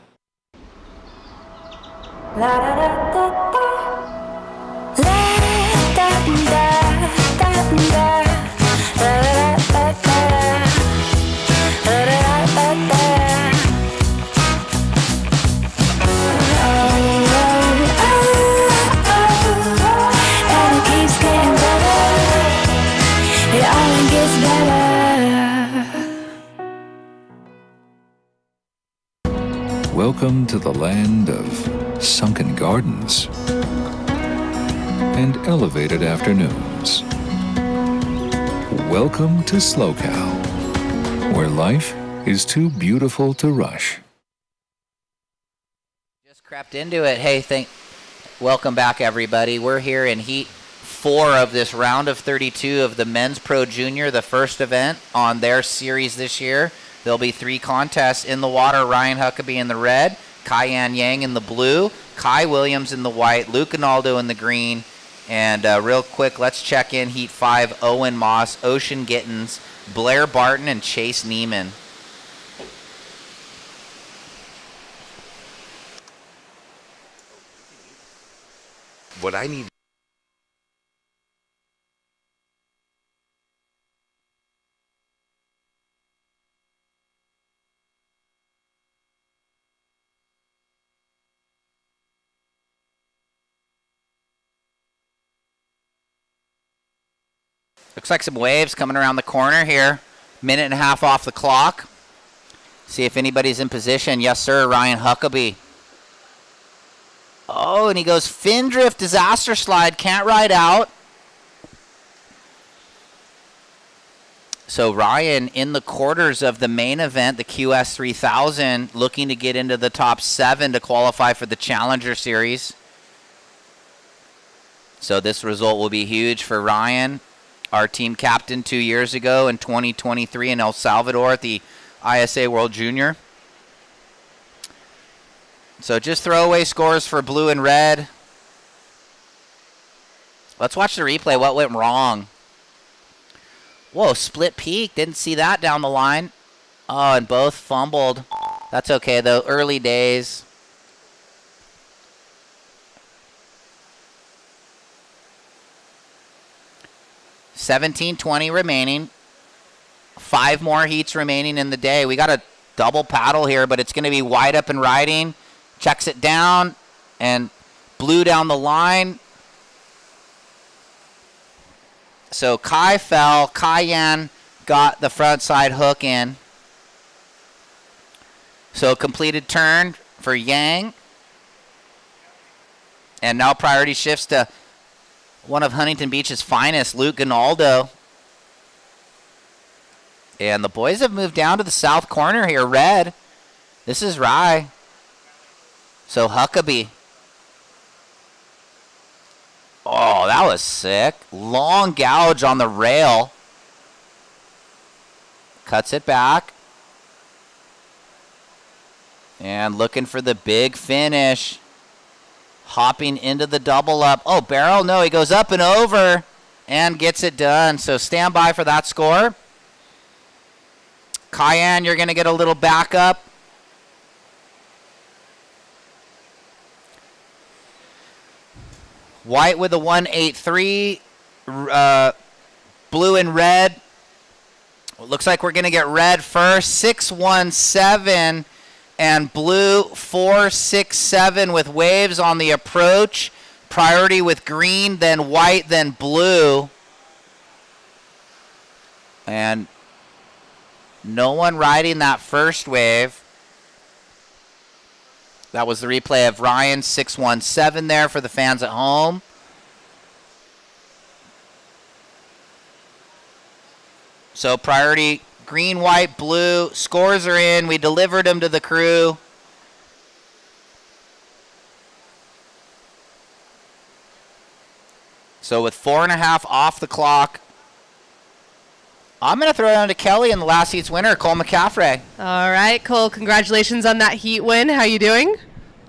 Welcome to the land of sunken gardens and elevated afternoons. Welcome to SLO, where life is too beautiful to rush. Just crept into it. Hey, welcome back, everybody. We're here in heat 4 of this round of 32 of the Men's Pro Junior, the first event on their series this year. There'll be 3 contests in the water. Ryan Huckabee in the red, Kyan Yang in the blue, Kai Williams in the white, Luke Analdo in the green. And real quick, let's check in heat 5. Owen Moss, Ocean Gittins, Blair Barton and Chase Neiman. What I need. Looks like some waves coming around the corner here. Minute and a half off the clock. See if anybody's in position. Yes, sir, Ryan Huckabee. Oh, and he goes fin drift, disaster slide, can't ride out. So Ryan in the quarters of the main event, the QS 3000, looking to get into the top 7 to qualify for the Challenger Series. So this result will be huge for Ryan, our team captain 2 years ago in 2023 in El Salvador at the ISA World Junior. So just throwaway scores for blue and red. Let's watch the replay. What went wrong? Whoa, split peak. Didn't see that down the line. Oh, and both fumbled. That's okay, though. Early days. $17:20 remaining. 5 more heats remaining in the day. We got a double paddle here, but it's going to be wide up and riding. Checks it down, and blue down the line. So Kai fell. Cayenne got the front side hook in. So completed turn for Yang. And now priority shifts to one of Huntington Beach's finest, Luke Ginaldo. And the boys have moved down to the south corner here, red. This is Rye. So Huckabee. Oh, that was sick. Long gouge on the rail. Cuts it back. And looking for the big finish. Hopping into the double up. Oh, barrel? No, he goes up and over and gets it done. So stand by for that score. Cayenne, you're going to get a little backup. White with a 183, blue and red. It looks like we're going to get red first, 617, and blue 467 with waves on the approach. Priority with green, then white, then blue. And no one riding that first wave. That was the replay of Ryan 617 there for the fans at home. So priority green, white, blue. Scores are in. We delivered them to the crew. So with 4.5 off the clock, I'm going to throw it on to Kelly in the last heat's winner, Cole McCaffrey. All right, Cole, congratulations on that heat win. How you doing?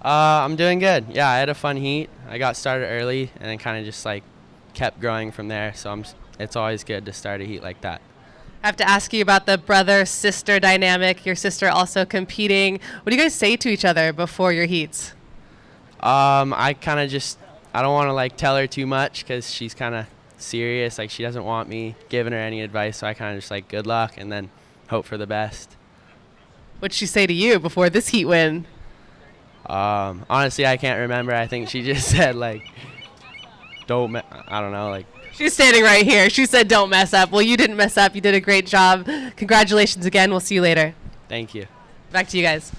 I'm doing good. Yeah, I had a fun heat. I got started early and then kind of just like kept growing from there. So it's always good to start a heat like that. I have to ask you about the brother-sister dynamic. Your sister also competing. What do you guys say to each other before your heats? I kind of just, I don't want to like tell her too much because she's kind of serious. Like she doesn't want me giving her any advice. So I kind of just like good luck and then hope for the best. What'd she say to you before this heat win? Honestly, I can't remember. I think she just said like, I don't know, like. She's standing right here. She said don't mess up. Well, you didn't mess up. You did a great job. Congratulations again. We'll see you later. Thank you. Back to you guys.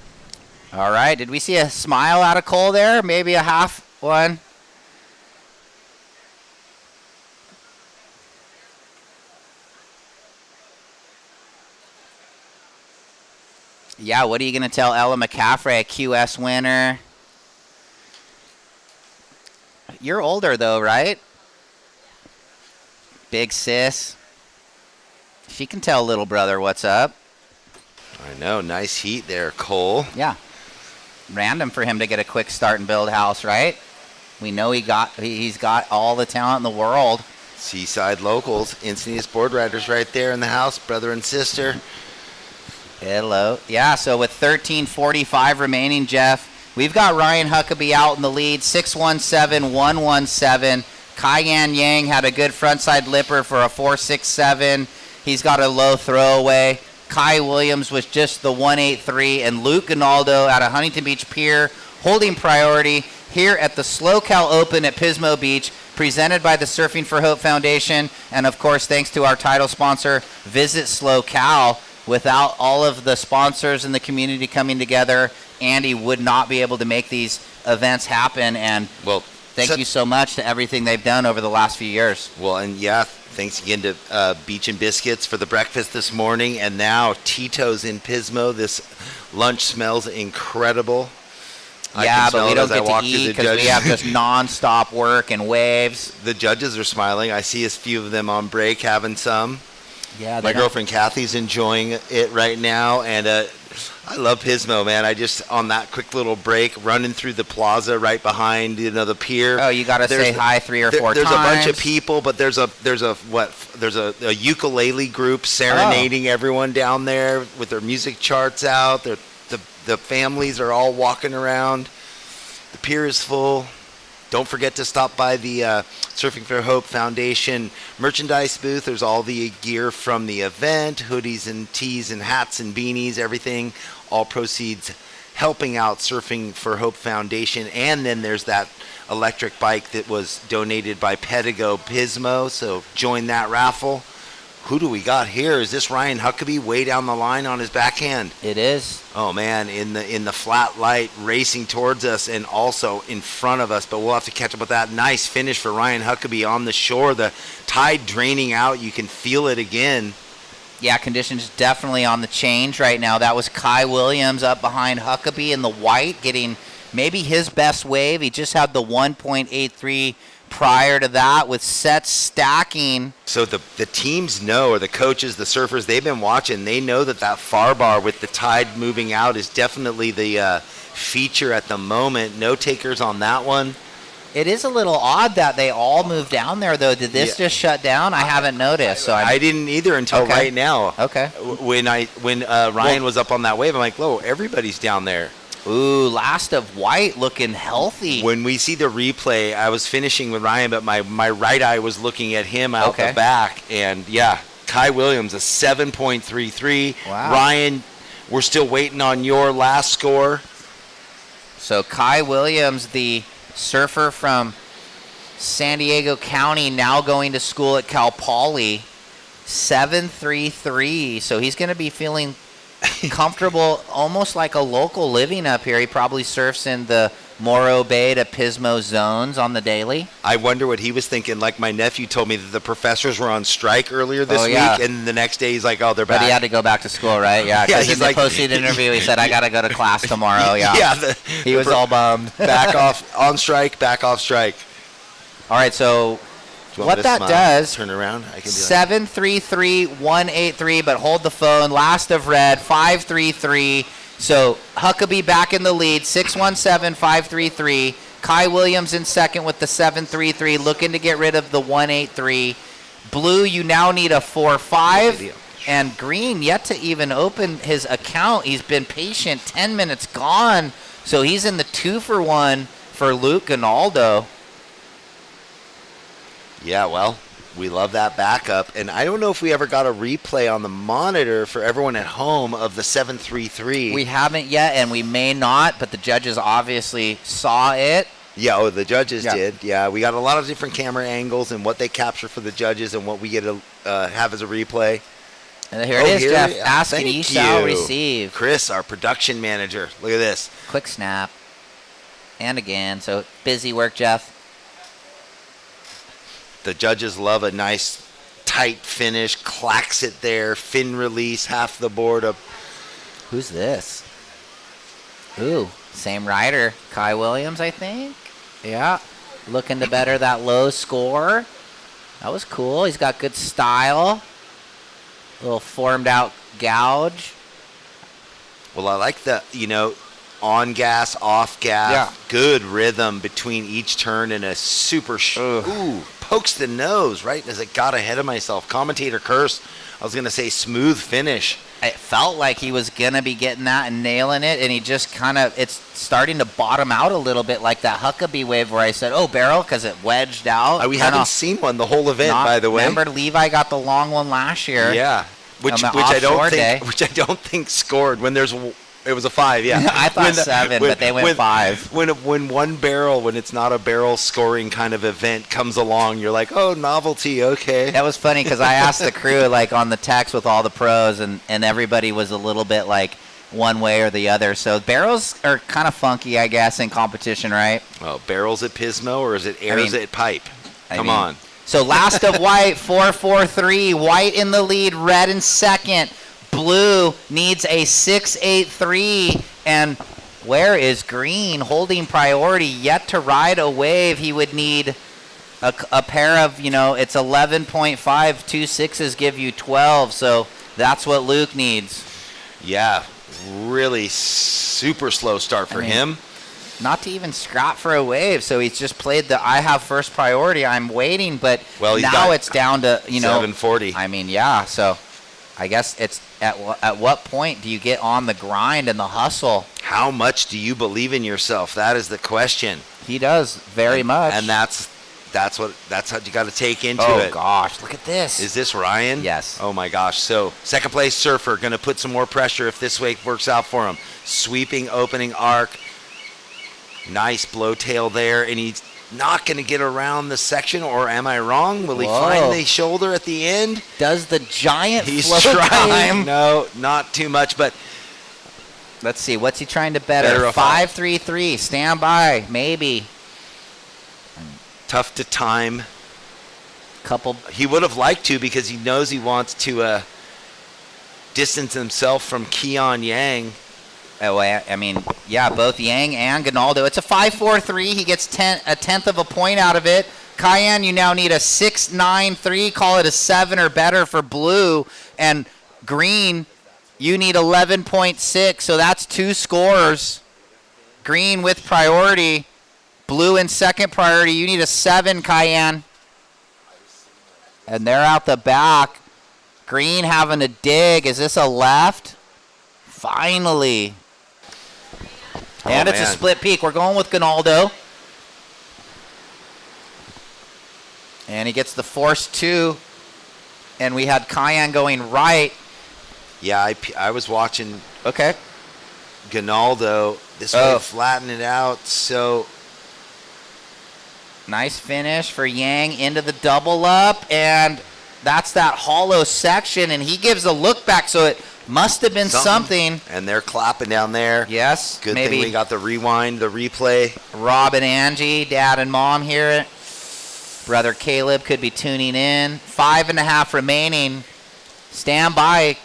All right. Did we see a smile out of Cole there? Maybe a half one. Yeah, what are you going to tell Ella McCaffrey, a QS winner? You're older, though, right? Big sis. She can tell little brother what's up. I know. Nice heat there, Cole. Yeah. Random for him to get a quick start and build house, right? We know he's got all the talent in the world. Seaside locals, Encinitas board riders right there in the house, brother and sister. Hello. Yeah, so with 13:45 remaining, Jeff, we've got Ryan Huckabee out in the lead, 617-117. Cayenne Yang had a good frontside lipper for a 4.67. He's got a low throwaway. Kai Williams was just the 1.83, and Luke Ginaldo out of Huntington Beach Pier holding priority here at the SLO Open at Pismo Beach, presented by the Surfing for Hope Foundation, and of course thanks to our title sponsor, Visit SLO. Without all of the sponsors and the community coming together, Andy would not be able to make these events happen, and thank you so much to everything they've done over the last few years. Well, and thanks again to Beach and Biscuits for the breakfast this morning, and now Tito's in Pismo. This lunch smells incredible. Yeah, but we don't get to eat because we have just nonstop work and waves. The judges are smiling. I see a few of them on break having some. Yeah, my girlfriend Kathy's enjoying it right now, and I love Pismo, man. I just on that quick little break, running through the plaza right behind the pier. Oh, you got to say hi 3 or 4 times. There's a bunch of people, but there's a ukulele group serenading everyone down there with their music charts out. The families are all walking around. The pier is full. Don't forget to stop by the Surfing for Hope Foundation merchandise booth. There's all the gear from the event, hoodies and tees and hats and beanies, everything. All proceeds helping out Surfing for Hope Foundation. And then there's that electric bike that was donated by Pedigo Pismo. So join that raffle. Who do we got here? Is this Ryan Huckabee way down the line on his backhand? It is. Oh man, in the flat light, racing towards us and also in front of us. But we'll have to catch up with that. Nice finish for Ryan Huckabee on the shore. The tide draining out. You can feel it again. Yeah, conditions definitely on the change right now. That was Kai Williams up behind Huckabee in the white, getting maybe his best wave. He just had the 1.83 prior to that with sets stacking. So the teams know, or the coaches, the surfers, they've been watching. They know that far bar with the tide moving out is definitely the feature at the moment. No takers on that one. It is a little odd that they all moved down there, though. Did this just shut down? I haven't noticed. So I didn't either until right now. Okay. When Ryan was up on that wave, I'm like, whoa, everybody's down there. Ooh, last of white looking healthy. When we see the replay, I was finishing with Ryan, but my right eye was looking at him out the back. And, Kai Williams, a 7.33. Wow. Ryan, we're still waiting on your last score. So Kai Williams, the surfer from San Diego County, now going to school at Cal Poly, 7.33. So he's going to be feeling comfortable, almost like a local living up here. He probably surfs in the Morro Bay to Pismo zones on the daily. I wonder what he was thinking. Like my nephew told me that the professors were on strike earlier this week, and the next day he's like, "Oh, they're back." But he had to go back to school, right? Yeah, because in the post-season interview, he said, "I got to go to class tomorrow." Yeah, he was all bummed. Back off on strike, back off strike. All right, so what that does, turn around. I can be 7.33.183, but hold the phone. Last of red, 5.33. So Huckabee back in the lead, 6.17.533. Kai Williams in second with the 7.33, looking to get rid of the 1.83. Blue, you now need a 4.5. And Green yet to even open his account. He's been patient, 10 minutes gone. So he's in the 2-for-1 for Luke Ginaldo. Yeah, well, we love that backup. And I don't know if we ever got a replay on the monitor for everyone at home of the 7.33. We haven't yet, and we may not, but the judges obviously saw it. Yeah, the judges did. Yeah, we got a lot of different camera angles and what they capture for the judges and what we get to have as a replay. And here it is, Jeff. Ask and ye shall receive. Chris, our production manager. Look at this. Quick snap. And again. So busy work, Jeff. The judges love a nice, tight finish. Clacks it there. Fin release, half the board up. Who's this? Ooh, same rider. Kai Williams, I think. Yeah. Looking to better that low score. That was cool. He's got good style. A little formed out gouge. Well, I like the, on gas, off gas. Yeah. Good rhythm between each turn and a super pokes the nose right as it got ahead of myself. Commentator curse. I was going to say smooth finish. It felt like he was going to be getting that and nailing it, and he just it's starting to bottom out a little bit like that Huckabee wave where I said, oh, barrel, because it wedged out. We haven't seen one the whole event, by the way. Remember, Levi got the long one last year. Yeah, which I don't think scored when there's. It was a 5, yeah. I thought 7, but they went 5. When one barrel, when it's not a barrel scoring kind of event comes along, you're like, oh, novelty, okay. That was funny because I asked the crew like on the text with all the pros, and everybody was a little bit like one way or the other. So barrels are kind of funky, I guess, in competition, right? Oh, barrels at Pismo, or is it airs at pipe? Come on. So last of white, 4-4-3. White in the lead, red in second. Blue needs a 6-8-3, and where is green holding priority? Yet to ride a wave. He would need a pair of, it's 11.5. 2 6s give you 12, so that's what Luke needs. Yeah, really super slow start for him. Not to even scrap for a wave, so he's just played the I have first priority, I'm waiting, but now it's down to, 740. So I guess it's at what point do you get on the grind and the hustle? How much do you believe in yourself? That is the question. He does very much, and that's how you got to take into it. Oh gosh, look at this. Is this Ryan? Yes. Oh my gosh. So second place surfer going to put some more pressure if this wave works out for him. Sweeping opening arc. Nice blowtail there, and he's not going to get around the section, or am I wrong? Will he find the shoulder at the end? Does the giant float trying? Time? No, not too much, but let's see. What's he trying to better? 5-3-3. Stand by. Maybe. Tough to time. He would have liked to because he knows he wants to distance himself from Keon Yang. Oh, I mean, yeah, both Yang and Gonaldo. It's a 5-4-3. He gets a tenth of a point out of it. Cayenne, you now need a 6-9-3. Call it a 7 or better for blue. And green, you need 11.6. So that's 2 scores. Green with priority. Blue in second priority. You need a 7, Cayenne. And they're out the back. Green having a dig. Is this a left? Finally. And it's a split peak. We're going with Gonaldo. And he gets the force 2. And we had Cayenne going right. Yeah, I was watching Gonaldo. This way flatten it out. So nice finish for Yang into the double up. And that's that hollow section. And he gives a look back. So it must have been something. And they're clapping down there. Yes. Good thing we got the rewind, the replay. Rob and Angie, dad and mom here. Brother Caleb could be tuning in. 5.5 remaining. Stand by.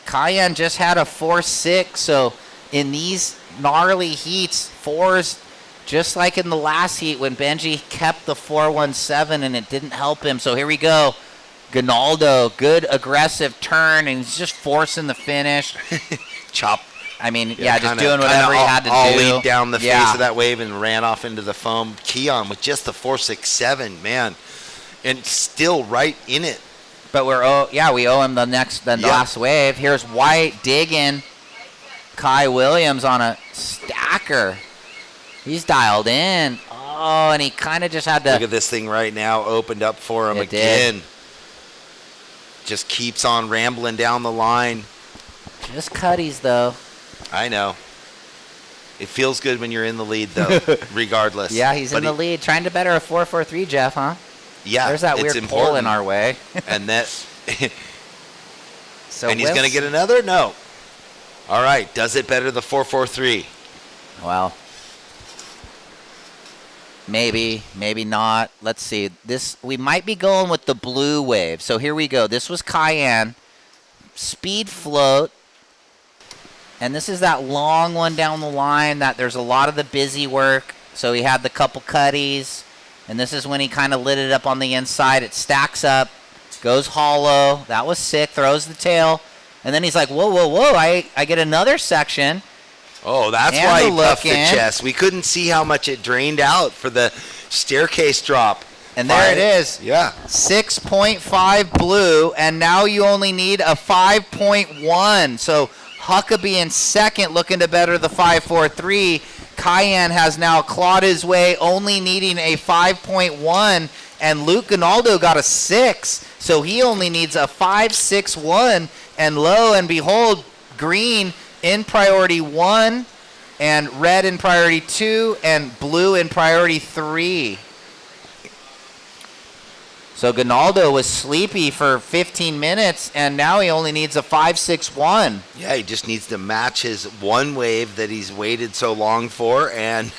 Cayenne just had a 4-6. So in these gnarly heats, 4s, just like in the last heat when Benji kept the 4-1-7 and it didn't help him. So here we go. Gonaldo, good aggressive turn, and he's just forcing the finish. Chop. I mean, just doing whatever he had to do. Ollie down the face of that wave and ran off into the foam. Keon with just the 4-6-7, man, and still right in it. But we owe him the last wave. Here's White digging. Kai Williams on a stacker. He's dialed in. Oh, and he kind of just had to. Look at this thing right now, opened up for him again. Just keeps on rambling down the line. Just cutties, though. I know. It feels good when you're in the lead, though, regardless. Yeah, he's in the lead. Trying to better a 4-4-3, Jeff, huh? Yeah, there's that weird pull in our way. And that. And he's going to get another? No. All right. Does it better the 4-4-3? Well, maybe not. Let's see. We might be going with the blue wave. So here we go. This was Cayenne. Speed float. And this is that long one down the line that there's a lot of the busy work. So he had the couple cutties. And this is when he kind of lit it up on the inside. It stacks up. Goes hollow. That was sick. Throws the tail. And then he's like, whoa. I get another section. Oh, that's And why the he puffed the look in. chest. We couldn't see how much it drained out for the staircase drop. And there it is. Yeah. 6.5 blue, and now you only need a 5.1. So Huckabee in second, looking to better the 5.43. Cayenne has now clawed his way, only needing a 5.1, and Luke Gonaldo got a 6. So he only needs a 5.61, and lo and behold, green in priority 1, and red in priority 2, and blue in priority 3. So Gonaldo was sleepy for 15 minutes, and now he only needs a 5.61. Yeah, he just needs to match his one wave that he's waited so long for, and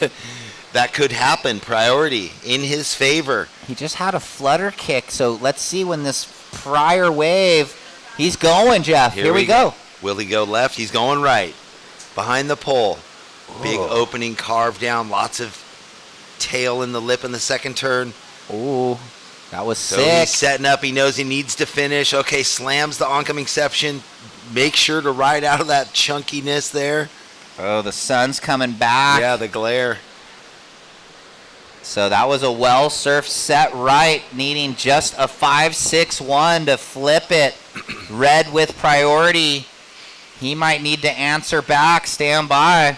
that could happen. Priority in his favor. He just had a flutter kick, so let's see when this prior wave, he's going, Jeff. Here we go. Will he go left? He's going right. Behind the pole. Big opening carve down, lots of tail in the lip in the second turn. Ooh. That was So sick. he's setting up. He knows he needs to finish. Okay, slams the oncoming section. Make sure to ride out of that chunkiness there. Oh, the sun's coming back. Yeah, the glare. So that was a well-surfed set right, needing just a 5.61 to flip it. Red with priority. He might need to answer back. Stand by.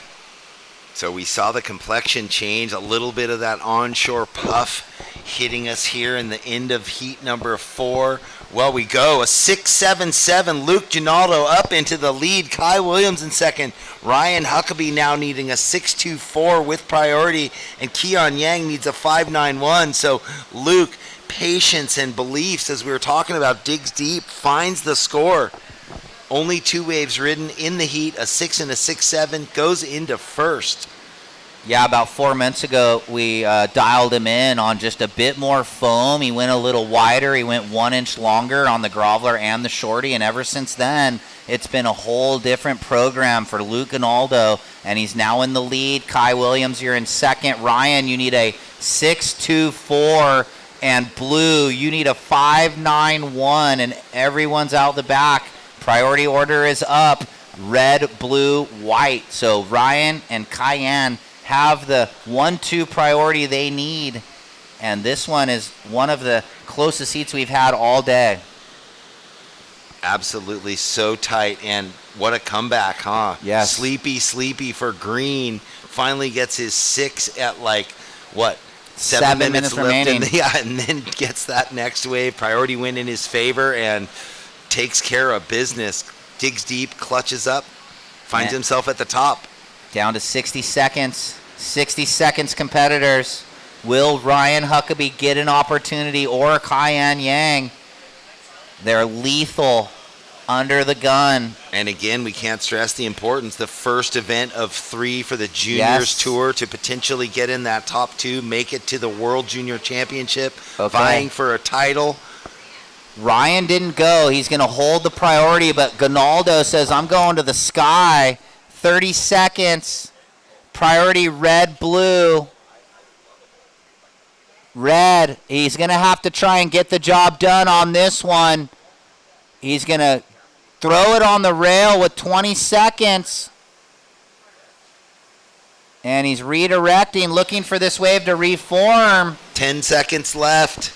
So we saw the complexion change, a little bit of that onshore puff hitting us here in the end of heat number 4. Well, we go. A 6.77. Luke Ginaldo up into the lead. Kai Williams in second. Ryan Huckabee now needing a 6.24 with priority. And Keon Yang needs a 5.91. So Luke, patience and beliefs, as we were talking about, digs deep, finds the score. Only 2 waves ridden in the heat, a 6 and a 6.7, goes into first. Yeah, about 4 minutes ago, we dialed him in on just a bit more foam. He went a little wider. He went 1 inch longer on the groveler and the shorty, and ever since then, it's been a whole different program for Luke Gonaldo, and he's now in the lead. Kai Williams, you're in second. Ryan, you need a 6.24, and Blue, you need a 5.91, and everyone's out the back. Priority order is up. Red, blue, white. So Ryan and Cayenne have the 1-2 priority they need. And this one is one of the closest heats we've had all day. Absolutely so tight. And what a comeback, huh? Yes. Sleepy for Green. Finally gets his 6 at like, what? 7 minutes left remaining. And then gets that next wave. Priority win in his favor and takes care of business. Digs deep, clutches up, finds himself at the top. Down to 60 seconds. 60 seconds, competitors. Will Ryan Huckabee get an opportunity, or Cayenne Yang? They're lethal under the gun. And again, we can't stress the importance. The first event of 3 for the Juniors Tour to potentially get in that top 2, make it to the World Junior Championship, vying for a title. Ryan didn't go. He's going to hold the priority, but Gonaldo says, I'm going to the sky. 30 seconds. Priority red, blue. Red. He's going to have to try and get the job done on this one. He's going to throw it on the rail with 20 seconds. And he's redirecting, looking for this wave to reform. 10 seconds left.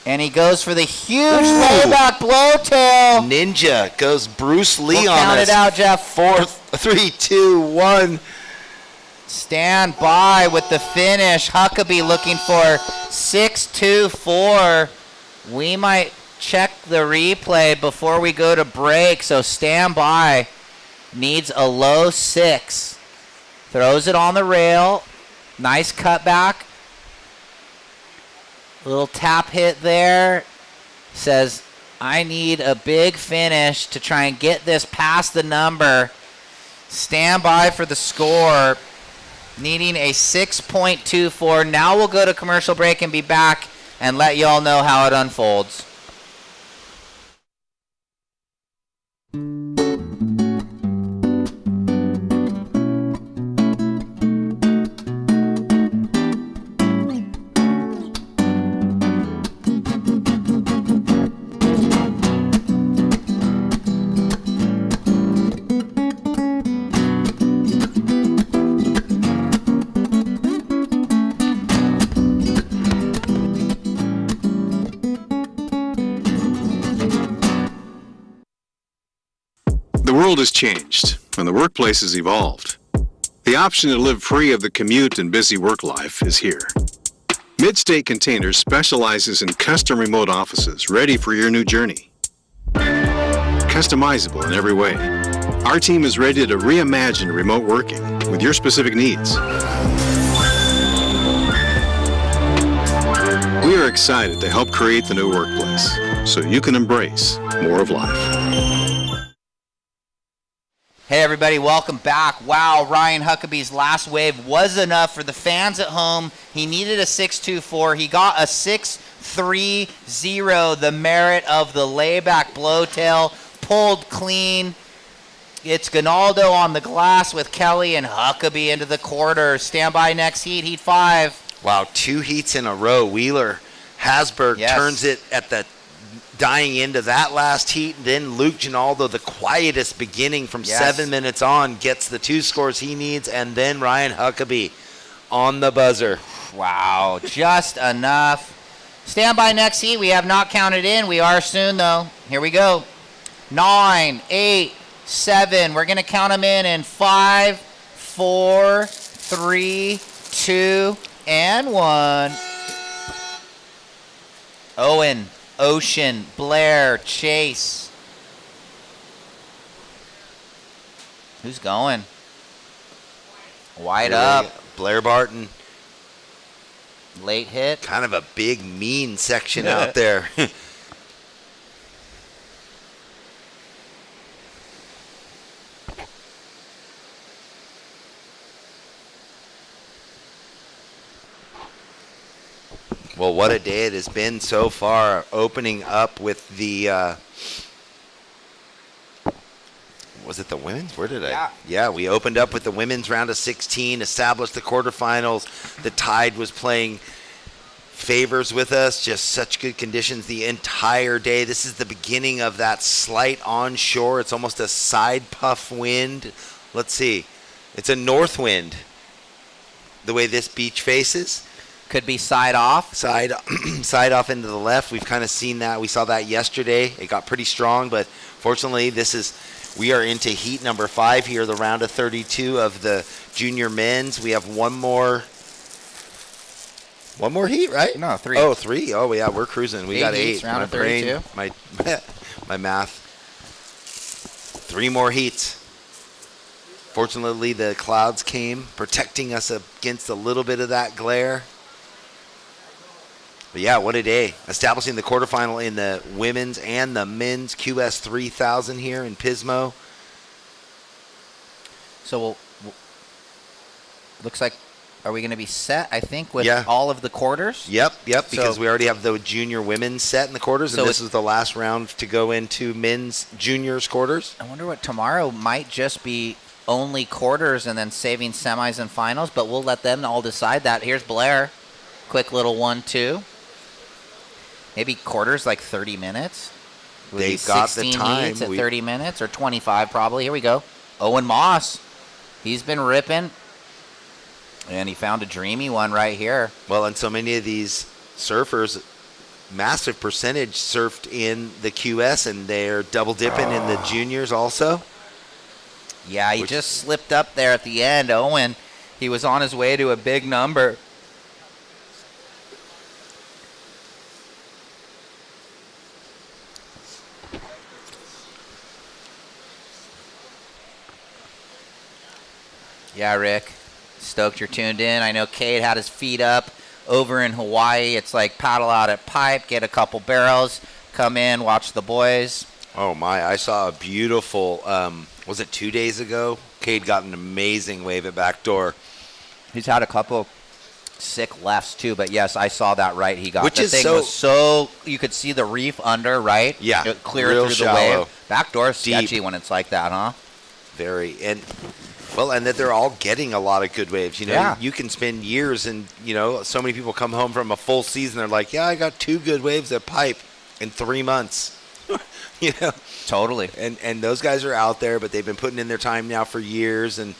And he goes for the huge layback blowtail. Ninja goes Bruce Lee on us. Count it out, Jeff. 4, 3, 2, 1. Stand by with the finish. Huckabee looking for 6.24. We might check the replay before we go to break, so stand by. Needs a low 6. Throws it on the rail. Nice cutback. Little tap hit there. Says, I need a big finish to try and get this past the number. Stand by for the score. Needing a 6.24. Now we'll go to commercial break and be back and let y'all know how it unfolds. world has changed, and the workplace has evolved. The option to live free of the commute and busy work life is here. Midstate Containers specializes in custom remote offices ready for your new journey. Customizable in every way. Our team is ready to reimagine remote working with your specific needs. We are excited to help create the new workplace so you can embrace more of life. Hey everybody, welcome back. Wow, Ryan Huckabee's last wave was enough for the fans at home. He needed a 6.24. He got a 6.30, the merit of the layback blowtail, pulled clean. It's Gonaldo on the glass with Kelly and Huckabee into the quarter. Stand by next heat, heat 5. Wow, 2 heats in a row. Wheeler Hasberg turns it at the dying end of that last heat. And then Luke Gonaldo, the quietest beginning from 7 minutes on, gets the 2 scores he needs. And then Ryan Huckabee on the buzzer. Wow, just enough. Stand by next heat. We have not counted in. We are soon, though. Here we go. 9, 8, 7. We're going to count them in 5, 4, 3, 2, and 1. Owen, Ocean, Blair, Chase. Who's going? Wide up. Blair Barton. Late hit. Kind of a big, mean section out there. Well, what a day it has been so far, opening up with the, was it the women's? Where did I? Yeah, we opened up with the women's round of 16, established the quarterfinals. The Tide was playing favors with us, just such good conditions the entire day. This is the beginning of that slight onshore. It's almost a side puff wind. Let's see. It's a north wind, the way this beach faces. Could be side off. Side off into the left. We've kind of seen that. We saw that yesterday. It got pretty strong, but fortunately we are into heat number 5 here, the round of 32 of the junior men's. We have one more heat, right? No, 3. Oh, 3. Oh, yeah, we're cruising. We got 8. Round of 32. My math. 3 more heats. Fortunately, the clouds came, protecting us against a little bit of that glare. But yeah, what a day. Establishing the quarterfinal in the women's and the men's QS 3000 here in Pismo. So looks like, are we going to be set, I think, with all of the quarters? Yep, because we already have the junior women's set in the quarters, and this is the last round to go into men's juniors quarters. I wonder what tomorrow might just be only quarters and then saving semis and finals, but we'll let them all decide that. Here's Blair. Quick little 1-2. Maybe quarters like 30 minutes. They've got the time. Heats at 30 minutes or 25 probably. Here we go. Owen Moss. He's been ripping. And he found a dreamy one right here. Well, and so many of these surfers, massive percentage surfed in the QS, and they're double dipping in the juniors also. Yeah, he just slipped up there at the end. Owen, he was on his way to a big number. Yeah, Rick, stoked you're tuned in. I know Cade had his feet up over in Hawaii. It's like paddle out at Pipe, get a couple barrels, come in, watch the boys. Oh, my. I saw a beautiful, was it 2 days ago? Cade got an amazing wave at backdoor. He's had a couple sick lefts, too, but yes, I saw that right. He got Which the is thing was so, you could see the reef under, right? Yeah. Clear real through shallow. the wave. Backdoor's sketchy when it's like that, huh? Very. And that they're all getting a lot of good waves. You know, you can spend years and, so many people come home from a full season. They're like, yeah, I got 2 good waves at Pipe in 3 months. Totally. And those guys are out there, but they've been putting in their time now for years and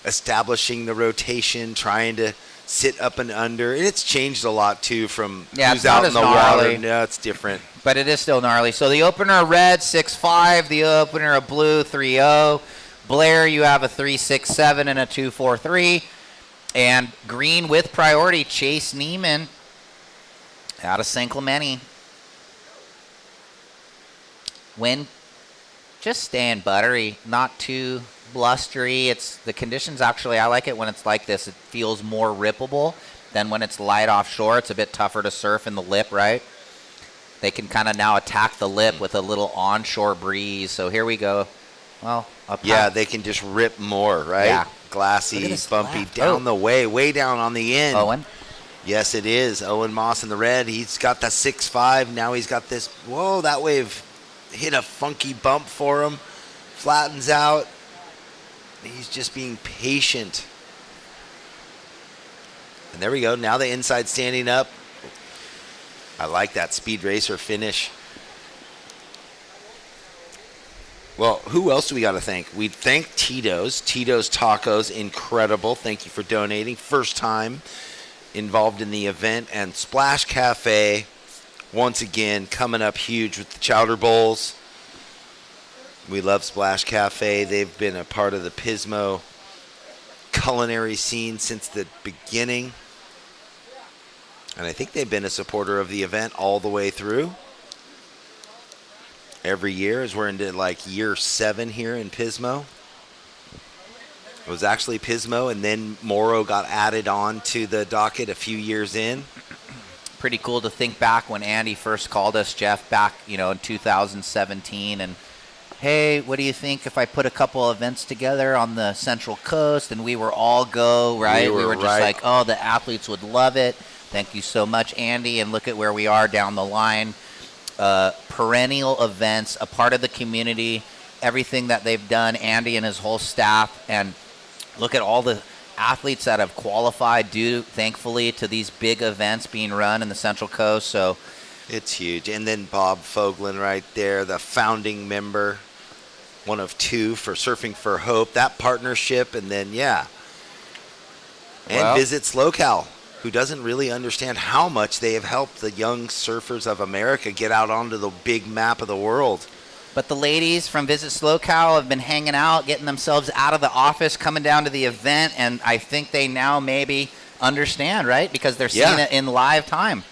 establishing the rotation, trying to sit up and under. And it's changed a lot, too, from Yeah, who's it's not out in as the gnarly. water. No, it's different. But it is still gnarly. So the opener red, 6.5. The opener of blue, 3.0. Blair, you have a 3.67 and a 2.43. And green with priority, Chase Neiman out of St. Clemente. Wind just staying buttery, not too blustery. It's the conditions actually, I like it when it's like this. It feels more rippable than when it's light offshore. It's a bit tougher to surf in the lip, right? They can kind of now attack the lip with a little onshore breeze. So here we go. Well, yeah, they can just rip more, right? Yeah. Glassy, bumpy, down the way down on the end. Owen? Yes, it is. Owen Moss in the red. He's got the 6.5. Now he's got this. Whoa, that wave hit a funky bump for him. Flattens out. He's just being patient. And there we go. Now the inside standing up. I like that speed racer finish. Well, who else do we got to thank? We thank Tito's. Tito's Tacos, incredible. Thank you for donating. First time involved in the event. And Splash Cafe, once again, coming up huge with the chowder bowls. We love Splash Cafe. They've been a part of the Pismo culinary scene since the beginning. And I think they've been a supporter of the event all the way through. Every year, as we're into like year 7 here in Pismo. It was actually Pismo, and then Morrow got added on to the docket a few years in. Pretty cool to think back when Andy first called us, Jeff, back, in 2017, and hey, what do you think if I put a couple events together on the Central Coast? And we were all go, right? We were just like, oh, the athletes would love it. Thank you so much, Andy. And look at where we are down the line. Perennial events, a part of the community, everything that they've done, Andy and his whole staff. And look at all the athletes that have qualified due, thankfully, to these big events being run in the Central Coast. So it's huge. And then Bob Foglin right there, the founding member, one of 2 for Surfing for Hope, that partnership. And then, yeah. And Visit SLOCAL, who doesn't really understand how much they have helped the young surfers of America get out onto the big map of the world. But the ladies from Visit SLOCAL have been hanging out, getting themselves out of the office, coming down to the event, and I think they now maybe understand, right? Because they're seeing it in live time.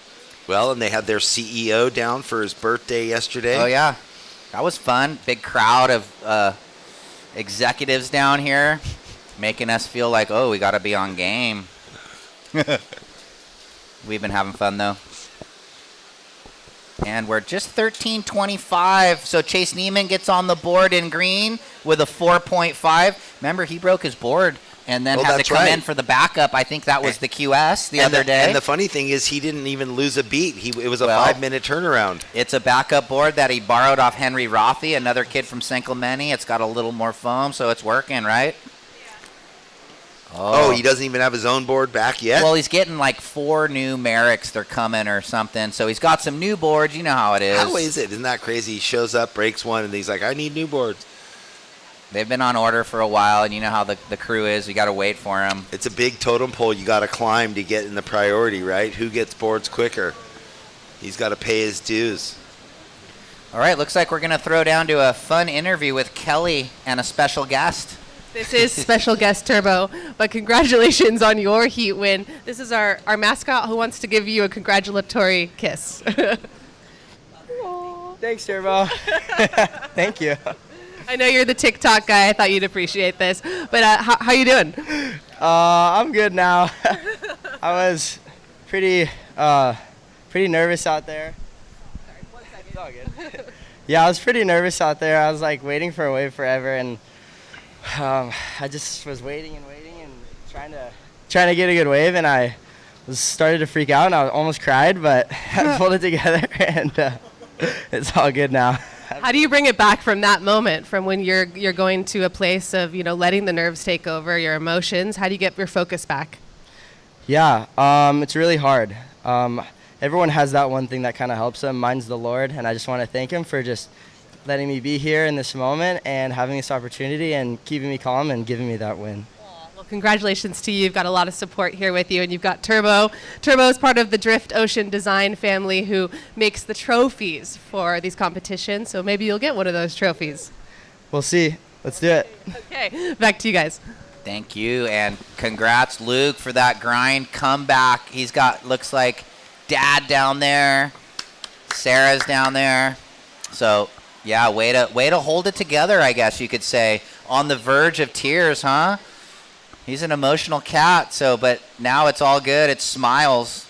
Well, and they had their CEO down for his birthday yesterday. Oh, yeah. That was fun. Big crowd of executives down here making us feel like, oh, we got to be on game. We've been having fun, though. And we're just 13:25. So Chase Neiman gets on the board in green with a 4.5. Remember, he broke his board and then had to come in for the backup. I think that was the QS the other day. And the funny thing is he didn't even lose a beat. It was a 5-minute turnaround. It's a backup board that he borrowed off Henry Rothy, another kid from St. Clemente. It's got a little more foam, so it's working, right? Oh, he doesn't even have his own board back yet? Well, he's getting like 4 new Merricks. They're coming or something. So he's got some new boards. You know how it is. How is it? Isn't that crazy? He shows up, breaks one, and he's like, I need new boards. They've been on order for a while, and you know how the crew is. You got to wait for them. It's a big totem pole you got to climb to get in the priority, right? Who gets boards quicker? He's got to pay his dues. All right, looks like we're going to throw down to a fun interview with Kelly and a special guest. This is special guest Turbo, but congratulations on your heat win. This is our mascot who wants to give you a congratulatory kiss. Thanks, Turbo. Thank you. I know you're the TikTok guy. I thought you'd appreciate this. But how you doing? I'm good now. I was pretty nervous out there. Sorry, 1 second. It's all good. Yeah, I was pretty nervous out there. I was like waiting for a wave forever, and I just was waiting and trying to get a good wave, and I started to freak out, and I almost cried, but I pulled it together, and it's all good now. How do you bring it back from that moment, from when you're going to a place of letting the nerves take over your emotions? How do you get your focus back? Yeah, it's really hard. Everyone has that one thing that kind of helps them. Mine's the Lord, and I just want to thank him for just letting me be here in this moment and having this opportunity and keeping me calm and giving me that win. Well, congratulations to you. You've got a lot of support here with you, and you've got Turbo. Turbo is part of the Drift Ocean Design family who makes the trophies for these competitions, so maybe you'll get one of those trophies. We'll see. Let's do it. Okay, back to you guys. Thank you, and congrats, Luke, for that grind comeback. He's got, looks like, Dad down there, Sarah's down there. So, yeah, way to hold it together, I guess you could say. On the verge of tears, huh? He's an emotional cat, but now it's all good. It smiles.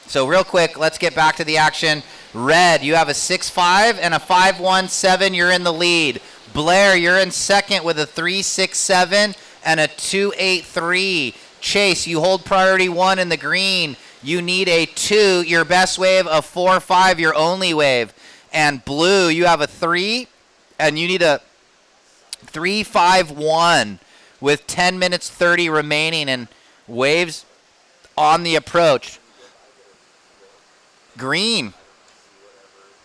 So real quick, let's get back to the action. Red, you have a 6.5 and a 5.17. You're in the lead. Blair, you're in second with a 3.67 and a 2.83. Chase, you hold priority 1 in the green. You need a 2. Your best wave, a 4.5, your only wave. And Blue, you have a 3, and you need a 3.51 with 10 minutes 30 remaining and waves on the approach. Green,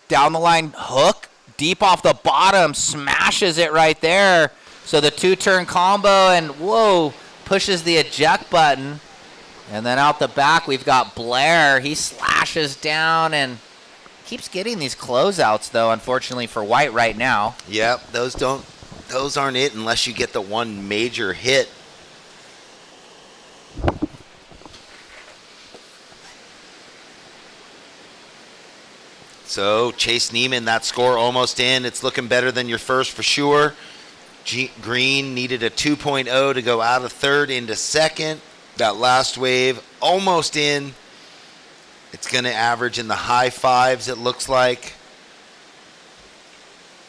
down the line hook, deep off the bottom, smashes it right there. So the 2-turn combo and whoa, pushes the eject button. And then out the back, we've got Blair. He slashes down and keeps getting these closeouts, though, unfortunately for White right now. Yep, those aren't it unless you get the one major hit. So Chase Neiman, that score almost in. It's looking better than your first for sure. Green needed a 2.0 to go out of third into second. That last wave almost in. It's going to average in the high 5s, it looks like.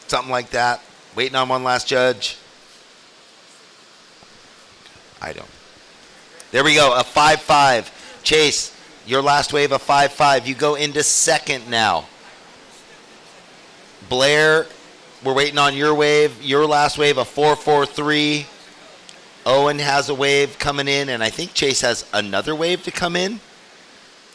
Something like that. Waiting on one last judge. I don't. There we go, a 5.5. Chase, your last wave, a 5.5. You go into second now. Blair, we're waiting on your wave. Your last wave, a 4.43. Owen has a wave coming in, and I think Chase has another wave to come in.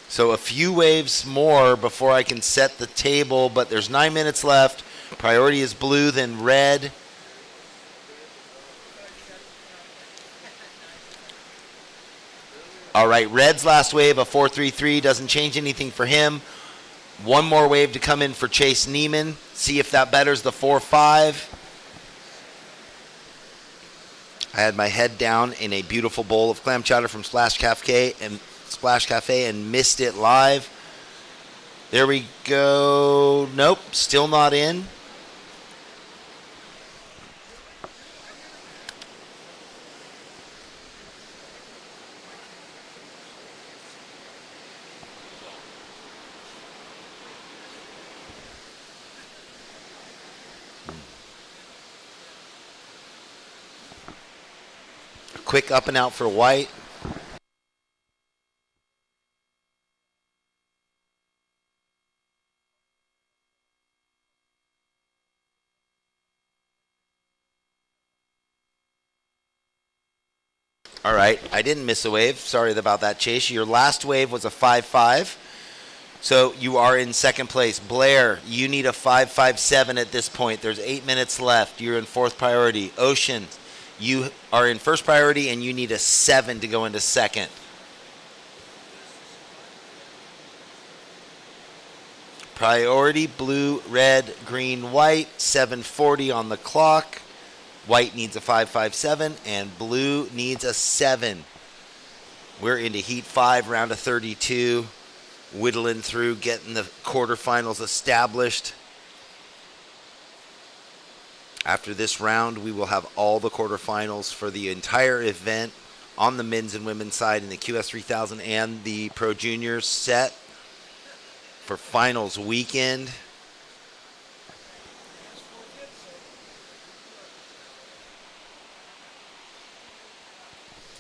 So a few waves more before I can set the table, but there's 9 minutes left. Priority is Blue, then Red. All right, Red's last wave, a 4.33, doesn't change anything for him. One more wave to come in for Chase Neiman. See if that betters the 4.5. I had my head down in a beautiful bowl of clam chowder from Splash Cafe and missed it live. There we go. Nope, still not in. Quick up and out for White. All right, I didn't miss a wave. Sorry about that, Chase. Your last wave was a 5.5. So you are in second place. Blair, you need a 5.57 at this point. There's 8 minutes left. You're in fourth priority. Ocean, you are in first priority and you need a 7 to go into second. Priority, Blue, Red, Green, White, 7:40 on the clock. White needs a 5.57 and Blue needs a 7. We're into Heat 5, round of 32. Whittling through, getting the quarterfinals established. After this round, we will have all the quarterfinals for the entire event on the men's and women's side in the QS 3000 and the Pro Juniors set for finals weekend.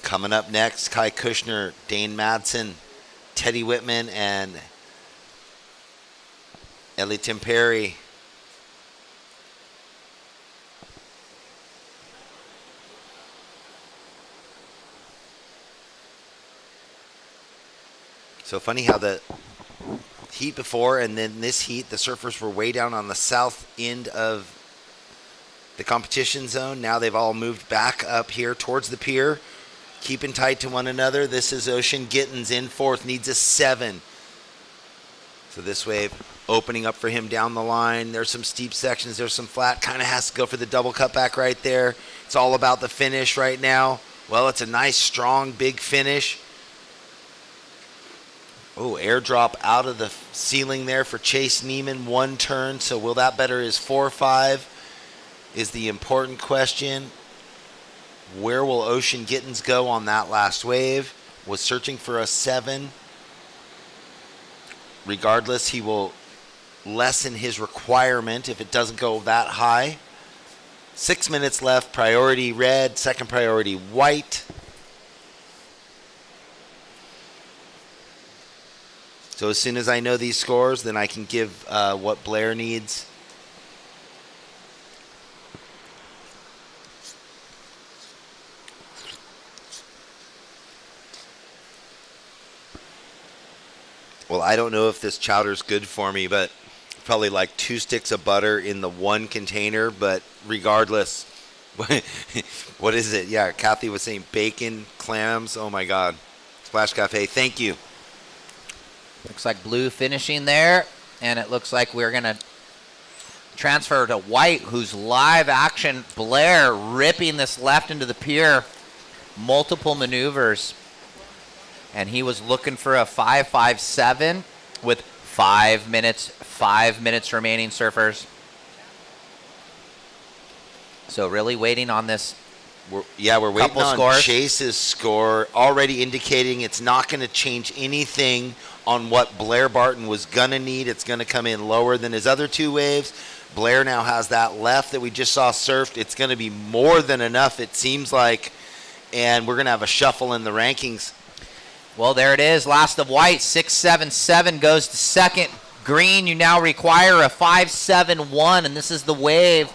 Coming up next, Kai Kushner, Dane Madsen, Teddy Whitman, and Ellie Temperi. So funny how the heat before and then this heat, the surfers were way down on the south end of the competition zone. Now they've all moved back up here towards the pier keeping tight to one another. This is Ocean Gittins in fourth, needs a 7. So this wave opening up for him down the line. There's some steep sections, there's some flat. Kind of has to go for the double cutback right there. It's all about the finish right now. Well, it's a nice, strong, big finish. Oh, airdrop out of the ceiling there for Chase Neiman, 1 turn. So will that better his 4-5 is the important question. Where will Ocean Gittins go on that last wave? Was searching for a 7. Regardless, he will lessen his requirement if it doesn't go that high. 6 minutes left. Priority red, second priority white. So as soon as I know these scores, then I can give what Blair needs. Well, I don't know if this chowder's good for me, but probably like 2 sticks of butter in the 1 container. But regardless, what is it? Yeah, Kathy was saying bacon, clams. Oh, my God. Splash Cafe, thank you. Looks like blue finishing there, and it looks like we're going to transfer to white, who's live action. Blair ripping this left into the pier. Multiple maneuvers. And he was looking for a 5.57 with 5 minutes remaining, surfers. So really waiting on this. We're waiting on scores. Chase's score, already indicating it's not going to change anything on what Blair Barton was going to need. It's going to come in lower than his other 2 waves. Blair now has that left that we just saw surfed. It's going to be more than enough, it seems like. And we're going to have a shuffle in the rankings. Well, there it is. Last of white, 6.77 goes to second. Green, you now require a 5.71, and this is the wave.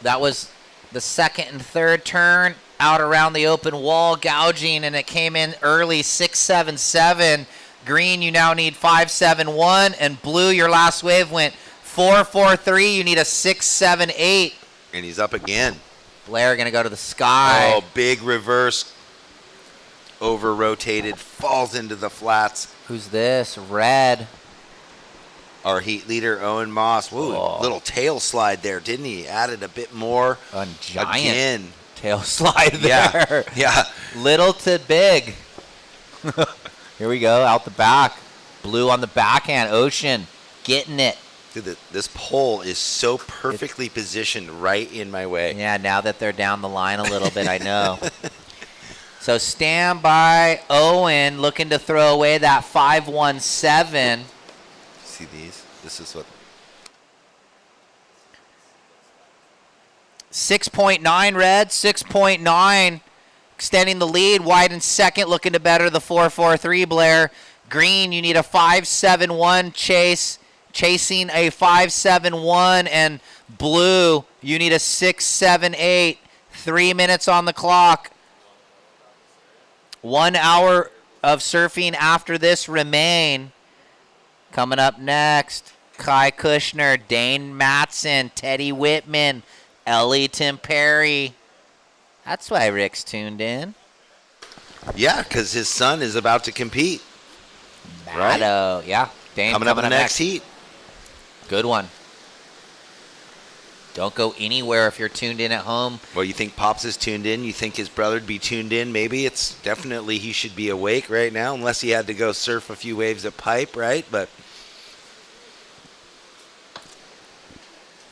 That was the second and third turn out around the open wall, gouging, and it came in early, 6.77. Green, you now need 5.71, and blue, your last wave went 4.43. You need a 6.78. And he's up again. Blair going to go to the sky. Oh, big reverse. Over-rotated, falls into the flats. Who's this? Red. Our heat leader, Owen Moss. Whoa, little tail slide there, didn't he? Added a bit more. A giant again. Tail slide there. Yeah. Little to big. Here we go, out the back. Blue on the backhand. Ocean getting it. Dude, this pole is so perfectly positioned right in my way. Yeah, now that they're down the line a little bit, I know. So stand by, Owen, looking to throw away that 5.17. See these? This is what. 6.9 red, 6.9. Extending the lead, wide in second, looking to better the 4.43, Blair. Green, you need a 5.71 chase. Chasing a 5.71, and blue, you need a 6.78. 3 minutes on the clock. 1 hour of surfing after this remain. Coming up next, Kai Kushner, Dane Matson, Teddy Whitman, Ellie Perry. That's why Rick's tuned in. Yeah, because his son is about to compete. Right? Yeah. Dane coming up in the next heat. Good one. Don't go anywhere if you're tuned in at home. Well, you think Pops is tuned in? You think his brother'd be tuned in? Maybe it's definitely he should be awake right now, unless he had to go surf a few waves at Pipe, right? But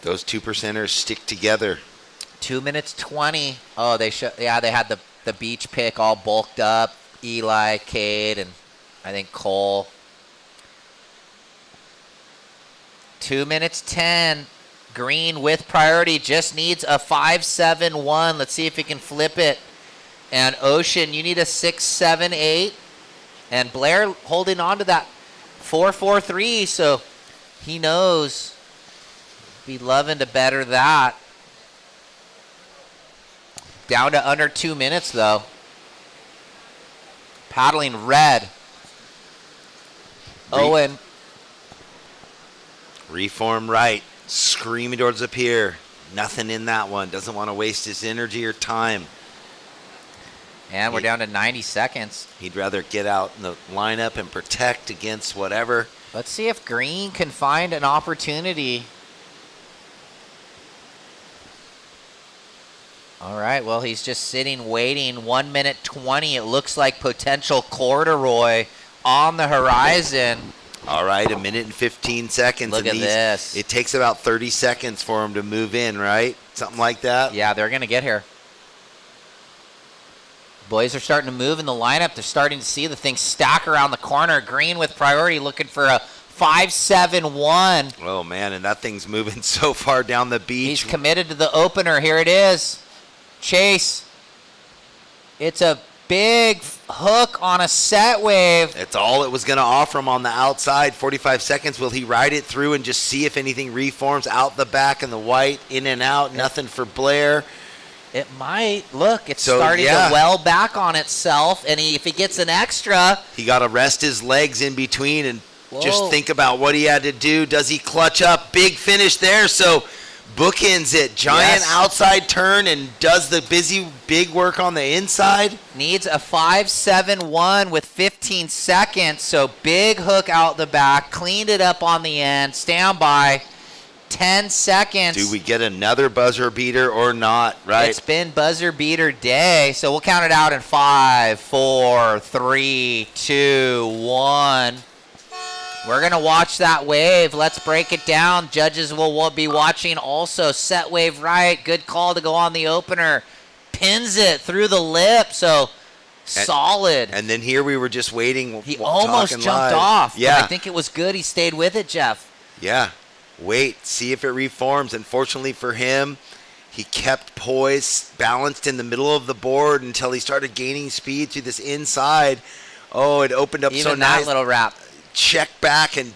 those 2%ers stick together. 2 minutes 20. Oh, they had the beach pick all bulked up. Eli, Cade, and I think Cole. 2 minutes 10. Green with priority just needs a 5.71. Let's see if he can flip it. And Ocean, you need a 6.78. And Blair holding on to that 4.43, so he knows. Be loving to better that. Down to under 2 minutes, though. Paddling red. Owen. Reform right. Screaming towards the pier. Nothing in that one. Doesn't want to waste his energy or time. And we're down to 90 seconds. He'd rather get out in the lineup and protect against whatever. Let's see if Green can find an opportunity. All right, well, he's just sitting, waiting. 1 minute 20. It looks like potential corduroy on the horizon. All right, 1 minute and 15 seconds. Look at this. It takes about 30 seconds for him to move in, right? Something like that? Yeah, they're going to get here. Boys are starting to move in the lineup. They're starting to see the thing stack around the corner. Green with priority, looking for a 5-7-1. Oh, man, and that thing's moving so far down the beach. He's committed to the opener. Here it is. Chase. It's a big hook on a set wave. That's all it was going to offer him on the outside. 45 seconds. Will he ride it through and just see if anything reforms out the back and the white, in and out? Nothing for Blair. It might. Look, it's starting to well back on itself, and if he gets an extra. He got to rest his legs in between and just think about what he had to do. Does he clutch up? Big finish there, so bookends it. Giant outside turn and does the big work on the inside. Needs a 5-7-1 with 15 seconds, so big hook out the back. Cleaned it up on the end. Stand by. 10 seconds. Do we get another buzzer beater or not, right? It's been buzzer beater day, so we'll count it out in 5, 4, 3, 2, 1. We're going to watch that wave. Let's break it down. Judges will be watching also. Set wave right. Good call to go on the opener. Pins it through the lip, so solid. And then here we were just waiting. He almost jumped off. Yeah. But I think it was good. He stayed with it, Jeff. Yeah. Wait, see if it reforms. Unfortunately for him, he kept poise, balanced in the middle of the board until he started gaining speed through this inside. Oh, it opened up so nice. Even that little wrap. Check back, and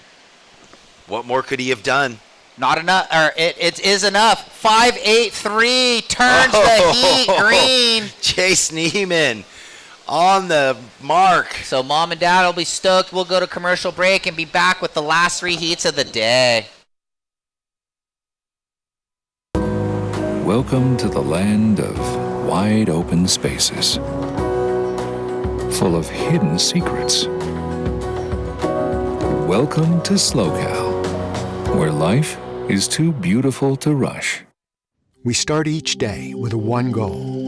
what more could he have done? Not enough, or it is enough. 5-8-3 turns the heat green. Chase Neiman on the mark. So mom and dad will be stoked. We'll go to commercial break and be back with the last 3 heats of the day. Welcome to the land of wide open spaces, full of hidden secrets. Welcome to SLO, where life is too beautiful to rush. We start each day with one goal.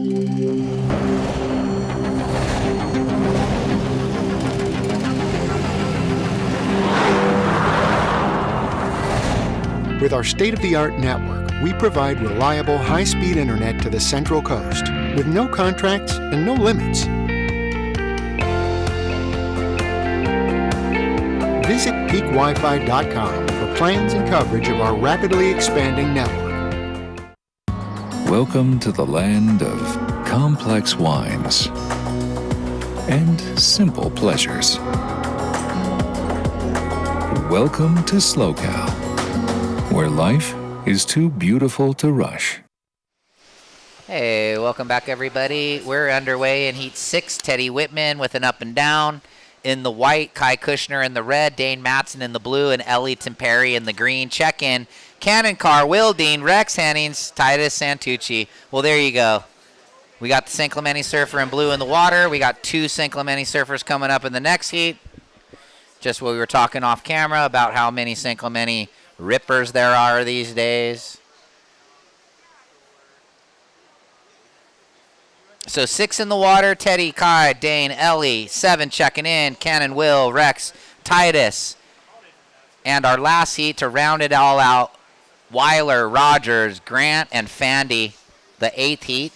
With our state-of-the-art network, we provide reliable, high-speed internet to the Central Coast with no contracts and no limits. Visit peakwifi.com for plans and coverage of our rapidly expanding network. Welcome to the land of complex wines and simple pleasures. Welcome to SLO, where life is too beautiful to rush. Hey, welcome back, everybody. We're underway in Heat 6. Teddy Whitman with an up and down. In the white, Kai Kushner in the red, Dane Matson in the blue, and Ellie Temperi in the green. Check-in, Cannon Carr, Will Dean, Rex Hennings, Titus Santucci. Well, there you go. We got the St. Clemente Surfer in blue in the water. We got 2 St. Clemente Surfers coming up in the next heat. Just what we were talking off camera about how many St. Clemente rippers there are these days. So 6 in the water, Teddy, Kai, Dane, Ellie. 7 checking in, Cannon, Will, Rex, Titus. And our last heat to round it all out, Weiler, Rogers, Grant, and Fandy, the 8th heat.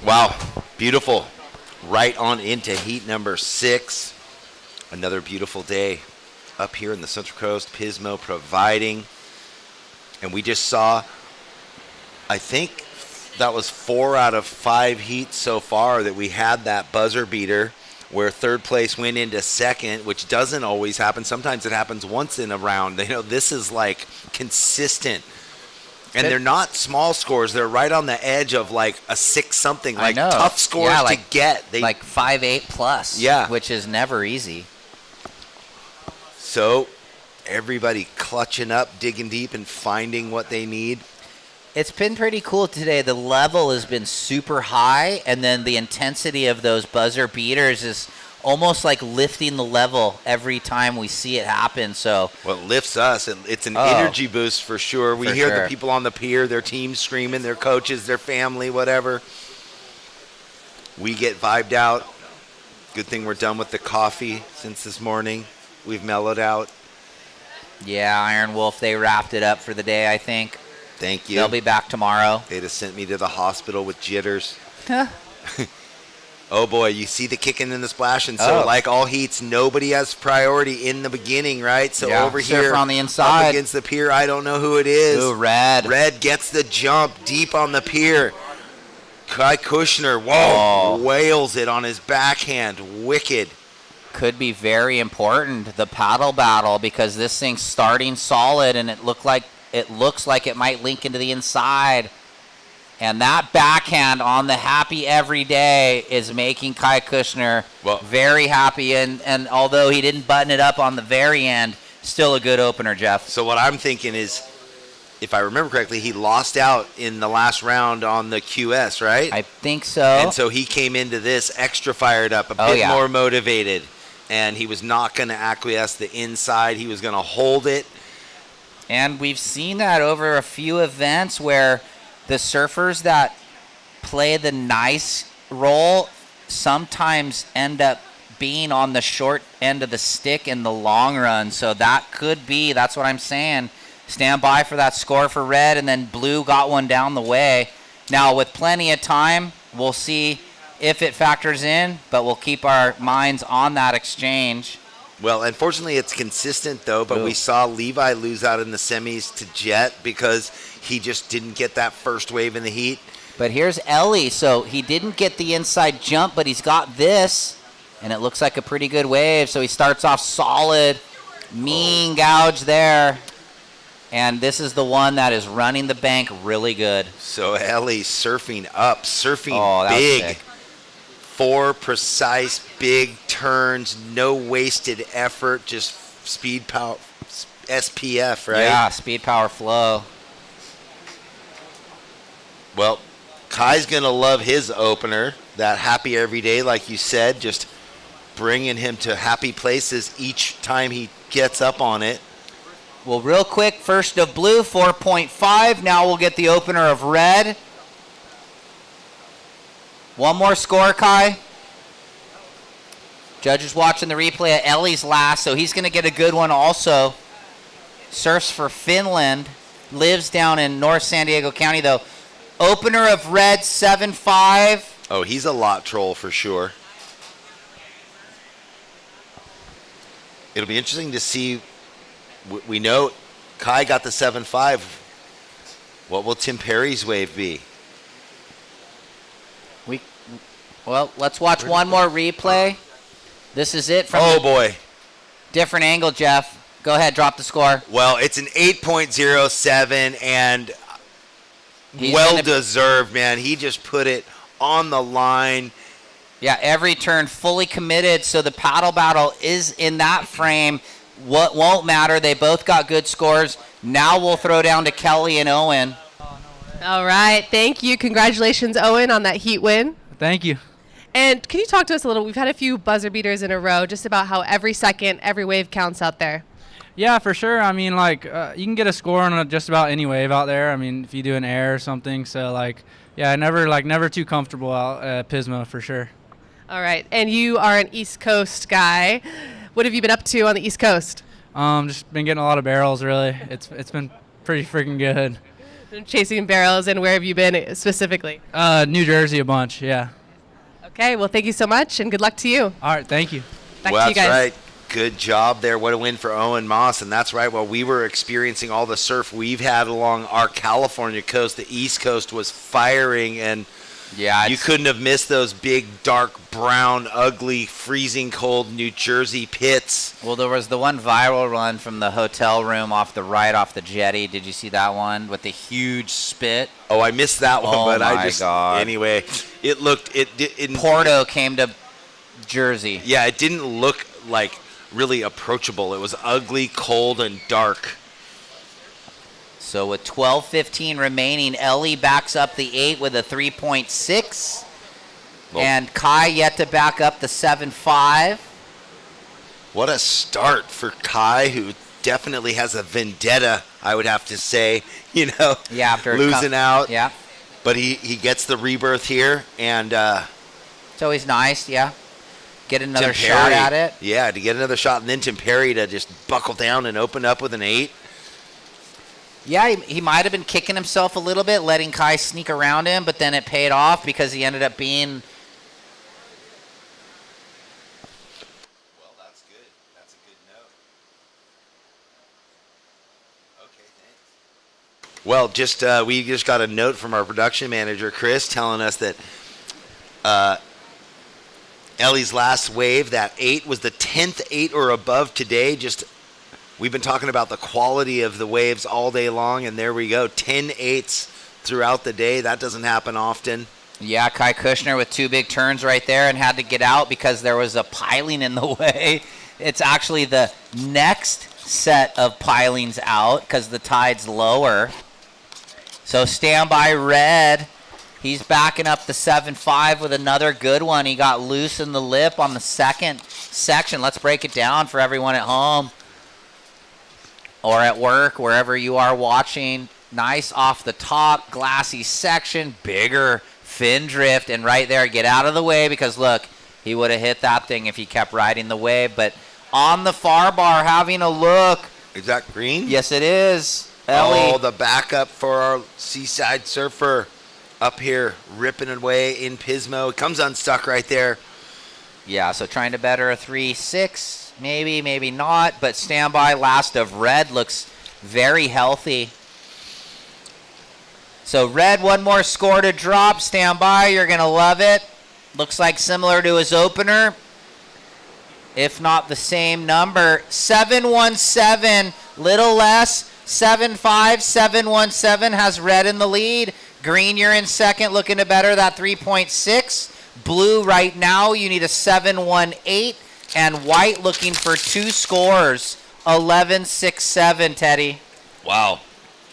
Wow, beautiful. Right on into heat number 6. Another beautiful day up here in the Central Coast. Pismo providing. And we just saw I think that was 4 out of 5 heats so far that we had that buzzer beater where third place went into second, which doesn't always happen. Sometimes it happens once in a round. You know, this is like consistent. And they're not small scores. They're right on the edge of like a 6-something, like tough scores to get. Like 5-8 plus, which is never easy. So everybody clutching up, digging deep, and finding what they need. It's been pretty cool today. The level has been super high, and then the intensity of those buzzer beaters is almost like lifting the level every time we see it happen. So well, it lifts us. It's an energy boost for sure. We hear the people on the pier, their teams screaming, their coaches, their family, whatever. We get vibed out. Good thing we're done with the coffee since this morning. We've mellowed out. Yeah, Iron Wolf, they wrapped it up for the day, I think. Thank you. They'll be back tomorrow. They'd have sent me to the hospital with jitters. Oh, boy, you see the kicking and the splashing. So, like all heats, nobody has priority in the beginning, right? So, over here on the inside. Up against the pier, I don't know who it is. Ooh, Red. Red gets the jump deep on the pier. Kai Kushner, wails it on his backhand. Wicked. Could be very important, the paddle battle, because this thing's starting solid, and it looks like it might link into the inside. And that backhand on the happy every day is making Kai Kushner very happy. And although he didn't button it up on the very end, still a good opener, Jeff. So what I'm thinking is, if I remember correctly, he lost out in the last round on the QS, right? I think so. And so he came into this extra fired up, a bit more motivated. And he was not going to acquiesce the inside. He was going to hold it. And we've seen that over a few events where the surfers that play the nice role sometimes end up being on the short end of the stick in the long run. So that could be, that's what I'm saying. Stand by for that score for Red, and then Blue got one down the way. Now, with plenty of time, we'll see if it factors in, but we'll keep our minds on that exchange. Well, unfortunately, it's consistent, though, but we saw Levi lose out in the semis to Jet because he just didn't get that first wave in the heat. But here's Ellie. So he didn't get the inside jump, but he's got this, and it looks like a pretty good wave. So he starts off solid, mean gouge there. And this is the one that is running the bank really good. So Ellie surfing up, surfing that was big. sick. 4 precise big turns, no wasted effort, just speed power, SPF, right? Yeah, speed, power, flow. Well, Kai's going to love his opener, that happy every day, like you said, just bringing him to happy places each time he gets up on it. Well, real quick, first of Blue, 4.5. Now we'll get the opener of Red. One more score, Kai. Judges watching the replay of Ellie's last, so he's going to get a good one also. Surfs for Finland. Lives down in North San Diego County, though. Opener of Red, 7.5. Oh, he's a lot troll for sure. It'll be interesting to see. We know Kai got the 7.5. What will Tim Perry's wave be? Well, let's watch one more replay. This is it from different angle, Jeff. Go ahead, drop the score. Well, it's an 8.07 and well-deserved, man. He just put it on the line. Yeah, every turn fully committed, so the paddle battle is in that frame. What won't matter, they both got good scores. Now we'll throw down to Kelly and Owen. All right, thank you. Congratulations, Owen, on that heat win. Thank you. And can you talk to us a little? We've had a few buzzer beaters in a row, just about how every second, every wave counts out there. Yeah, for sure. I mean, like, you can get a score on just about any wave out there. I mean, if you do an air or something. So, like, yeah, never too comfortable out at Pismo for sure. All right, and you are an East Coast guy. What have you been up to on the East Coast? Just been getting a lot of barrels, really. It's been pretty freaking good. Been chasing barrels, and where have you been specifically? New Jersey a bunch, yeah. Okay, well, thank you so much, and good luck to you. All right, thank you. Back to you guys. That's right. Good job there. What a win for Owen Moss. And that's right. While we were experiencing all the surf we've had along our California coast, the East Coast was firing. And yeah, you couldn't have missed those big, dark, brown, ugly, freezing cold New Jersey pits. Well, there was the one viral run from the hotel room off the jetty. Did you see that one with the huge spit? Oh, I missed that one, but my I just God. Anyway, it looked it Porto came to Jersey. Yeah, it didn't look like really approachable. It was ugly, cold, and dark. So with 12:15 remaining, Ellie backs up the 8 with a 3.6. And Kai yet to back up the 7.5. What a start for Kai, who definitely has a vendetta, I would have to say. You know, Yeah, after losing out. Yeah. But he gets the rebirth here, and it's always nice, yeah. Get another shot at it. Yeah, to get another shot, and then Tim Perry to just buckle down and open up with an 8. Yeah, he might have been kicking himself a little bit, letting Kai sneak around him, but then it paid off because he ended up being... Well, that's good. That's a good note. Okay, thanks. Well, we just got a note from our production manager, Chris, telling us that Ellie's last wave, that 8, was the 10th 8 or above today. We've been talking about the quality of the waves all day long, and there we go, 10 8s throughout the day. That doesn't happen often. Yeah, Kai Kushner with 2 big turns right there and had to get out because there was a piling in the way. It's actually the next set of pilings out because the tide's lower. So stand by Red. He's backing up the 7.5 with another good one. He got loose in the lip on the second section. Let's break it down for everyone at home or at work, wherever you are watching. Nice off the top, glassy section, bigger fin drift, and right there, get out of the way because, look, he would have hit that thing if he kept riding the wave. But on the far bar, having a look. Is that green? Yes, it is. Ellie. Oh, the backup for our Seaside Surfer up here, ripping away in Pismo. It comes unstuck right there. Yeah, so trying to better a 3.6. Maybe not, but standby last of Red looks very healthy. So Red, one more score to drop. Stand by, you're going to love it. Looks like similar to his opener, if not the same number. 717, little less. 7.5, 717 has Red in the lead. Green, you're in second, looking to better that 3.6. Blue right now, you need a 718. And white looking for 2 scores, 11.67, Teddy. Wow.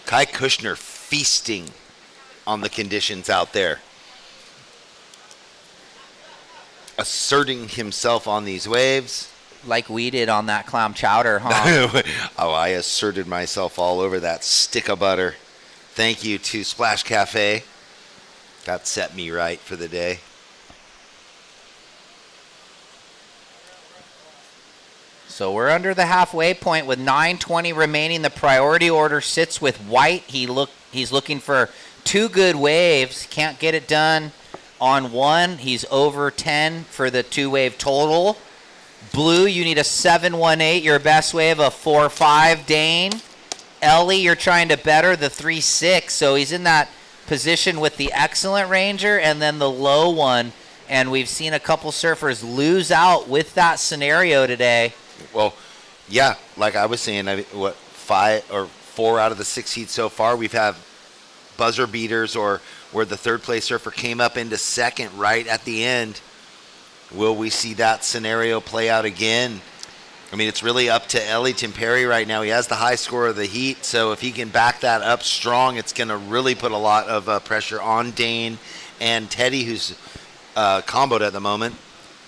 Kai Kushner feasting on the conditions out there. Asserting himself on these waves. Like we did on that clam chowder, huh? Oh, I asserted myself all over that stick of butter. Thank you to Splash Cafe. That set me right for the day. So we're under the halfway point with 9:20 remaining. The priority order sits with white. He's looking for 2 good waves. Can't get it done on one. He's over 10 for the 2-wave total. Blue, you need a 718. Your best wave, a 4.5. Dane. Ellie, you're trying to better the 3.6. So he's in that position with the excellent Ranger and then the low one. And we've seen a couple surfers lose out with that scenario today. Well, yeah, like I was saying, 5 or 4 out of the 6 heats so far, we've had buzzer beaters or where the third place surfer came up into second right at the end. Will we see that scenario play out again? I mean, it's really up to Ellie Perry right now. He has the high score of the heat, so if he can back that up strong, it's going to really put a lot of pressure on Dane and Teddy, who's comboed at the moment.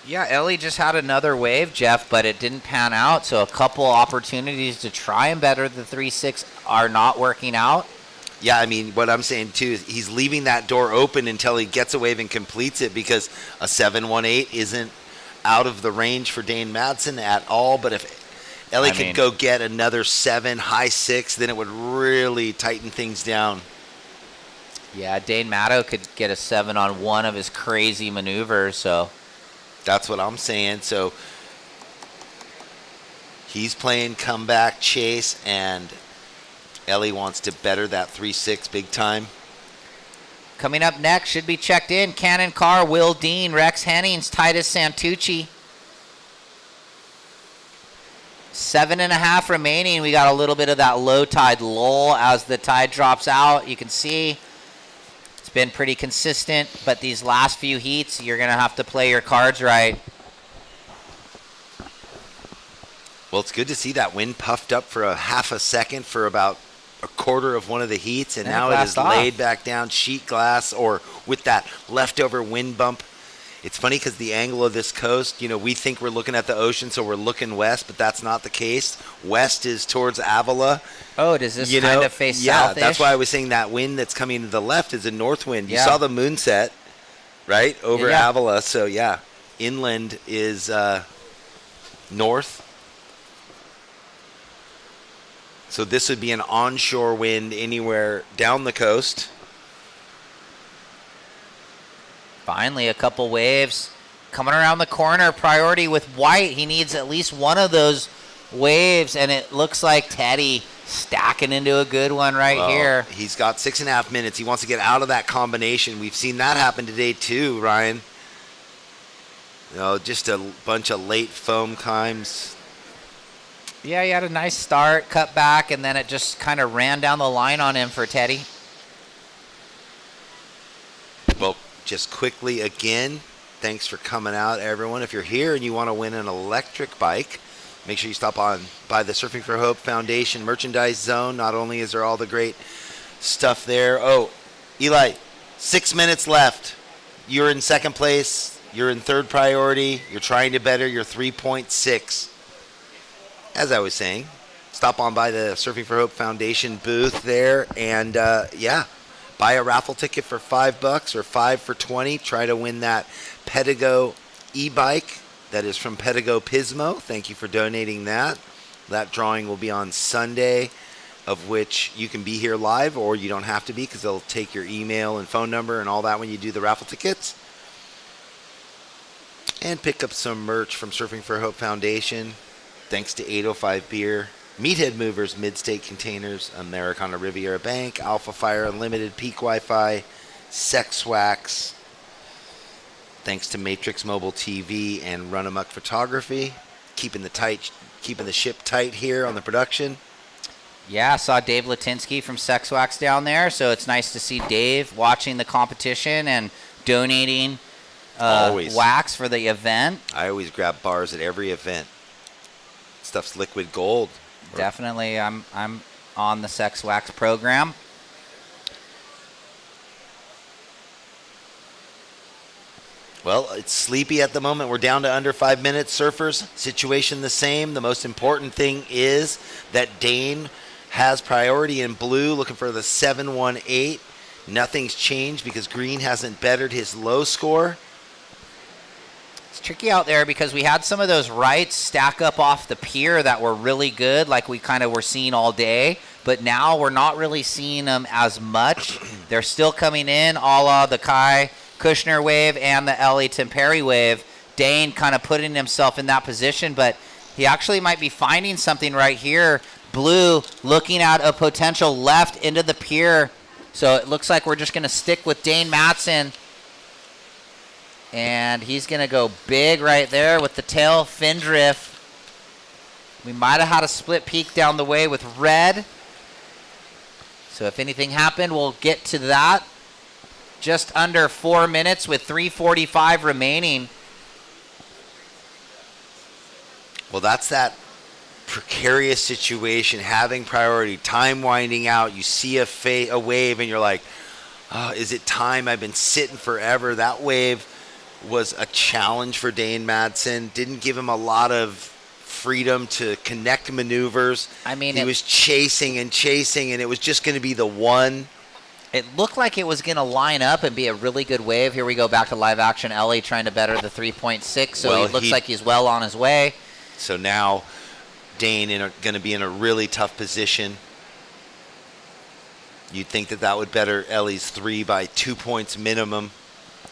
Yeah, Ellie just had another wave, Jeff, but it didn't pan out. So a couple opportunities to try and better the 3.6 are not working out. Yeah, I mean, what I'm saying, too, is he's leaving that door open until he gets a wave and completes it because a 718 isn't out of the range for Dane Madsen at all. But if Ellie could go get another 7, high 6, then it would really tighten things down. Yeah, Dane Maddow could get a 7 on one of his crazy maneuvers, so... That's what I'm saying. So He's playing comeback chase, and Ellie wants to better that 3-6 big time. Coming up next, should be checked in, Cannon Carr, Will Dean, Rex Hennings, Titus Santucci. 7.5 remaining. We got a little bit of that low tide lull as the tide drops out. You can see it's been pretty consistent, but these last few heats, you're going to have to play your cards right. Well, it's good to see that wind puffed up for a half a second for about a quarter of one of the heats, and now it is laid back down, sheet glass, or with that leftover wind bump. It's funny because the angle of this coast, we think we're looking at the ocean, so we're looking west, but that's not the case. West is towards Avila. Oh, does this kind of face south-ish? Yeah, that's why I was saying that wind that's coming to the left is a north wind. You Yeah. saw the moon set, right, over Yeah. Avila. So, yeah, inland is north. So this would be an onshore wind anywhere down the coast. Finally, a couple waves coming around the corner. Priority with White. He needs at least one of those waves, and it looks like Teddy stacking into a good one here. He's got 6.5 minutes. He wants to get out of that combination. We've seen that happen today too, Ryan. Just a bunch of late foam times. Yeah, he had a nice start, cut back, and then it just kind of ran down the line on him for Teddy. Well, just quickly again, thanks for coming out, everyone. If you're here and you want to win an electric bike, make sure you stop on by the Surfing for Hope Foundation merchandise zone. Not only is there all the great stuff there. Oh, Eli, 6 minutes left. You're in second place. You're in third priority. You're trying to better your 3.6. As I was saying, stop on by the Surfing for Hope Foundation booth there, and buy a raffle ticket for $5 or 5 for 20. Try to win that Pedigo e-bike that is from Pedigo Pismo. Thank you for donating that. That drawing will be on Sunday, of which you can be here live, or you don't have to be because they'll take your email and phone number and all that when you do the raffle tickets. And pick up some merch from Surfing for Hope Foundation. Thanks to 805 Beer, Meathead Movers, Mid-State Containers, Americana Riviera Bank, Alpha Fire Unlimited, Peak Wi-Fi, Sex Wax. Thanks to Matrix Mobile TV and Run Amok Photography, keeping the ship tight here on the production. Yeah, I saw Dave Latinsky from Sex Wax down there, so it's nice to see Dave watching the competition and donating wax for the event. I always grab bars at every event. Stuff's liquid gold. Definitely, I'm on the Sex Wax program. Well, it's sleepy at the moment. We're down to under 5 minutes, surfers. Situation the same. The most important thing is that Dane has priority in blue, looking for the 718. Nothing's changed because green hasn't bettered his low score. It's tricky out there because we had some of those rights stack up off the pier that were really good, like we kind of were seeing all day. But now we're not really seeing them as much. They're still coming in, a la the Kai Kushner wave and the Ellie Temperi wave. Dane kind of putting himself in that position, but he actually might be finding something right here. Blue looking at a potential left into the pier. So it looks like we're just going to stick with Dane Matson. And he's going to go big right there with the tail fin drift. We might have had a split peak down the way with red. So if anything happened, we'll get to that. Just under 4 minutes with 3:45 remaining. Well, that's that precarious situation, having priority, time winding out. You see a wave and you're like, oh, is it time? I've been sitting forever. That wave was a challenge for Dane Madsen. Didn't give him a lot of freedom to connect maneuvers. I mean, he was chasing, and it was just going to be the one. It looked like it was going to line up and be a really good wave. Here we go back to live action. Ellie trying to better the 3.6, so it looks like he's well on his way. So now Dane going to be in a really tough position. You'd think that would better Ellie's 3 by 2 points minimum.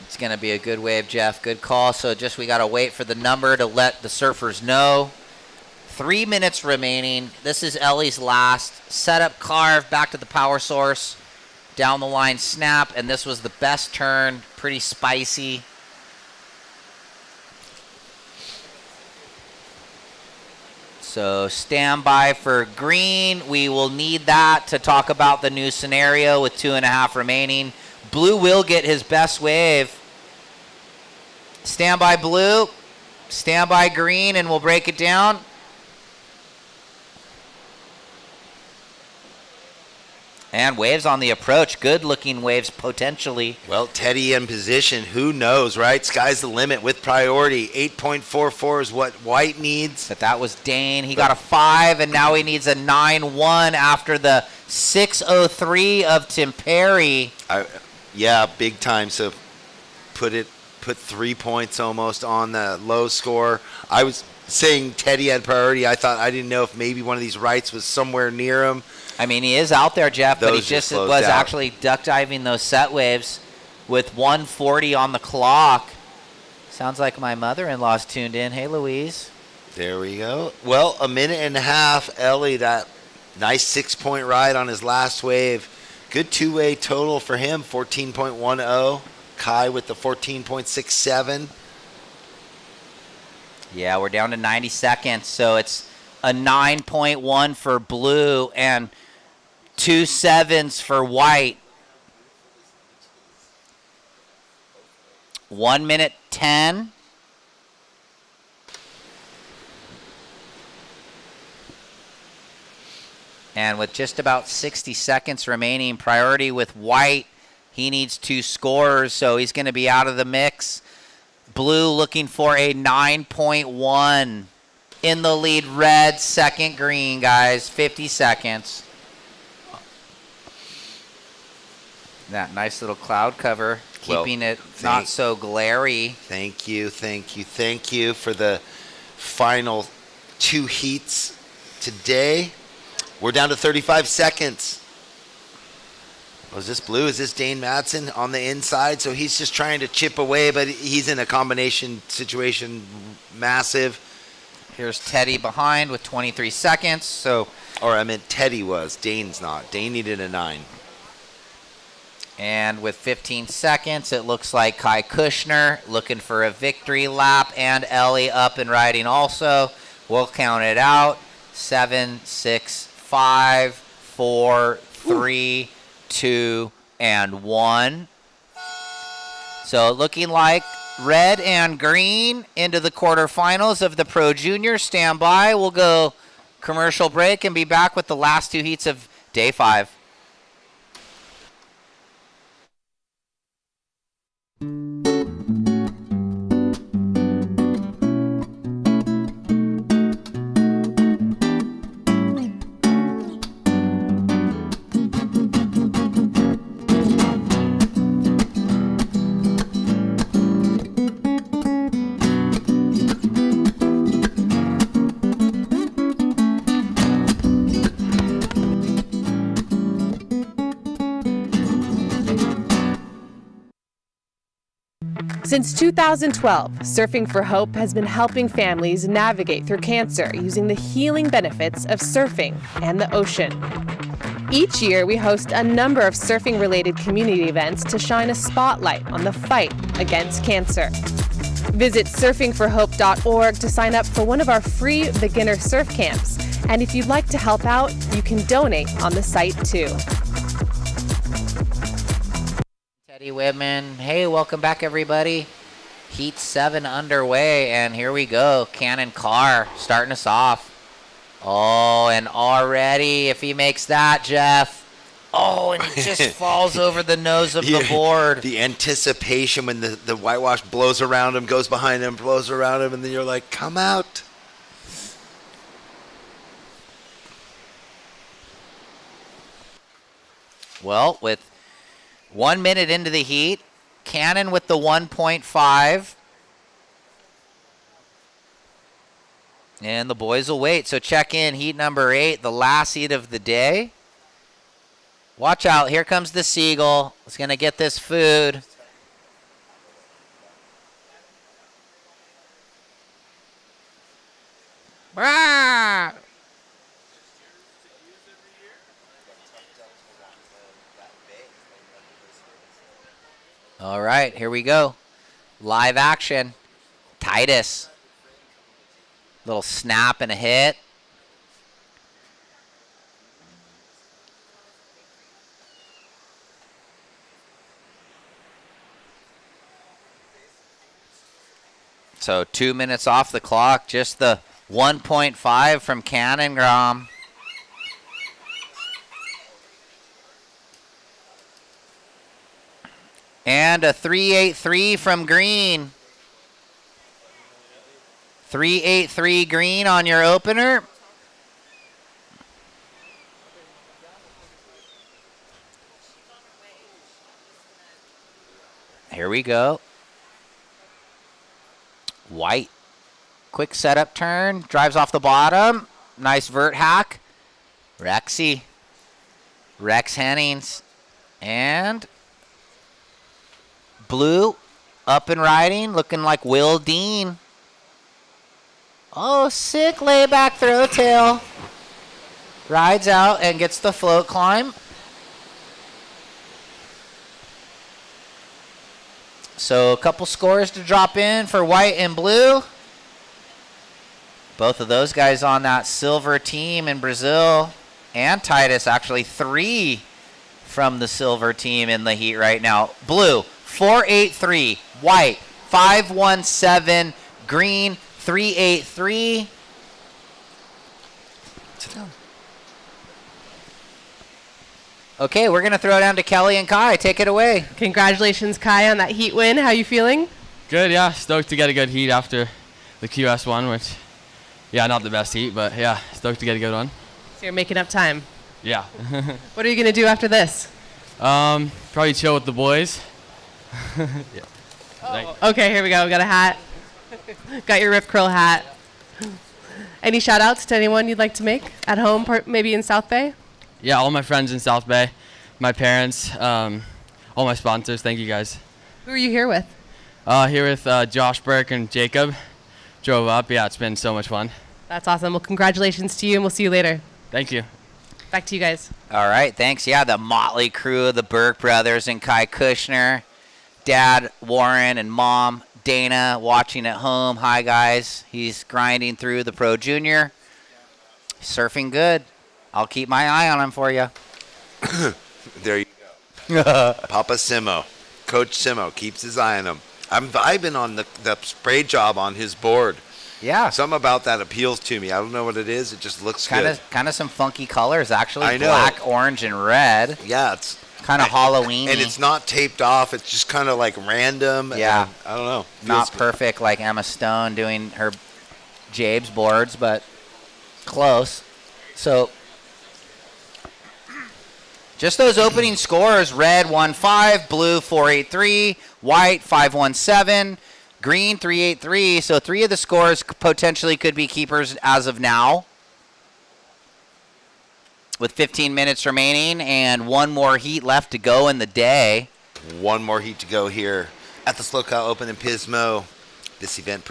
It's going to be a good wave, Jeff. Good call. So we got to wait for the number to let the surfers know. 3 minutes remaining. This is Ellie's last. Setup carve, back to the power source. Down the line snap, and this was the best turn. Pretty spicy. So stand by for green. We will need that to talk about the new scenario with 2.5 remaining. Blue will get his best wave. Stand by blue. Stand by green, and we'll break it down. And waves on the approach. Good-looking waves, potentially. Well, Teddy in position. Who knows, right? Sky's the limit with priority. 8.44 is what White needs. But that was Dane. He got a 5, and now he needs a 9-1 after the 6.03 of Tim Perry. Yeah, big time. So put 3 points almost on the low score. I was saying Teddy had priority. I didn't know if maybe one of these rights was somewhere near him. I mean, he is out there, Jeff, but he just was out. actually duck diving those set waves with 1:40 on the clock. Sounds like my mother-in-law's tuned in. Hey, Louise. There we go. Well, a minute and a half. Ellie, that nice 6-point ride on his last wave. Good two-way total for him, 14.10. Kai with the 14.67. Yeah, we're down to 90 seconds, so it's a 9.1 for blue and 2 7s for White. 1 minute 10. And with just about 60 seconds remaining, priority with White. He needs 2 scores, so he's going to be out of the mix. Blue looking for a 9.1. In the lead, red, second green, guys. 50 seconds. That nice little cloud cover, keeping it not so glary. Thank you for the final 2 heats today. We're down to 35 seconds. Was this blue? Is this Dane Madsen on the inside? So he's just trying to chip away, but he's in a combination situation, massive. Here's Teddy behind with 23 seconds. Or I meant Teddy was. Dane's not. Dane needed a 9. And with 15 seconds, it looks like Kai Kushner looking for a victory lap, and Ellie up and riding also. We'll count it out. 7, 6, 5, 4, 3, 2, and 1. So looking like red and green into the quarterfinals of the Pro Junior. Stand by. We'll go commercial break and be back with the last 2 heats of day 5. Since 2012, Surfing for Hope has been helping families navigate through cancer using the healing benefits of surfing and the ocean. Each year, we host a number of surfing-related community events to shine a spotlight on the fight against cancer. Visit surfingforhope.org to sign up for one of our free beginner surf camps. And if you'd like to help out, you can donate on the site too. Teddy Whitman. Hey, welcome back, everybody. Heat 7 underway, and here we go. Cannon Carr starting us off. Oh, and already, if he makes that, Jeff. Oh, and he just falls over the nose of the board. The anticipation when the whitewash blows around him, goes behind him, blows around him, and then you're like, come out. Well, with 1 minute into the heat, Cannon with the 1.5. And the boys will wait. So check in heat number 8, the last heat of the day. Watch out. Here comes the seagull. It's going to get this food. Brah! All right, here we go. Live action. Titus. Little snap and a hit. So 2 minutes off the clock, just the 1.5 from Cannongrom. And a 3.83 from Green. 3.83 Green on your opener. Here we go. White. Quick setup turn. Drives off the bottom. Nice vert hack. Rexy. Rex Hennings. And Blue up and riding. Looking like Will Dean. Oh, sick layback throw tail. Rides out and gets the float climb. So a couple scores to drop in for White and Blue. Both of those guys on that silver team in Brazil. And Titus, actually 3 from the silver team in the heat right now. Blue, 4.83. White, 5.17. Green, 3.83. Sit down. Okay, we're going to throw it down to Kelly and Kai. Take it away. Congratulations, Kai, on that heat win. How you feeling? Good, yeah. Stoked to get a good heat after the QS one, which, yeah, not the best heat, but yeah, stoked to get a good one. So you're making up time. Yeah. What are you going to do after this? Probably chill with the boys. Yeah. Oh, okay, here we go. We got a hat. Got your Rip Curl hat. Any shout outs to anyone you'd like to make at home, maybe in South Bay? Yeah, all my friends in South Bay, my parents, all my sponsors. Thank you guys. Who are you here with? Here with Josh Burke and Jacob. Drove up. Yeah, it's been so much fun. That's awesome. Well, congratulations to you, and we'll see you later. Thank you. Back to you guys. All right, thanks. Yeah, the motley crew of the Burke brothers and Kai Kushner. Dad, Warren, and Mom, Dana, watching at home. Hi, guys. He's grinding through the Pro Junior. Surfing good. I'll keep my eye on him for you. There you go. Papa Simo. Coach Simo keeps his eye on him. I'm vibing on the spray job on his board. Yeah. Something about that appeals to me. I don't know what it is. It just looks good. Kind of some funky colors, actually. I know. Black, orange, and red. Yeah, it's kind of Halloween-y. And it's not taped off. It's just kind of like random. Yeah. I don't know. Not perfect like Emma Stone doing her Jabes boards, but close. So just those opening scores: red 1.5, blue 4.83, white 5.17, green 3.83. So 3 of the scores potentially could be keepers as of now, with 15 minutes remaining and 1 more heat left to go in the day. 1 more heat to go here at the SLO Open in Pismo. This event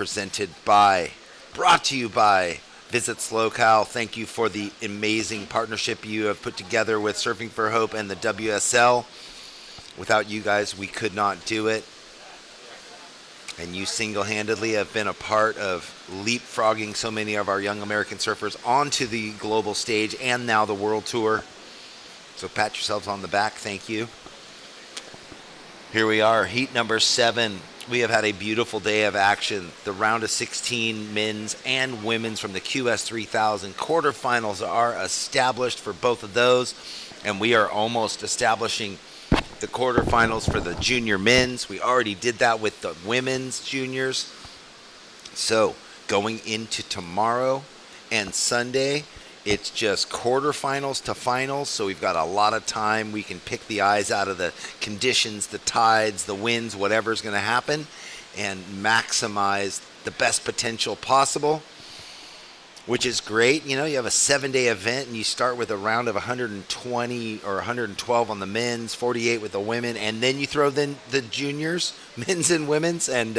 brought to you by Visit SLO. Thank you for the amazing partnership you have put together with Surfing for Hope and the WSL. Without you guys, we could not do it. And you single-handedly have been a part of leapfrogging so many of our young American surfers onto the global stage and now the World Tour. So pat yourselves on the back. Thank you. Here we are, heat number 7. We have had a beautiful day of action. The round of 16 men's and women's from the QS 3000 quarterfinals are established for both of those, and we are almost establishing the quarterfinals for the junior men's. We already did that with the women's juniors. So going into tomorrow and Sunday, it's just quarterfinals to finals, so we've got a lot of time. We can pick the eyes out of the conditions, the tides, the winds, whatever's going to happen, and maximize the best potential possible, which is great. You know, you have a 7-day event, and you start with a round of 120 or 112 on the men's, 48 with the women, and then you throw in the juniors, men's and women's, and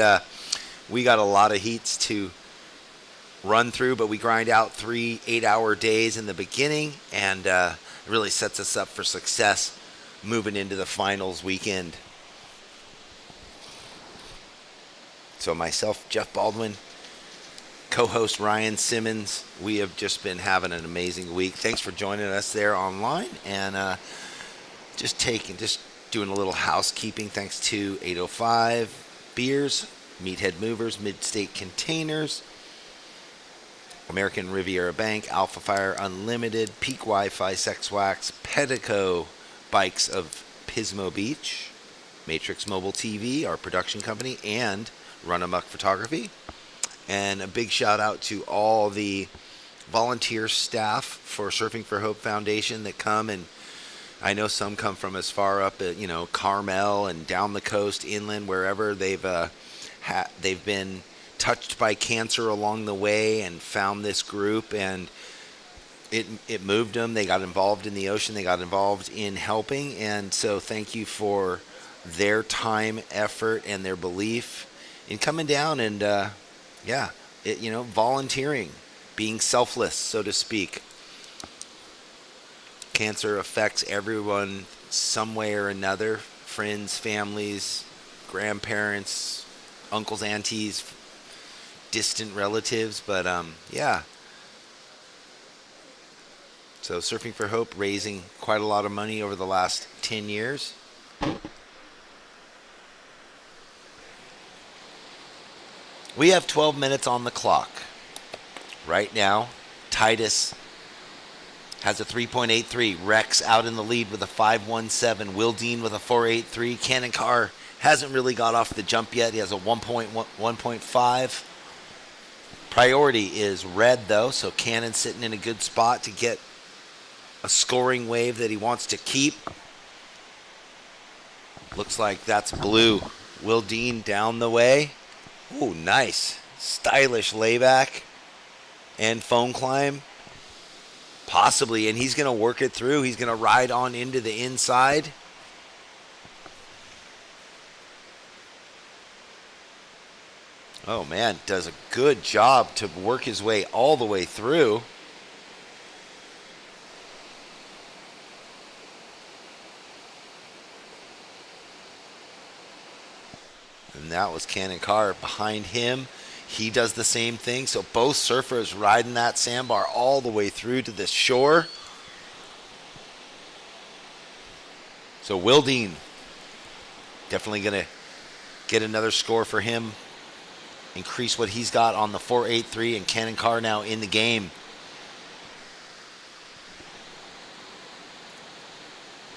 we got a lot of heats to run through, but we grind out 3 8-hour days in the beginning, and it really sets us up for success moving into the finals weekend. So myself, Jeff Baldwin, co-host Ryan Simmons, we have just been having an amazing week. Thanks for joining us there online, and just doing a little housekeeping. Thanks to 805 Beers, Meathead Movers, Mid-State Containers, American Riviera Bank, Alpha Fire Unlimited, Peak Wi-Fi, Sex Wax, Pedico Bikes of Pismo Beach, Matrix Mobile TV, our production company, and Run Amok Photography. And a big shout out to all the volunteer staff for Surfing for Hope Foundation that come, and I know some come from as far up at, Carmel and down the coast, inland, wherever they've been touched by cancer along the way and found this group, and it moved them. They got involved in the ocean. They got involved in helping, and so thank you for their time, effort, and their belief in coming down and volunteering, being selfless, so to speak. Cancer affects everyone some way or another: friends, families, grandparents, uncles, aunties, distant relatives. But so Surfing for Hope raising quite a lot of money over the last 10 years. We have 12 minutes on the clock. Right now, Titus has a 3.83. Rex out in the lead with a 5.17. Will Dean with a 4.83. Cannon Carr hasn't really got off the jump yet. He has a 1.5. Priority is red, though, so Cannon's sitting in a good spot to get a scoring wave that he wants to keep. Looks like that's blue. Will Dean down the way. Ooh, nice. Stylish layback and phone climb. Possibly, and he's going to work it through. He's going to ride on into the inside. Oh, man, does a good job to work his way all the way through. And that was Cannon Carr behind him. He does the same thing. So both surfers riding that sandbar all the way through to the shore. So Will Dean, definitely going to get another score for him. Increase what he's got on the 4.83, and Cannon Carr now in the game.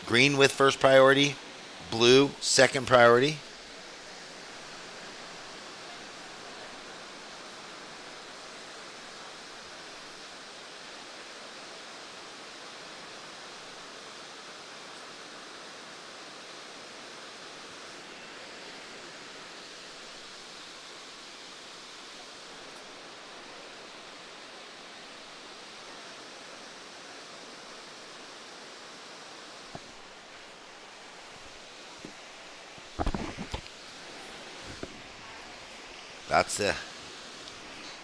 Green with first priority. Blue second priority.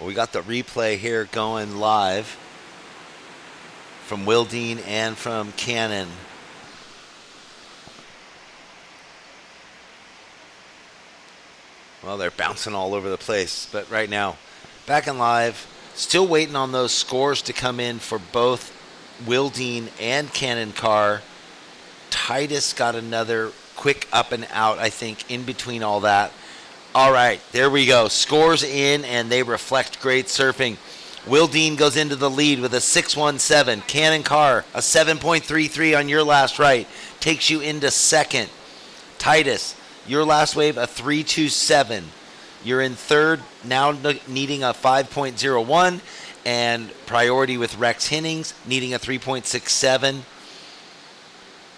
We got the replay here going live from Will Dean and from Cannon. Well, they're bouncing all over the place, but right now, back in live, still waiting on those scores to come in for both Will Dean and Cannon Carr. Titus got another quick up and out, I think, in between all that. All right, there we go. Scores in, and they reflect great surfing. Will Dean goes into the lead with a 6.17. Cannon Carr, a 7.33 on your last right, takes you into second. Titus, your last wave, a 3.27. You're in third, now needing a 5.01, and priority with Rex Hennings, needing a 3.67.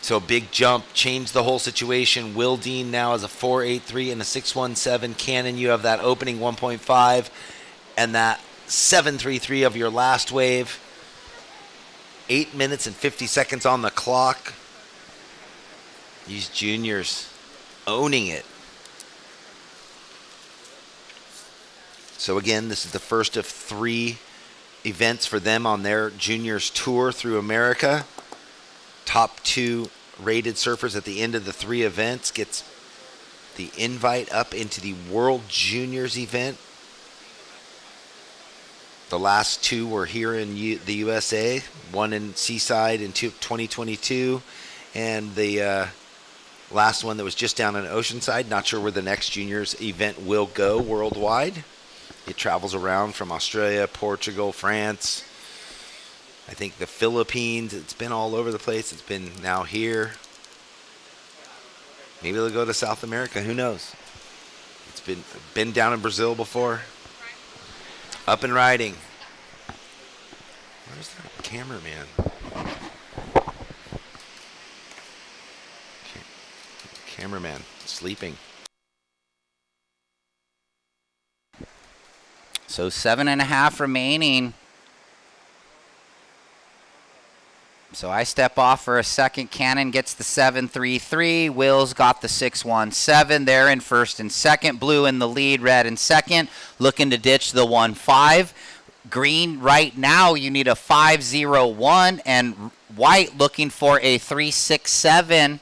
So a big jump, changed the whole situation. Will Dean now has a 4.83 and a 6.17. Cannon, you have that opening 1.5 and that 7.33 of your last wave. 8 minutes and 50 seconds on the clock. These juniors owning it. So again, this is the first of 3 events for them on their juniors tour through America. Top 2 rated surfers at the end of the 3 events gets the invite up into the World Juniors event. The last two were here in the USA, one in Seaside in 2022, and the last one that was just down in Oceanside. Not sure where the next juniors event will go worldwide. It travels around from Australia, Portugal, France, I think the Philippines. It's been all over the place. It's been now here. Maybe they'll go to South America. Who knows? It's been down in Brazil before. Up and riding. Where's the cameraman? Cameraman sleeping. So 7.5 remaining. So I step off for a second. Cannon gets the 7.33. Will's got the 6.17. They're in first and second. Blue in the lead, red in second. Looking to ditch the 1.5. Green right now, you need a 5.01. And white looking for a 3.67.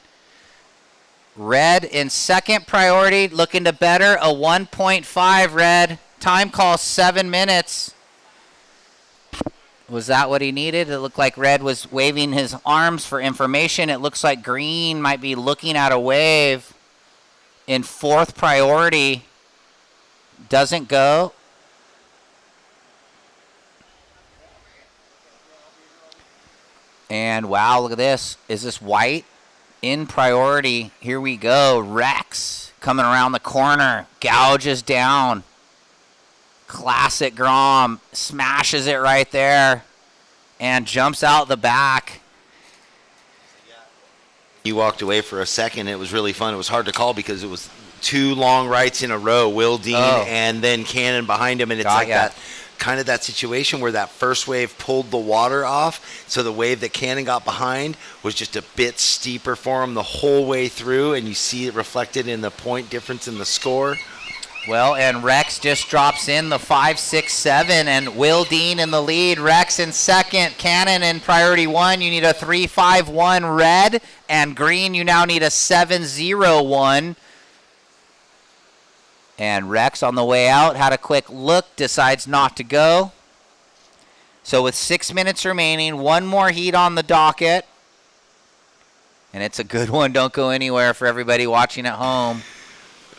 Red in second priority, looking to better a 1.5 red. Time call 7 minutes. Was that what he needed? It looked like red was waving his arms for information. It looks like green might be looking at a wave in fourth priority. Doesn't go. And wow, look at this. Is this white? In priority. Here we go. Rex coming around the corner. Gouges down. Classic Grom. Smashes it right there. And jumps out the back. You walked away for a second. It was really fun. It was hard to call because it was two long rights in a row. Will Dean and then Cannon behind him. And it's that kind of that situation where that first wave pulled the water off. So the wave that Cannon got behind was just a bit steeper for him the whole way through. And you see it reflected in the point difference in the score. Well, and Rex just drops in the 5.67, and Will Dean in the lead. Rex in second. Cannon in priority one. You need a 3.51 red, and green you now need a 7.01. And Rex on the way out had a quick look, decides not to go. So with 6 minutes remaining, one more heat on the docket. And it's a good one. Don't go anywhere for everybody watching at home.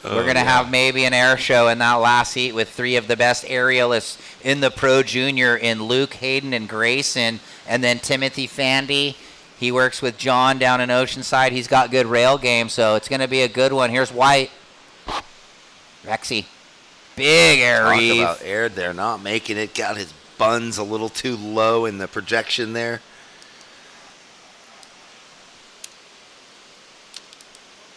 We're going to have maybe an air show in that last heat with three of the best aerialists in the Pro Junior in Luke, Hayden, and Grayson. And then Timothy Fandy. He works with John down in Oceanside. He's got good rail game, so it's going to be a good one. Here's White. Rexy. Big air reeve. Talk about air there, not making it. Got his buns a little too low in the projection there.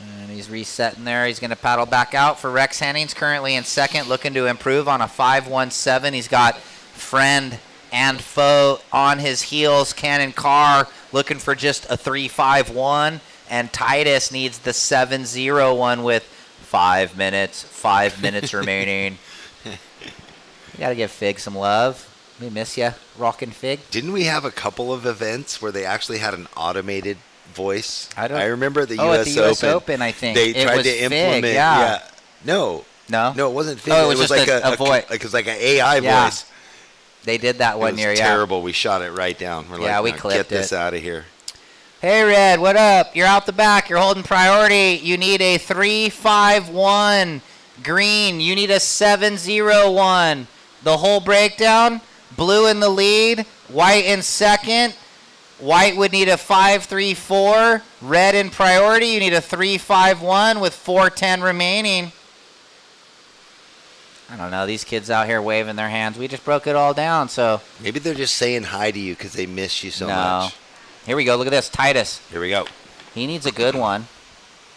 And he's resetting there. He's going to paddle back out for Rex Hennings, currently in second, looking to improve on a 5.17. He's got friend and foe on his heels. Cannon Carr looking for just a 3.51. And Titus needs the 7.01 with 5 minutes. 5 minutes remaining. You got to give Fig some love. We miss you, Rockin' Fig. Didn't we have a couple of events where they actually had an automated voice? I remember at the US Open, I think. They tried to implement. Fig, yeah. No, it wasn't Fig. Oh, it was like a voice. Like it was like an AI voice. They did that one year. Terrible. We shot it right down. We're like, we clipped get this out of here. Hey, Red, what up? You're out the back. You're holding priority. You need a 3.51. Green, you need a 7.01. The whole breakdown, blue in the lead, white in second. White would need a 5.34. Red in priority, you need a 3.51 with 4.10 remaining. I don't know. These kids out here waving their hands. We just broke it all down, so. Maybe they're just saying hi to you because they miss you so much. Here we go. Look at this. Titus. Here we go. He needs a good one.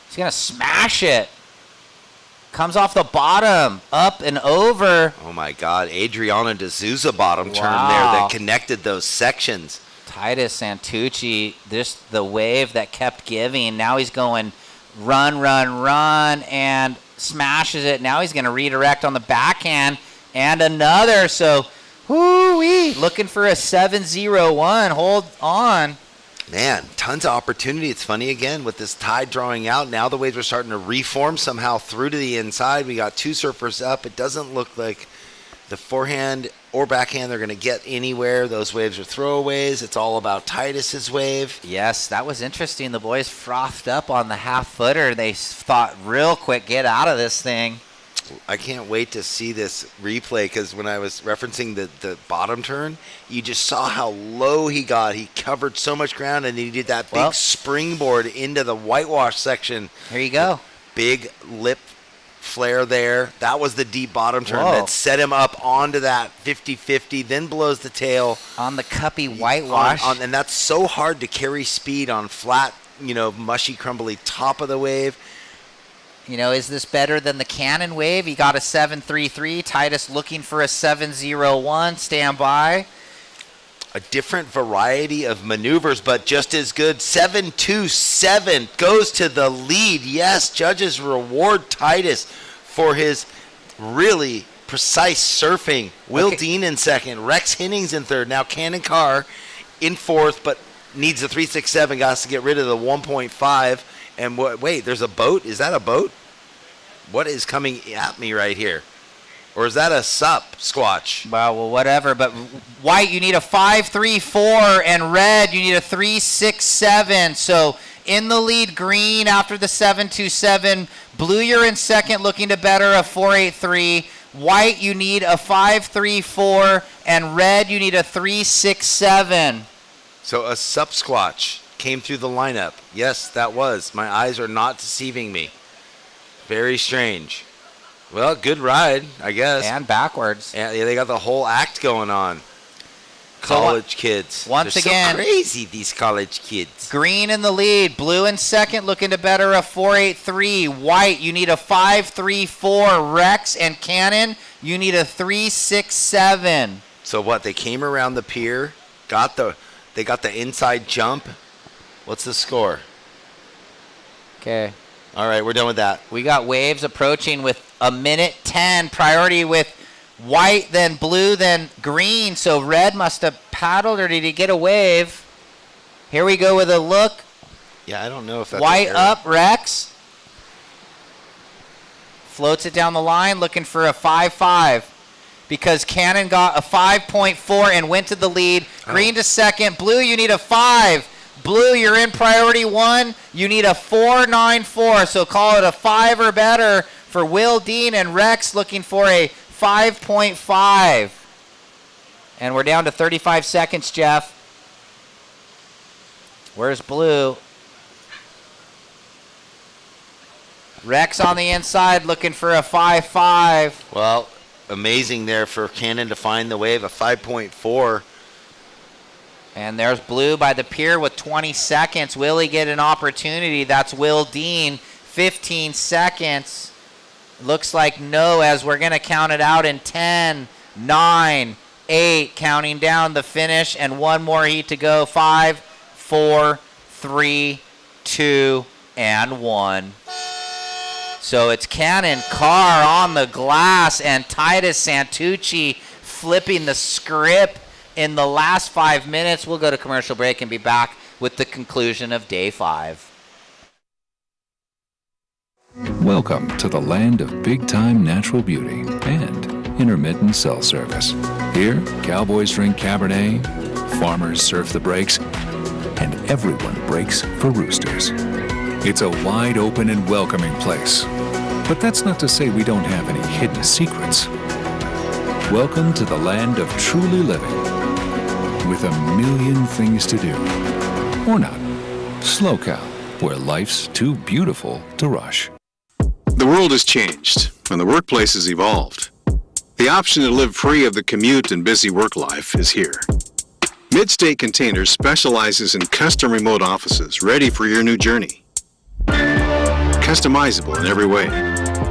He's going to smash it. Comes off the bottom. Up and over. Oh, my God. Adriana D'Souza bottom turn there that connected those sections. Titus Santucci, the wave that kept giving. Now he's going run, and smashes it. Now he's going to redirect on the backhand. And another. So, whoo-wee. Looking for a 7.01. Hold on. Man, tons of opportunity. It's funny again with this tide drawing out. Now the waves are starting to reform somehow through to the inside. We got two surfers up. It doesn't look like the forehand or backhand they're going to get anywhere. Those waves are throwaways. It's all about Titus's wave. Yes, that was interesting. The boys frothed up on the half-footer. They thought real quick, get out of this thing. I can't wait to see this replay because when I was referencing the bottom turn, you just saw how low he got. He covered so much ground, and he did that big springboard into the whitewash section. Here you go. Big lip flare there. That was the deep bottom turn Whoa. that set him up onto that 50-50, then blows the tail. On the cuppy whitewash. And that's so hard to carry speed on flat, mushy, crumbly top of the wave. Is this better than the Cannon wave? He got a 7.33. Titus looking for a 7.01. Stand by. A different variety of maneuvers, but just as good. 7.27 goes to the lead. Yes, judges reward Titus for his really precise surfing. Will Dean in second. Rex Hennings in third. Now Cannon Carr in fourth, but needs a 3.67. Got to get rid of the 1.5. And wait, there's a boat? Is that a boat? What is coming at me right here? Or is that a sup squatch? Well, whatever. But white, you need a 5.34, and red, you need a 3.67. So in the lead, green after the 7.27. Blue, you're in second, looking to better a 4.83. White, you need a 5.34, and red, you need a 3.67. So a sup squatch came through the lineup. Yes, that was. My eyes are not deceiving me. Very strange. Well, good ride, I guess. And backwards. Yeah, they got the whole act going on. College kids. Once They're again, so crazy, these college kids. Green in the lead. Blue in second, looking to better a 4.83. White, you need a 5.34. Rex and Cannon, you need a 3.67. So what? They came around the pier, they got the inside jump. What's the score? Okay. All right, we're done with that. We got waves approaching with a minute 10. Priority with white, then blue, then green. So red must have paddled, or did he get a wave? Here we go with a look. Yeah, I don't know if that's white up, Rex. Floats it down the line, looking for a 5.5. Because Cannon got a 5.4 and went to the lead. Green to second. Blue, you need a 5. Blue, you're in priority 1. You need a 4.94, so call it a 5 or better for Will Dean, and Rex looking for a 5.5. And we're down to 35 seconds, Jeff. Where's Blue? Rex on the inside looking for a 5.5. Well, amazing there for Cannon to find the wave, a 5.4. And there's Blue by the pier with 20 seconds. Will he get an opportunity? That's Will Dean, 15 seconds. Looks like no, as we're going to count it out in 10, 9, 8, counting down the finish, and one more heat to go. 5, 4, 3, 2, and 1. So it's Cannon Carr on the glass and Titus Santucci flipping the script in the last 5 minutes. We'll go to commercial break and be back with the conclusion of day 5. Welcome to the land of big-time natural beauty and intermittent cell service. Here, cowboys drink Cabernet, farmers surf the breaks, and everyone breaks for roosters. It's a wide open and welcoming place. But that's not to say we don't have any hidden secrets. Welcome to the land of truly living, with a million things to do. Or not. Slow Cow, where life's too beautiful to rush. The world has changed, and the workplace has evolved. The option to live free of the commute and busy work life is here. Midstate Containers specializes in custom remote offices ready for your new journey. Customizable in every way.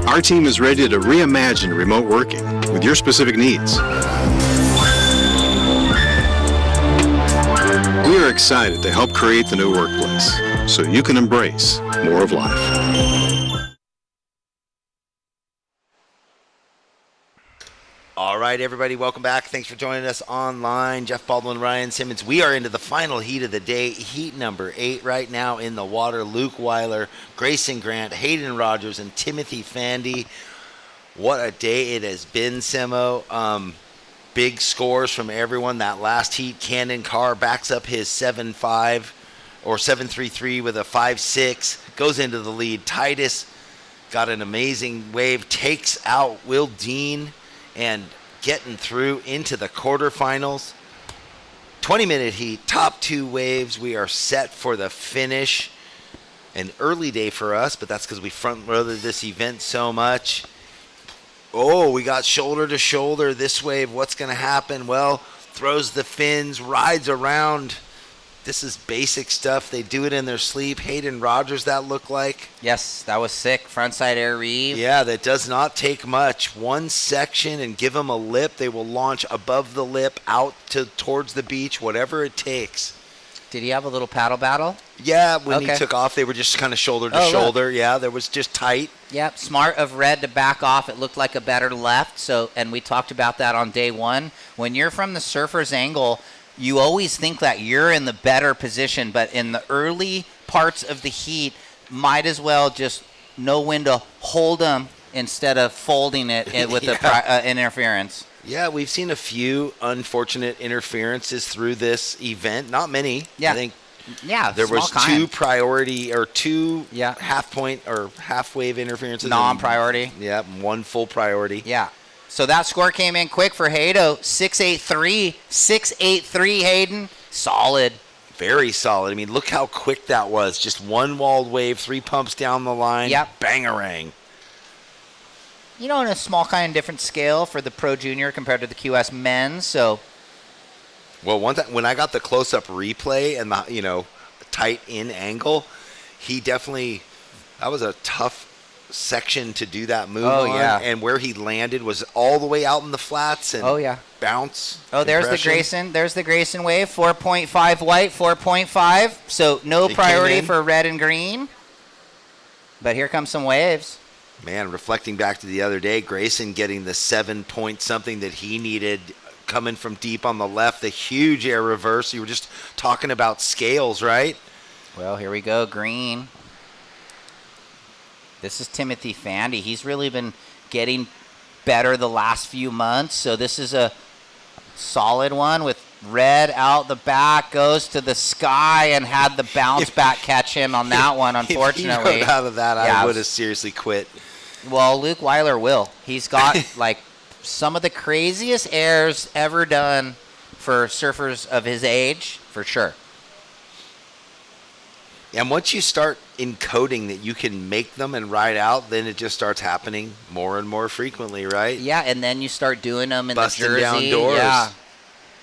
Our team is ready to reimagine remote working with your specific needs. We are excited to help create the new workplace so you can embrace more of life. All right, everybody, welcome back. Thanks for joining us online. Jeff Baldwin, Ryan Simmons. We are into the final heat of the day, heat number 8 right now in the water. Luke Weiler, Grayson Grant, Hayden Rogers, and Timothy Fandy. What a day it has been, Simo. Big scores from everyone. That last heat, Camden Carr backs up his 7.5 or 7.33 with a 5.6, goes into the lead. Titus got an amazing wave, takes out Will Dean, and getting through into the quarterfinals. 20-minute heat, top 2 waves. We are set for the finish. An early day for us, but that's because we front-loaded this event so much. Oh, we got shoulder to shoulder. This wave, what's going to happen? Well, throws the fins, rides around. This is basic stuff. They do it in their sleep. Hayden Rogers, that looked like. Yes, that was sick. Frontside air reeve. Yeah, that does not take much. One section and give them a lip. They will launch above the lip out towards the beach, whatever it takes. Did he have a little paddle battle? Yeah, when he took off, they were just kind of shoulder to shoulder. Look. Yeah, there was just tight. Yep, smart of Red to back off. It looked like a better left. So, and we talked about that on day 1. When you're from the surfer's angle, you always think that you're in the better position, but in the early parts of the heat, might as well just know when to hold them instead of folding it with the interference. Yeah, we've seen a few unfortunate interferences through this event. Not many. Yeah. I think there was kind. 2 priority or 2 half point or half wave interferences. Non-priority. Yeah, 1 full priority. Yeah. So that score came in quick for Haydo, 6.83. 6.83, Hayden. Solid. Very solid. I mean, look how quick that was. Just 1 walled wave, 3 pumps down the line. Yep. Bangarang. You know, in a small kind of different scale for the Pro Junior compared to the QS men's. So, well, one time when I got the close-up replay and the tight in angle, he definitely that was a tough section to do that move on. And where he landed was all the way out in the flats and bounce. Oh, there's the Grayson. There's the Grayson wave. 4.5 white, 4.5. So no priority for red and green. But here comes some waves. Man, reflecting back to the other day, Grayson getting the 7 point something that he needed coming from deep on the left, the huge air reverse. You were just talking about scales, right? Well, here we go, green. This is Timothy Fandy. He's really been getting better the last few months. So this is a solid one with red out the back, goes to the sky, and had the bounce back catch him on that one, unfortunately. If he rode out of that, I would have seriously quit. Well, Luke Weiler will. He's got like some of the craziest airs ever done for surfers of his age, for sure. And once you start encoding that you can make them and ride out, then it just starts happening more and more frequently, right? Yeah, and then you start doing them in busting the jersey. Down doors. Yeah.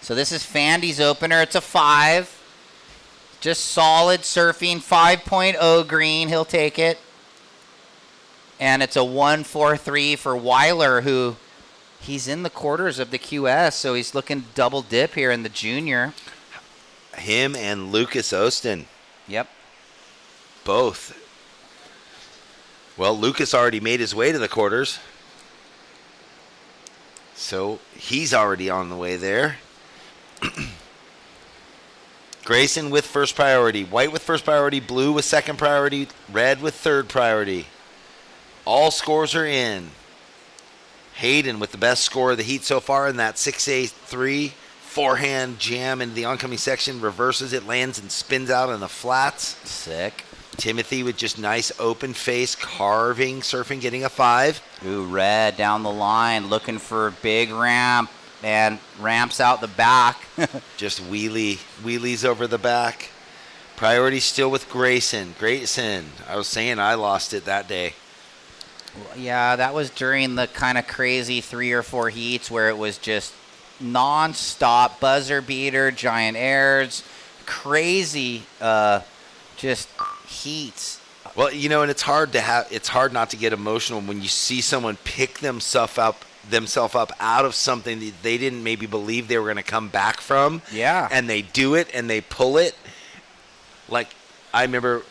So this is Fandy's opener. It's a 5. Just solid surfing, 5.0 green. He'll take it. And it's a 1.43 for Weiler, who he's in the quarters of the QS, so he's looking double dip here in the junior. Him and Lucas Ostin. Yep. Both. Well, Lucas already made his way to the quarters. So he's already on the way there. Grayson with first priority. White with first priority. Blue with second priority. Red with third priority. All scores are in. Hayden with the best score of the heat so far in that 6.83. Forehand jam into the oncoming section. Reverses it, lands and spins out in the flats. Sick. Timothy with just nice open face, carving, surfing, getting a 5. Ooh, red down the line, looking for a big ramp, and ramps out the back. Just wheelies over the back. Priority still with Grayson. I was saying I lost it that day. Yeah, that was during the kind of crazy 3 or 4 heats where it was just non-stop buzzer beater, giant airs, crazy just heats. Well, and it's hard not to get emotional when you see someone pick themselves up out of something that they didn't maybe believe they were going to come back from. Yeah. And they do it and they pull it. Like, I remember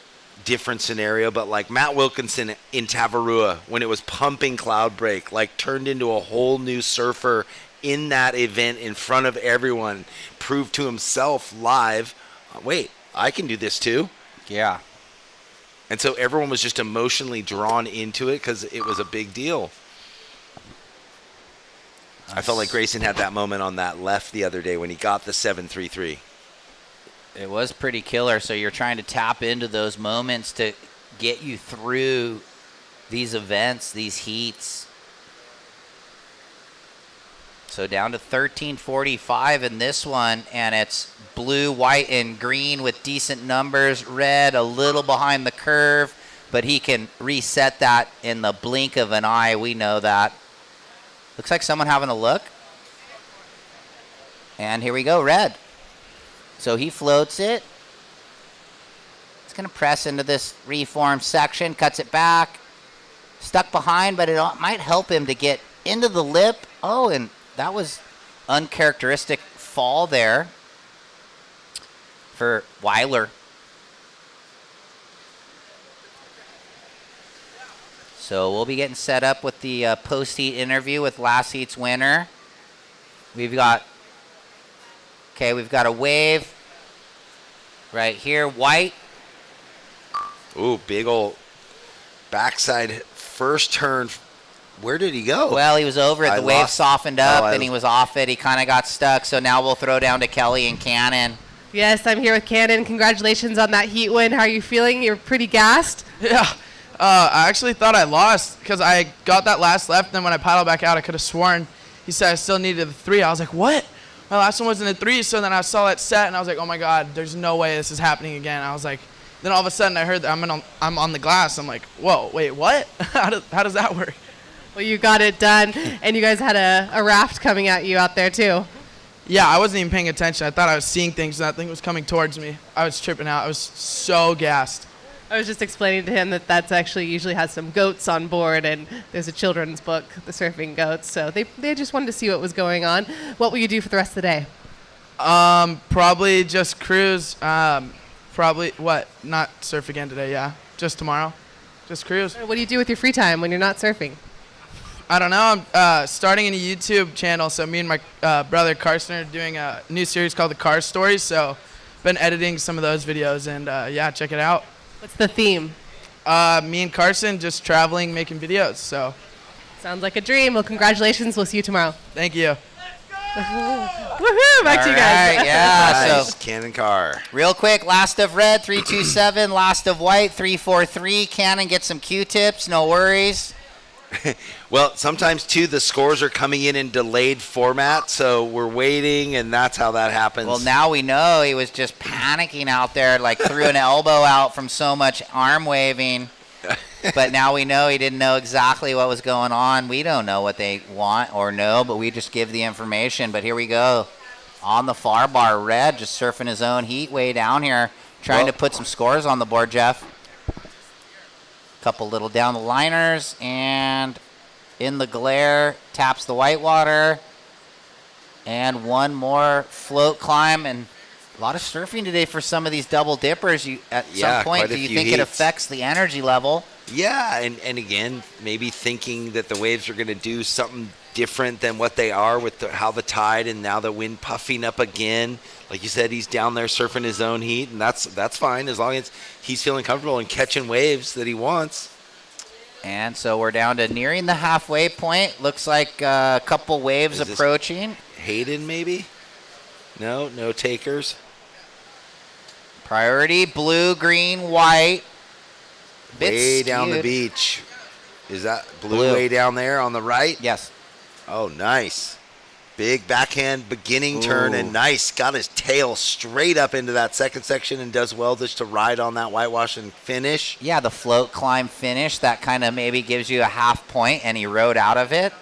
different scenario, but like Matt Wilkinson in Tavarua when it was pumping cloud break, like turned into a whole new surfer in that event in front of everyone, prove to himself live, wait, I can do this too. Yeah. And so everyone was just emotionally drawn into it because it was a big deal. I felt like Grayson had that moment on that left the other day when he got the 7-3-3. It was pretty killer. So you're trying to tap into those moments to get you through these events, these heats. So down to 13:45 in this one, and it's blue, white, and green with decent numbers. Red a little behind the curve, but he can reset that in the blink of an eye. We know that. Looks like someone having a look. And here we go, red. So he floats it. It's going to press into this reform section, cuts it back. Stuck behind, but it might help him to get into the lip. Oh, and that was uncharacteristic fall there for Weiler. So we'll be getting set up with the post-heat interview with last heat's winner. We've got a wave right here, white. Ooh, big old backside first turn. Where did he go? Well, he was over it. The wave softened up, and he was off it. He kind of got stuck, so now we'll throw down to Kelly and Cannon. Yes, I'm here with Cannon. Congratulations on that heat win. How are you feeling? You're pretty gassed? Yeah. I actually thought I lost because I got that last left, and then when I paddled back out, I could have sworn he said I still needed the 3. I was like, what? My last one wasn't a 3, so then I saw that set, and I was like, oh, my God, there's no way this is happening again. I was like, then all of a sudden I heard that I'm on the glass. I'm like, whoa, wait, what? How does that work? Well, you got it done, and you guys had a raft coming at you out there, too. Yeah, I wasn't even paying attention. I thought I was seeing things, and that thing was coming towards me. I was tripping out. I was so gassed. I was just explaining to him that that's actually usually has some goats on board, and there's a children's book, The Surfing Goats. So they just wanted to see what was going on. What will you do for the rest of the day? Probably just cruise. Probably not surf again today. Yeah, just tomorrow. Just cruise. What do you do with your free time when you're not surfing? I don't know. I'm starting a YouTube channel. So me and my brother Carson are doing a new series called The Car Stories. So been editing some of those videos, and yeah, check it out. What's the theme? Me and Carson just traveling, making videos. So sounds like a dream. Well, congratulations. We'll see you tomorrow. Thank you. Woohoo! Back to you guys. Yeah. Nice. So Cannon car. Real quick, last of red 327, last of white 343. Cannon get some Q-tips. No worries. Well, sometimes, too, the scores are coming in delayed format, so we're waiting, and that's how that happens. Well, now we know he was just panicking out there, like threw an elbow out from so much arm waving. But now we know he didn't know exactly what was going on. We don't know what they want or know, but we just give the information. But here we go. On the far bar, red, just surfing his own heat way down here, trying to put some scores on the board, Jeff. Couple little down the liners, and in the glare taps the whitewater, and one more float climb, and a lot of surfing today for some of these double dippers. At some point, do you think it affects the energy level? Yeah, and again, maybe thinking that the waves are going to do something different than what they are with how the tide and now the wind puffing up again. Like you said, he's down there surfing his own heat, and that's fine as long as he's feeling comfortable and catching waves that he wants. And so we're down to nearing the halfway point. Looks like a couple waves approaching. Hayden, maybe? No takers. Priority, blue, green, white. Way down the beach. Is that blue way down there on the right? Yes. Oh, nice. Big backhand beginning turn, and nice. Got his tail straight up into that second section and does well just to ride on that whitewash and finish. Yeah, the float climb finish, that kind of maybe gives you a half point, and he rode out of it.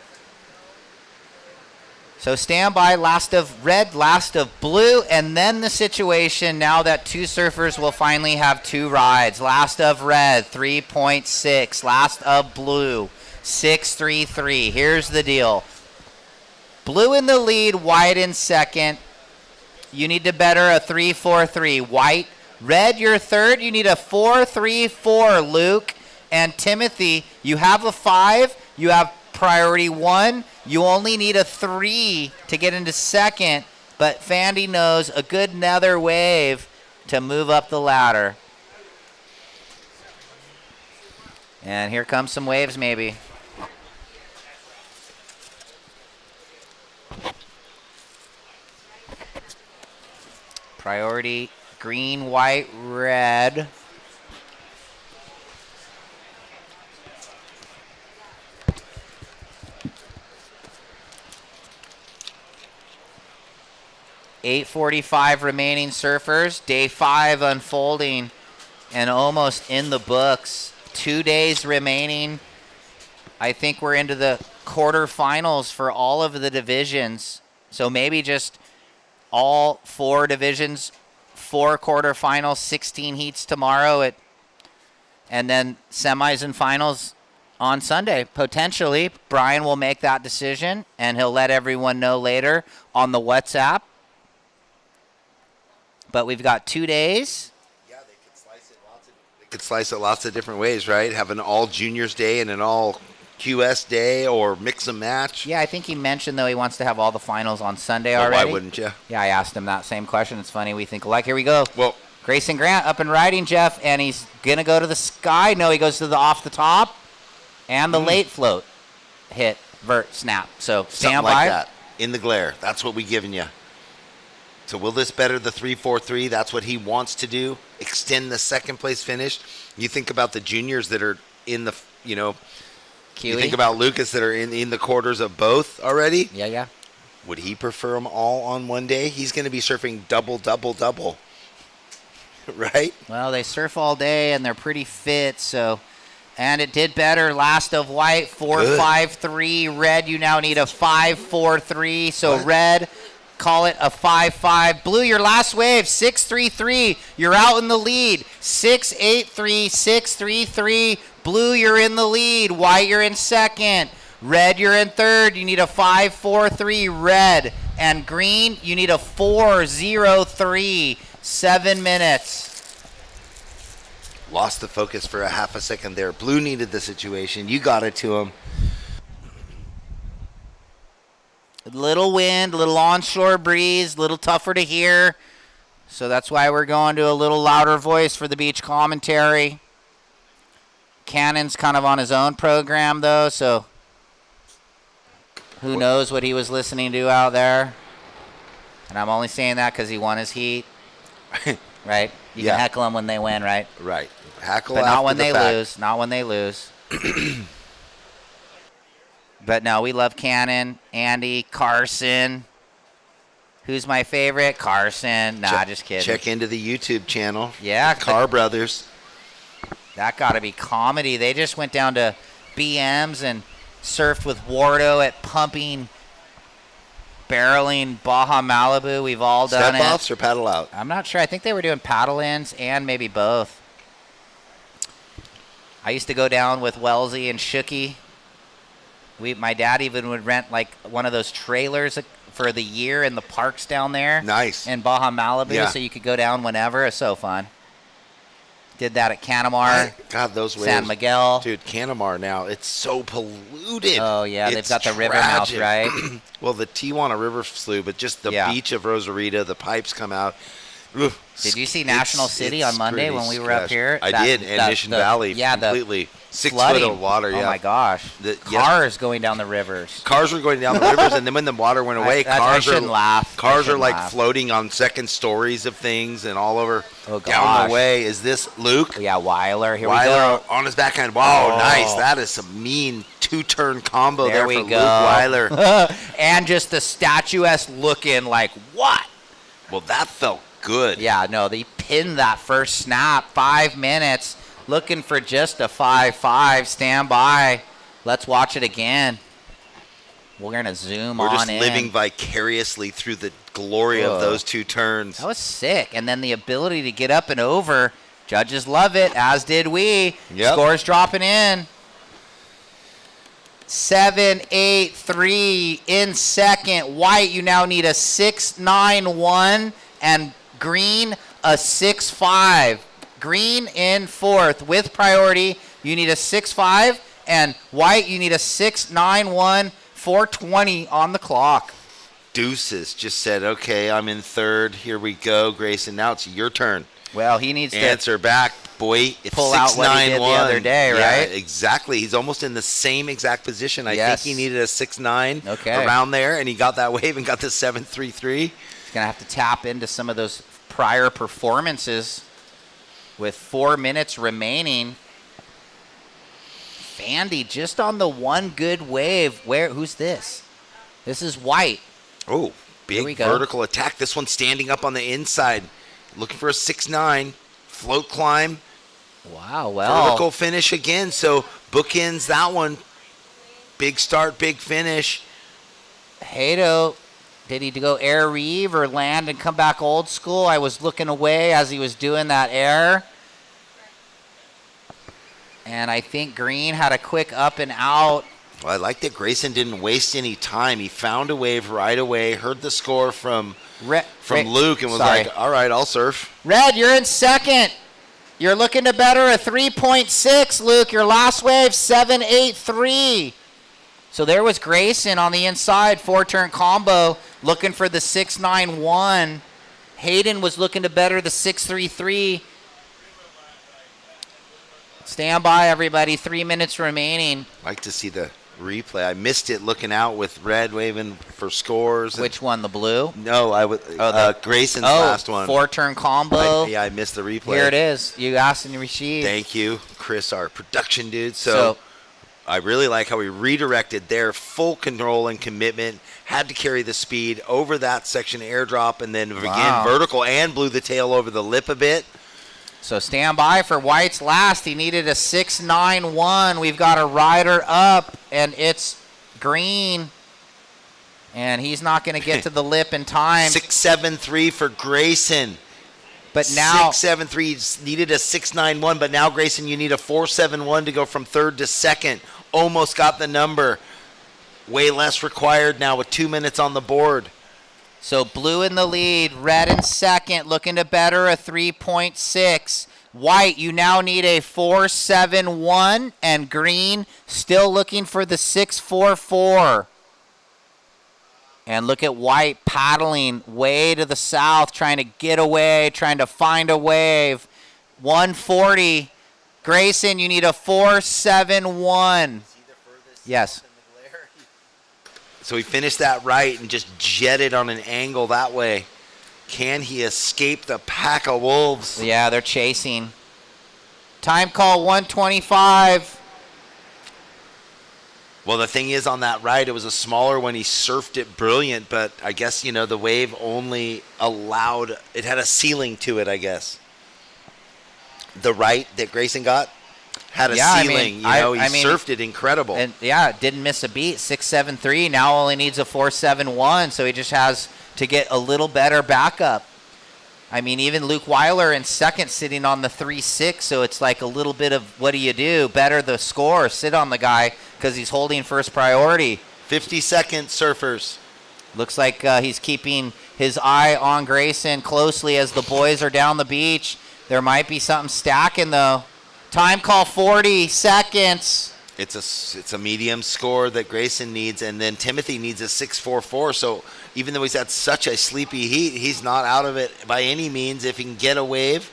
So stand by, last of red, last of blue, and then the situation now that two surfers will finally have two rides. Last of red, 3.6. Last of blue, 6.33. Here's the deal. Blue in the lead, white in second. You need to better a 3.43. White, red, you're third. You need a 4.34, Luke. And Timothy, you have a 5. You have priority 1. You only need a 3 to get into second, but Fandy knows a good nether wave to move up the ladder. And here comes some waves maybe. Priority, green, white, red. .845 remaining surfers. Day 5 unfolding and almost in the books. 2 days remaining. I think we're into the quarterfinals for all of the divisions. So maybe just all 4 divisions, 4 quarterfinals, 16 heats tomorrow, and then semis and finals on Sunday. Potentially, Brian will make that decision, and he'll let everyone know later on the WhatsApp. But we've got 2 days. Yeah, they could slice it lots of different ways, right? Have an all juniors day and an all QS day, or mix and match. Yeah, I think he mentioned, though, he wants to have all the finals on Sunday Well, already. why wouldn't you? Yeah, I asked him that same question. It's funny. We think alike. Here we go. Well, Grayson Grant up and riding, Jeff, and he's going to go to the sky. No, he goes to the off the top. And the late float hit, vert, snap. So stand something by. like that. In the glare. That's what we giving you. So will this better the 3-4-3? That's what he wants to do. Extend the second place finish. You think about the juniors that are in the, you Kiwi. think about Lucas that are in the quarters of both already. Yeah, yeah. Would he prefer them all on one day? He's going to be surfing double, double, double. Right? Well, they surf all day, and they're pretty fit, so... And it did better. Last of white, 4-5-3. Red, you now need a 5-4-3. So red, call it a 5-5. Blue, your last wave, 6-3-3. You're out in the lead. 6-8-3, 6-3-3. Blue, you're in the lead. White, you're in second. Red, you're in third. You need a 5-4-3. Red. And green, you need a 4-0-3. 7 minutes. Lost the focus for a half a second there. Blue needed the situation. You got it to him. Little wind, little onshore breeze, little tougher to hear. So that's why we're going to a little louder voice for the beach commentary. Cannon's kind of on his own program, though, so who knows what he was listening to out there. And I'm only saying that because he won his heat. Right? You can heckle them when they win, right? Right. Heckle, but not when they fact. lose. Not when they lose. But no, we love Cannon, Andy, Carson. Who's my favorite? Carson. Nah, just kidding. Check into the YouTube channel. Yeah. Carr Brothers. That got to be comedy. They just went down to BM's and surfed with Wardo at Pumping, barreling Baja Malibu. We've all done it. Step offs or paddle out? I'm not sure. I think they were doing paddle ins and maybe both. I used to go down with Wellesley and Shooky. My dad even would rent like one of those trailers for the year in the parks down there. Nice. In Baja Malibu, so you could go down whenever. It's so fun. Did that at Canamar. God, those waves. San Miguel. Dude, Canamar now, it's so polluted. Oh, yeah, they've It's got the river mouth, tragic. right? Well, the Tijuana River slough, but just the beach of Rosarita, the pipes come out. Oof, Did you see National City on Monday when we were up here? I did, and Mission Valley completely. 6 foot of water, Oh, my gosh. Cars going down the rivers. Cars were going down the rivers, and then when the water went away, I shouldn't laugh. Cars are like floating on second stories of things and all over down the way. Is this Luke? Yeah, Weiler. Here Weiler we go. on his backhand. Wow, Oh. nice. That is some mean two-turn combo there we for go. Luke Weiler. And just the statuesque looking like, what? Well, that felt good. Yeah, no, they pinned that first snap. 5 minutes. Looking for just a 5-5. Stand by. Let's watch it again. We're going to zoom We're on just in. living vicariously through the glory of those two turns. That was sick. And then the ability to get up and over. Judges love it, as did we. Yep. Scores dropping in. 7-8-3 in second. White, you now need a 6-9-1. And green, a 6-5. Green in fourth with priority. You need a 6-5. And white, you need a 6-9-1 4:20 on the clock. Deuces just said, okay, I'm in third. Here we go, Grayson. Now it's your turn. Well, he needs answer to back, boy. It's pull out what he did the other day, right? Yeah, exactly. He's almost in the same exact position. I think he needed a 6-9 around there, and he got that wave and got the 7-3-3. He's gonna have to tap into some of those prior performances. With 4 minutes remaining, Fandy just on the one good wave. Who's this? This is White. Oh, big vertical attack. This one standing up on the inside. Looking for a 6-9. Float climb. Wow, well. Vertical finish again. So bookends that one. Big start, big finish. Hato, did he go air reeve or land and come back old school? I was looking away as he was doing that air. And I think Green had a quick up and out. Well, I like that Grayson didn't waste any time. He found a wave right away, heard the score from Luke, and was like, all right, I'll surf. Red, you're in second. You're looking to better a 3.6, Luke. Your last wave, 7.83. So there was Grayson on the inside, 4-turn combo, looking for the 6.91. Hayden was looking to better the 6.33. Stand by, everybody. 3 minutes remaining. Like to see the replay. I missed it looking out with Red waving for scores. Which one, the blue? No, Grayson's last one. 4-turn combo. I missed the replay. Here it is. You asked and you received. Thank you, Chris, our production dude. So I really like how he redirected there. Full control and commitment. Had to carry the speed over that section airdrop, and then again vertical and blew the tail over the lip a bit. So stand by for White's last. He needed a 6.91. We've got a rider up, and it's Green. And he's not going to get to the lip in time. 6.73 for Grayson. But now 6.73 needed a 6.91, but now Grayson, you need a 4.71 to go from third to second. Almost got the number. Way less required now with 2 minutes on the board. So blue in the lead, red in second, looking to better a 3.6. White, you now need a 4.71, and Green still looking for the 6.44. And look at White paddling way to the south, trying to get away, trying to find a wave. 140. Grayson, you need a 4.71. Yes. So he finished that right and just jetted on an angle that way. Can he escape the pack of wolves? Yeah, they're chasing. Time call 125. Well, the thing is, on that ride, it was a smaller one. He surfed it brilliant, but I guess, the wave only allowed, it had a ceiling to it, I guess. The right that Grayson got had a ceiling. He surfed it incredible. And didn't miss a beat. 6.73. Now only needs a 4.71, so he just has to get a little better backup. I mean, even Luke Weiler in second sitting on the 3.6, so it's like a little bit of what do you do? Better the score, sit on the guy because he's holding first priority. 50-second surfers. Looks like he's keeping his eye on Grayson closely as the boys are down the beach. There might be something stacking, though. Time call 40 seconds. It's a medium score that Grayson needs, and then Timothy needs a 6.44. So even though he's had such a sleepy heat, he's not out of it by any means if he can get a wave.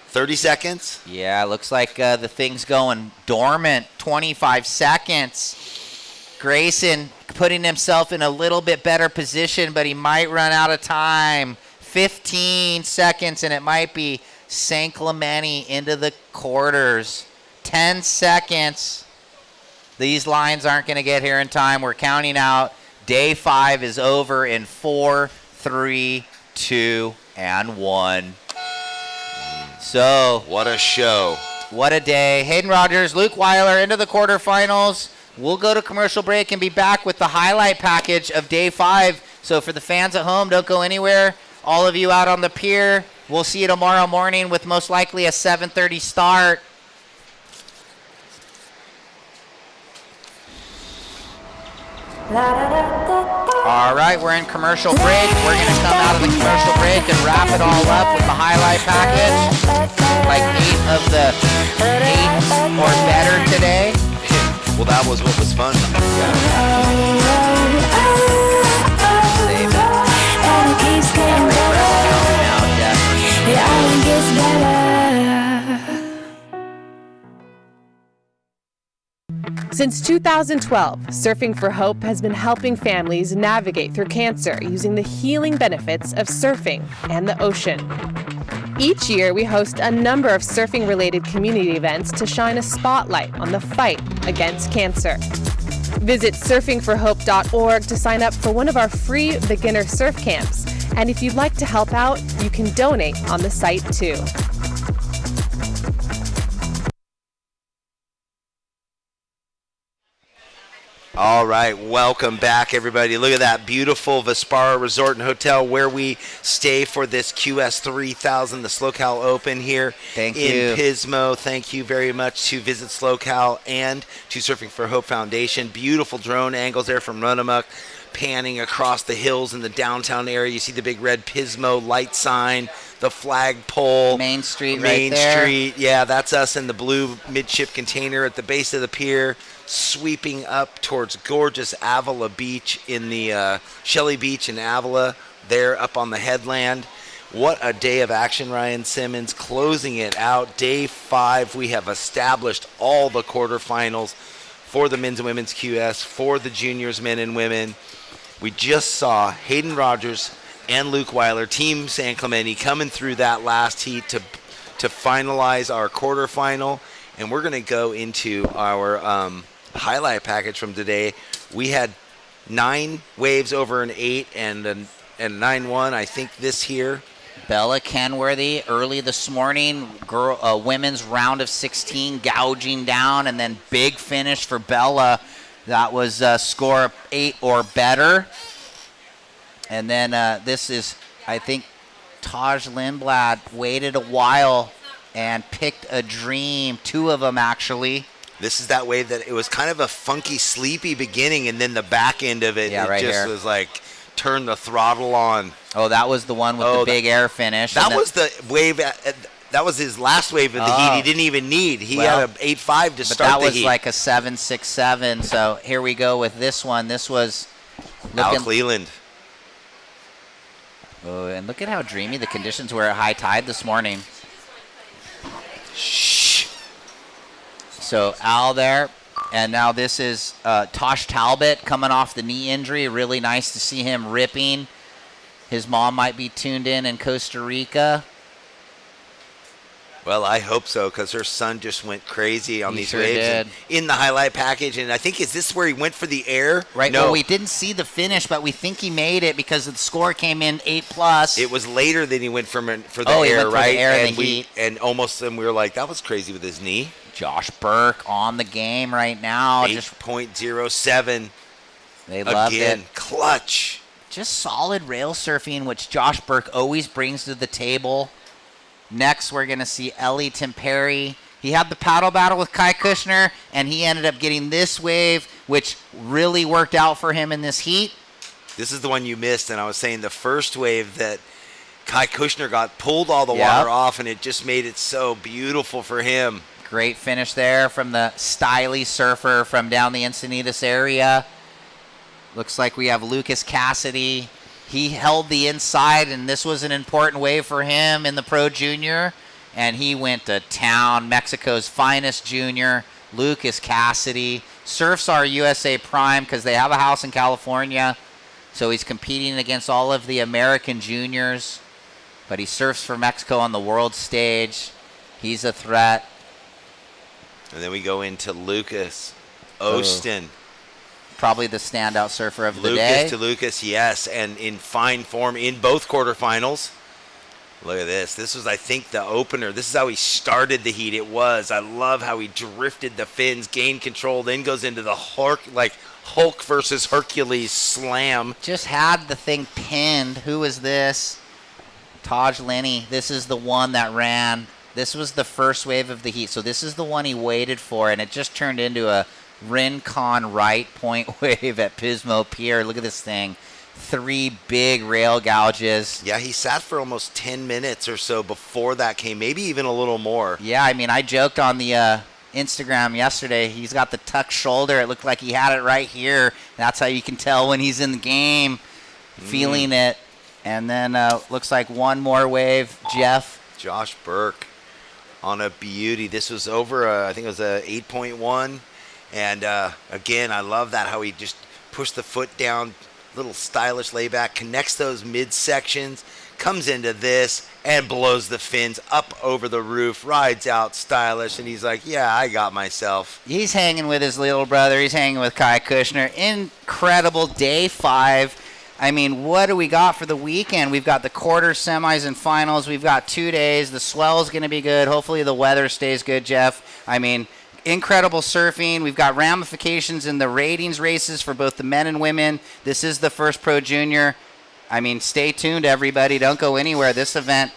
30 seconds. Yeah, looks like the thing's going dormant. 25 seconds. Grayson putting himself in a little bit better position, but he might run out of time. 15 seconds, and it might be St. Clemente into the quarters. 10 seconds. These lines aren't going to get here in time. We're counting out. Day 5 is over in 4, 3, 2, and 1. So, what a show. What a day. Hayden Rogers, Luke Weiler into the quarterfinals. We'll go to commercial break and be back with the highlight package of Day 5. So for the fans at home, don't go anywhere. All of you out on the pier, we'll see you tomorrow morning with most likely a 7:30 start. All right, we're in commercial break. We're going to come out of the commercial break and wrap it all up with the highlight package. Like 8 of the 8 or better today. Well, that was what was fun. Yeah. only keeps getting better. It only gets better. Since 2012, Surfing for Hope has been helping families navigate through cancer using the healing benefits of surfing and the ocean. Each year, we host a number of surfing-related community events to shine a spotlight on the fight against cancer. Visit surfingforhope.org to sign up for one of our free beginner surf camps. And if you'd like to help out, you can donate on the site too. All right, welcome back, everybody. Look at that beautiful Vespara Resort and Hotel where we stay for this QS 3000, the SLOCAL Open here in Pismo. Thank you very much to Visit SLOCAL and to Surfing for Hope Foundation. Beautiful drone angles there from Runamuck, panning across the hills in the downtown area. You see the big red Pismo light sign, the flagpole. Main Street Main right there. Street, yeah, that's us in the blue midship container at the base of the pier, sweeping up towards gorgeous Avila Beach in the Shelley Beach in Avila, there up on the headland. What a day of action, Ryan Simmons. Closing it out, day 5. We have established all the quarterfinals for the men's and women's QS, for the juniors, men and women. We just saw Hayden Rogers and Luke Weiler, Team San Clemente, coming through that last heat to finalize our quarterfinal. And we're going to go into our highlight package from today. We had 9 waves over an 8 and 9-1. I think this here. Bella Kenworthy early this morning, women's round of 16 gouging down, and then big finish for Bella. That was score 8 or better. And then this is, I think, Tosh Lindblad waited a while and picked a dream, 2 of them actually. This is that wave that it was kind of a funky, sleepy beginning, and then the back end of it, was like turn the throttle on. Oh, that was the one with the big air finish. That was the wave. That was his last wave of the heat. He didn't even need. He had an 8.5 to start the heat. But that was like a 7.67. So here we go with this one. This was Al Leland. Oh, and look at how dreamy the conditions were at high tide this morning. Shh. So Al there, and now this is Tosh Talbot coming off the knee injury. Really nice to see him ripping. His mom might be tuned in Costa Rica. Well, I hope so, because her son just went crazy on He these sure waves did. in the highlight package. And I think, is this where he went for the air? Right. No. Well, we didn't see the finish, but we think he made it because the score came in 8+. It was later than he went for the he air, went for the right? air and and the heat. And we were like, that was crazy with his knee. Josh Burke on the game right now. 8.07. They loved it. Again, clutch. Just solid rail surfing, which Josh Burke always brings to the table. Next, we're going to see Ellie Temperi. He had the paddle battle with Kai Kushner, and he ended up getting this wave, which really worked out for him in this heat. This is the one you missed, and I was saying the first wave that Kai Kushner got pulled all the water off, and it just made it so beautiful for him. Great finish there from the styly surfer from down the Encinitas area. Looks like we have Lucas Cassidy. He held the inside, and this was an important wave for him in the Pro Junior. And he went to town. Mexico's finest junior, Lucas Cassidy. Surfs our USA Prime because they have a house in California. So he's competing against all of the American juniors. But he surfs for Mexico on the world stage. He's a threat. And then we go into Lucas Ostin. Probably the standout surfer of the day. Lucas to Lucas, yes, and in fine form in both quarterfinals. Look at this. This was, I think, the opener. This is how he started the heat. It was. I love how he drifted the fins, gained control, then goes into the Hulk versus Hercules slam. Just had the thing pinned. Who is this? Taj Lenny. This is the one that ran. This was the first wave of the heat. So this is the one he waited for, and it just turned into a Rincon right point wave at Pismo Pier. Look at this thing. 3 big rail gouges. Yeah, he sat for almost 10 minutes or so before that came, maybe even a little more. Yeah, I mean, I joked on the Instagram yesterday. He's got the tucked shoulder. It looked like he had it right here. That's how you can tell when he's in the game, feeling it. And then looks like one more wave. Jeff. Josh Burke on a beauty. This was over, I think it was a 8.1. And again, I love that how he just pushed the foot down, little stylish layback, connects those midsections, comes into this and blows the fins up over the roof, rides out stylish, and he's like, yeah, I got myself. He's hanging with his little brother. He's hanging with Kai Kushner. Incredible day 5. I mean, what do we got for the weekend? We've got the quarters, semis, and finals. We've got 2 days. The swell's going to be good. Hopefully the weather stays good, Jeff. I mean, incredible surfing. We've got ramifications in the ratings races for both the men and women. This is the first Pro Junior. I mean, stay tuned, everybody. Don't go anywhere. This event,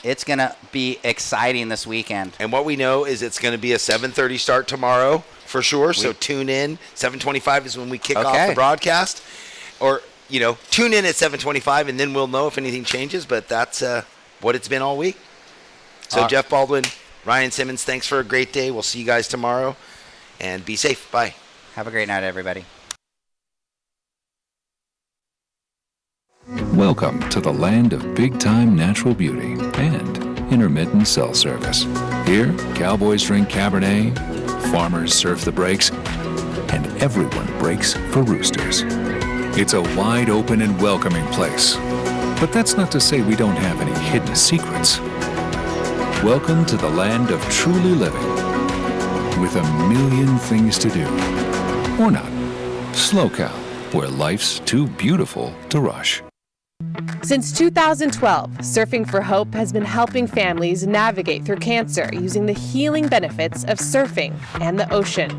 it's going to be exciting this weekend. And what we know is it's going to be a 7:30 start tomorrow for sure. So tune in. 7:25 is when we kick off the broadcast. Or, tune in at 7:25, and then we'll know if anything changes. But that's what it's been all week. So, Jeff Baldwin, Ryan Simmons, thanks for a great day. We'll see you guys tomorrow. And be safe. Bye. Have a great night, everybody. Welcome to the land of big-time natural beauty and intermittent cell service. Here, cowboys drink Cabernet, farmers surf the breaks, and everyone breaks for roosters. It's a wide open and welcoming place. But that's not to say we don't have any hidden secrets. Welcome to the land of truly living, with a million things to do. Or not. SLO, where life's too beautiful to rush. Since 2012, Surfing for Hope has been helping families navigate through cancer using the healing benefits of surfing and the ocean.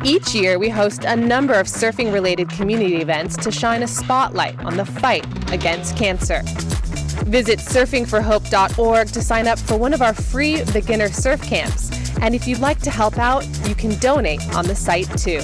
Each year, we host a number of surfing-related community events to shine a spotlight on the fight against cancer. Visit surfingforhope.org to sign up for one of our free beginner surf camps. And if you'd like to help out, you can donate on the site too.